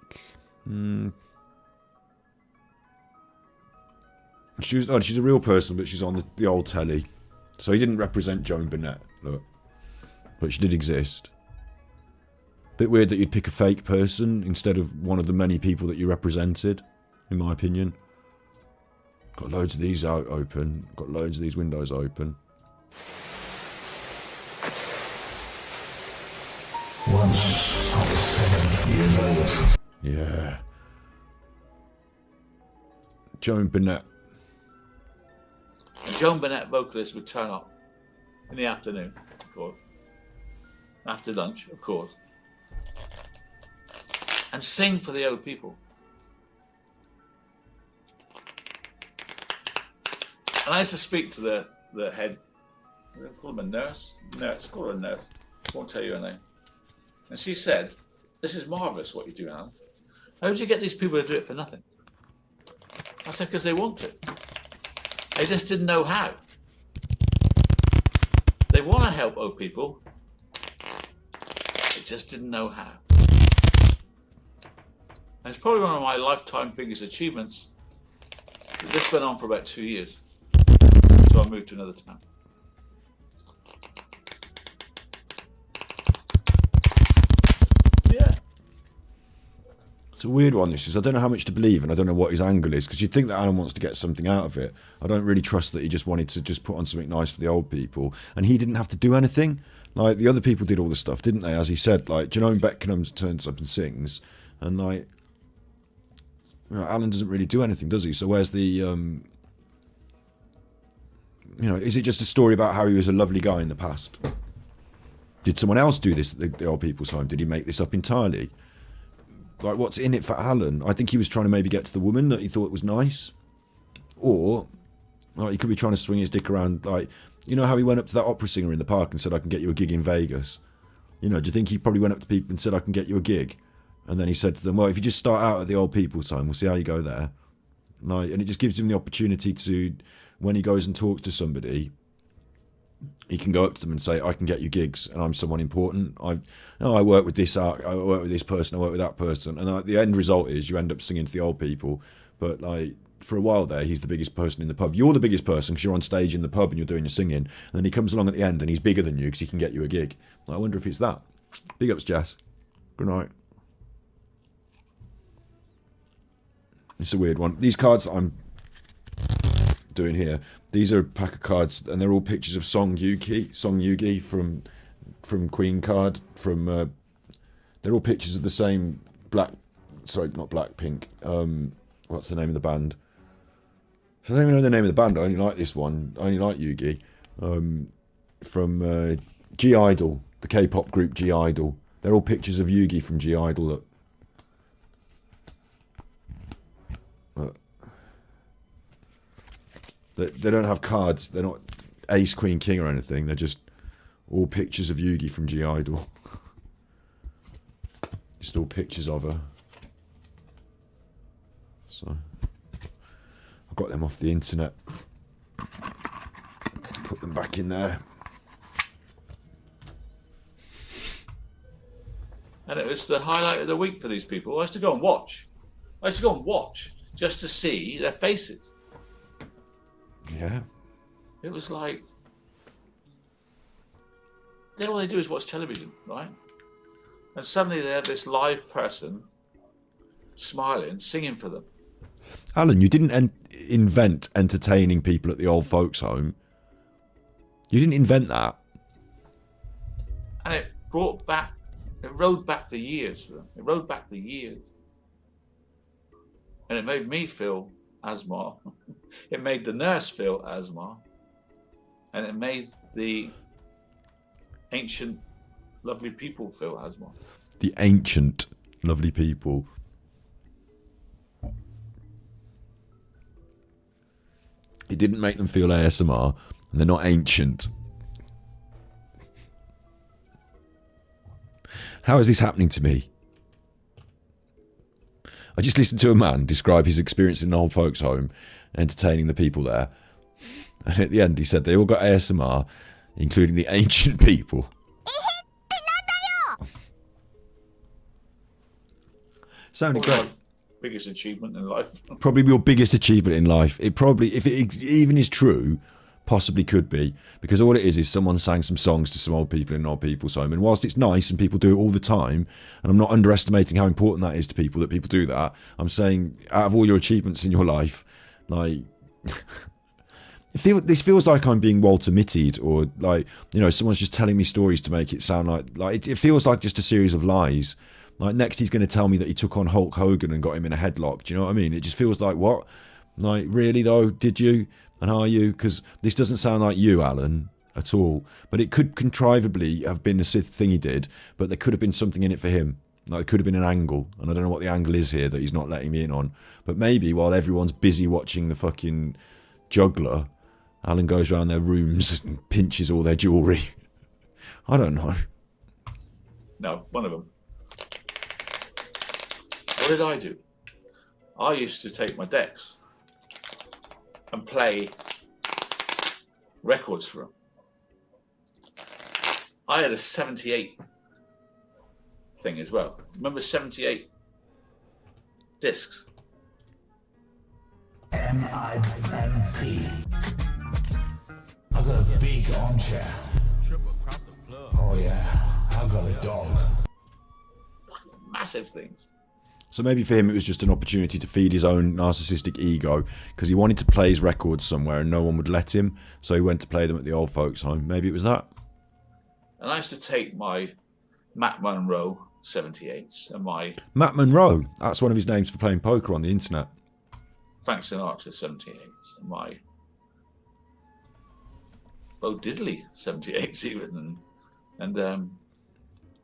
C: She's a real person, but she's on the old telly. So he didn't represent Joan Burnett, look. But she did exist. Bit weird that you'd pick a fake person instead of one of the many people that you represented, in my opinion. Got loads of these out open. Got loads of these windows open.
K: Once I was 7 years old.
C: Yeah. Joan Burnett.
E: Joan Burnett, vocalist, would turn up in the afternoon, of course. After lunch, of course. And sing for the old people. And I used to speak to the head, I call him a nurse? Nurse, call her a nurse. Won't tell you her name. And she said, this is marvellous what you do, Alan. How did you get these people to do it for nothing? I said, because they want it. They just didn't know how. They want to help old people. They just didn't know how. And it's probably one of my lifetime biggest achievements. This went on for about 2 years. So I moved to another town. Yeah.
C: It's a weird one, this is. I don't know how much to believe, and I don't know what his angle is, because you'd think that Alan wants to get something out of it. I don't really trust that he just wanted to just put on something nice for the old people, and he didn't have to do anything. Like, the other people did all the stuff, didn't they? As he said, like, Jerome Beckenham turns up and sings, and, like, you know, Alan doesn't really do anything, does he? So where's the, you know, is it just a story about how he was a lovely guy in the past? Did someone else do this at the Old People's Home? Did he make this up entirely? Like, what's in it for Alan? I think he was trying to maybe get to the woman that he thought was nice. Or, like, he could be trying to swing his dick around, like, you know how he went up to that opera singer in the park and said, I can get you a gig in Vegas? You know, do you think he probably went up to people and said, I can get you a gig? And then he said to them, well, if you just start out at the Old People's Home, we'll see how you go there. Like, and it just gives him the opportunity to, when he goes and talks to somebody, he can go up to them and say, I can get you gigs, and I'm someone important. I work with this art, I work with this person, I work with that person. And the end result is you end up singing to the old people. But, like, for a while there, he's the biggest person in the pub. You're the biggest person because you're on stage in the pub and you're doing your singing. And then he comes along at the end and he's bigger than you because he can get you a gig. I wonder if it's that. Big ups, Jess. Good night. It's a weird one. These cards that I'm doing here, these are a pack of cards, and they're all pictures of Song Yugi from Queen card. They're all pictures of the same black Sorry, not Blackpink. What's the name of the band? So I don't even know the name of the band. I only like this one. I only like Yugi. From G-Idol, the K-pop group G-Idol. They're all pictures of Yugi from G-Idol. Look. They don't have cards. They're not Ace, Queen, King or anything. They're just all pictures of Yugi from G-Idol. Just all pictures of her. So I got them off the internet. Put them back in there.
E: And it was the highlight of the week for these people. I used to go and watch. Just to see their faces.
C: Yeah.
E: It was like, then all they do is watch television, right? And suddenly they have this live person smiling, singing for them.
C: Alan, you didn't invent entertaining people at the old folks' home. You didn't invent that.
E: And it rode back the years for them. It rode back the years. And it made me feel Asmar. It made the nurse feel Asmar. And it made the ancient, lovely people feel Asmar.
C: The ancient, lovely people. It didn't make them feel ASMR, and they're not ancient. How is this happening to me? I just listened to a man describe his experience in an old folks' home, entertaining the people there. And at the end he said they all got ASMR, including the ancient people. Sounded great.
E: Biggest achievement in life.
C: Probably your biggest achievement in life. It probably, if it even is true, possibly could be. Because all it is someone sang some songs to some old people in an old people's home. And whilst it's nice and people do it all the time, and I'm not underestimating how important that is to people, that people do that, I'm saying out of all your achievements in your life, like... this feels like I'm being Walter Mittied, or like, you know, someone's just telling me stories to make it sound like it feels like just a series of lies. Like next he's going to tell me that he took on Hulk Hogan and got him in a headlock. Do you know what I mean? It just feels like, what? Like, really though? Did you? And are you? Because this doesn't sound like you, Alan, at all. But it could contrivably have been a thing he did, but there could have been something in it for him. Like, it could have been an angle. And I don't know what the angle is here that he's not letting me in on. But maybe while everyone's busy watching the fucking juggler, Alan goes around their rooms and pinches all their jewellery. I don't know.
E: No, one of them. What did I do? I used to take my decks and play records for them. I had a 78 thing as well. Remember 78 discs?
D: M-I-M-P. I got a big armchair. Oh yeah, I got a dog.
E: Massive things.
C: So maybe for him it was just an opportunity to feed his own narcissistic ego, because he wanted to play his records somewhere and no one would let him, so he went to play them at the old folks' home. Maybe it was that.
E: And I used to take my Matt Monroe 78s and my...
C: Matt Monroe, that's one of his names for playing poker on the internet.
E: Frank Sinatra 78s and my Bo Diddley 78s even, and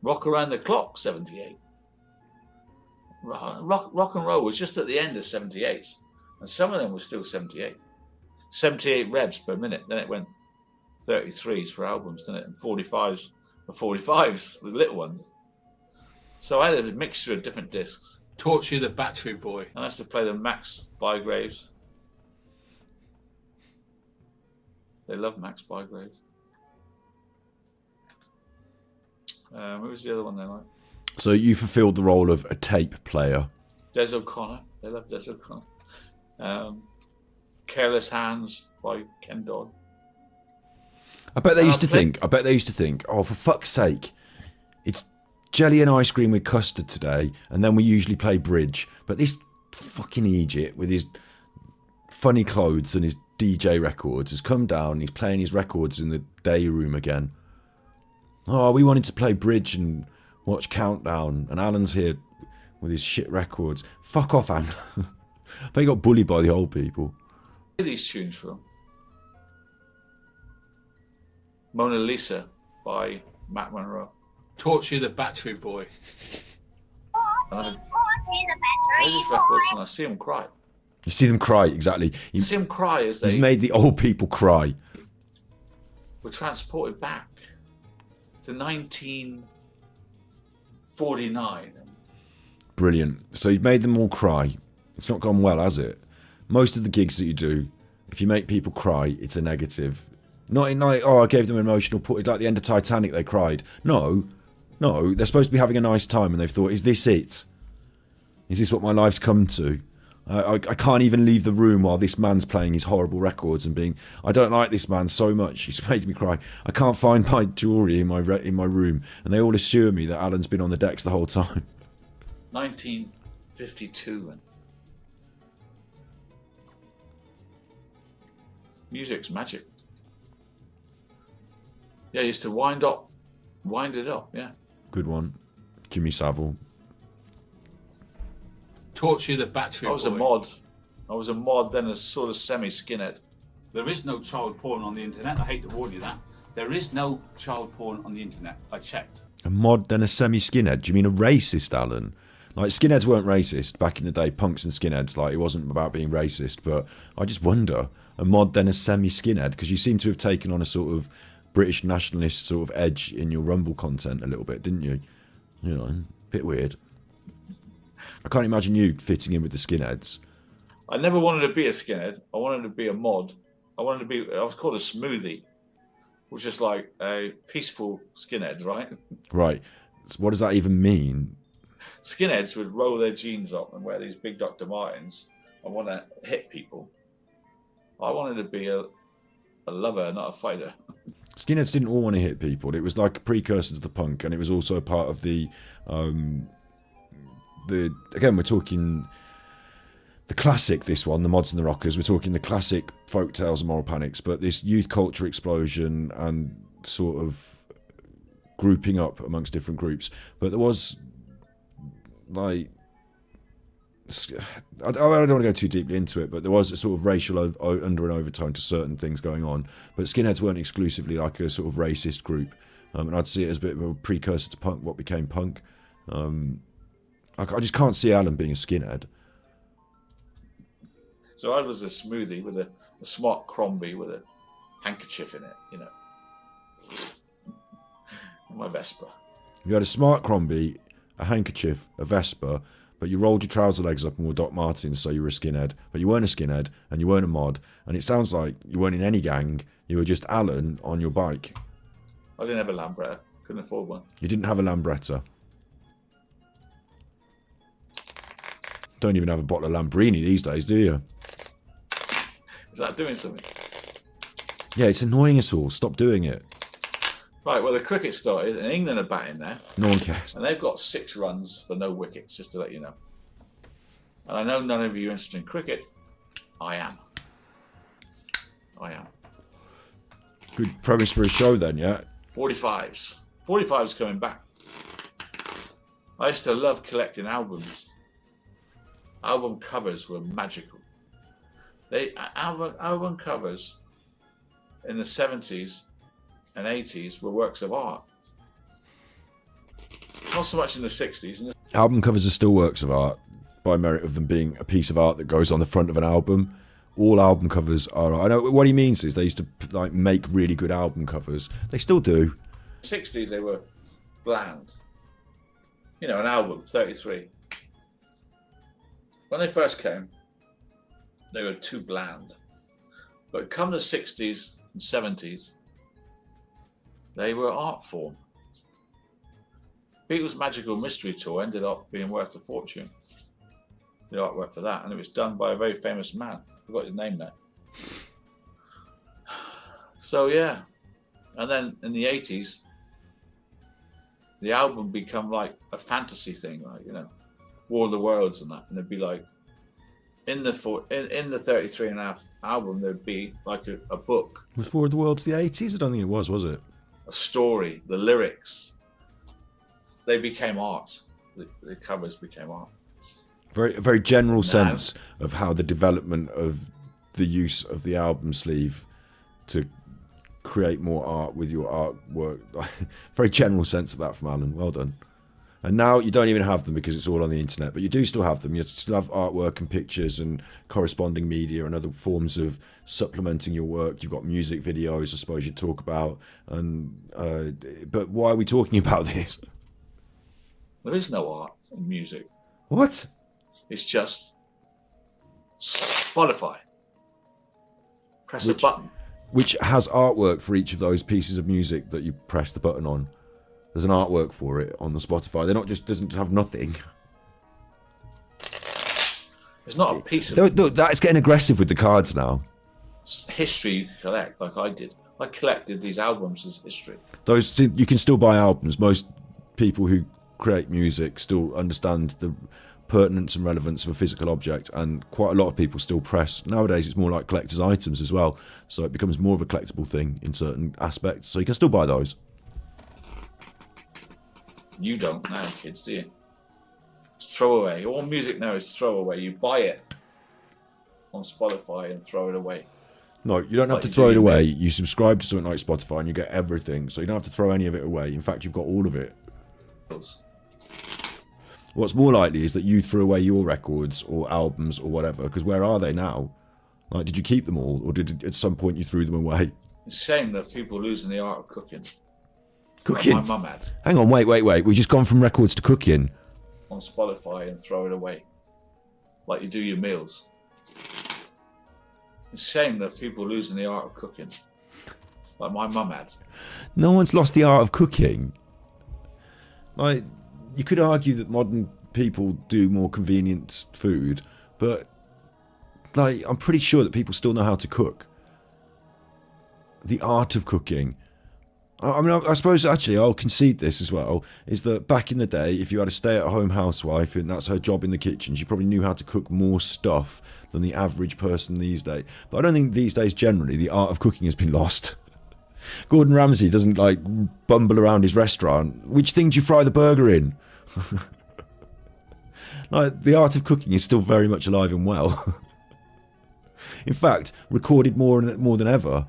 E: Rock Around the Clock 78. Rock and roll was just at the end of 78s, and some of them were still 78. 78 revs per minute. Then it went 33s for albums, didn't it? And 45s for 45s, the little ones. So I had a mixture of different discs.
B: Torture the Battery Boy.
E: And I used to play the Max Bygraves. They love Max Bygraves. Who was the other one they liked?
C: So you fulfilled the role of a tape player.
E: Des O'Connor. They love Des O'Connor. Careless Hands by Ken Dodd.
C: I bet they used to think, oh, for fuck's sake, it's jelly and ice cream with custard today, and then we usually play bridge. But this fucking Egypt with his funny clothes and his DJ records has come down and he's playing his records in the day room again. Oh, we wanted to play bridge and watch Countdown, and Alan's here with his shit records. Fuck off, Alan. But he got bullied by the old people.
E: Where are these tunes from? Mona Lisa by Matt Monro.
B: Torture the Battery Boy.
E: I these records and I see them cry.
C: You see them cry, exactly.
E: You see them cry as
C: He's
E: they
C: made the old people cry.
E: were transported back to 1949.
C: Brilliant. So you've made them all cry. It's not gone well, has it? Most of the gigs that you do, if you make people cry, it's a negative. Not in like, oh, I gave them an emotional put. Like the end of Titanic, they cried. No, they're supposed to be having a nice time, and they've thought, is this it? Is this what my life's come to? I can't even leave the room while this man's playing his horrible records and being, I don't like this man so much. He's made me cry. I can't find my jewellery in my room, and they all assure me that Alan's been on the decks the whole time.
E: 1952. Music's magic. Yeah, used to wind it up. Yeah.
C: Good one, Jimmy Savile.
B: Torture the Battery Boy.
E: I was a mod, then a sort of semi-skinhead.
B: There is no child porn on the internet. I hate to warn you that. There is no child porn on the internet. I checked.
C: A mod, then a semi-skinhead? Do you mean a racist, Alan? Like, skinheads weren't racist back in the day, punks and skinheads. Like, it wasn't about being racist, but I just wonder, a mod, then a semi-skinhead? Because you seem to have taken on a sort of British nationalist sort of edge in your Rumble content a little bit, didn't you? You know, a bit weird. I can't imagine you fitting in with the skinheads.
E: I never wanted to be a skinhead. I wanted to be a mod. I was called a smoothie, which is like a peaceful skinhead, right?
C: Right. So what does that even mean?
E: Skinheads would roll their jeans up and wear these big Dr. Martens and want to hit people. I wanted to be a lover, not a fighter.
C: Skinheads didn't all want to hit people. It was like a precursor to the punk, and it was also a part of the again, we're talking the classic, this one, the Mods and the Rockers. We're talking the classic folk tales and moral panics, but this youth culture explosion and sort of grouping up amongst different groups. But there was, like, I don't want to go too deeply into it, but there was a sort of racial under and overtone to certain things going on. But skinheads weren't exclusively like a sort of racist group, and I'd see it as a bit of a precursor to punk, what became punk. I just can't see Alan being a skinhead.
E: So I was a smoothie with a smart Crombie with a handkerchief in it, you know. My Vespa.
C: You had a smart Crombie, a handkerchief, a Vespa, but you rolled your trouser legs up and wore Doc Martens, so you were a skinhead. But you weren't a skinhead, and you weren't a mod, and it sounds like you weren't in any gang. You were just Alan on your bike.
E: I didn't have a Lambretta. Couldn't afford one.
C: You didn't have a Lambretta. Don't even have a bottle of Lambrini these days, do you?
E: Is that doing something?
C: Yeah, it's annoying us all. Stop doing it.
E: Right, well, the cricket started, and England are batting there.
C: No one cares.
E: And they've got 6 runs for no wickets, just to let you know. And I know none of you are interested in cricket. I am.
C: Good premise for a show then, yeah?
E: 45s. 45s coming back. I used to love collecting albums. Album covers were magical. Album covers in the 70s and 80s were works of art. Not so much in the 60s.
C: Album covers are still works of art by merit of them being a piece of art that goes on the front of an album. All album covers are. I know what he means is they used to like make really good album covers. They still do.
E: In the 60s they were bland. You know, an album, 33. When they first came, they were too bland. But come the 60s and 70s, they were art form. Beatles' Magical Mystery Tour ended up being worth a fortune. The artwork for that, and it was done by a very famous man. I forgot his name now. So yeah, and then in the 80s, the album become like a fantasy thing, like, you know, War of the Worlds and that, and it'd be like in the 33 and a half album there'd be like a book.
C: Was War of the Worlds the 80s? I don't think it was it?
E: A story, the lyrics. They became art. the covers became art.
C: A very general sense of how the development of the use of the album sleeve to create more art with your artwork. Very general sense of that from Alan. Well done. And now you don't even have them because it's all on the internet, but you do still have them. You still have artwork and pictures and corresponding media and other forms of supplementing your work. You've got music videos, I suppose you talk about. And but why are we talking about this?
E: There is no art in music.
C: What?
E: It's just Spotify. Press a button.
C: Which has artwork for each of those pieces of music that you press the button on. There's an artwork for it on the Spotify. They're not just doesn't have nothing.
E: It's not a piece of
C: Look, that's getting aggressive with the cards now.
E: history you can collect, like I did. I collected these albums as history.
C: Those you can still buy albums. Most people who create music still understand the pertinence and relevance of a physical object, and quite a lot of people still press. Nowadays it's more like collector's items as well, so it becomes more of a collectible thing in certain aspects, so you can still buy those.
E: You don't now, kids, do you? It's throwaway. All music now is throwaway. You buy it on Spotify and throw it away.
C: No, you don't have to throw it away. You subscribe to something like Spotify and you get everything, so you don't have to throw any of it away. In fact, you've got all of it. What's more likely is that you threw away your records or albums or whatever, because where are they now? Like, did you keep them all, or did at some point you threw them away?
E: It's a shame that people are losing the art of cooking.
C: Cooking?
E: Like my mum had.
C: Hang on, wait. We've just gone from records to cooking.
E: On Spotify and throw it away. Like you do your meals. It's a shame that people are losing the art of cooking. Like my mum had.
C: No one's lost the art of cooking. Like, you could argue that modern people do more convenient food, but like, I'm pretty sure that people still know how to cook. The art of cooking. I mean, I suppose actually I'll concede this as well, is that back in the day, if you had a stay-at-home housewife and that's her job in the kitchen, she probably knew how to cook more stuff than the average person these days. But I don't think these days generally the art of cooking has been lost. Gordon Ramsay doesn't like bumble around his restaurant. Which thing do you fry the burger in? Like, the art of cooking is still very much alive and well. In fact, recorded more than ever.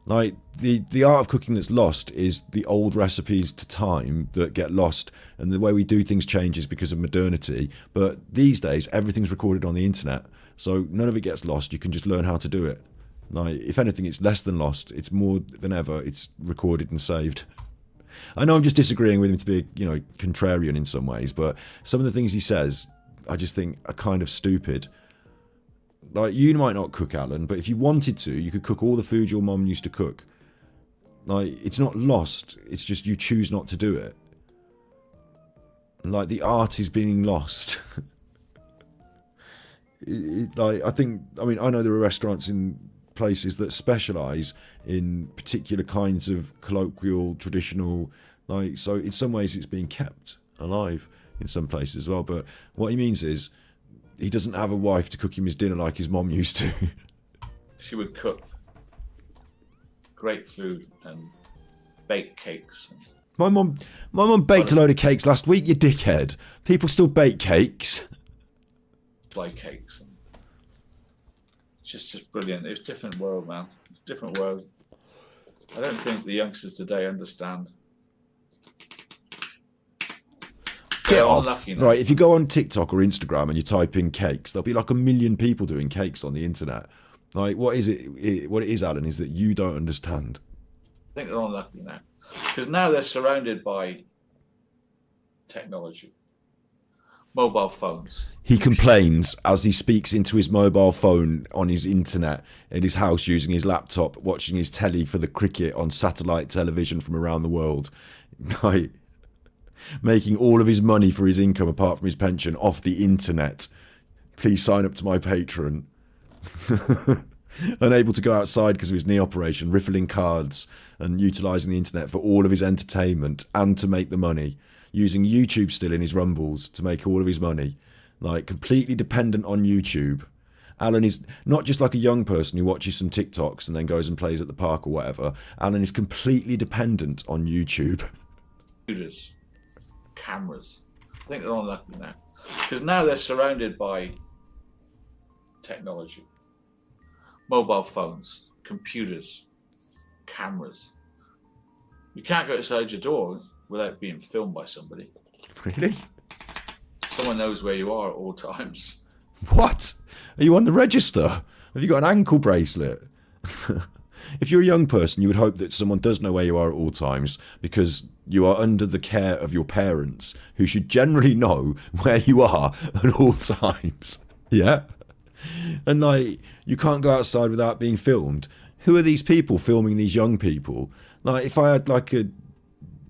C: Like, the art of cooking that's lost is the old recipes to time that get lost, and the way we do things changes because of modernity. But these days, everything's recorded on the internet, so none of it gets lost. You can just learn how to do it. Like, if anything, it's less than lost. It's more than ever. It's recorded and saved. I know I'm just disagreeing with him to be, contrarian in some ways, but some of the things he says, I just think are kind of stupid. Like, you might not cook, Alan, but if you wanted to, you could cook all the food your mum used to cook. Like, it's not lost, it's just you choose not to do it. Like, the art is being lost. I know there are restaurants in places that specialise in particular kinds of colloquial, traditional, so in some ways it's being kept alive in some places as well. But what he means is, he doesn't have a wife to cook him his dinner like his mom used to.
E: She would cook great food and bake cakes.
C: My mum baked a load of cakes last week, you dickhead. People still bake cakes.
E: Buy cakes. It's just brilliant. It's a different world, man. It's a different world. I don't think the youngsters today understand.
C: Get off. Right, if you go on TikTok or Instagram and you type in cakes, there'll be like 1 million people doing cakes on the internet. Like, what it is, Alan, is that you don't understand.
E: I think they're unlucky now. Because now they're surrounded by technology. Mobile phones.
C: He complains as he speaks into his mobile phone on his internet at his house using his laptop, watching his telly for the cricket on satellite television from around the world. Like, making all of his money for his income apart from his pension off the internet. Please sign up to my Patreon. Unable to go outside because of his knee operation, riffling cards and utilising the internet for all of his entertainment and to make the money. Using YouTube still in his rumbles to make all of his money. Like, completely dependent on YouTube. Alan is not just like a young person who watches some TikToks and then goes and plays at the park or whatever. Alan is completely dependent on YouTube.
E: Computers, cameras, I think they're unlucky now. Because now they're surrounded by technology. Mobile phones, computers, cameras. You can't go outside your door without being filmed by somebody.
C: Really?
E: Someone knows where you are at all times.
C: What? Are you on the register? Have you got an ankle bracelet? If you're a young person, you would hope that someone does know where you are at all times because you are under the care of your parents, who should generally know where you are at all times. Yeah? And like, you can't go outside without being filmed. Who are these people filming these young people? Like, if I had like a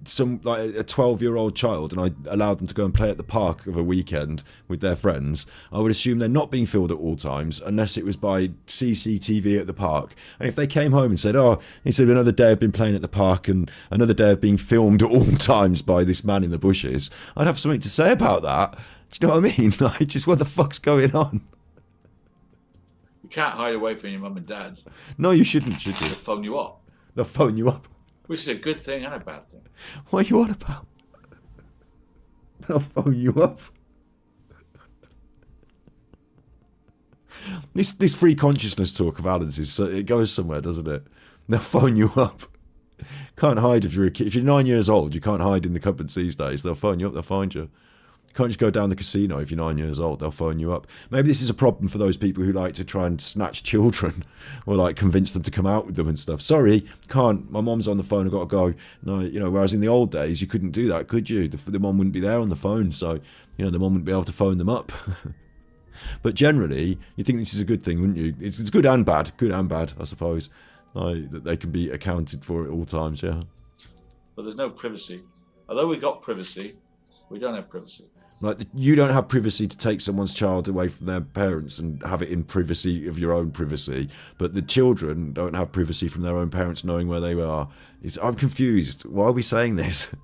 C: 12-year-old child and I allowed them to go and play at the park of a weekend with their friends, I would assume they're not being filmed at all times unless it was by CCTV at the park. And if they came home and said, oh, it's another day I've been playing at the park and another day of being filmed at all times by this man in the bushes, I'd have something to say about that. Do you know what I mean? Like, just what the fuck's going on?
E: You can't hide away from your mum and dad.
C: No, you shouldn't, should you?
E: They'll phone you up.
C: They'll phone you up.
E: Which is a good thing and a bad thing.
C: What are you on about? They'll phone you up. This free consciousness talk of Alan's it goes somewhere, doesn't it? They'll phone you up. Can't hide if you're a kid. If you're 9 years old, you can't hide in the cupboards these days. They'll phone you up. They'll find you. You can't just go down the casino if you're 9 years old. They'll phone you up. Maybe this is a problem for those people who like to try and snatch children or like convince them to come out with them and stuff. Sorry, can't. My mom's on the phone. I've got to go. No, you know, whereas in the old days, you couldn't do that, could you? The mom wouldn't be there on the phone. So, you know, the mom wouldn't be able to phone them up. But generally, you think this is a good thing, wouldn't you? It's good and bad. Good and bad, I suppose. Like, that they can be accounted for at all times, yeah.
E: But there's no privacy. Although we got privacy, we don't have privacy.
C: Like, you don't have privacy to take someone's child away from their parents and have it in privacy of your own privacy, but the children don't have privacy from their own parents knowing where they are. I'm confused. Why are we saying this?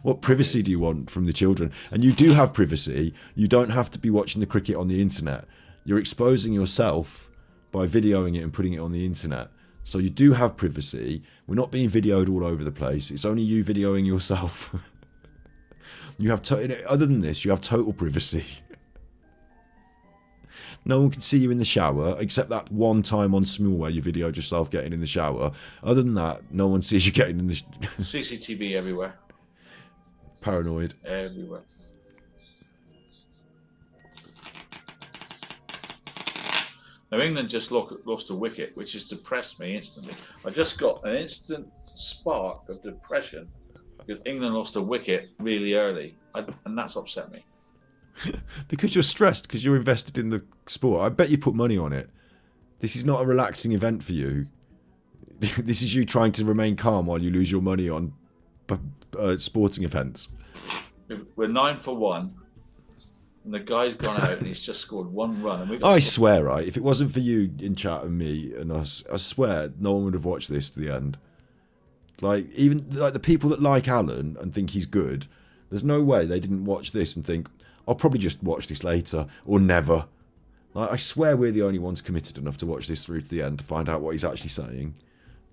C: What privacy do you want from the children? And you do have privacy. You don't have to be watching the cricket on the internet. You're exposing yourself by videoing it and putting it on the internet. So you do have privacy. We're not being videoed all over the place. It's only you videoing yourself. You have other than this, you have total privacy. No one can see you in the shower, except that one time on Smule where you videoed yourself getting in the shower. Other than that, no one sees you getting in the
E: CCTV everywhere.
C: Paranoid.
E: Everywhere. Now, England just lost a wicket, which has depressed me instantly. I just got an instant spark of depression because England lost a wicket really early, and that's upset me.
C: Because you're stressed, because you're invested in the sport. I bet you put money on it. This is not a relaxing event for you. This is you trying to remain calm while you lose your money on sporting events.
E: We're 9 for 1, and the guy's gone out and he's just scored 1 run. And we got
C: I swear, right, if it wasn't for you in chat and me and us, I swear no one would have watched this to the end. Like, even like the people that like Alan and think he's good, there's no way they didn't watch this and think, I'll probably just watch this later or never. Like, I swear we're the only ones committed enough to watch this through to the end to find out what he's actually saying.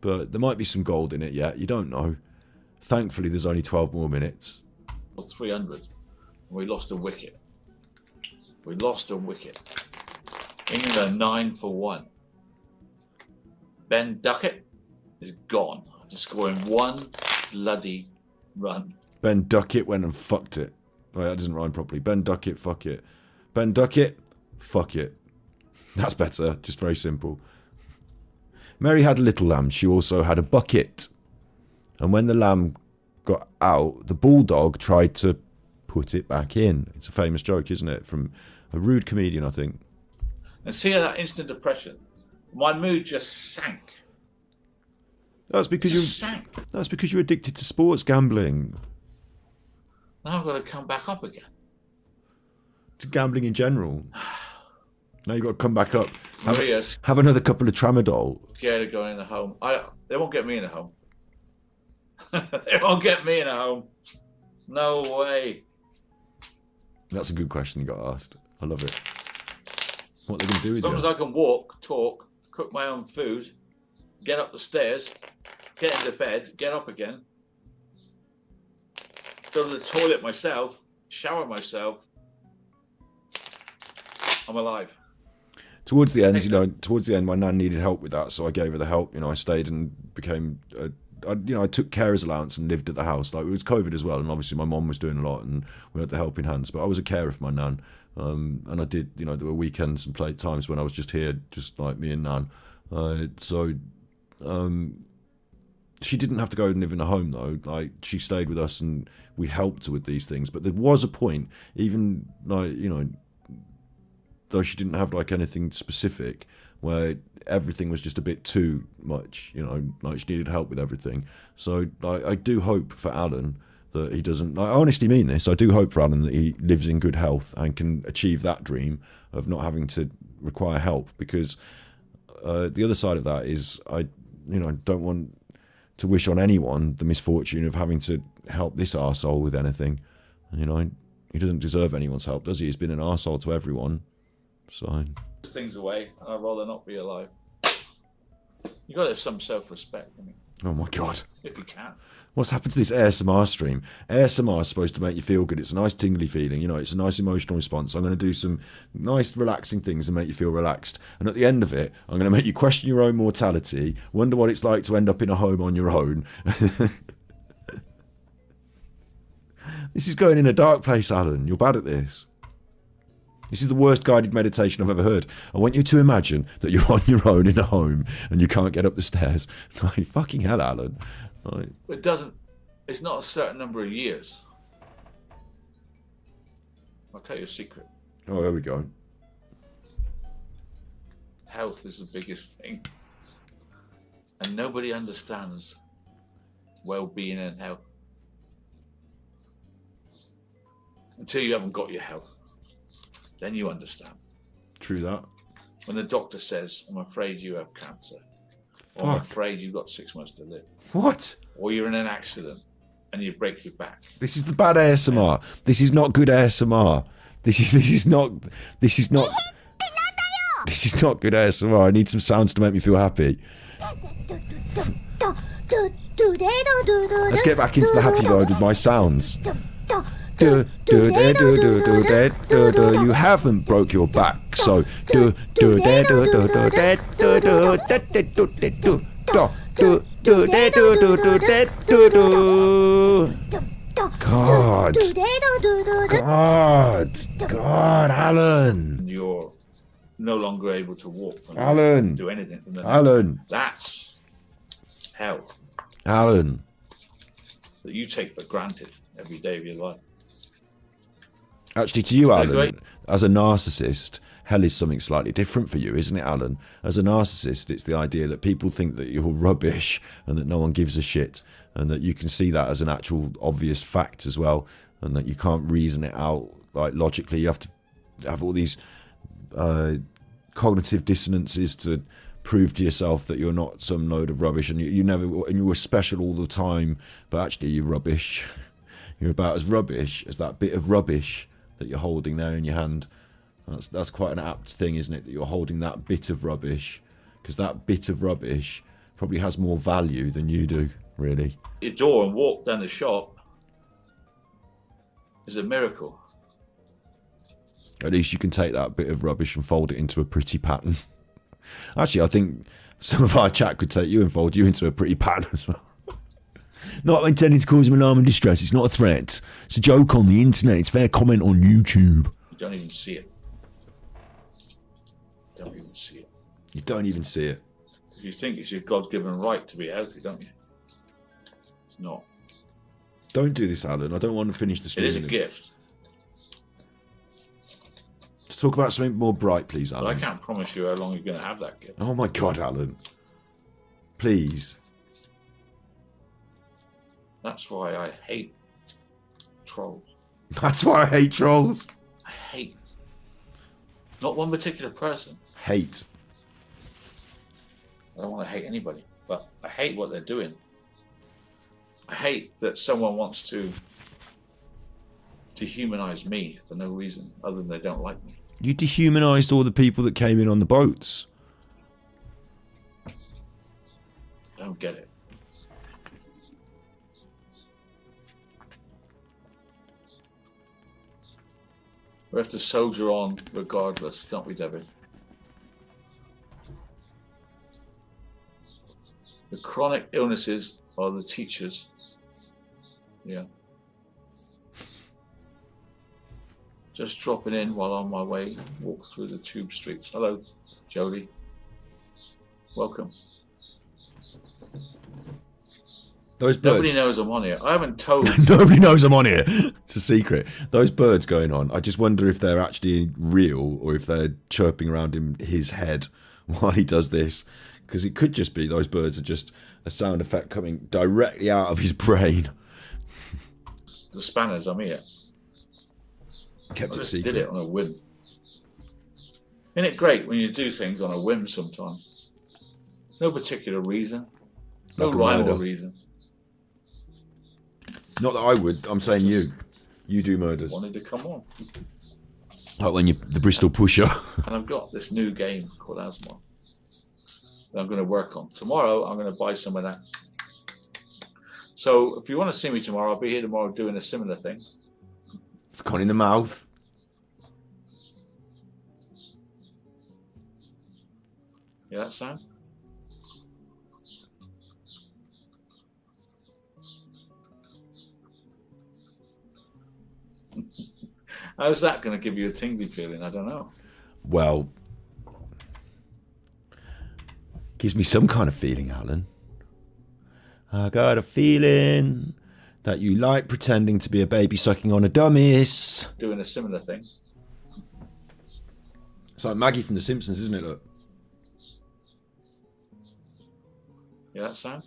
C: But there might be some gold in it yet. You don't know. Thankfully, there's only 12 more minutes.
E: 300. We lost a wicket. We lost a wicket. England are 9 for 1. Ben Duckett is gone after scoring 1 bloody run.
C: Ben Duckett went and fucked it. Wait, that doesn't rhyme properly. Ben Duckett, fuck it. Ben Duckett, fuck it. That's better. Just very simple. Mary had a little lamb. She also had a bucket. And when the lamb got out, the bulldog tried to put it back in. It's a famous joke, isn't it? From a rude comedian, I think.
E: And see that instant depression? My mood just sank.
C: That's because That's because you're addicted to sports gambling.
E: Now I've got to come back up again.
C: To gambling in general. Now you've got to come back up.
E: Maria's
C: Have another couple of tramadol.
E: scared of going in the home. They won't get me in a home. They won't get me in a home. No way.
C: That's a good question you got asked. I love it. What are they going to do with
E: As long
C: you?
E: as I can walk, talk, cook my own food, get up the stairs, get into bed, get up again. go to the toilet myself, shower myself, I'm alive.
C: Towards the end, my nan needed help with that, so I gave her the help. I stayed and became, I took carer's allowance and lived at the house. Like, it was COVID as well, and obviously my mom was doing a lot, and we had the helping hands. But I was a carer for my nan, and I did, there were weekends and play times when I was just here, just like me and nan. She didn't have to go and live in a home though. Like, she stayed with us, and we helped her with these things. But there was a point, even like though she didn't have like anything specific, where everything was just a bit too much, like she needed help with everything. So I do hope for Alan that he doesn't, I honestly mean this, I do hope for Alan that he lives in good health and can achieve that dream of not having to require help, because the other side of that is I don't want to wish on anyone the misfortune of having to help this arsehole with anything. He doesn't deserve anyone's help, does he? He's been an arsehole to everyone. So
E: Things away. I'd rather not be alive. You got to have some self-respect.
C: oh my god,
E: If you can.
C: what's happened to this ASMR stream? ASMR is supposed to make you feel good. It's a nice tingly feeling, it's a nice emotional response. I'm going to do some nice relaxing things and make you feel relaxed, and at the end of it I'm going to make you question your own mortality, wonder what it's like to end up in a home on your own. This is going in a dark place, Alan. You're bad at this. This is the worst guided meditation I've ever heard. I want you to imagine that you're on your own in a home and you can't get up the stairs. Like, fucking hell, Alan. Like,
E: It's not a certain number of years. I'll tell you a secret.
C: oh, there we go.
E: Health is the biggest thing. And nobody understands well-being and health until you haven't got your health. Then you understand.
C: True that.
E: When the doctor says, I'm afraid you have cancer, or I'm afraid you've got 6 months to live,
C: What?
E: or you're in an accident and you break your back.
C: This is the bad ASMR. This is not good ASMR. This is not This is not good ASMR. I need some sounds to make me feel happy. Let's get back into the happy mode with my sounds. You haven't broke your back, so God, Alan.
E: You're no longer able to walk.
C: Alan.
E: Do anything.
C: Alan.
E: That's health
C: Alan.
E: that you take for granted every day of your life.
C: Actually, to you, Alan,
E: great.
C: as a narcissist, hell is something slightly different for you, isn't it, Alan? As a narcissist, it's the idea that people think that you're rubbish and that no one gives a shit, and that you can see that as an actual obvious fact as well, and that you can't reason it out like logically. You have to have all these cognitive dissonances to prove to yourself that you're not some load of rubbish, and you were special all the time, but actually you're rubbish. You're about as rubbish as that bit of rubbish that you're holding there in your hand. That's quite an apt thing, isn't it, that you're holding that bit of rubbish, because that bit of rubbish probably has more value than you do, really.
E: Your door and walk down the shop is a miracle.
C: At least you can take that bit of rubbish and fold it into a pretty pattern. Actually, I think some of our chat could take you and fold you into a pretty pattern as well. Not intending to cause him alarm and distress. It's not a threat. It's a joke on the internet. It's fair comment on YouTube.
E: You don't even see it. Don't even see it.
C: You don't even see it.
E: You think it's your God-given right to be healthy, don't you? It's not.
C: Don't do this, Alan. I don't want to finish the stream.
E: It is a gift.
C: Let's talk about something more bright, please,
E: But
C: Alan.
E: I can't promise you how long you're going to have that gift.
C: Oh my God, Alan. Please.
E: That's why I hate trolls.
C: That's why I hate trolls.
E: I hate. Not one particular person.
C: Hate.
E: I don't want to hate anybody, but I hate what they're doing. I hate that someone wants to dehumanize me for no reason other than they don't like me.
C: You dehumanized all the people that came in on the boats.
E: I don't get it. We have to soldier on regardless, don't we, David? The chronic illnesses are the teachers. Yeah. Just dropping in while on my way, walk through the tube streets. Hello, Jodie. Welcome.
C: Those birds.
E: Nobody knows I'm on here. I haven't told.
C: Nobody knows I'm on here. It's a secret. Those birds going on. I just wonder if they're actually real or if they're chirping around in his head while he does this. Because it could just be those birds are just a sound effect coming directly out of his brain.
E: The spanners, I'm here.
C: Kept
E: I
C: it
E: just
C: secret.
E: did it on a whim. Isn't it great when you do things on a whim sometimes? No particular reason. No
C: Like a
E: rhyme or
C: murder.
E: reason.
C: Not that I would. I'm saying you. You do murders.
E: Wanted to come on.
C: Like when you the Bristol Pusher.
E: And I've got this new game called Asmar that I'm going to work on. Tomorrow, I'm going to buy some of that. So if you want to see me tomorrow, I'll be here tomorrow doing a similar thing.
C: It's gone in the mouth.
E: Yeah, that sound? How's that going to give you a tingly feeling? I don't know.
C: Well, gives me some kind of feeling, Alan. I got a feeling that you like pretending to be a baby sucking on a dummies.
E: Doing a similar thing.
C: It's like Maggie from The Simpsons, isn't it? Look.
E: Yeah, that sound?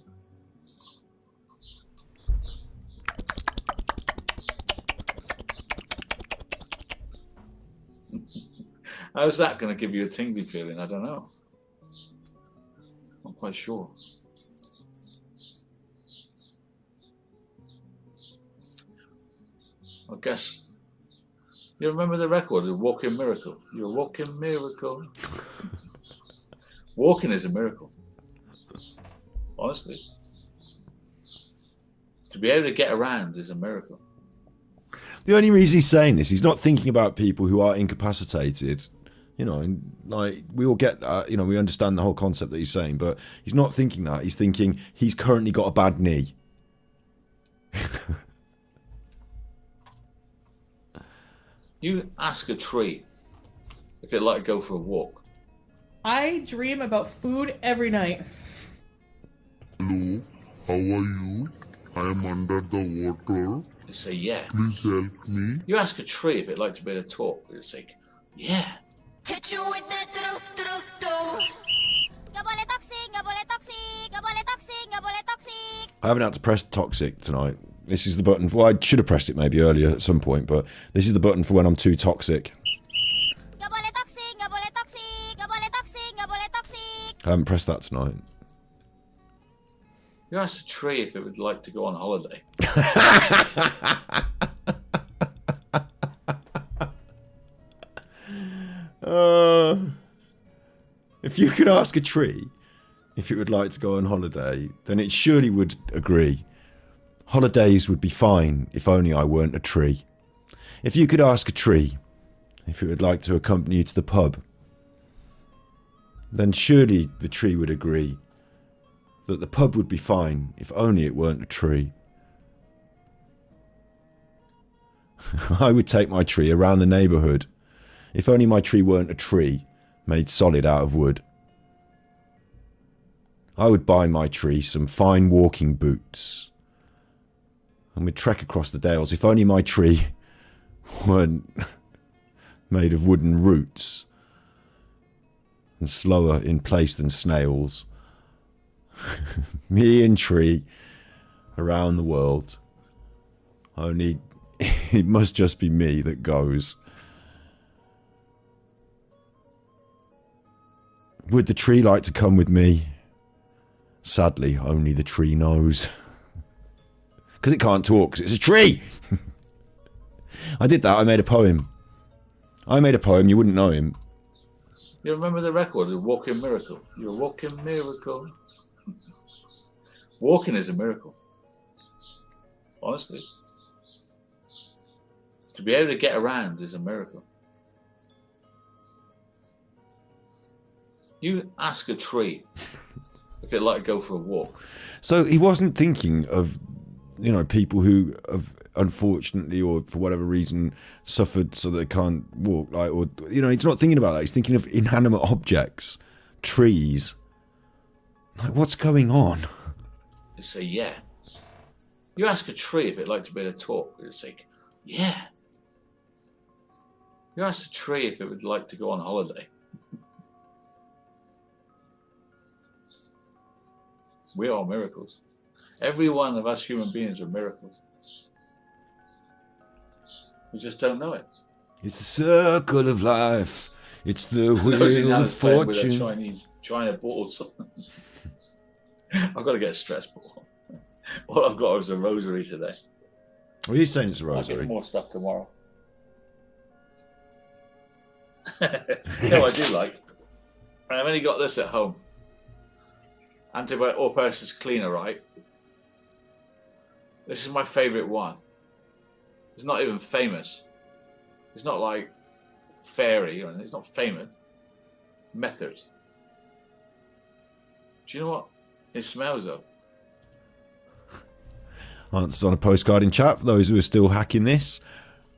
E: How's that going to give you a tingly feeling? I don't know. Not quite sure. I guess you remember the record, The Walking Miracle. You're a walking miracle. Walking is a miracle. Honestly. To be able to get around is a miracle.
C: The only reason he's saying this, he's not thinking about people who are incapacitated. You know, and like we all get that. You know, we understand the whole concept that he's saying, but he's not thinking that. He's thinking he's currently got a bad knee.
E: You ask a tree if it'd like to go for a walk.
T: I dream about food every night.
J: Hello, how are you? I am under the water.
E: They say, yeah.
J: Please help me.
E: You ask a tree if it'd like to be able to talk. It'd say, yeah.
H: Hit you with that do-do-do-do. Gabole toxic, gabole toxic, gabole toxic, gabole toxic.
C: I haven't had to press toxic tonight. This is the button. Well, I should have pressed it maybe earlier at some point, but this is the button for when I'm too toxic.
H: Gabole toxic, gabole toxic, gabole toxic, gabole toxic.
C: I haven't pressed that tonight.
E: You asked a tree if it would like to go on holiday.
C: If you could ask a tree if it would like to go on holiday, then it surely would agree. Holidays would be fine if only I weren't a tree. If you could ask a tree if it would like to accompany you to the pub, then surely the tree would agree that the pub would be fine if only it weren't a tree. I would take my tree around the neighbourhood if only my tree weren't a tree made solid out of wood. I would buy my tree some fine walking boots and we'd trek across the dales if only my tree weren't made of wooden roots and slower in place than snails. Me and tree around the world. Only it must just be me that goes. Would the tree like to come with me? Sadly, only the tree knows. Because it can't talk, because it's a tree! I did that, I made a poem. You wouldn't know him.
E: You remember the record, The Walking Miracle? You're a walking miracle. Walking is a miracle. Honestly. To be able to get around is a miracle. You ask a tree if it'd like to go for a walk.
C: So he wasn't thinking of, you know, people who have unfortunately or for whatever reason suffered so they can't walk, like, or, you know, he's not thinking about that. He's thinking of inanimate objects, trees. Like, what's going on?
E: They say, yeah. You ask a tree if it'd like to be able to talk, it'd say, yeah. You ask a tree if it would like to go on holiday. We are miracles. Every one of us human beings are miracles. We just don't know it.
C: It's the circle of life. It's the wheel of
E: Playing with a
C: fortune.
E: Chinese China ball or something. I've got to get a stress ball. All I've got is a rosary today.
C: Well, he's saying it's a
E: I'll
C: rosary.
E: get more stuff tomorrow. You know what I do like? I've only got this at home. Antibiotic or precious cleaner, right? This is my favourite one. It's not even famous. It's not like fairy or anything. It's not famous. Method. Do you know what it smells of?
C: Answers on a postcard in chat for those who are still hacking this.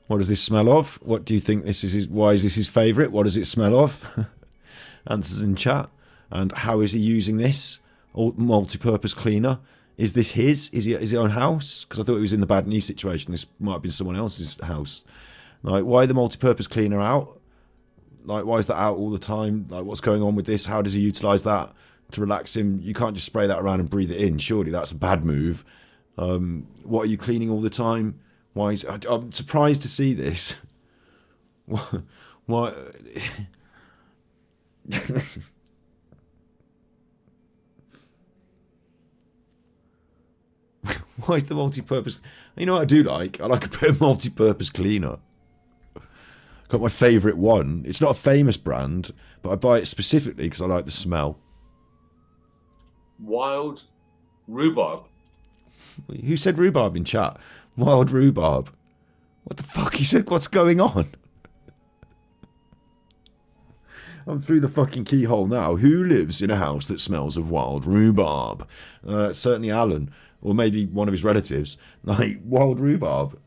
C: What does this smell of? What do you think this is? Why is this his favourite? What does it smell of? Answers in chat. And how is he using this multi-purpose cleaner? Is this his? Is he his own house? Because I thought he was in the bad knee situation. This might have been someone else's house. Like, why the multi-purpose cleaner out? Like, why is that out all the time? Like, what's going on with this? How does he utilise that to relax him? You can't just spray that around and breathe it in. Surely that's a bad move. What are you cleaning all the time? Why is... I'm surprised to see this. Why... Why is the multi-purpose... You know what I do like? I like a bit of multi-purpose cleaner. Got my favourite one. It's not a famous brand, but I buy it specifically because I like the smell.
E: Wild rhubarb.
C: Who said rhubarb in chat? Wild rhubarb. What the fuck? He said, what's going on? I'm through the fucking keyhole now. Who lives in a house that smells of wild rhubarb? Certainly Alan. Or maybe one of his relatives. Like, wild rhubarb.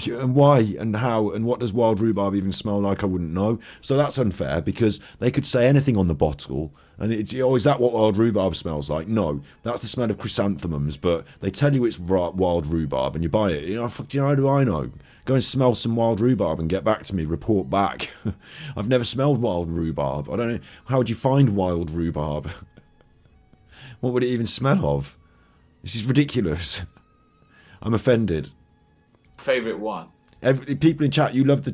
C: And why and how and what does wild rhubarb even smell like? I wouldn't know. So that's unfair because they could say anything on the bottle and it's, oh, is that what wild rhubarb smells like? No, that's the smell of chrysanthemums, but they tell you it's wild rhubarb and you buy it. You know, fuck, how do I know? Go and smell some wild rhubarb and get back to me, report back. I've never smelled wild rhubarb. I don't know. How would you find wild rhubarb? What would it even smell of? This is ridiculous. I'm offended.
E: Favourite one.
C: People in chat, you love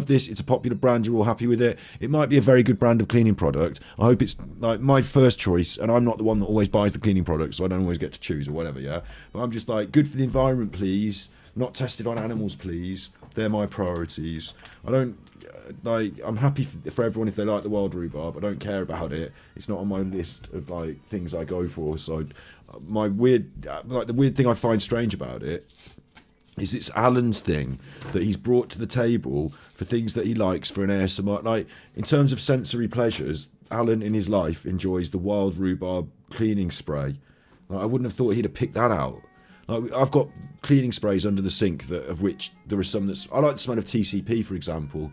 C: this. It's a popular brand. You're all happy with it. It might be a very good brand of cleaning product. I hope it's like my first choice, and I'm not the one that always buys the cleaning product, so I don't always get to choose or whatever. Yeah, but I'm just like, good for the environment, please. Not tested on animals, please. They're my priorities. I don't like. I'm happy for everyone if they like the wild rhubarb. I don't care about it. It's not on my list of like things I go for. So my the weird thing I find strange about it is it's Alan's thing that he's brought to the table for things that he likes for an ASMR. Like, in terms of sensory pleasures, Alan in his life enjoys the wild rhubarb cleaning spray. Like, I wouldn't have thought he'd have picked that out. Like, I've got cleaning sprays under the sink of which there are some that's... I like the smell of TCP, for example.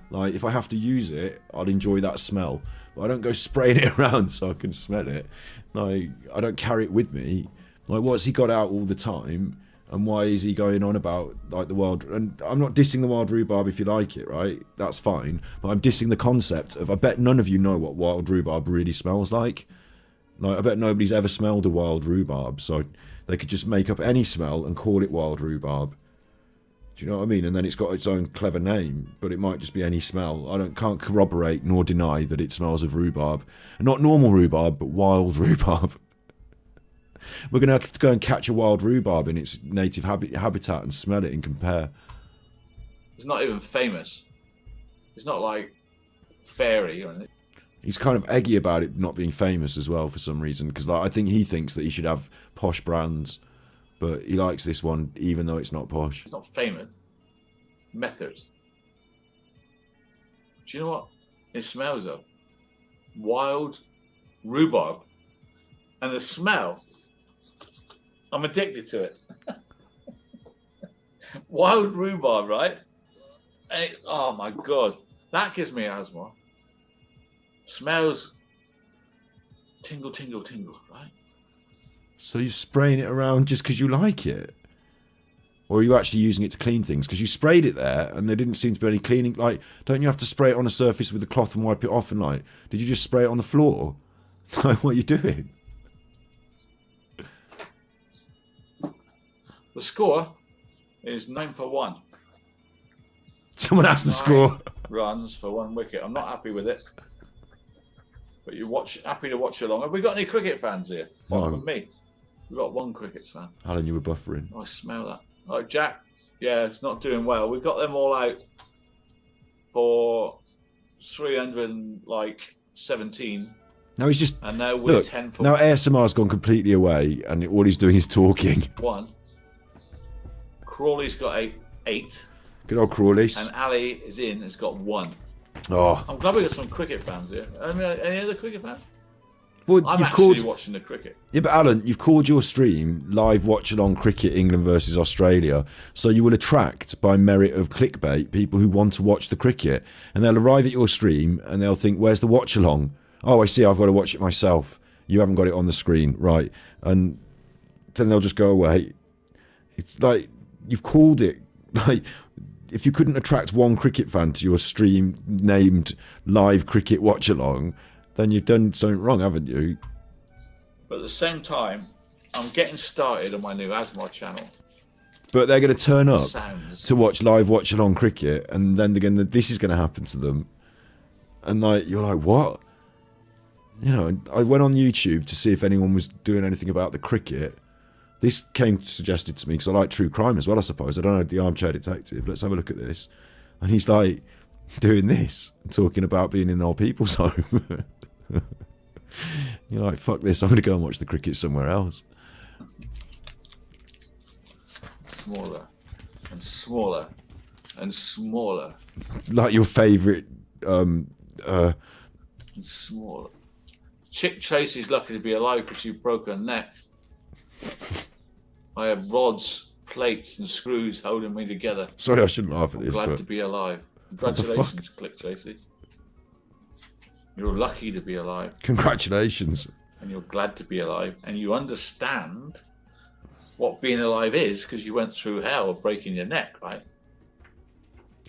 C: Like, if I have to use it, I'd enjoy that smell. But I don't go spraying it around so I can smell it. Like, I don't carry it with me. Like, what's he got out all the time? And why is he going on about like the wild? And I'm not dissing the wild rhubarb if you like it, right? That's fine. But I'm dissing the concept of. I bet none of you know what wild rhubarb really smells like. Like, I bet nobody's ever smelled a wild rhubarb, so they could just make up any smell and call it wild rhubarb. Do you know what I mean? And then it's got its own clever name, but it might just be any smell. Can't corroborate nor deny that it smells of rhubarb. Not normal rhubarb, but wild rhubarb. We're going to have to go and catch a wild rhubarb in its native habitat and smell it and compare.
E: It's not even famous. It's not like fairy or anything.
C: He's kind of eggy about it not being famous as well for some reason, because like, I think he thinks that he should have posh brands, but he likes this one even though it's not posh.
E: It's not famous. Method. Do you know what it smells of? wild rhubarb, and the smell, I'm addicted to it. Wild rhubarb, right? And it's, oh my God, that gives me asthma. Smells tingle, tingle, tingle, right?
C: So you're spraying it around just because you like it? Or are you actually using it to clean things? Because you sprayed it there and there didn't seem to be any cleaning. Like, don't you have to spray it on a surface with a cloth and wipe it off? And like, did you just spray it on the floor? Like, what are you doing?
E: The score is 9 for 1.
C: Someone asked the score.
E: Runs for 1 wicket. I'm not happy with it. But happy to watch along. Have we got any cricket fans here? Apart from me. We've got 1 cricket fan.
C: Alan, you were buffering.
E: I smell that. Oh, Jack. Yeah, it's not doing well. We've got them all out for 317.
C: Now he's just...
E: And now we're 10 for
C: now ASMR's gone completely away and all he's doing is talking.
E: 1. Crawley's got 8.
C: Good old Crawley.
E: And Ali is in, has got 1.
C: Oh.
E: I'm glad we got some cricket fans here. I mean, any other cricket fans?
C: Well,
E: I'm
C: you've
E: actually
C: called...
E: watching the cricket.
C: Yeah, but Alan, you've called your stream live watch along cricket England versus Australia, so you will attract, by merit of clickbait, people who want to watch the cricket, and they'll arrive at your stream and they'll think, where's the watch along? Oh, I see, I've got to watch it myself. You haven't got it on the screen, right? And then they'll just go away. It's like, you've called it, like, if you couldn't attract 1 cricket fan to your stream named live cricket watch along, then you've done something wrong, haven't you?
E: But at the same time, I'm getting started on my new ASMR channel.
C: But they're going to turn up
E: Sounds.
C: to watch live watch along cricket, and then they're going to, this is going to happen to them. And like, you're like, what? You know, I went on YouTube to see if anyone was doing anything about the cricket. This came suggested to me because I like true crime as well, I suppose. I don't know, The Armchair Detective. Let's have a look at this. And he's like doing this, talking about being in old people's home. You're like, fuck this, I'm going to go and watch the cricket somewhere else.
E: Smaller and smaller and smaller.
C: Like your favourite...
E: And smaller. Chick Tracy's lucky to be alive because she broke her neck. I have rods, plates and screws holding me together.
C: Sorry, I shouldn't laugh at this.
E: Glad
C: but...
E: to be alive. Congratulations, Click Tracy. You're lucky to be alive.
C: Congratulations.
E: And you're glad to be alive. And you understand what being alive is because you went through hell of breaking your neck, right?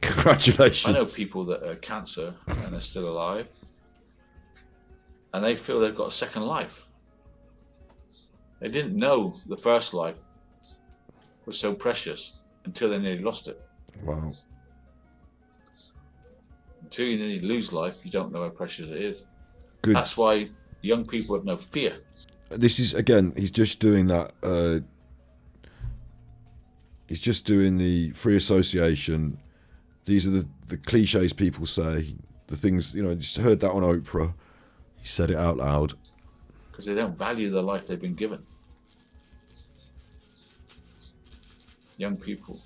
C: Congratulations.
E: I know people that are cancer and are still alive. And they feel they've got a second life. They didn't know the first life was so precious until they nearly lost it.
C: Wow.
E: Until you nearly lose life, you don't know how precious it is.
C: Good.
E: That's why young people have no fear.
C: This is, again, he's just doing that. He's just doing the free association. These are the cliches people say. The things, you know, just heard that on Oprah. He said it out loud.
E: Because they don't value the life they've been given. Young people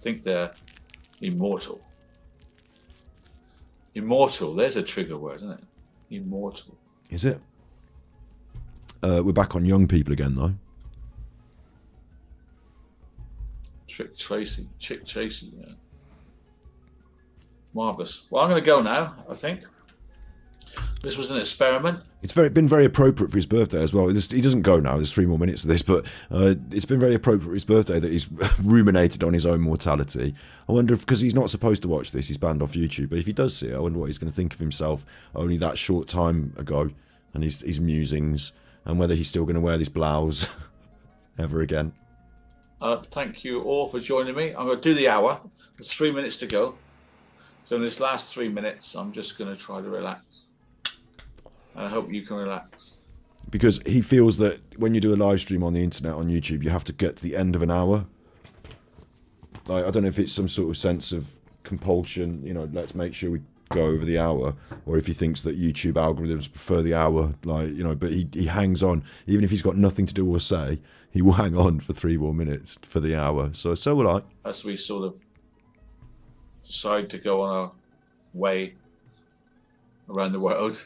E: think they're immortal. Immortal, there's a trigger word, isn't it? Immortal.
C: Is it? We're back on young people again, though.
E: Chick Tracy, yeah. Marvellous. Well, I'm going to go now, I think. This was an experiment.
C: It's been very appropriate for his birthday as well. He doesn't go now. There's 3 more minutes of this, but it's been very appropriate for his birthday that he's ruminated on his own mortality. I wonder if, because he's not supposed to watch this, he's banned off YouTube. But if he does see it, I wonder what he's going to think of himself only that short time ago, and his musings, and whether he's still going to wear this blouse ever again.
E: Thank you all for joining me. I'm going to do the hour. There's 3 minutes to go. So in this last 3 minutes, I'm just going to try to relax. I hope you can relax.
C: Because he feels that when you do a live stream on the internet, on YouTube, you have to get to the end of an hour. Like, I don't know if it's some sort of sense of compulsion, you know, let's make sure we go over the hour, or if he thinks that YouTube algorithms prefer the hour, like, you know, but he hangs on. Even if he's got nothing to do or say, he will hang on for 3 more minutes for the hour. So will I.
E: As we sort of decide to go on our way around the world,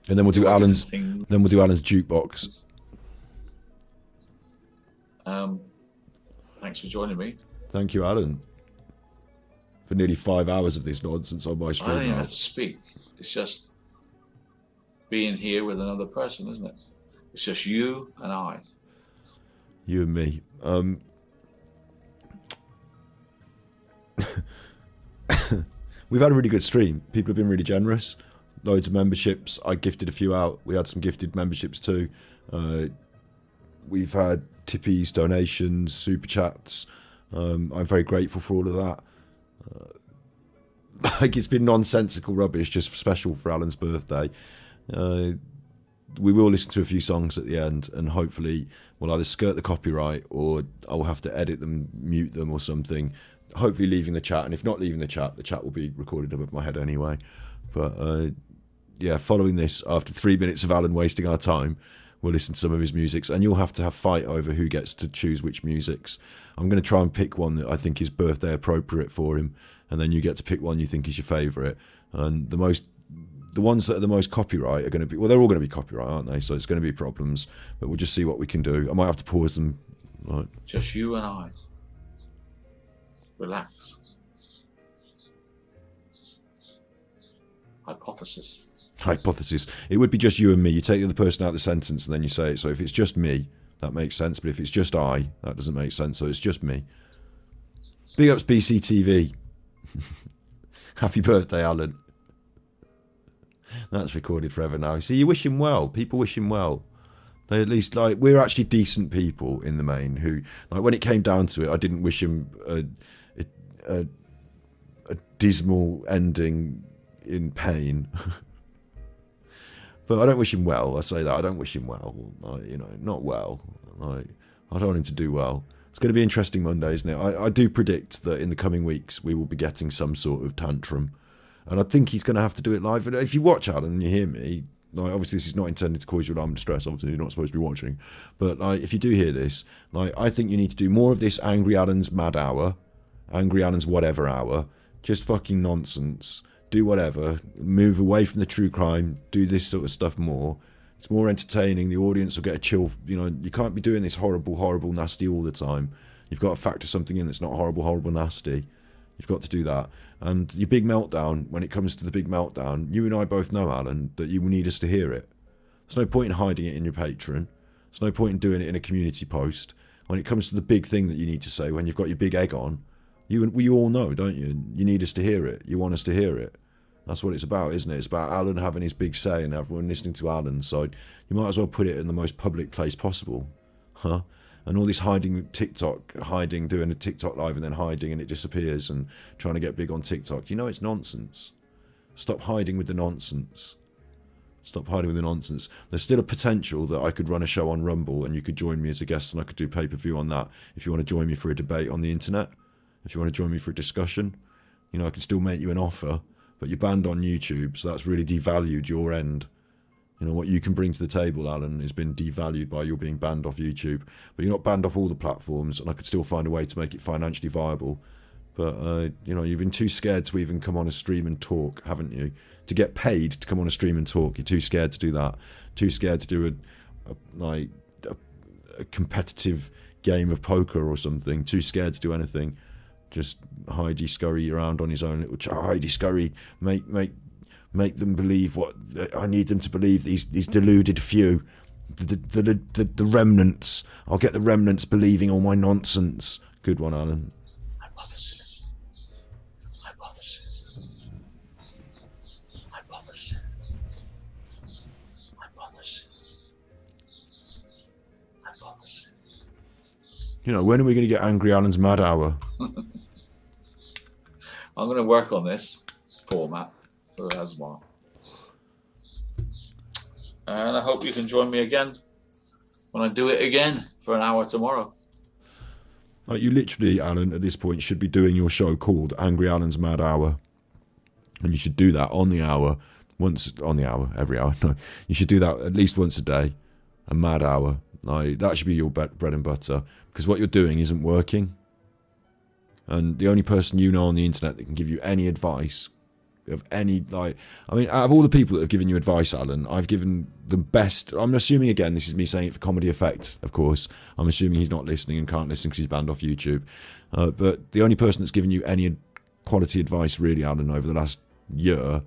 C: And then we'll do Alan's.
E: things.
C: Then we'll do Alan's jukebox.
E: Thanks for joining me.
C: Thank you, Alan, for nearly 5 hours of this nonsense on my
E: I don't
C: stream.
E: even
C: Now.
E: have to speak. It's just being here with another person, isn't it? It's just you and I.
C: You and me. We've had a really good stream. People have been really generous. Loads of memberships. I gifted a few out. We had some gifted memberships too. We've had tippies, donations, super chats. I'm very grateful for all of that. Like, it's been nonsensical rubbish, just special for Alan's birthday. We will listen to a few songs at the end, and hopefully we'll either skirt the copyright or I'll have to edit them, mute them or something. Hopefully leaving the chat, and if not leaving the chat will be recorded above my head anyway. But yeah, following this, after 3 minutes of Alan wasting our time, we'll listen to some of his musics, and you'll have to have fight over who gets to choose which musics. I'm going to try and pick one that I think is birthday appropriate for him, and then you get to pick one you think is your favourite. And the ones that are the most copyright are going to be, well, they're all going to be copyright, aren't they? So it's going to be problems, but we'll just see what we can do. I might have to pause them. Right.
E: Just you and I. Relax. Hypothesis.
C: It would be just you and me. You take the other person out of the sentence and then you say it. So if it's just me, that makes sense. But if it's just I, that doesn't make sense. So it's just me. Big ups BCTV. Happy birthday, Alan. That's recorded forever now. See, you wish him well. People wish him well. They at least, like, we're actually decent people in the main who, like, when it came down to it, I didn't wish him a dismal ending in pain. But I don't wish him well. I say that. I don't wish him well. Not well. I don't want him to do well. It's going to be interesting Monday, isn't it? I do predict that in the coming weeks we will be getting some sort of tantrum. And I think he's going to have to do it live. And if you watch Alan and you hear me, like, obviously this is not intended to cause you alarm and distress. Obviously you're not supposed to be watching. But like, if you do hear this, like, I think you need to do more of this Angry Alan's mad hour, Angry Alan's whatever hour, just fucking nonsense. Do whatever, move away from the true crime, do this sort of stuff more. It's more entertaining, the audience will get a chill. You can't be doing this horrible, nasty all the time. You've got to factor something in that's not horrible, nasty. You've got to do that. And your big meltdown, when it comes to the big meltdown, you and I both know, Alan, that you will need us to hear it. There's no point in hiding it in your Patreon. There's no point in doing it in a community post. When it comes to the big thing that you need to say, when you've got your big egg on, you all know, don't you? You need us to hear it. You want us to hear it. That's what it's about, isn't it? It's about Alan having his big say and everyone listening to Alan. So you might as well put it in the most public place possible. Huh? And all this hiding TikTok, doing a TikTok live and then hiding and it disappears and trying to get big on TikTok. It's nonsense. Stop hiding with the nonsense. Stop hiding with the nonsense. There's still a potential that I could run a show on Rumble and you could join me as a guest and I could do pay-per-view on that if you want to join me for a debate on the internet. If you want to join me for a discussion, I can still make you an offer, but you're banned on YouTube, so that's really devalued your end. What you can bring to the table, Alan, has been devalued by your being banned off YouTube. But you're not banned off all the platforms, and I could still find a way to make it financially viable. But, you've been too scared to even come on a stream and talk, haven't you? To get paid to come on a stream and talk, you're too scared to do that. Too scared to do a competitive game of poker or something. Too scared to do anything. Just Heidi Scurry around on his own little Heidi Scurry, make them believe what I need them to believe. These deluded few, the remnants. I'll get the remnants believing all my nonsense. Good one, Alan.
E: Hypothesis.
C: When are we going to get Angry Alan's Mad Hour?
E: I'm going to work on this format for Asmar. And I hope you can join me again when I do it again for an hour tomorrow.
C: Like, you literally, Alan, at this point should be doing your show called Angry Alan's Mad Hour. And you should do that on the hour, every hour. No, you should do that at least once a day, a mad hour. Like, that should be your bread and butter, because what you're doing isn't working. And the only person you know on the internet that can give you any advice of any, like, I mean, out of all the people that have given you advice, Alan, I've given the best. I'm assuming, again, this is me saying it for comedy effect, of course. I'm assuming he's not listening and can't listen because he's banned off YouTube. But the only person that's given you any quality advice, really, Alan, over the last year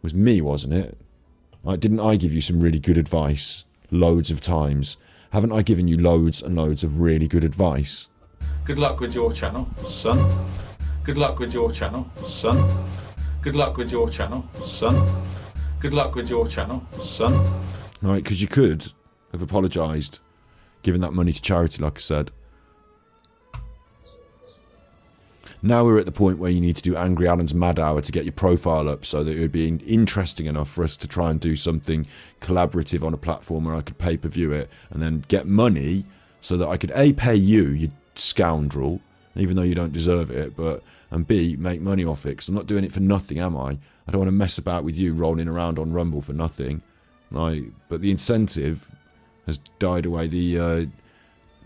C: was me, wasn't it? Like, didn't I give you some really good advice loads of times? Haven't I given you loads and loads of really good advice?
E: Good luck with your channel, son. Good luck with your channel, son. Good luck with your channel, son. Good luck with your channel, son.
C: Right, because you could have apologised, giving that money to charity, like I said. Now we're at the point where you need to do Angry Alan's Mad Hour to get your profile up so that it would be interesting enough for us to try and do something collaborative on a platform where I could pay-per-view it and then get money so that I could A, pay you scoundrel, even though you don't deserve it, and B, make money off it, because I'm not doing it for nothing, am I? I don't want to mess about with you rolling around on Rumble for nothing. Like, but the incentive has died away. The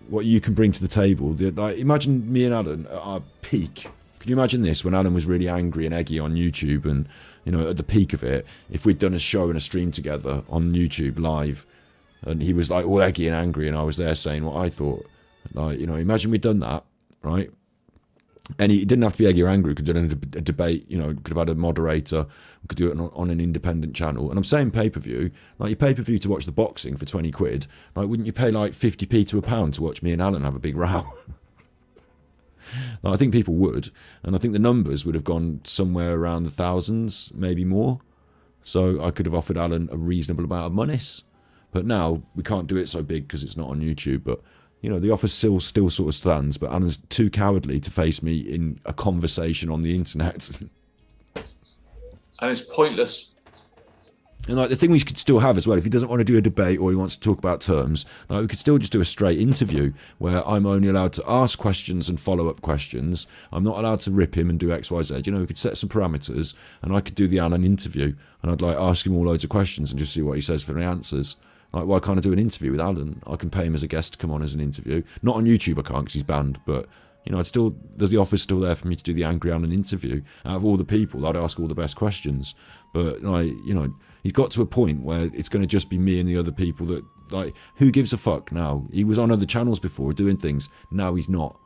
C: what you can bring to the table. Like, imagine me and Alan at our peak. Can you imagine this when Alan was really angry and eggy on YouTube, and you know, at the peak of it, if we'd done a show and a stream together on YouTube live, and he was like all eggy and angry, and I was there saying what I thought. Like, you know, imagine we'd done that, right? And he didn't have to be eggy or angry. We could have done a debate, you know, could have had a moderator, we could do it on an independent channel. And I'm saying pay-per-view, like, you pay-per-view to watch the boxing for 20 quid, like, wouldn't you pay like 50p to £1 to watch me and Alan have a big row? Like, I think people would, and I think the numbers would have gone somewhere around the thousands, maybe more. So I could have offered Alan a reasonable amount of monies. But now we can't do it so big because it's not on YouTube. But you know, the offer still sort of stands, but Alan's too cowardly to face me in a conversation on the internet.
E: And it's pointless.
C: And like, the thing we could still have as well, if he doesn't want to do a debate or he wants to talk about terms, like, we could still just do a straight interview where I'm only allowed to ask questions and follow-up questions. I'm not allowed to rip him and do X, Y, Z. You know, we could set some parameters, and I could do the Alan interview, and I'd like ask him all loads of questions and just see what he says for the answers. Like, why can't I do an interview with Alan? I can pay him as a guest to come on as an interview. Not on YouTube, I can't, because he's banned. But, you know, the offer's still there for me to do the Angry Alan interview. Out of all the people, I'd ask all the best questions. But, like, you know, he's got to a point where it's going to just be me and the other people that, like, who gives a fuck now? He was on other channels before doing things. Now he's not.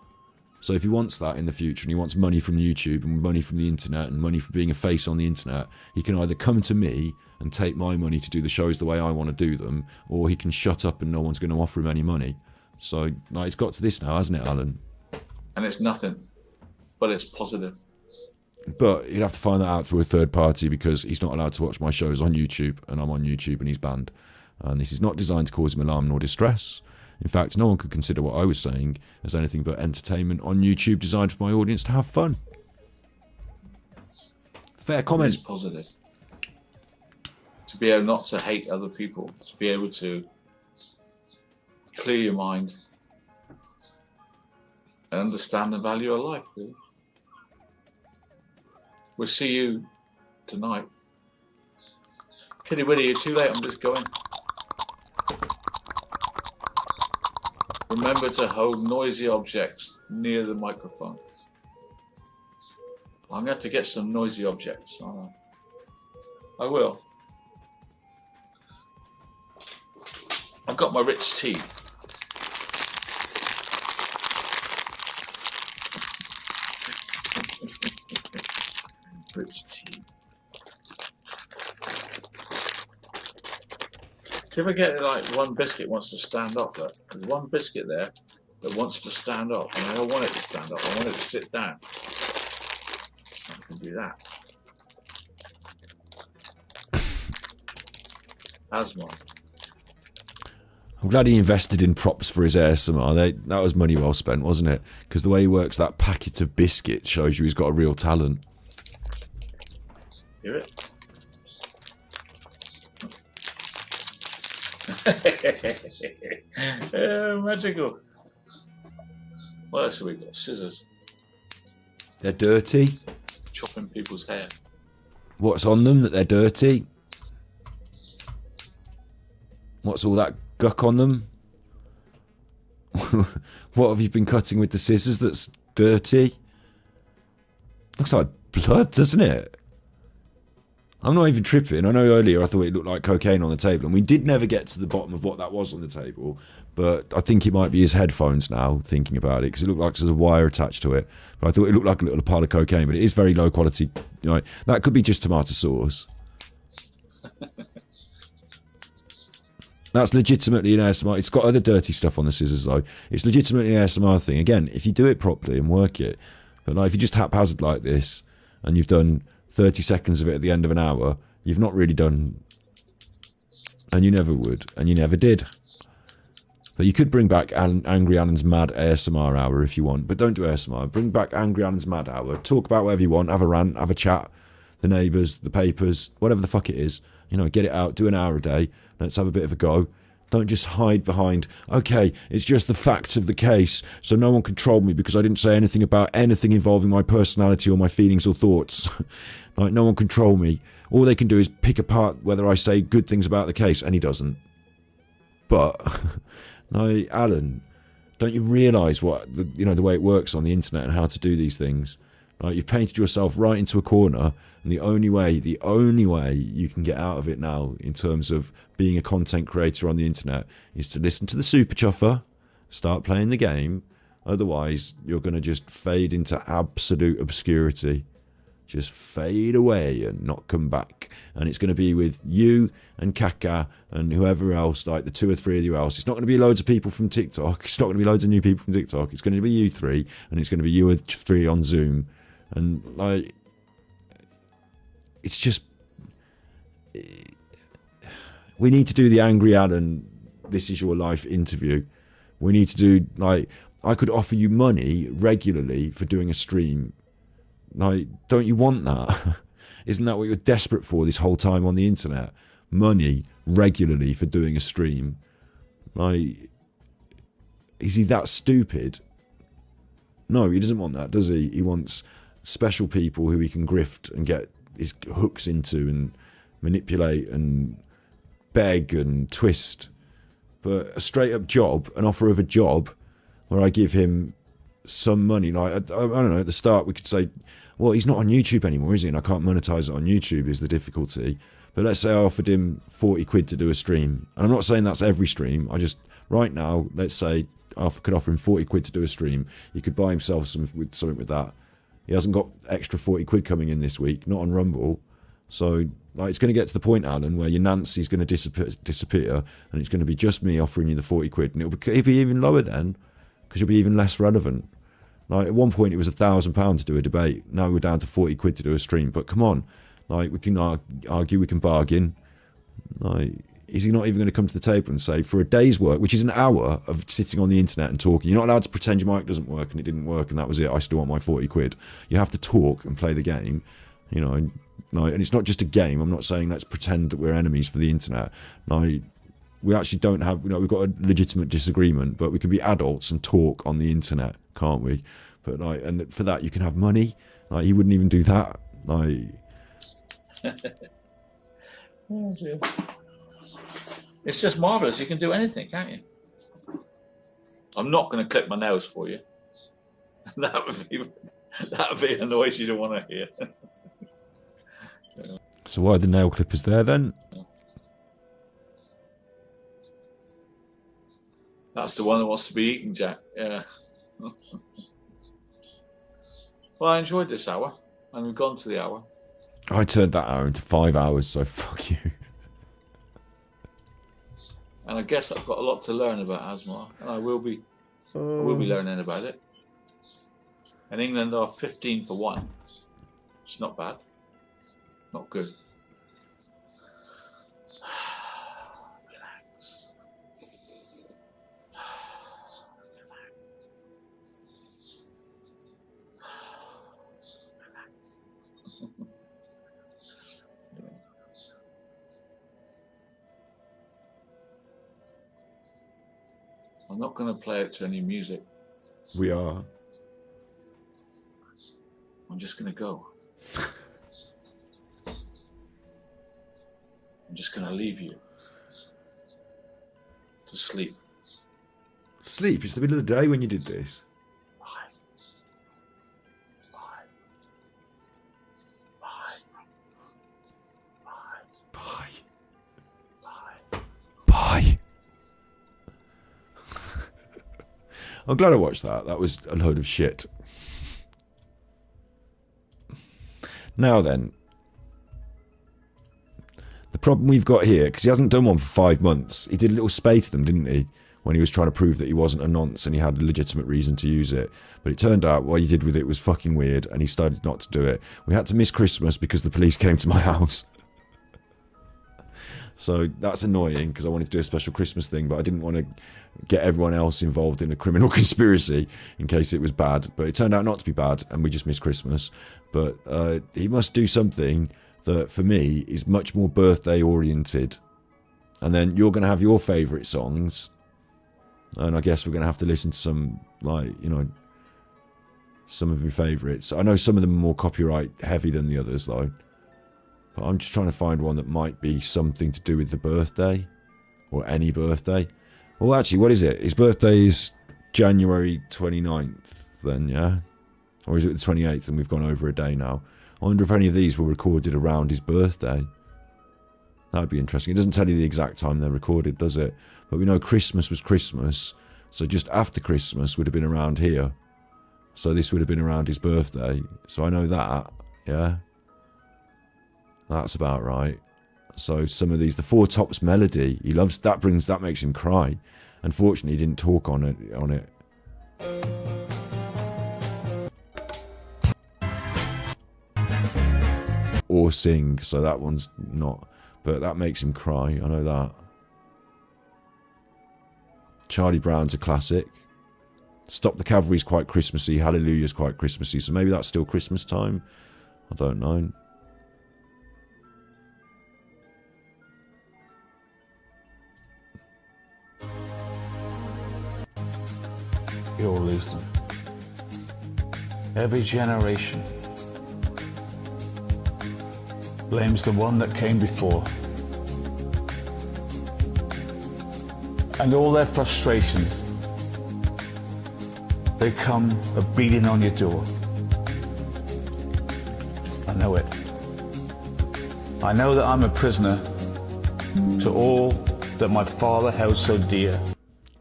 C: So if he wants that in the future, and he wants money from YouTube and money from the internet and money for being a face on the internet, he can either come to me and take my money to do the shows the way I want to do them, or he can shut up and no one's going to offer him any money. So, like, it's got to this now, hasn't it, Alan?
E: And it's nothing, but it's positive.
C: But you'd have to find that out through a third party, because he's not allowed to watch my shows on YouTube, and I'm on YouTube and he's banned. And this is not designed to cause him alarm nor distress. In fact, no one could consider what I was saying as anything but entertainment on YouTube designed for my audience to have fun. Fair comment.
E: It's positive. To be able not to hate other people, to be able to clear your mind and understand the value of life, really. We'll see you tonight. Kitty Widdy, you're too late, I'm just going. Remember to hold noisy objects near the microphone. I'm going to have to get some noisy objects, aren't I? I will. I've got my rich tea. Rich tea. Do you ever get like one biscuit wants to stand up? Look, there's one biscuit there that wants to stand up, and I don't want it to stand up. I want it to sit down. I can do that. Asthma.
C: I'm glad he invested in props for his ASMR. That was money well spent, wasn't it? Because the way he works that packet of biscuits shows you he's got a real talent.
E: Hear it? Magical. What else have we got? Scissors.
C: They're dirty.
E: Chopping people's hair.
C: What's on them that they're dirty? What's all that guck on them? What have you been cutting with the scissors that's dirty? Looks like blood, doesn't it? I'm not even tripping. I know earlier I thought it looked like cocaine on the table, and we did never get to the bottom of what that was on the table, but I think it might be his headphones now, thinking about it, because it looked like there's a wire attached to it. But I thought it looked like a little pile of cocaine, but it is very low quality. You know, that could be just tomato sauce. That's legitimately an ASMR. It's got other dirty stuff on the scissors, though. It's legitimately an ASMR thing. Again, if you do it properly and work it, but like if you just haphazard like this, and you've done 30 seconds of it at the end of an hour, you've not really done, and you never would, and you never did. But you could bring back Angry Alan's Mad ASMR Hour if you want, but don't do ASMR. Bring back Angry Alan's Mad Hour. Talk about whatever you want. Have a rant, have a chat. The neighbours, the papers, whatever the fuck it is. You know, get it out. Do an hour a day. Let's have a bit of a go. Don't just hide behind, okay, it's just the facts of the case, so no one controlled me because I didn't say anything about anything involving my personality or my feelings or thoughts. Like, no one control me. All they can do is pick apart whether I say good things about the case, and he doesn't. But, no, Alan, don't you realise what, the way it works on the internet and how to do these things? Like, you've painted yourself right into a corner, and the only way you can get out of it now in terms of being a content creator on the internet is to listen to the Super Chuffer, start playing the game. Otherwise, you're going to just fade into absolute obscurity. Just fade away and not come back. And it's going to be with you and Kaka and whoever else, like the 2 or 3 of you else. It's not going to be loads of people from TikTok. It's not going to be loads of new people from TikTok. It's going to be you 3, and it's going to be you 3 on Zoom. And, like, it's just, we need to do the Angry Alan This Is Your Life interview. We need to do, like, I could offer you money regularly for doing a stream. Like, don't you want that? Isn't that what you're desperate for this whole time on the internet? Money regularly for doing a stream. Like, is he that stupid? No, he doesn't want that, does he? He wants special people who he can grift and get his hooks into and manipulate and beg and twist. But a straight up job, an offer of a job where I give him some money, like, I don't know, at the start we could say, well, he's not on YouTube anymore, is he? And I can't monetize it on YouTube is the difficulty. But let's say I offered him 40 quid to do a stream. And I'm not saying that's every stream. I just, right now, let's say I could offer him 40 quid to do a stream. He could buy himself something with that. He hasn't got extra 40 quid coming in this week, not on Rumble. So, like, it's going to get to the point, Alan, where your Nancy's going to disappear, and it's going to be just me offering you the 40 quid. And it'll be even lower then, because you'll be even less relevant. Like, at one point it was £1,000 to do a debate. Now we're down to 40 quid to do a stream. But come on, like, we can argue, we can bargain. Like, is he not even going to come to the table and say, for a day's work, which is an hour of sitting on the internet and talking, you're not allowed to pretend your mic doesn't work and it didn't work and that was it, I still want my 40 quid. You have to talk and play the game, you know. And it's not just a game. I'm not saying let's pretend that we're enemies for the internet. Like, we actually don't have, we've got a legitimate disagreement, but we can be adults and talk on the internet, can't we? But, like, and for that you can have money. Like, he wouldn't even do that. Like,
E: oh dear. It's just marvellous. You can do anything, can't you? I'm not going to clip my nails for you. That would be a noise you don't want to hear.
C: so why are the nail clippers there then?
E: That's the one that wants to be eaten, Jack. Yeah. Well, I enjoyed this hour, and we've gone to the hour.
C: I turned that hour into 5 hours, so fuck you.
E: And I guess I've got a lot to learn about ASMR, and I will be learning about it. And England are 15 for 1. It's not bad. Not good. Relax. I'm not going to play it to any music.
C: We are.
E: I'm just going to go. I'm just going to leave you to sleep.
C: Sleep? It's the middle of the day when you did this. I'm glad I watched that. That was a load of shit. Now then, the problem we've got here, because he hasn't done one for 5 months, he did a little spate to them, didn't he? When he was trying to prove that he wasn't a nonce and he had a legitimate reason to use it. But it turned out what he did with it was fucking weird and he started not to do it. We had to miss Christmas because the police came to my house. So that's annoying because I wanted to do a special Christmas thing, but I didn't want to get everyone else involved in a criminal conspiracy in case it was bad. But it turned out not to be bad and we just missed Christmas. But he must do something that, for me, is much more birthday oriented. And then you're going to have your favourite songs. And I guess we're going to have to listen to some, like, you know, some of your favourites. I know some of them are more copyright heavy than the others, though. But I'm just trying to find one that might be something to do with the birthday. Or any birthday. Well, actually, what is it? His birthday is January 29th, then, yeah? Or is it the 28th and we've gone over a day now? I wonder if any of these were recorded around his birthday. That'd be interesting. It doesn't tell you the exact time they're recorded, does it? But we know Christmas was Christmas. So just after Christmas would have been around here. So this would have been around his birthday. So I know that, yeah? That's about right. So some of these, the Four Tops melody, he loves, that makes him cry. Unfortunately, he didn't talk on it. Or sing, so that one's not, but that makes him cry, I know that. Charlie Brown's a classic. Stop the Cavalry's quite Christmassy, Hallelujah's quite Christmassy, so maybe that's still Christmas time. I don't know.
K: You all lose them. Every generation blames the one that came before. And all their frustrations, they come a beating on your door. I know it. I know that I'm a prisoner to all that my father held so dear.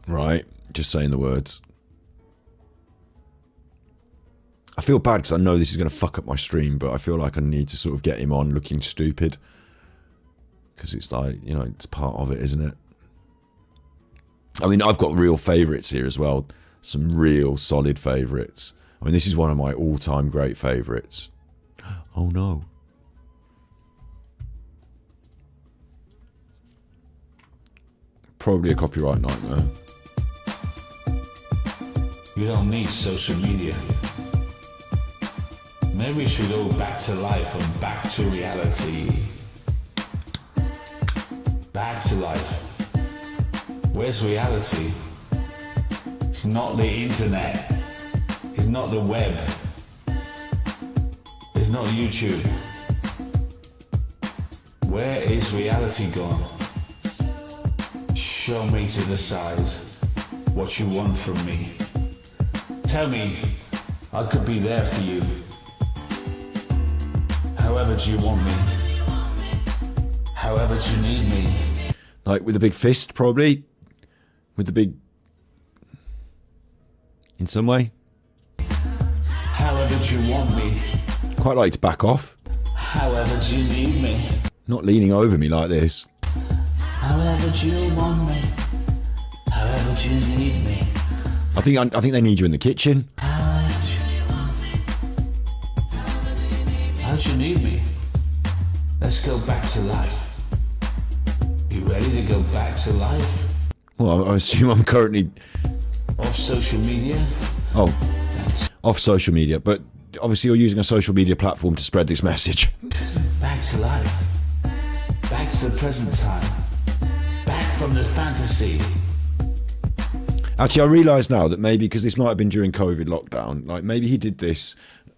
C: Right, just saying the words. I feel bad because I know this is going to fuck up my stream, but I feel like I need to sort of get him on looking stupid. Because it's like, you know, it's part of it, isn't it? I mean, I've got real favourites here as well. Some real solid favourites. I mean, this is one of my all-time great favourites. Oh no. Probably a copyright nightmare.
K: You don't need social media. Maybe we should go back to life and back to reality. Back to life. Where's reality? It's not the internet. It's not the web. It's not YouTube. Where is reality gone? Show me to decide what you want from me. Tell me I could be there for you. However do you want me? However do you need me?
C: Like with a big fist, probably? With the big... In some way?
K: However do you want me?
C: Quite like to back off.
K: However do you need me?
C: Not leaning over me like this.
K: However do you want me? However do you need me?
C: I think they need you in the kitchen.
K: How do you need me? Let's go back to life. You ready to go back to life?
C: Well, I assume I'm currently...
K: Off social media?
C: Oh, off social media. But obviously you're using a social media platform to spread this message.
K: Back to life. Back to the present time. Back from the fantasy.
C: Actually, I realise now that maybe, because this might have been during COVID lockdown, like maybe he did this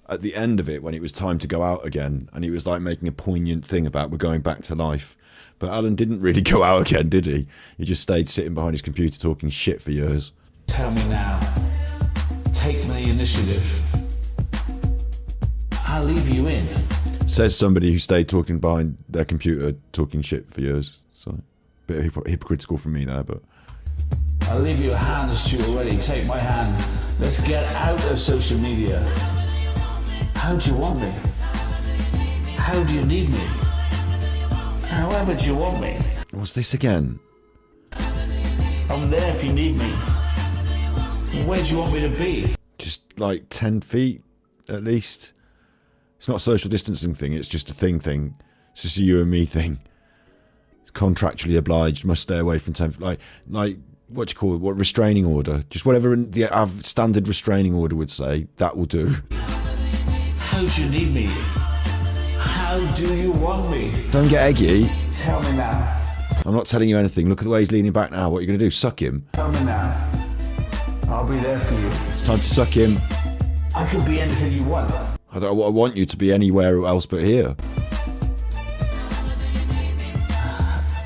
C: at the end of it when it was time to go out again, and he was like making a poignant thing about we're going back to life. But Alan didn't really go out again, did he? He just stayed sitting behind his computer talking shit for years.
K: Tell me now. Take the initiative. I'll leave you in.
C: Says somebody who stayed talking behind their computer talking shit for years. So, a bit hypocritical from me there, but...
K: I'll leave your hands to you already. Take my hand. Let's get out of social media. How do you want me? How do you need me? However do you want me?
C: What's this again?
K: I'm there if you need me. Where do you want me to be?
C: Just like 10 feet at least. It's not a social distancing thing, it's just a thing. It's just a you and me thing. It's contractually obliged, must stay away from 10 feet. Like what do you call it? What restraining order? Just whatever the standard restraining order would say, that will do.
K: How do you need me? How do you want me?
C: Don't get eggy.
K: Tell me now.
C: I'm not telling you anything. Look at the way he's leaning back now. What are you going to do? Suck him?
K: Tell me now. I'll be there for you.
C: It's time to suck him.
K: I could be anything you want.
C: I want you to be anywhere else but here.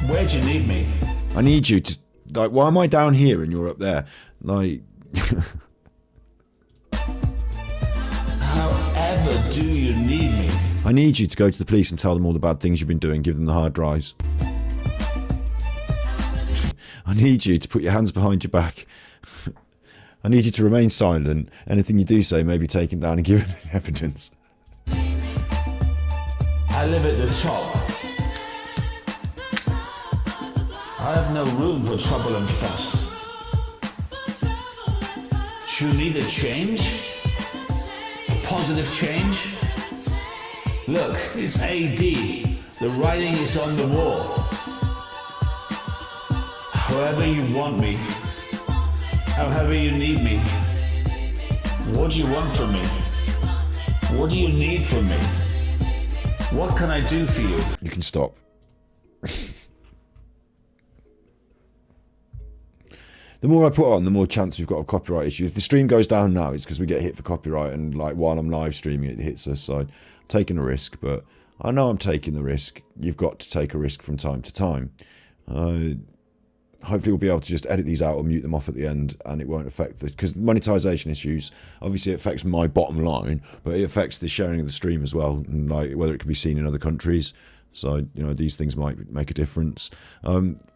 K: Where do you need me?
C: I need you to... Like, why am I down here and you're up there? Like...
K: However do you need me?
C: I need you to go to the police and tell them all the bad things you've been doing. Give them the hard drives. I need you to put your hands behind your back. I need you to remain silent. Anything you do say may be taken down and given evidence.
K: I live at the top. I have no room for trouble and fuss. Do you need a change? A positive change? Look, it's AD. The writing is on the wall. However you want me, however you need me, what do you want from me? What do you need from me? What can I do for you?
C: You can stop. The more I put on, the more chance we've got of copyright issue. If the stream goes down now, it's because we get hit for copyright, and like while I'm live streaming, it hits us. So I'm taking a risk, but I know I'm taking the risk. You've got to take a risk from time to time. Hopefully we'll be able to just edit these out or mute them off at the end, and it won't affect because monetization issues, obviously it affects my bottom line, but it affects the sharing of the stream as well, and like whether it can be seen in other countries. So, you know, these things might make a difference.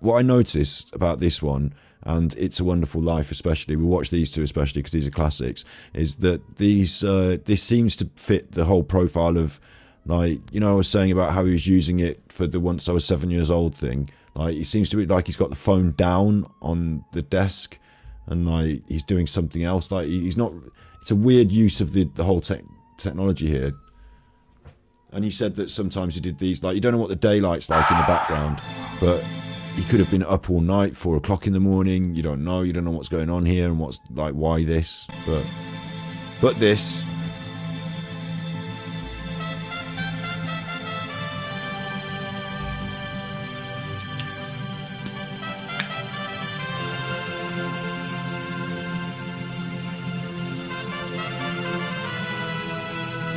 C: What I noticed about this one, and It's a Wonderful Life especially, we watch these two especially because these are classics, is that these this seems to fit the whole profile of, like, you know, I was saying about how he was using it for the once I was 7 years old thing. Like, it seems to be like he's got the phone down on the desk and like he's doing something else. Like, he's not, it's a weird use of the whole technology here. And he said that sometimes he did these, like, you don't know what the daylight's like in the background, but he could have been up all night, 4 o'clock in the morning. You don't know what's going on here and what's, like, why this, but this.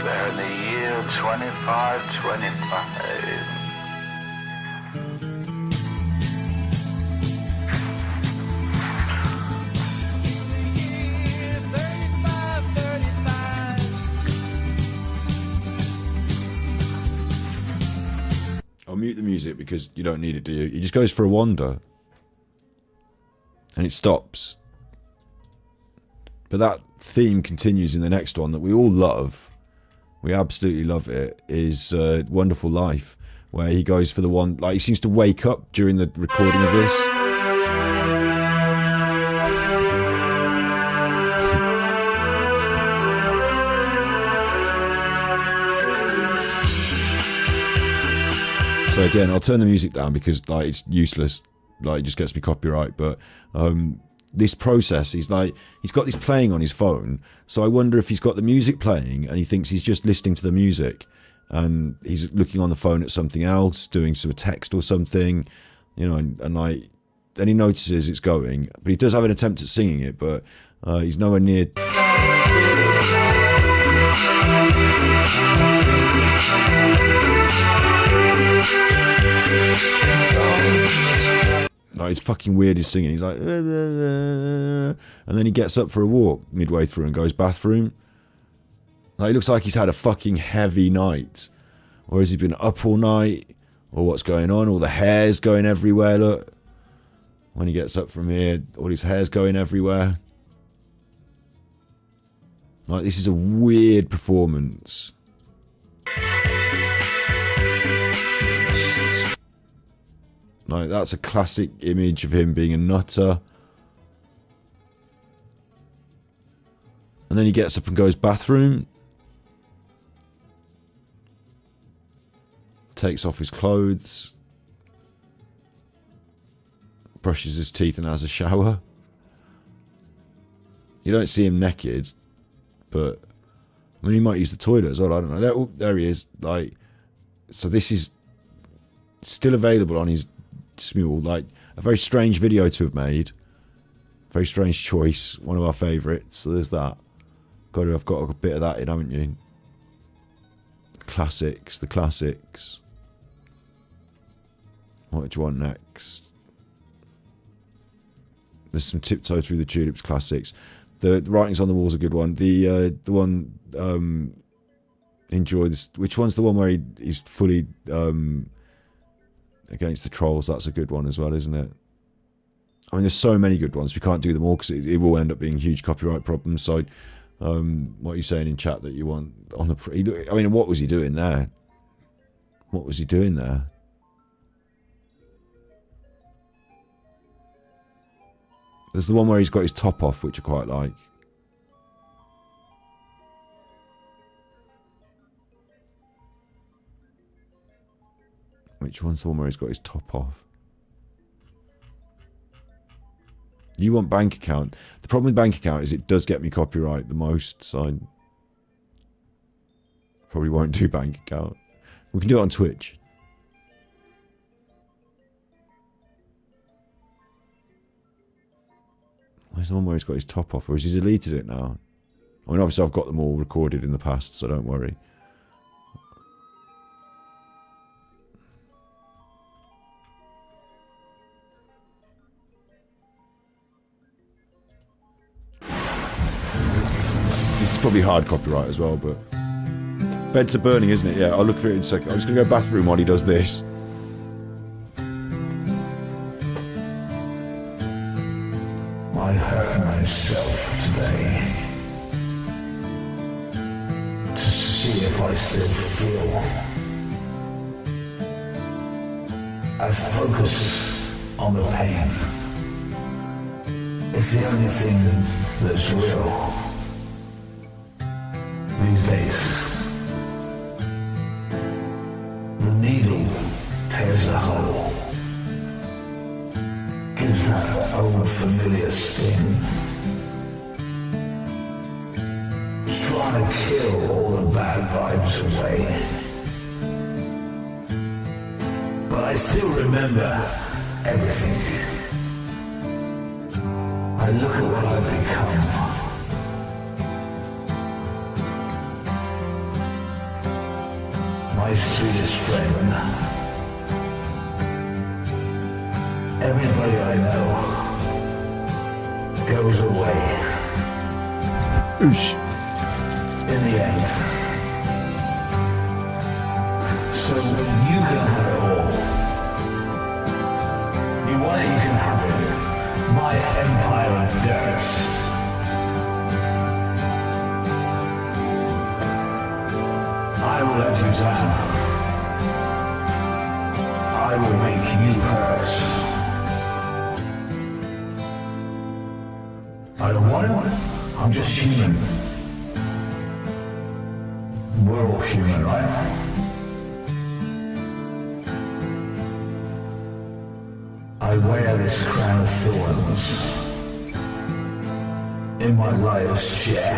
R: They're in the year 2525.
C: I'll mute the music because you don't need it, do you? He just goes for a wander. And it stops. But that theme continues in the next one that we all love. We absolutely love it. Is Wonderful Life, where he goes for the one, like, he seems to wake up during the recording of this. So again, I'll turn the music down because, like, it's useless. Like, it just gets me copyright. But this process, he's got this playing on his phone. So I wonder if he's got the music playing and he thinks he's just listening to the music, and he's looking on the phone at something else, doing some text or something, you know, and like, then he notices it's going. But he does have an attempt at singing it, but he's nowhere near. Like, it's fucking weird, he's singing. He's like, and then he gets up for a walk midway through and goes bathroom. Like, it looks like he's had a fucking heavy night. Or has he been up all night? Or what's going on? All the hair's going everywhere, look. When he gets up from here, all his hair's going everywhere. Like, this is a weird performance. Like, that's a classic image of him being a nutter. And then he gets up and goes bathroom. Takes off his clothes. Brushes his teeth and has a shower. You don't see him naked, but I mean, he might use the toilet as well. I don't know. There he is. Like, so this is still available on his Smule. Like, a very strange video to have made. Very strange choice. One of our favourites. So there's that. I've got a bit of that in, haven't you? Classics. The classics. What do you want next? There's some Tiptoe Through the Tulips classics. The Writings on the Wall's a good one. The one enjoy this. Which one's the one where he's fully against the trolls? That's a good one as well, isn't it? I mean, there's so many good ones. We can't do them all because it will end up being huge copyright problems. So, what are you saying in chat that you want on the? I mean, what was he doing there? What was he doing there? There's the one where he's got his top off, which I quite like. Which one's the one where he's got his top off? You want bank account. The problem with bank account is it does get me copyright the most, so I probably won't do bank account. We can do it on Twitch. Where's the one where he's got his top off, or has he deleted it now? I mean, obviously I've got them all recorded in the past, so don't worry. This is probably hard copyright as well, but... Beds are burning, isn't it? Yeah, I'll look for it in a second. I'm just going to go bathroom while he does this.
K: I hurt myself today to see if I still feel. I focus on the pain. It's the only thing that's real these days. The needle tears a hole, gives that old familiar sting, trying to kill all the bad vibes away. But I still remember everything. I look at what I've become. My sweetest friend. Everybody I know goes away.
C: Oosh.
K: In the end. So you can have it all. You want it, you can have it. My empire of dirt. I will let you down. I will make you hurt. I don't want it. I'm just human. We're all human, right? I wear this crown of thorns in my riot's chair,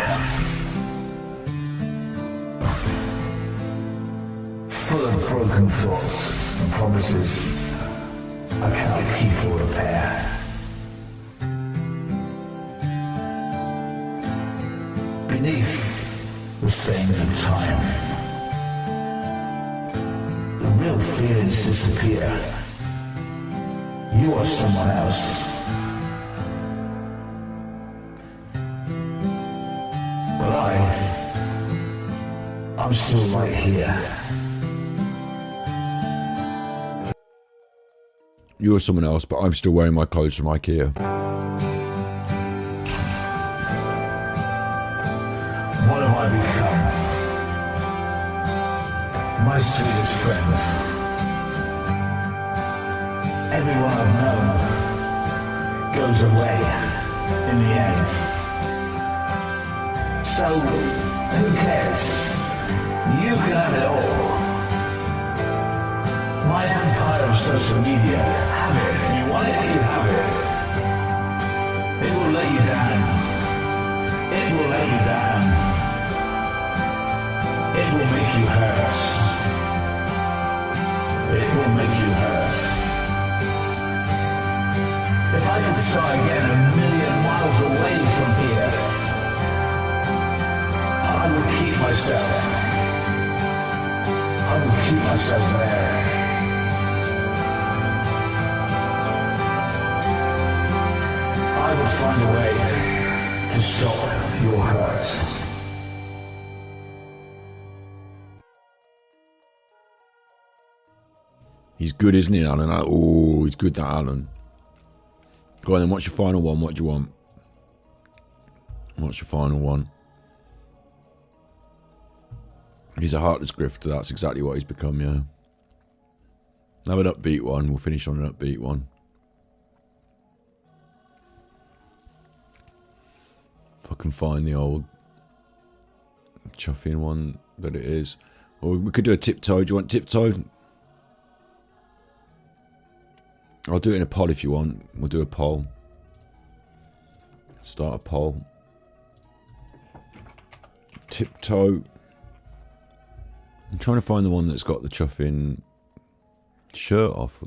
K: full of broken thoughts and promises I cannot keep or repair. Beneath the stains of time, the real feelings disappear. You are someone else. But I'm still right here.
C: You're someone else, but I'm still wearing my clothes from IKEA.
K: What have I become? My sweetest friend. Everyone I've known goes away in the end. So, who cares? You can have it all. My empire of social media, have it. If you want it, you have it. It will let you down. It will let you down. It will make you hurt. It will make you hurt. If I could start again 1,000,000 miles away from here, I would keep myself. I would keep myself there. I would find a way to stop your hurt.
C: He's good, isn't he, Alan? Oh, he's good, that Alan. Go on then, what's your final one? What do you want? What's your final one? He's a heartless grifter, that's exactly what he's become, yeah. Have an upbeat one, we'll finish on an upbeat one. If I can find the old chuffing one that it is. Or we could do a tiptoe, do you want tiptoe? I'll do it in a poll if you want. We'll do a poll. Start a poll. Tiptoe. I'm trying to find the one that's got the chuffing shirt off.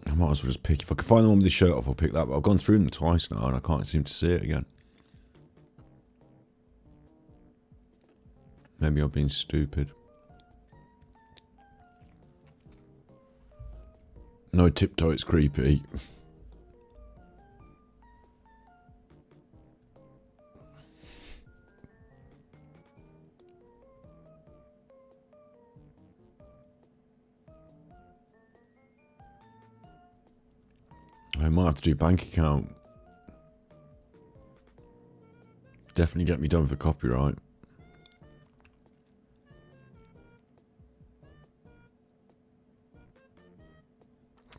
C: I might as well just pick. If I can find the one with the shirt off, I'll pick that. But I've gone through them twice now and I can't seem to see it again. Maybe I've been stupid. No tiptoe, it's creepy. I might have to do bank account. Definitely get me done for copyright.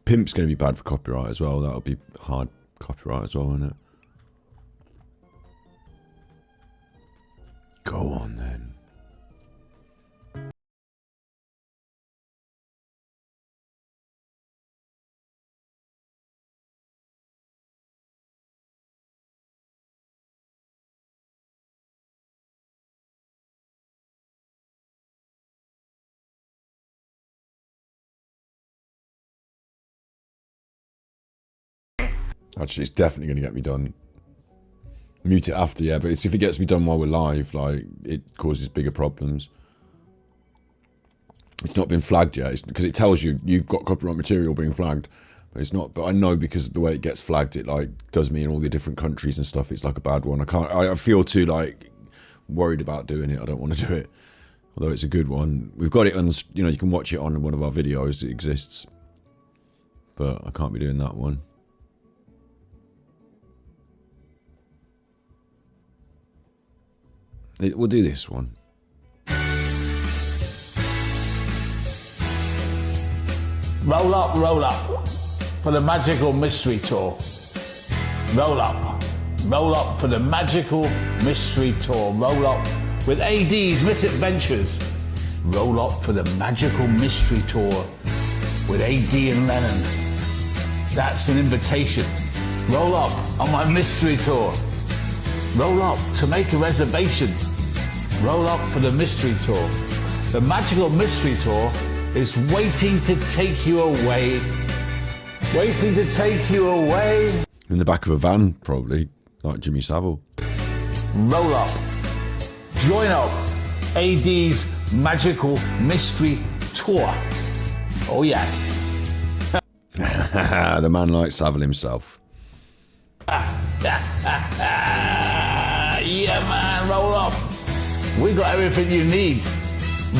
C: Pimp's going to be bad for copyright as well. That'll be hard copyright as well, won't it? Go on then. Actually, it's definitely going to get me done. Mute it after, yeah, but it's if it gets me done while we're live, like, it causes bigger problems. It's not been flagged yet, it's because it tells you you've got copyright material being flagged, but it's not. But I know because of the way it gets flagged, it like does me in all the different countries and stuff. It's like a bad one. I feel too like worried about doing it. I don't want to do it, although it's a good one. We've got it on, you know, you can watch it on one of our videos. It exists, but I can't be doing that one. We'll do this one.
K: Roll up for the magical mystery tour. Roll up for the magical mystery tour. Roll up with AD's Misadventures. Roll up for the magical mystery tour with AD and Lennon. That's an invitation. Roll up on my mystery tour. Roll up to make a reservation. Roll up for the mystery tour. The magical mystery tour is waiting to take you away. Waiting to take you away.
C: In the back of a van, probably, like Jimmy Savile.
K: Roll up. Join up. AD's magical mystery tour. Oh yeah.
C: The man like Savile himself.
K: Yeah, man, roll up. We got everything you need.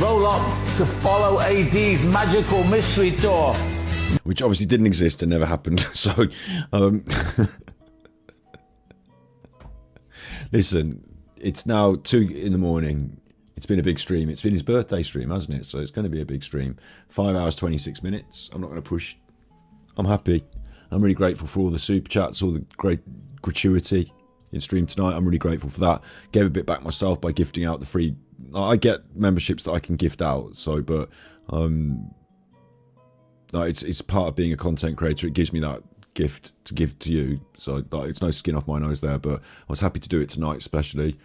K: Roll up to follow AD's magical mystery tour.
C: Which obviously didn't exist and never happened. So, listen, it's now 2 in the morning. It's been a big stream. It's been his birthday stream, hasn't it? So it's going to be a big stream. 5 hours, 26 minutes. I'm not going to push. I'm happy. I'm really grateful for all the super chats, all the great gratuity in stream tonight. I'm really grateful for that. Gave a bit back myself by gifting out the free. I get memberships that I can gift out. So, but it's part of being a content creator. It gives me that gift to give to you. So it's no skin off my nose there. But I was happy to do it tonight, especially.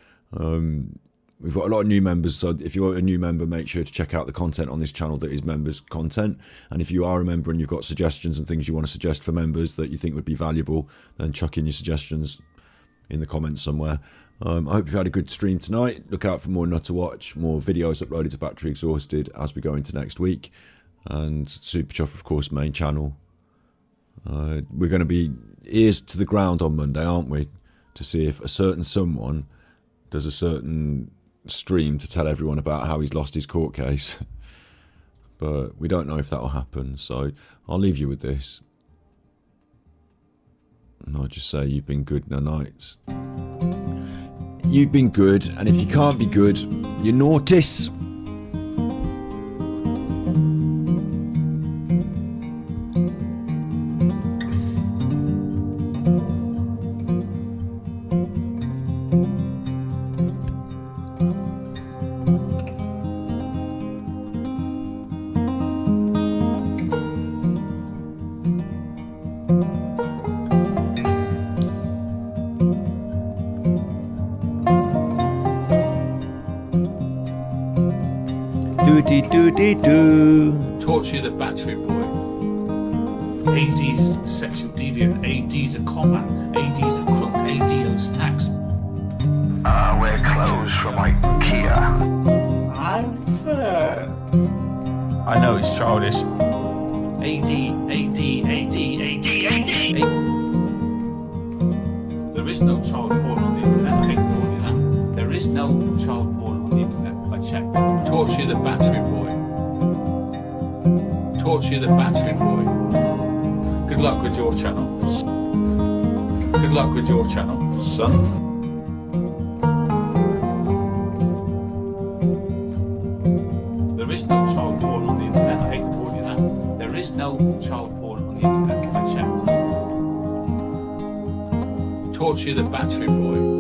C: We've got a lot of new members, so if you're a new member, make sure to check out the content on this channel that is members content. And if you are a member and you've got suggestions and things you want to suggest for members that you think would be valuable, then chuck in your suggestions in the comments somewhere. I hope you've had a good stream tonight. Look out for more Nutter Watch, more videos uploaded to Battery Exhausted as we go into next week. And Super Chuff, of course, main channel. We're going to be ears to the ground on Monday, aren't we? To see if a certain someone does a certain stream to tell everyone about how he's lost his court case. But we don't know if that will happen, so I'll leave you with this. And I'll just say you've been good nights. You've been good, and if you can't be good, you're naughtis.
B: Torture the battery boy. AD's sexual deviant. AD's a con man. AD's a crook. AD owes tax.
R: We're closed from IKEA.
B: I'm first. I know it's childish. AD. There is no child porn on the internet. I hate to tell you that. There is no child porn on the internet. I checked. Torture the battery boy. Torture the battery boy. Good luck with your channel. Good luck with your channel, son. There is no child porn on the internet. I hate to tell you that. There is no child porn on the internet. I checked. Torture the battery boy.